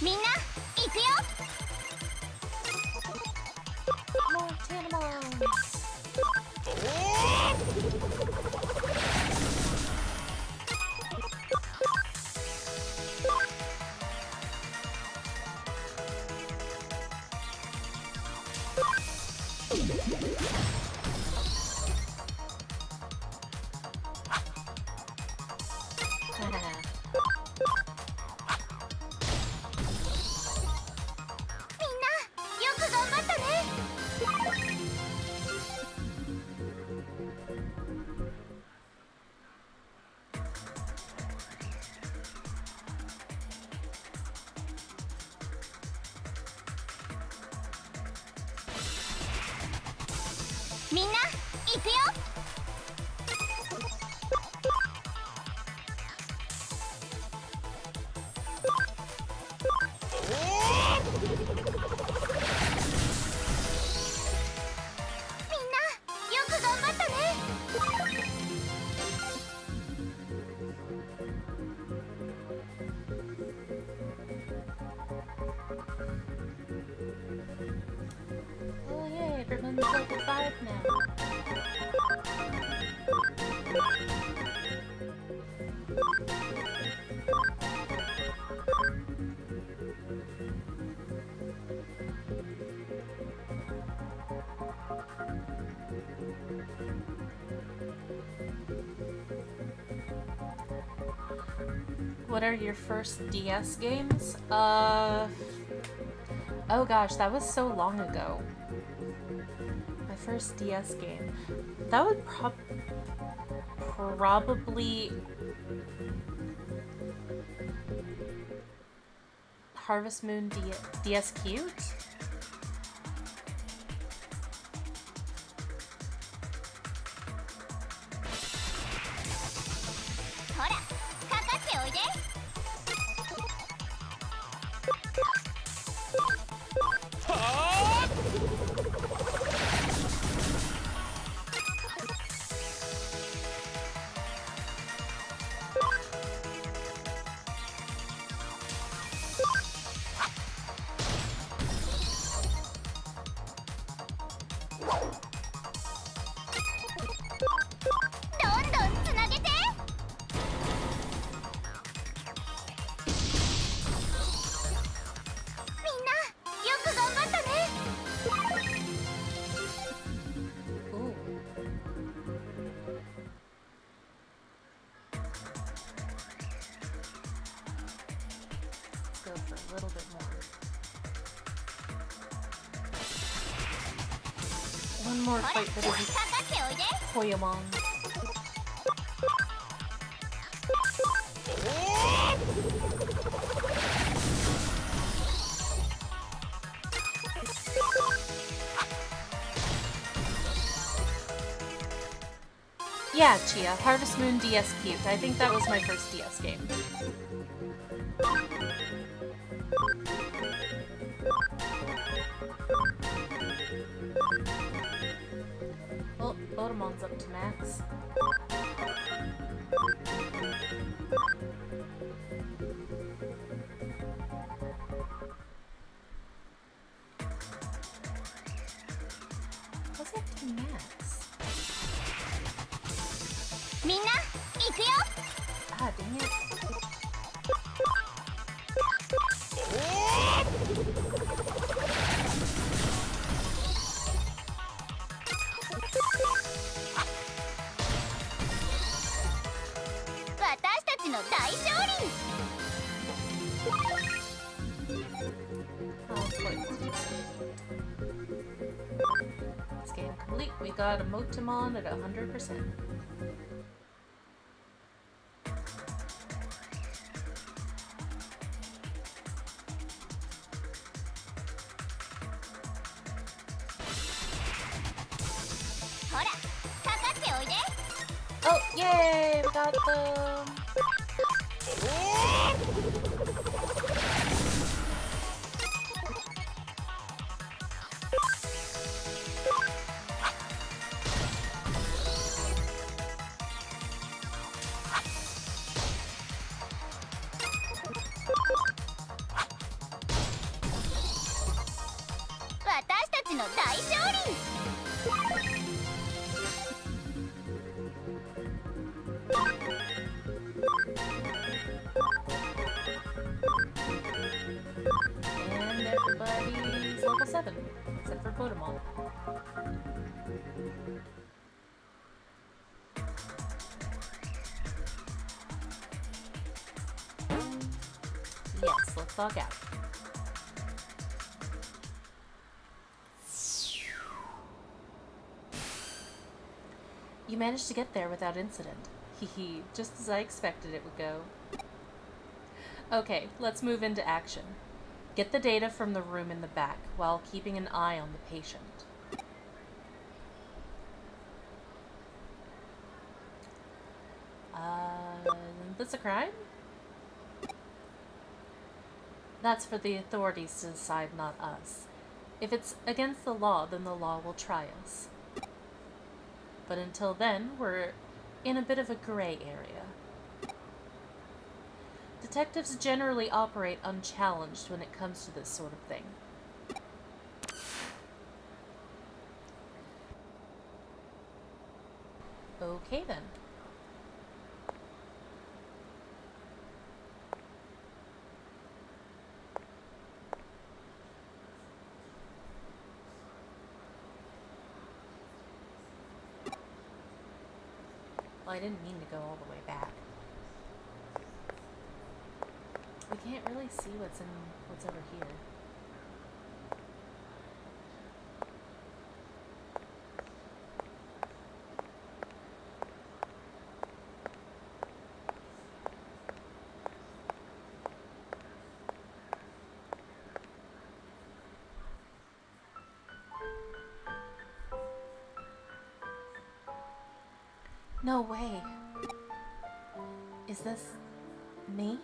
みんな行くよ。 More Tanimons!みんな行くよ。みんなよく頑張ったね。Oh yay, everyone's level 5 now. What are your first DS games? Oh gosh, that was so long ago. My first DS game. That would probably Harvest Moon DS Cute? Go for a little bit more. One more fight that isn't Koyamon. Yeah, Chia, Harvest Moon DS Cute. I think that was my first DS game. Oh, Otamon's up to max. What's up to max? みんな行くよ。 Ah, dang it. 私たちの大勝利。 Oh, boy. This game complete. We got a Motamon at 100%. Oh, yay! We got them! ちの大勝利。And everybody's level 7, except for Podemon. Yes, let's log out. You managed to get there without incident. Hehe, just as I expected it would go. Okay, let's move into action. Get the data from the room in the back while keeping an eye on the patient. Isn't this a crime? That's for the authorities to decide, not us. If it's against the law, then the law will try us. But until then, we're in a bit of a gray area. Detectives generally operate unchallenged when it comes to this sort of thing. Okay then. Well, I didn't mean to go all the way back. We can't really see what's over here. No way. Is this me?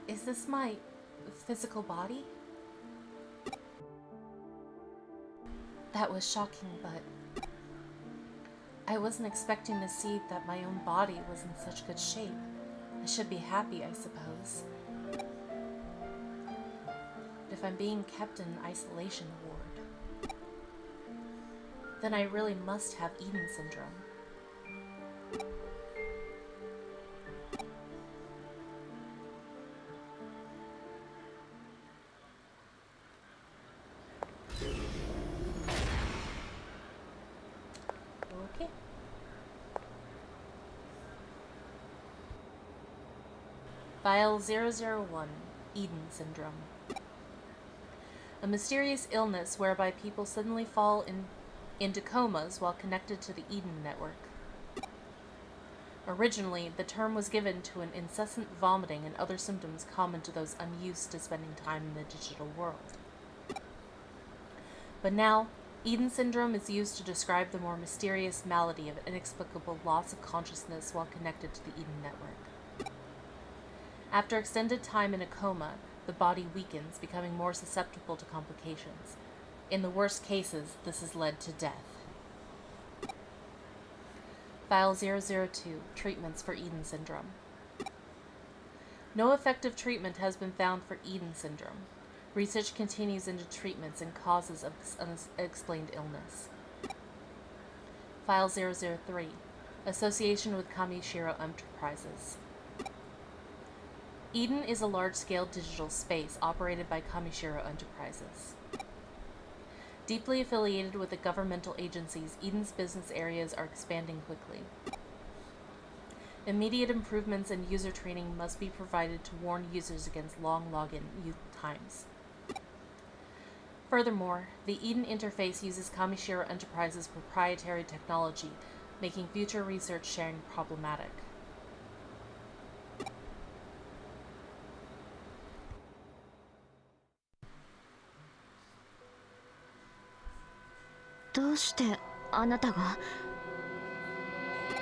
Is this my physical body? That was shocking, but I wasn't expecting to see that my own body was in such good shape. I should be happy, I suppose. But if I'm being kept in an isolation ward, then I really must have Eden syndrome. Okay. File 001, Eden syndrome. A mysterious illness whereby people suddenly fall into comas while connected to the Eden network. Originally, the term was given to an incessant vomiting and other symptoms common to those unused to spending time in the digital world. But now, Eden syndrome is used to describe the more mysterious malady of inexplicable loss of consciousness while connected to the Eden network. After extended time in a coma, the body weakens, becoming more susceptible to complications. In the worst cases, this has led to death. File 002, Treatments for Eden syndrome. No effective treatment has been found for Eden syndrome. Research continues into treatments and causes of this unexplained illness. File 003, Association with Kamishiro Enterprises. Eden is a large-scale digital space operated by Kamishiro Enterprises. Deeply affiliated with the governmental agencies, Eden's business areas are expanding quickly. Immediate improvements in user training must be provided to warn users against long login times. Furthermore, the Eden interface uses Kamishiro Enterprises' proprietary technology, making future research sharing problematic.どうしてあなたが？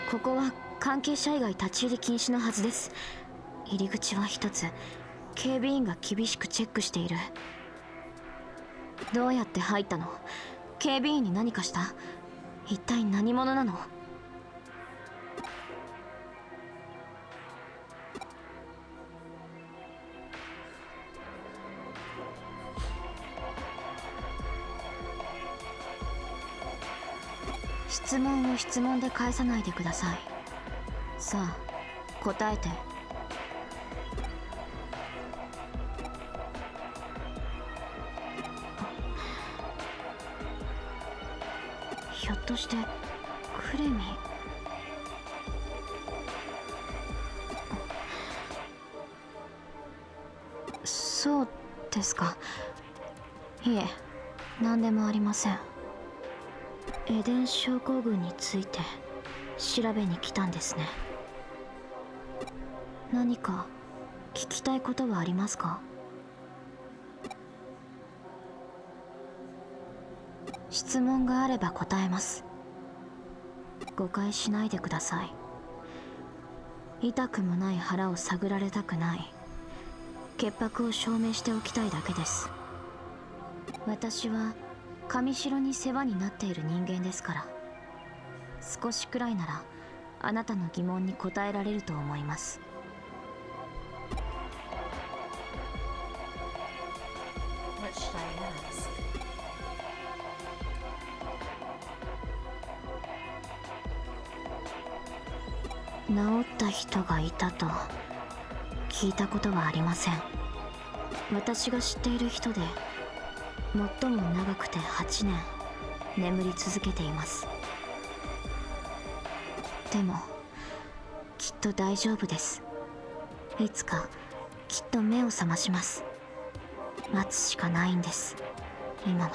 ここは関係者以外立ち入り禁止のはずです。入り口は一つ、警備員が厳しくチェックしている。どうやって入ったの？警備員に何かした？一体何者なの？質問を質問で返さないでください。さあ答えて。ひょっとしてクレミ。そうですか。いえ、何でもありません。エデン症候群について調べに来たんですね。何か聞きたいことはありますか？質問があれば答えます。誤解しないでください。痛くもない腹を探られたくない。潔白を証明しておきたいだけです。私は神城に世話になっている人間ですから、少しくらいならあなたの疑問に答えられると思います。What should I ask? 治った人がいたと聞いたことはありません。私が知っている人で最も長くて8年眠り続けています。でもきっと大丈夫です。いつかきっと目を覚まします。待つしかないんです、今は。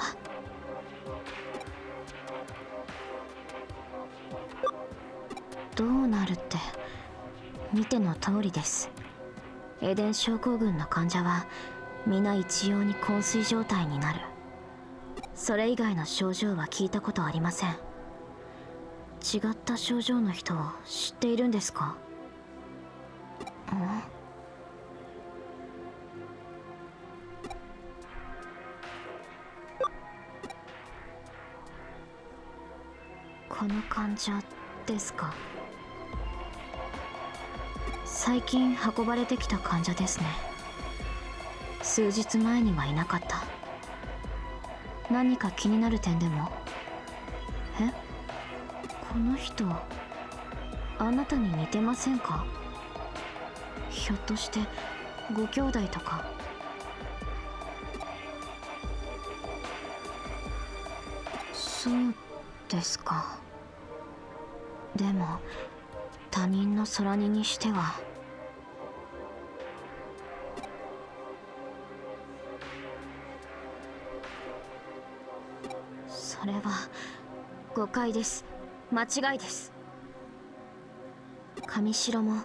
どうなるって見ての通りです。エデン症候群の患者は皆一様に昏睡状態になる。それ以外の症状は聞いたことありません。違った症状の人を知っているんですか？この患者ですか？最近運ばれてきた患者ですね。数日前にはいなかった。何か気になる点でも？この人あなたに似てませんか？ひょっとしてご兄弟とか？そうですか。でも他人の空似にしては。それは誤解です。間違いです。神城も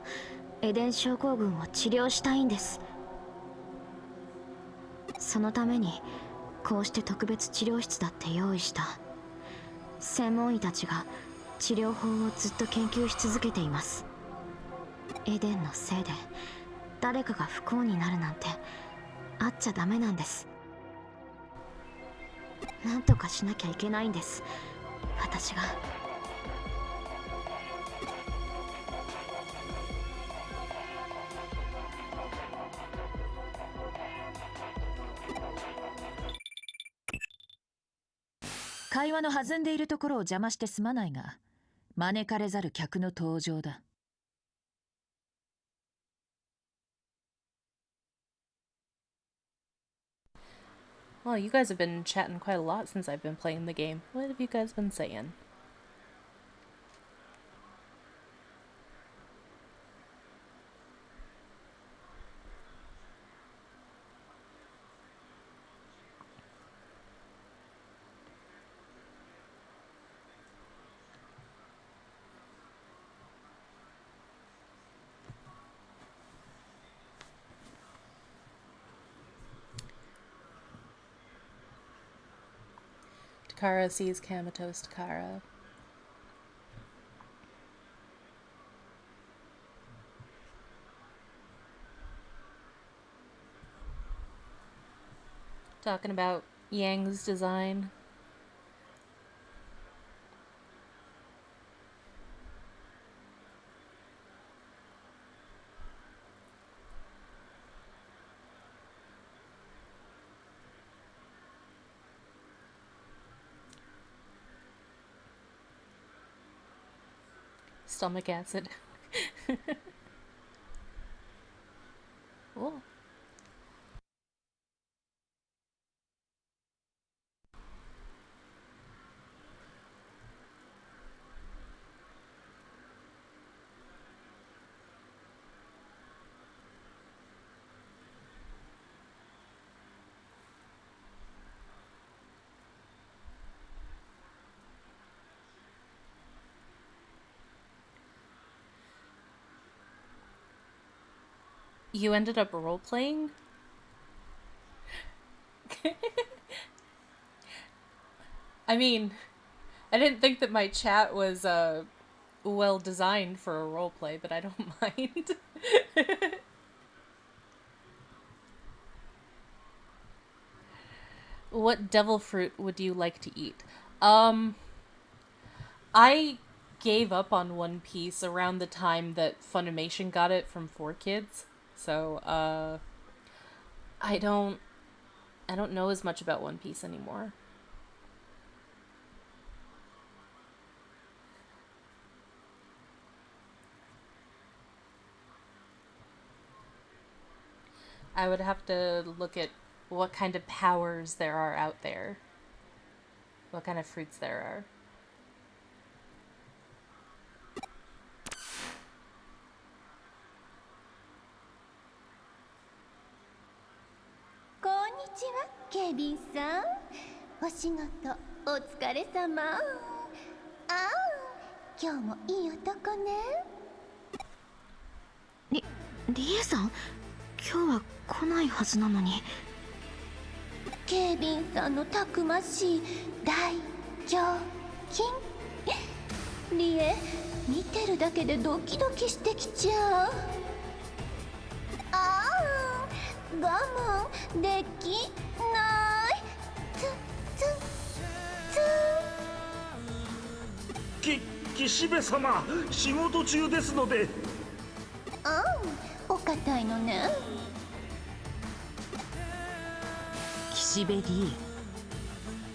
エデン症候群を治療したいんです。そのためにこうして特別治療室だって用意した。専門医たちが治療法をずっと研究し続けています。エデンのせいで誰かが不幸になるなんてあっちゃダメなんです。なんとかしなきゃいけないんです、私が。会話の弾んでいるところを邪魔してすまないが、招かれざる客の登場だ。Well, you guys have been chatting quite a lot since I've been playing the game. What have you guys been saying? Takara sees Kamato's Takara. Talking about Yang's design. Stomach acid. Oh. You ended up role-playing? I mean, I didn't think that my chat was well designed for a roleplay, but I don't mind. What devil fruit would you like to eat? I gave up on One Piece around the time that Funimation got it from 4Kids. So, I don't know as much about One Piece anymore. I would have to look at what kind of powers there are out there. What kind of fruits there are.ケビンさん、お仕事お疲れ様。ああ、今日もいい男ね。リエさん、今日は来ないはずなのに。ケビンさんのたくましい大胸筋。リエ、見てるだけでドキドキしてきちゃう。ああ、我慢できない。岸辺様、仕事中ですので。お堅いのね。岸辺理恵、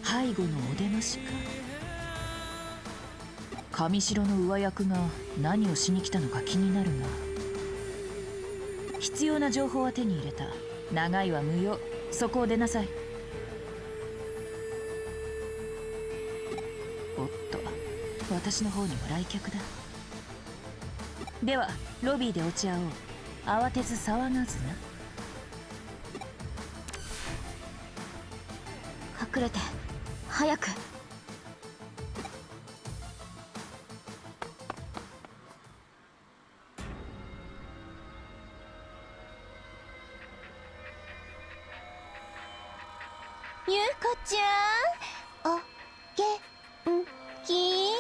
背後のお出ましか。上城の上役が何をしに来たのか気になるが、必要な情報は手に入れた。長いは無用。そこを出なさい。おっと、私の方にも来客だ。ではロビーで落ち合おう。慌てず騒がずな。隠れて、早く。ゆうこちゃん、お元気？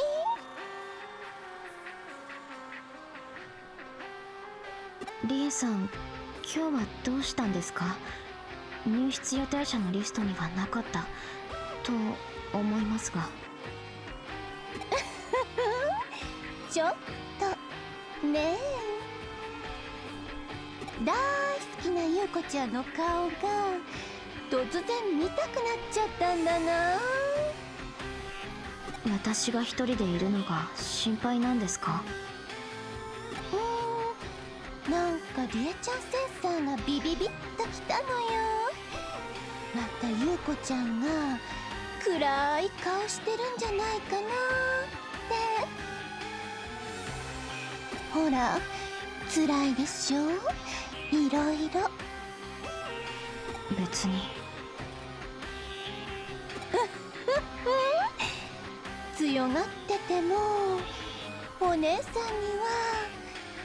リエさん、今日はどうしたんですか？入室予定者のリストにはなかったと思いますが。ちょっとねえ、大好きなゆうこちゃんの顔が突然見たくなっちゃったんだな。私が一人でいるのが心配なんですか？なんかリエちゃんセンサーがビビビッときたのよ。またゆうこちゃんが暗い顔してるんじゃないかなって。ほら、辛いでしょ、いろいろ。別に。強がっててもお姉さんには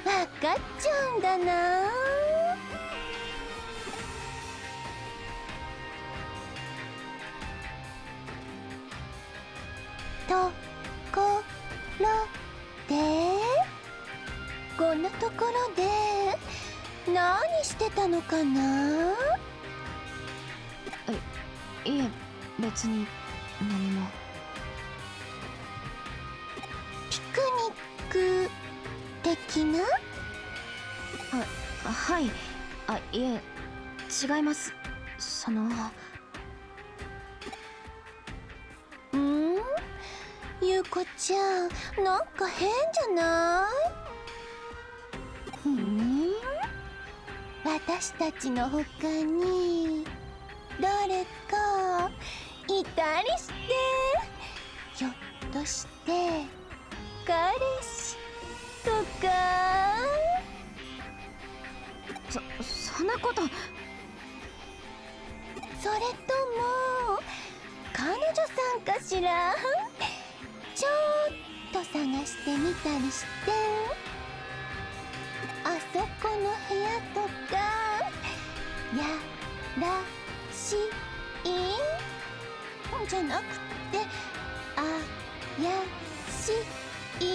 分かっちゃうんだな。ところで、こんなところで何してたのかな。いえ、別に何も。ピクニック的な？はい。いえ、違います。ゆゆうこちゃん、なんか変じゃない？私たちの他に誰かいたりして、ひょっとして彼氏とか？そんなこと。それとも彼女さんかしら？ちょっと探してみたりして。あそこの部屋とかやらしいんじゃなくて、あやしいん？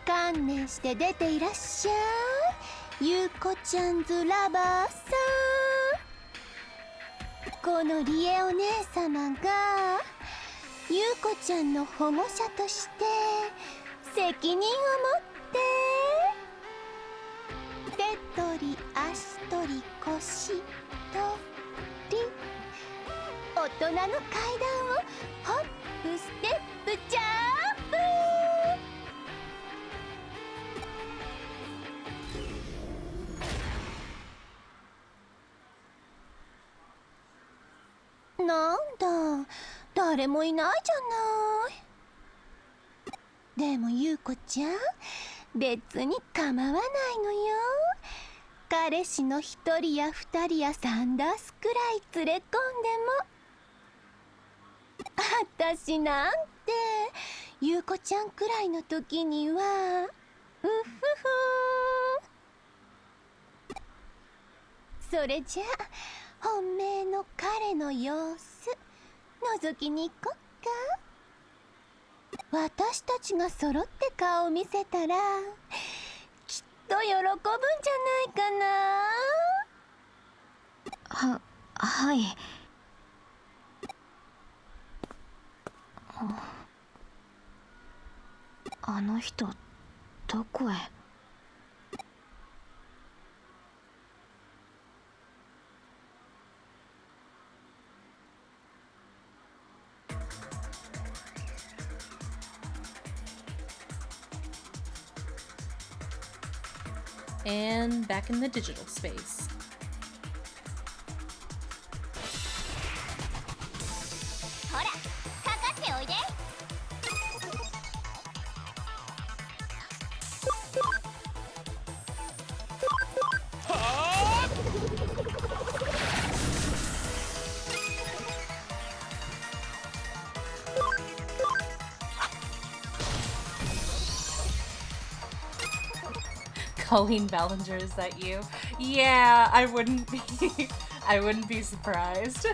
観念して出ていらっしゃい、ゆうこちゃんズラバーさん。このリエお姉様がゆうこちゃんの保護者として責任を持って手取り足取り腰取り、大人の階段をホップステップジャンプ。なんだ、誰もいないじゃない。でもゆうこちゃん、別に構わないのよ。彼氏の一人や二人や3ダースくらい連れ込んでも、私なんてゆうこちゃんくらいの時にはうふふ。それじゃあ本命の彼の様子覗きに行こっか。私たちが揃って顔を見せたらきっと喜ぶんじゃないかな。はい。あの人どこへ？And back in the digital space. Colleen Ballinger, is that you? Yeah, I wouldn't be surprised.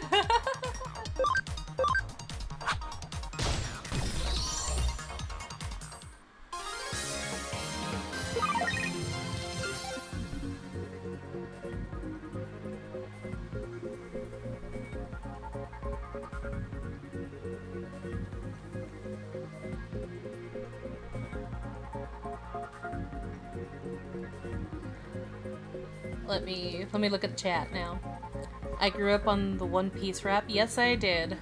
Let me look at the chat now. I grew up on the One Piece rap. Yes, I did.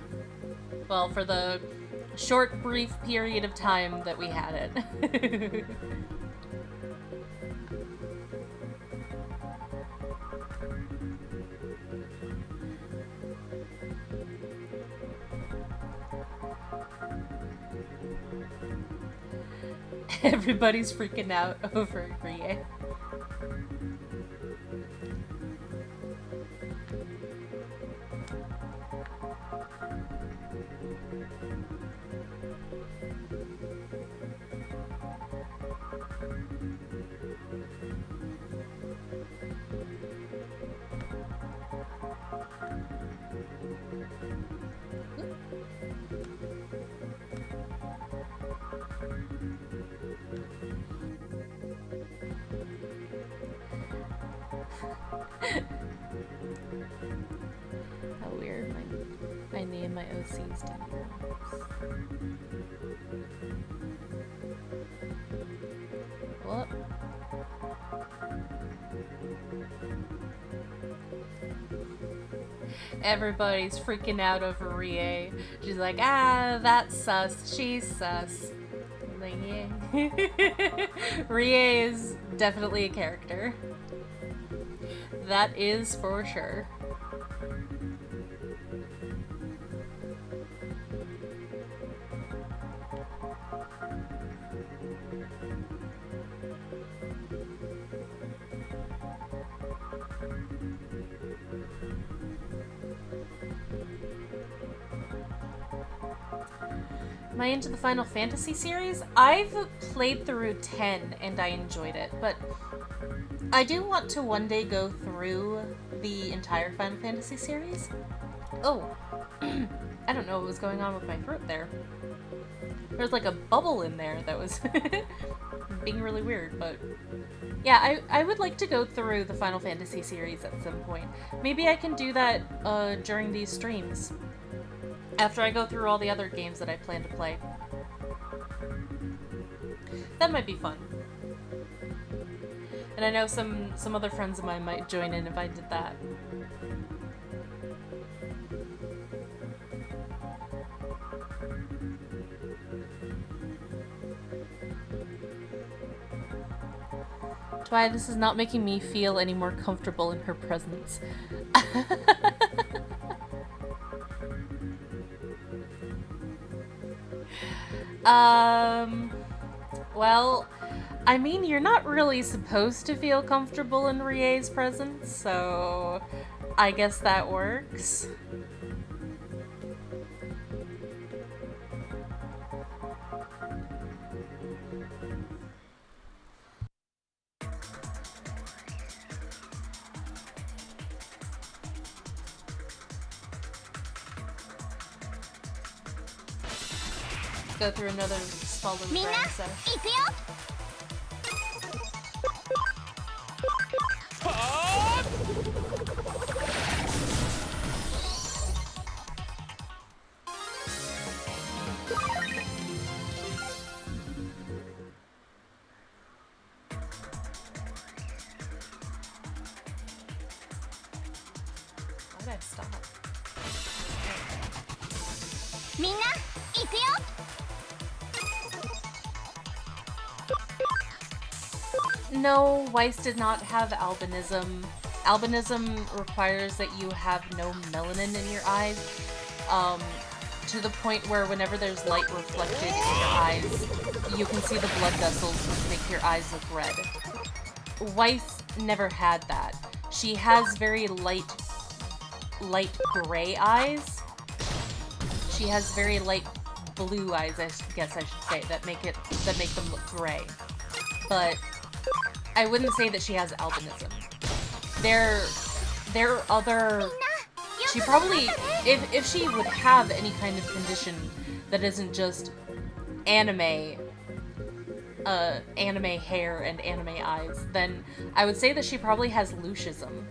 Well, for the short, brief period of time that we had it. Everybody's freaking out over Rie. How weird. My I name my OCs to What? Everybody's freaking out over Rie. She's like, ah, that's sus. She's sus. I'm like, yeah. Rie is definitely a character. That is for sure. Am I into the Final Fantasy series? I've played through 10 and I enjoyed it, but I do want to one day go through the entire Final Fantasy series. Oh, I don't know what was going on with my throat there. There's like a bubble in there that was being really weird, but yeah, I would like to go through the Final Fantasy series at some point. Maybe I can do that during these streams. After I go through all the other games that I plan to play. That might be fun. And I know some other friends of mine might join in if I did that. Why this is not making me feel any more comfortable in her presence. Well, I mean, you're not really supposed to feel comfortable in Rie's presence, so I guess that works. Go through another small little grind session. Why did I stop? No, Weiss did not have albinism. Albinism requires that you have no melanin in your eyes, to the point where whenever there's light reflected in your eyes, you can see the blood vessels which make your eyes look red. Weiss never had that. She has very light gray eyes. She has very light blue eyes, I guess I should say, that make them look gray. But I wouldn't say that she has albinism. There are other... She probably... If she would have any kind of condition that isn't just anime hair and anime eyes, then I would say that she probably has Luciism.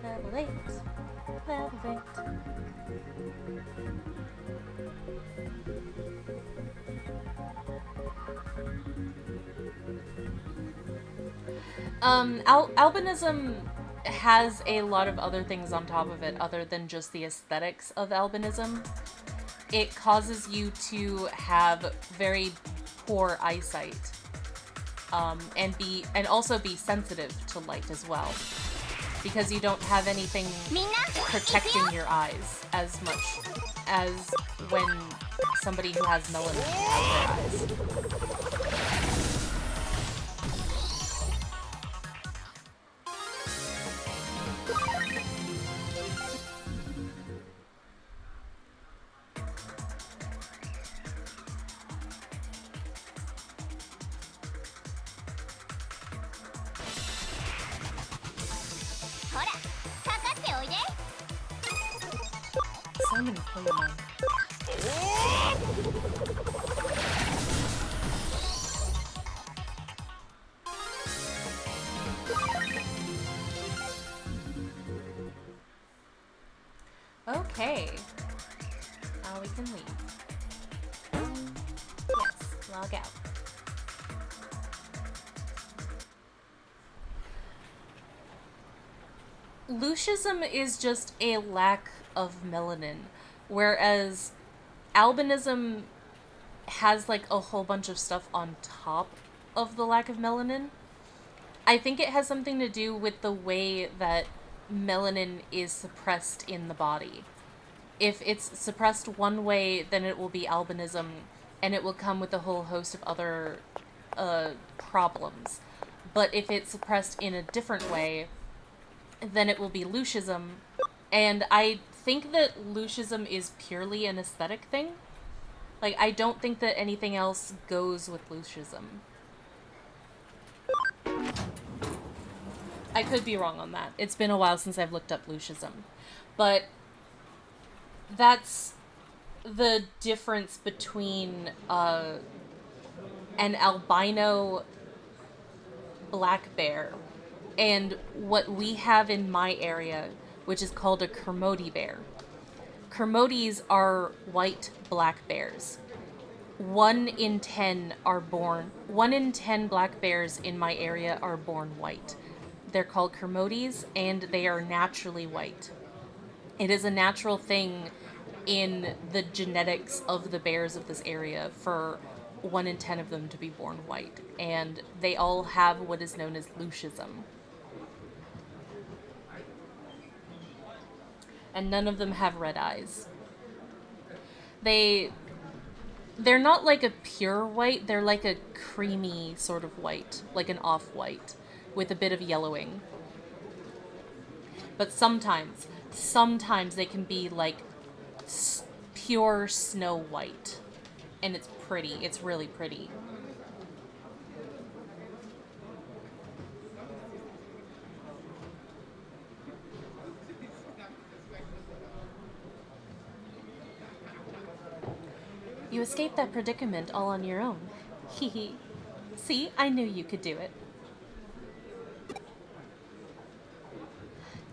Level 8. Level 8. Albinism has a lot of other things on top of it other than just the aesthetics of albinism. It causes you to have very poor eyesight, and also be sensitive to light as well, because you don't have anything protecting your eyes as much as when somebody who has melanin has their eyes. So many Pokemon. Okay. Now we can leave. Yes, log out. Lucism is just a lack of melanin, whereas albinism has like a whole bunch of stuff on top of the lack of melanin. I think it has something to do with the way that melanin is suppressed in the body. If it's suppressed one way, then it will be albinism, and it will come with a whole host of other problems. But if it's suppressed in a different way, then it will be Lucism. And I think that Lucism is purely an aesthetic thing. Like, I don't think that anything else goes with Lucism. I could be wrong on that. It's been a while since I've looked up Lucism. But that's the difference between an albino black bear and what we have in my area, which is called a Kermode bear. Kermodes are white black bears. 1 in 10 black bears in my area are born white. They're called Kermodes, and they are naturally white. It is a natural thing in the genetics of the bears of this area for 1 in 10 of them to be born white. And they all have what is known as Lucism. And none of them have red eyes. They're not like a pure white, they're like a creamy sort of white, like an off-white, with a bit of yellowing. But sometimes they can be like pure snow white. And it's pretty, it's really pretty. You escaped that predicament all on your own. Hee. See, I knew you could do it.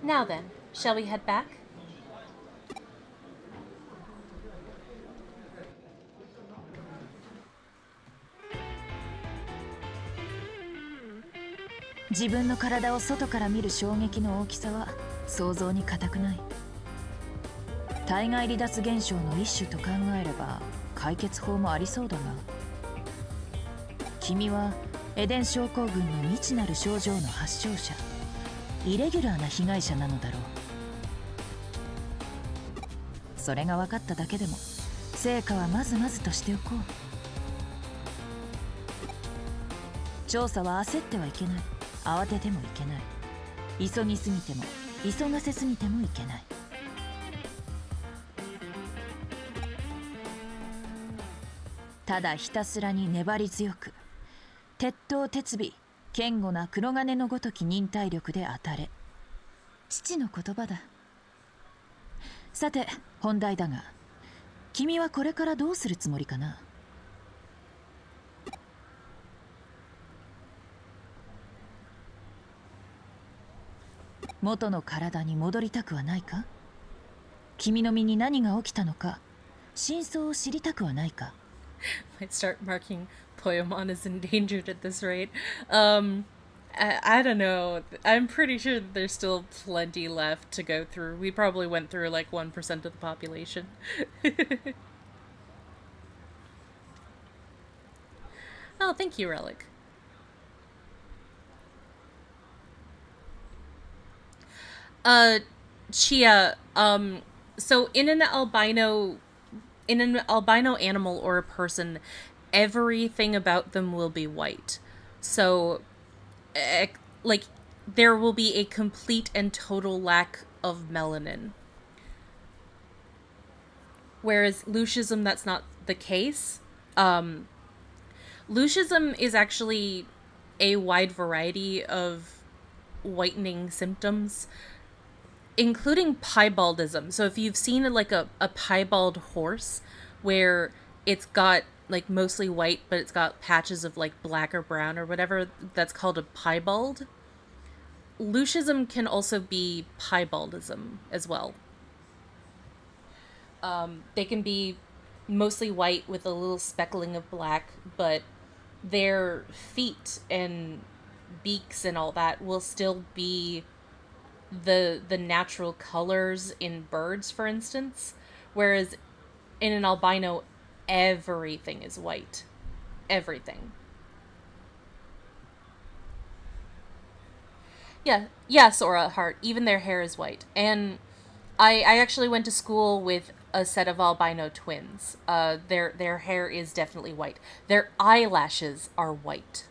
Now then, shall we head back?自分の体を外から見る衝撃の大きさは想像に難くない。体外離脱現象の一種と考えれば解決法もありそうだが、君はエデン症候群の未知なる症状の発症者、イレギュラーな被害者なのだろう。それが分かっただけでも成果はまずまずとしておこう。調査は焦ってはいけない。慌ててもいけない。急ぎすぎても急がせすぎてもいけない。ただひたすらに粘り強く、鉄頭鉄尾堅固な黒金のごとき忍耐力で当たれ。父の言葉だ。さて本題だが、君はこれからどうするつもりかな。元の体に戻りたくはないか。君の身に何が起きたのか、真相を知りたくはないか。Might start marking Poyomon as endangered at this rate. I don't know. I'm pretty sure that there's still plenty left to go through. We probably went through like 1% of the population. Oh, thank you, Relic. Chia, so in an albino animal or a person, everything about them will be white. So, like, there will be a complete and total lack of melanin. Whereas Lucism, that's not the case. Lucism is actually a wide variety of whitening symptoms, including piebaldism. So if you've seen like a piebald horse, where it's got like mostly white, but it's got patches of like black or brown or whatever. That's called a piebald. Lucism can also be piebaldism as well. They can be mostly white with a little speckling of black, but their feet and beaks and all that will still be the natural colors in birds, for instance, whereas in an albino everything is white. Everything. Yeah, Sora Heart. Even their hair is white. And I actually went to school with a set of albino twins. Their hair is definitely white. Their eyelashes are white.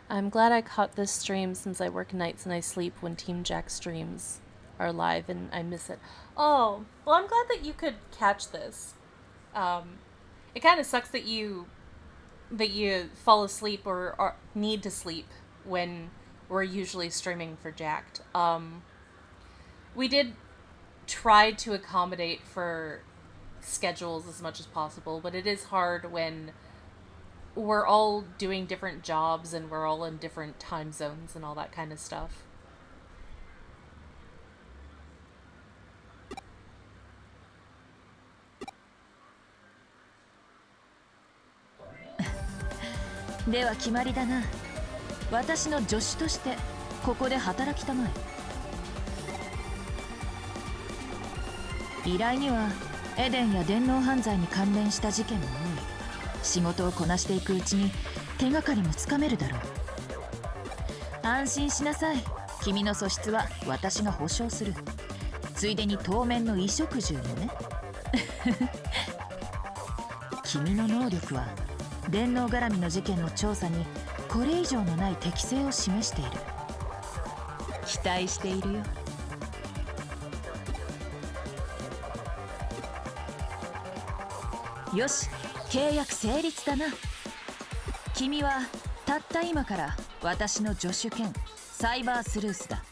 I'm glad I caught this stream since I work nights and I sleep when Team Jack streams are live and I miss it. Oh, well, I'm glad that you could catch this. It kind of sucks that you fall asleep or need to sleep when we're usually streaming for Jacked. We did try to accommodate for schedules as much as possible, but it is hard when we're all doing different jobs and we're all in different time zones and all that kind of stuff.では決まりだな。私の助手としてここで働きたまえ。依頼にはエデンや電脳犯罪に関連した事件も多い。仕事をこなしていくうちに手がかりもつかめるだろう。安心しなさい。君の素質は私が保証する。ついでに当面の衣食住もね。君の能力は電脳絡みの事件の調査にこれ以上のない適性を示している。期待しているよ。よし、契約成立だな。君はたった今から私の助手兼サイバースルースだ。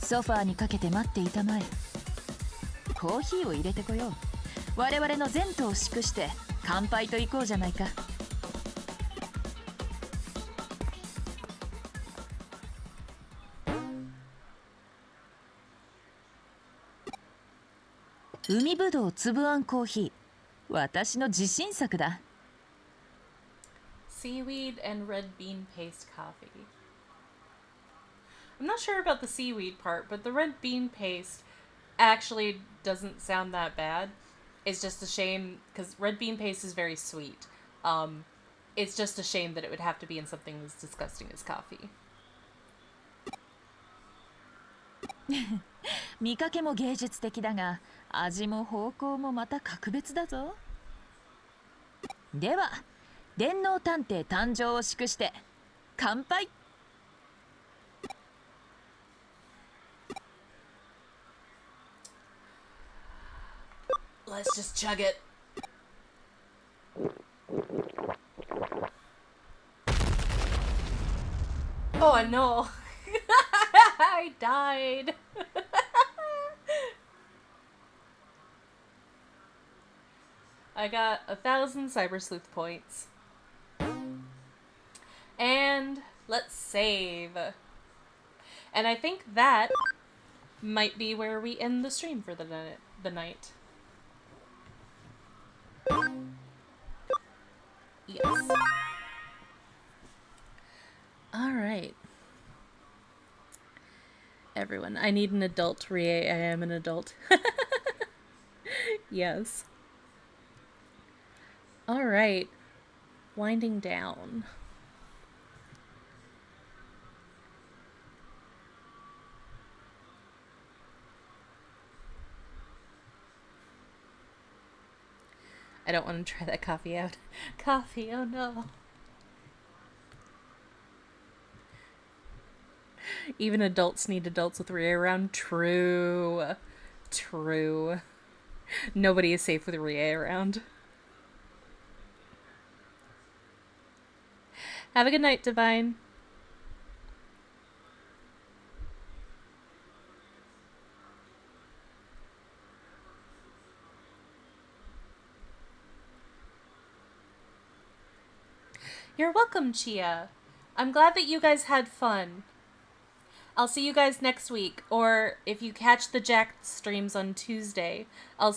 ソファーにかけて待っていたまえ。コーヒーを入れてこよう。我々の前途を祝して乾杯といこうじゃないか。海ぶどう粒あんコーヒー、私の自信作だ。Seaweed and red bean paste coffee. I'm not sure about the seaweed part, but the red bean paste actually doesn't sound that bad. It's just a shame, because red bean paste is very sweet. It's just a shame that it would have to be in something as disgusting as coffee. 見かけも芸術的だが、味も方向もまた格別だぞ。では、電脳探偵誕生を祝して乾杯。Let's just chug it. Oh no. I died. I got 1,000 Cyber Sleuth points. And let's save. And I think that might be where we end the stream for the night. Yes. Alright. Everyone, I need an adult. Rie, I am an adult. Yes. Alright. Winding down. I don't want to try that coffee out. Coffee, oh no. Even adults need adults with Rie around. True. True. Nobody is safe with Rie around. Have a good night, Divine. You're welcome, Chia. I'm glad that you guys had fun. I'll see you guys next week, or if you catch the Jack streams on Tuesday, I'll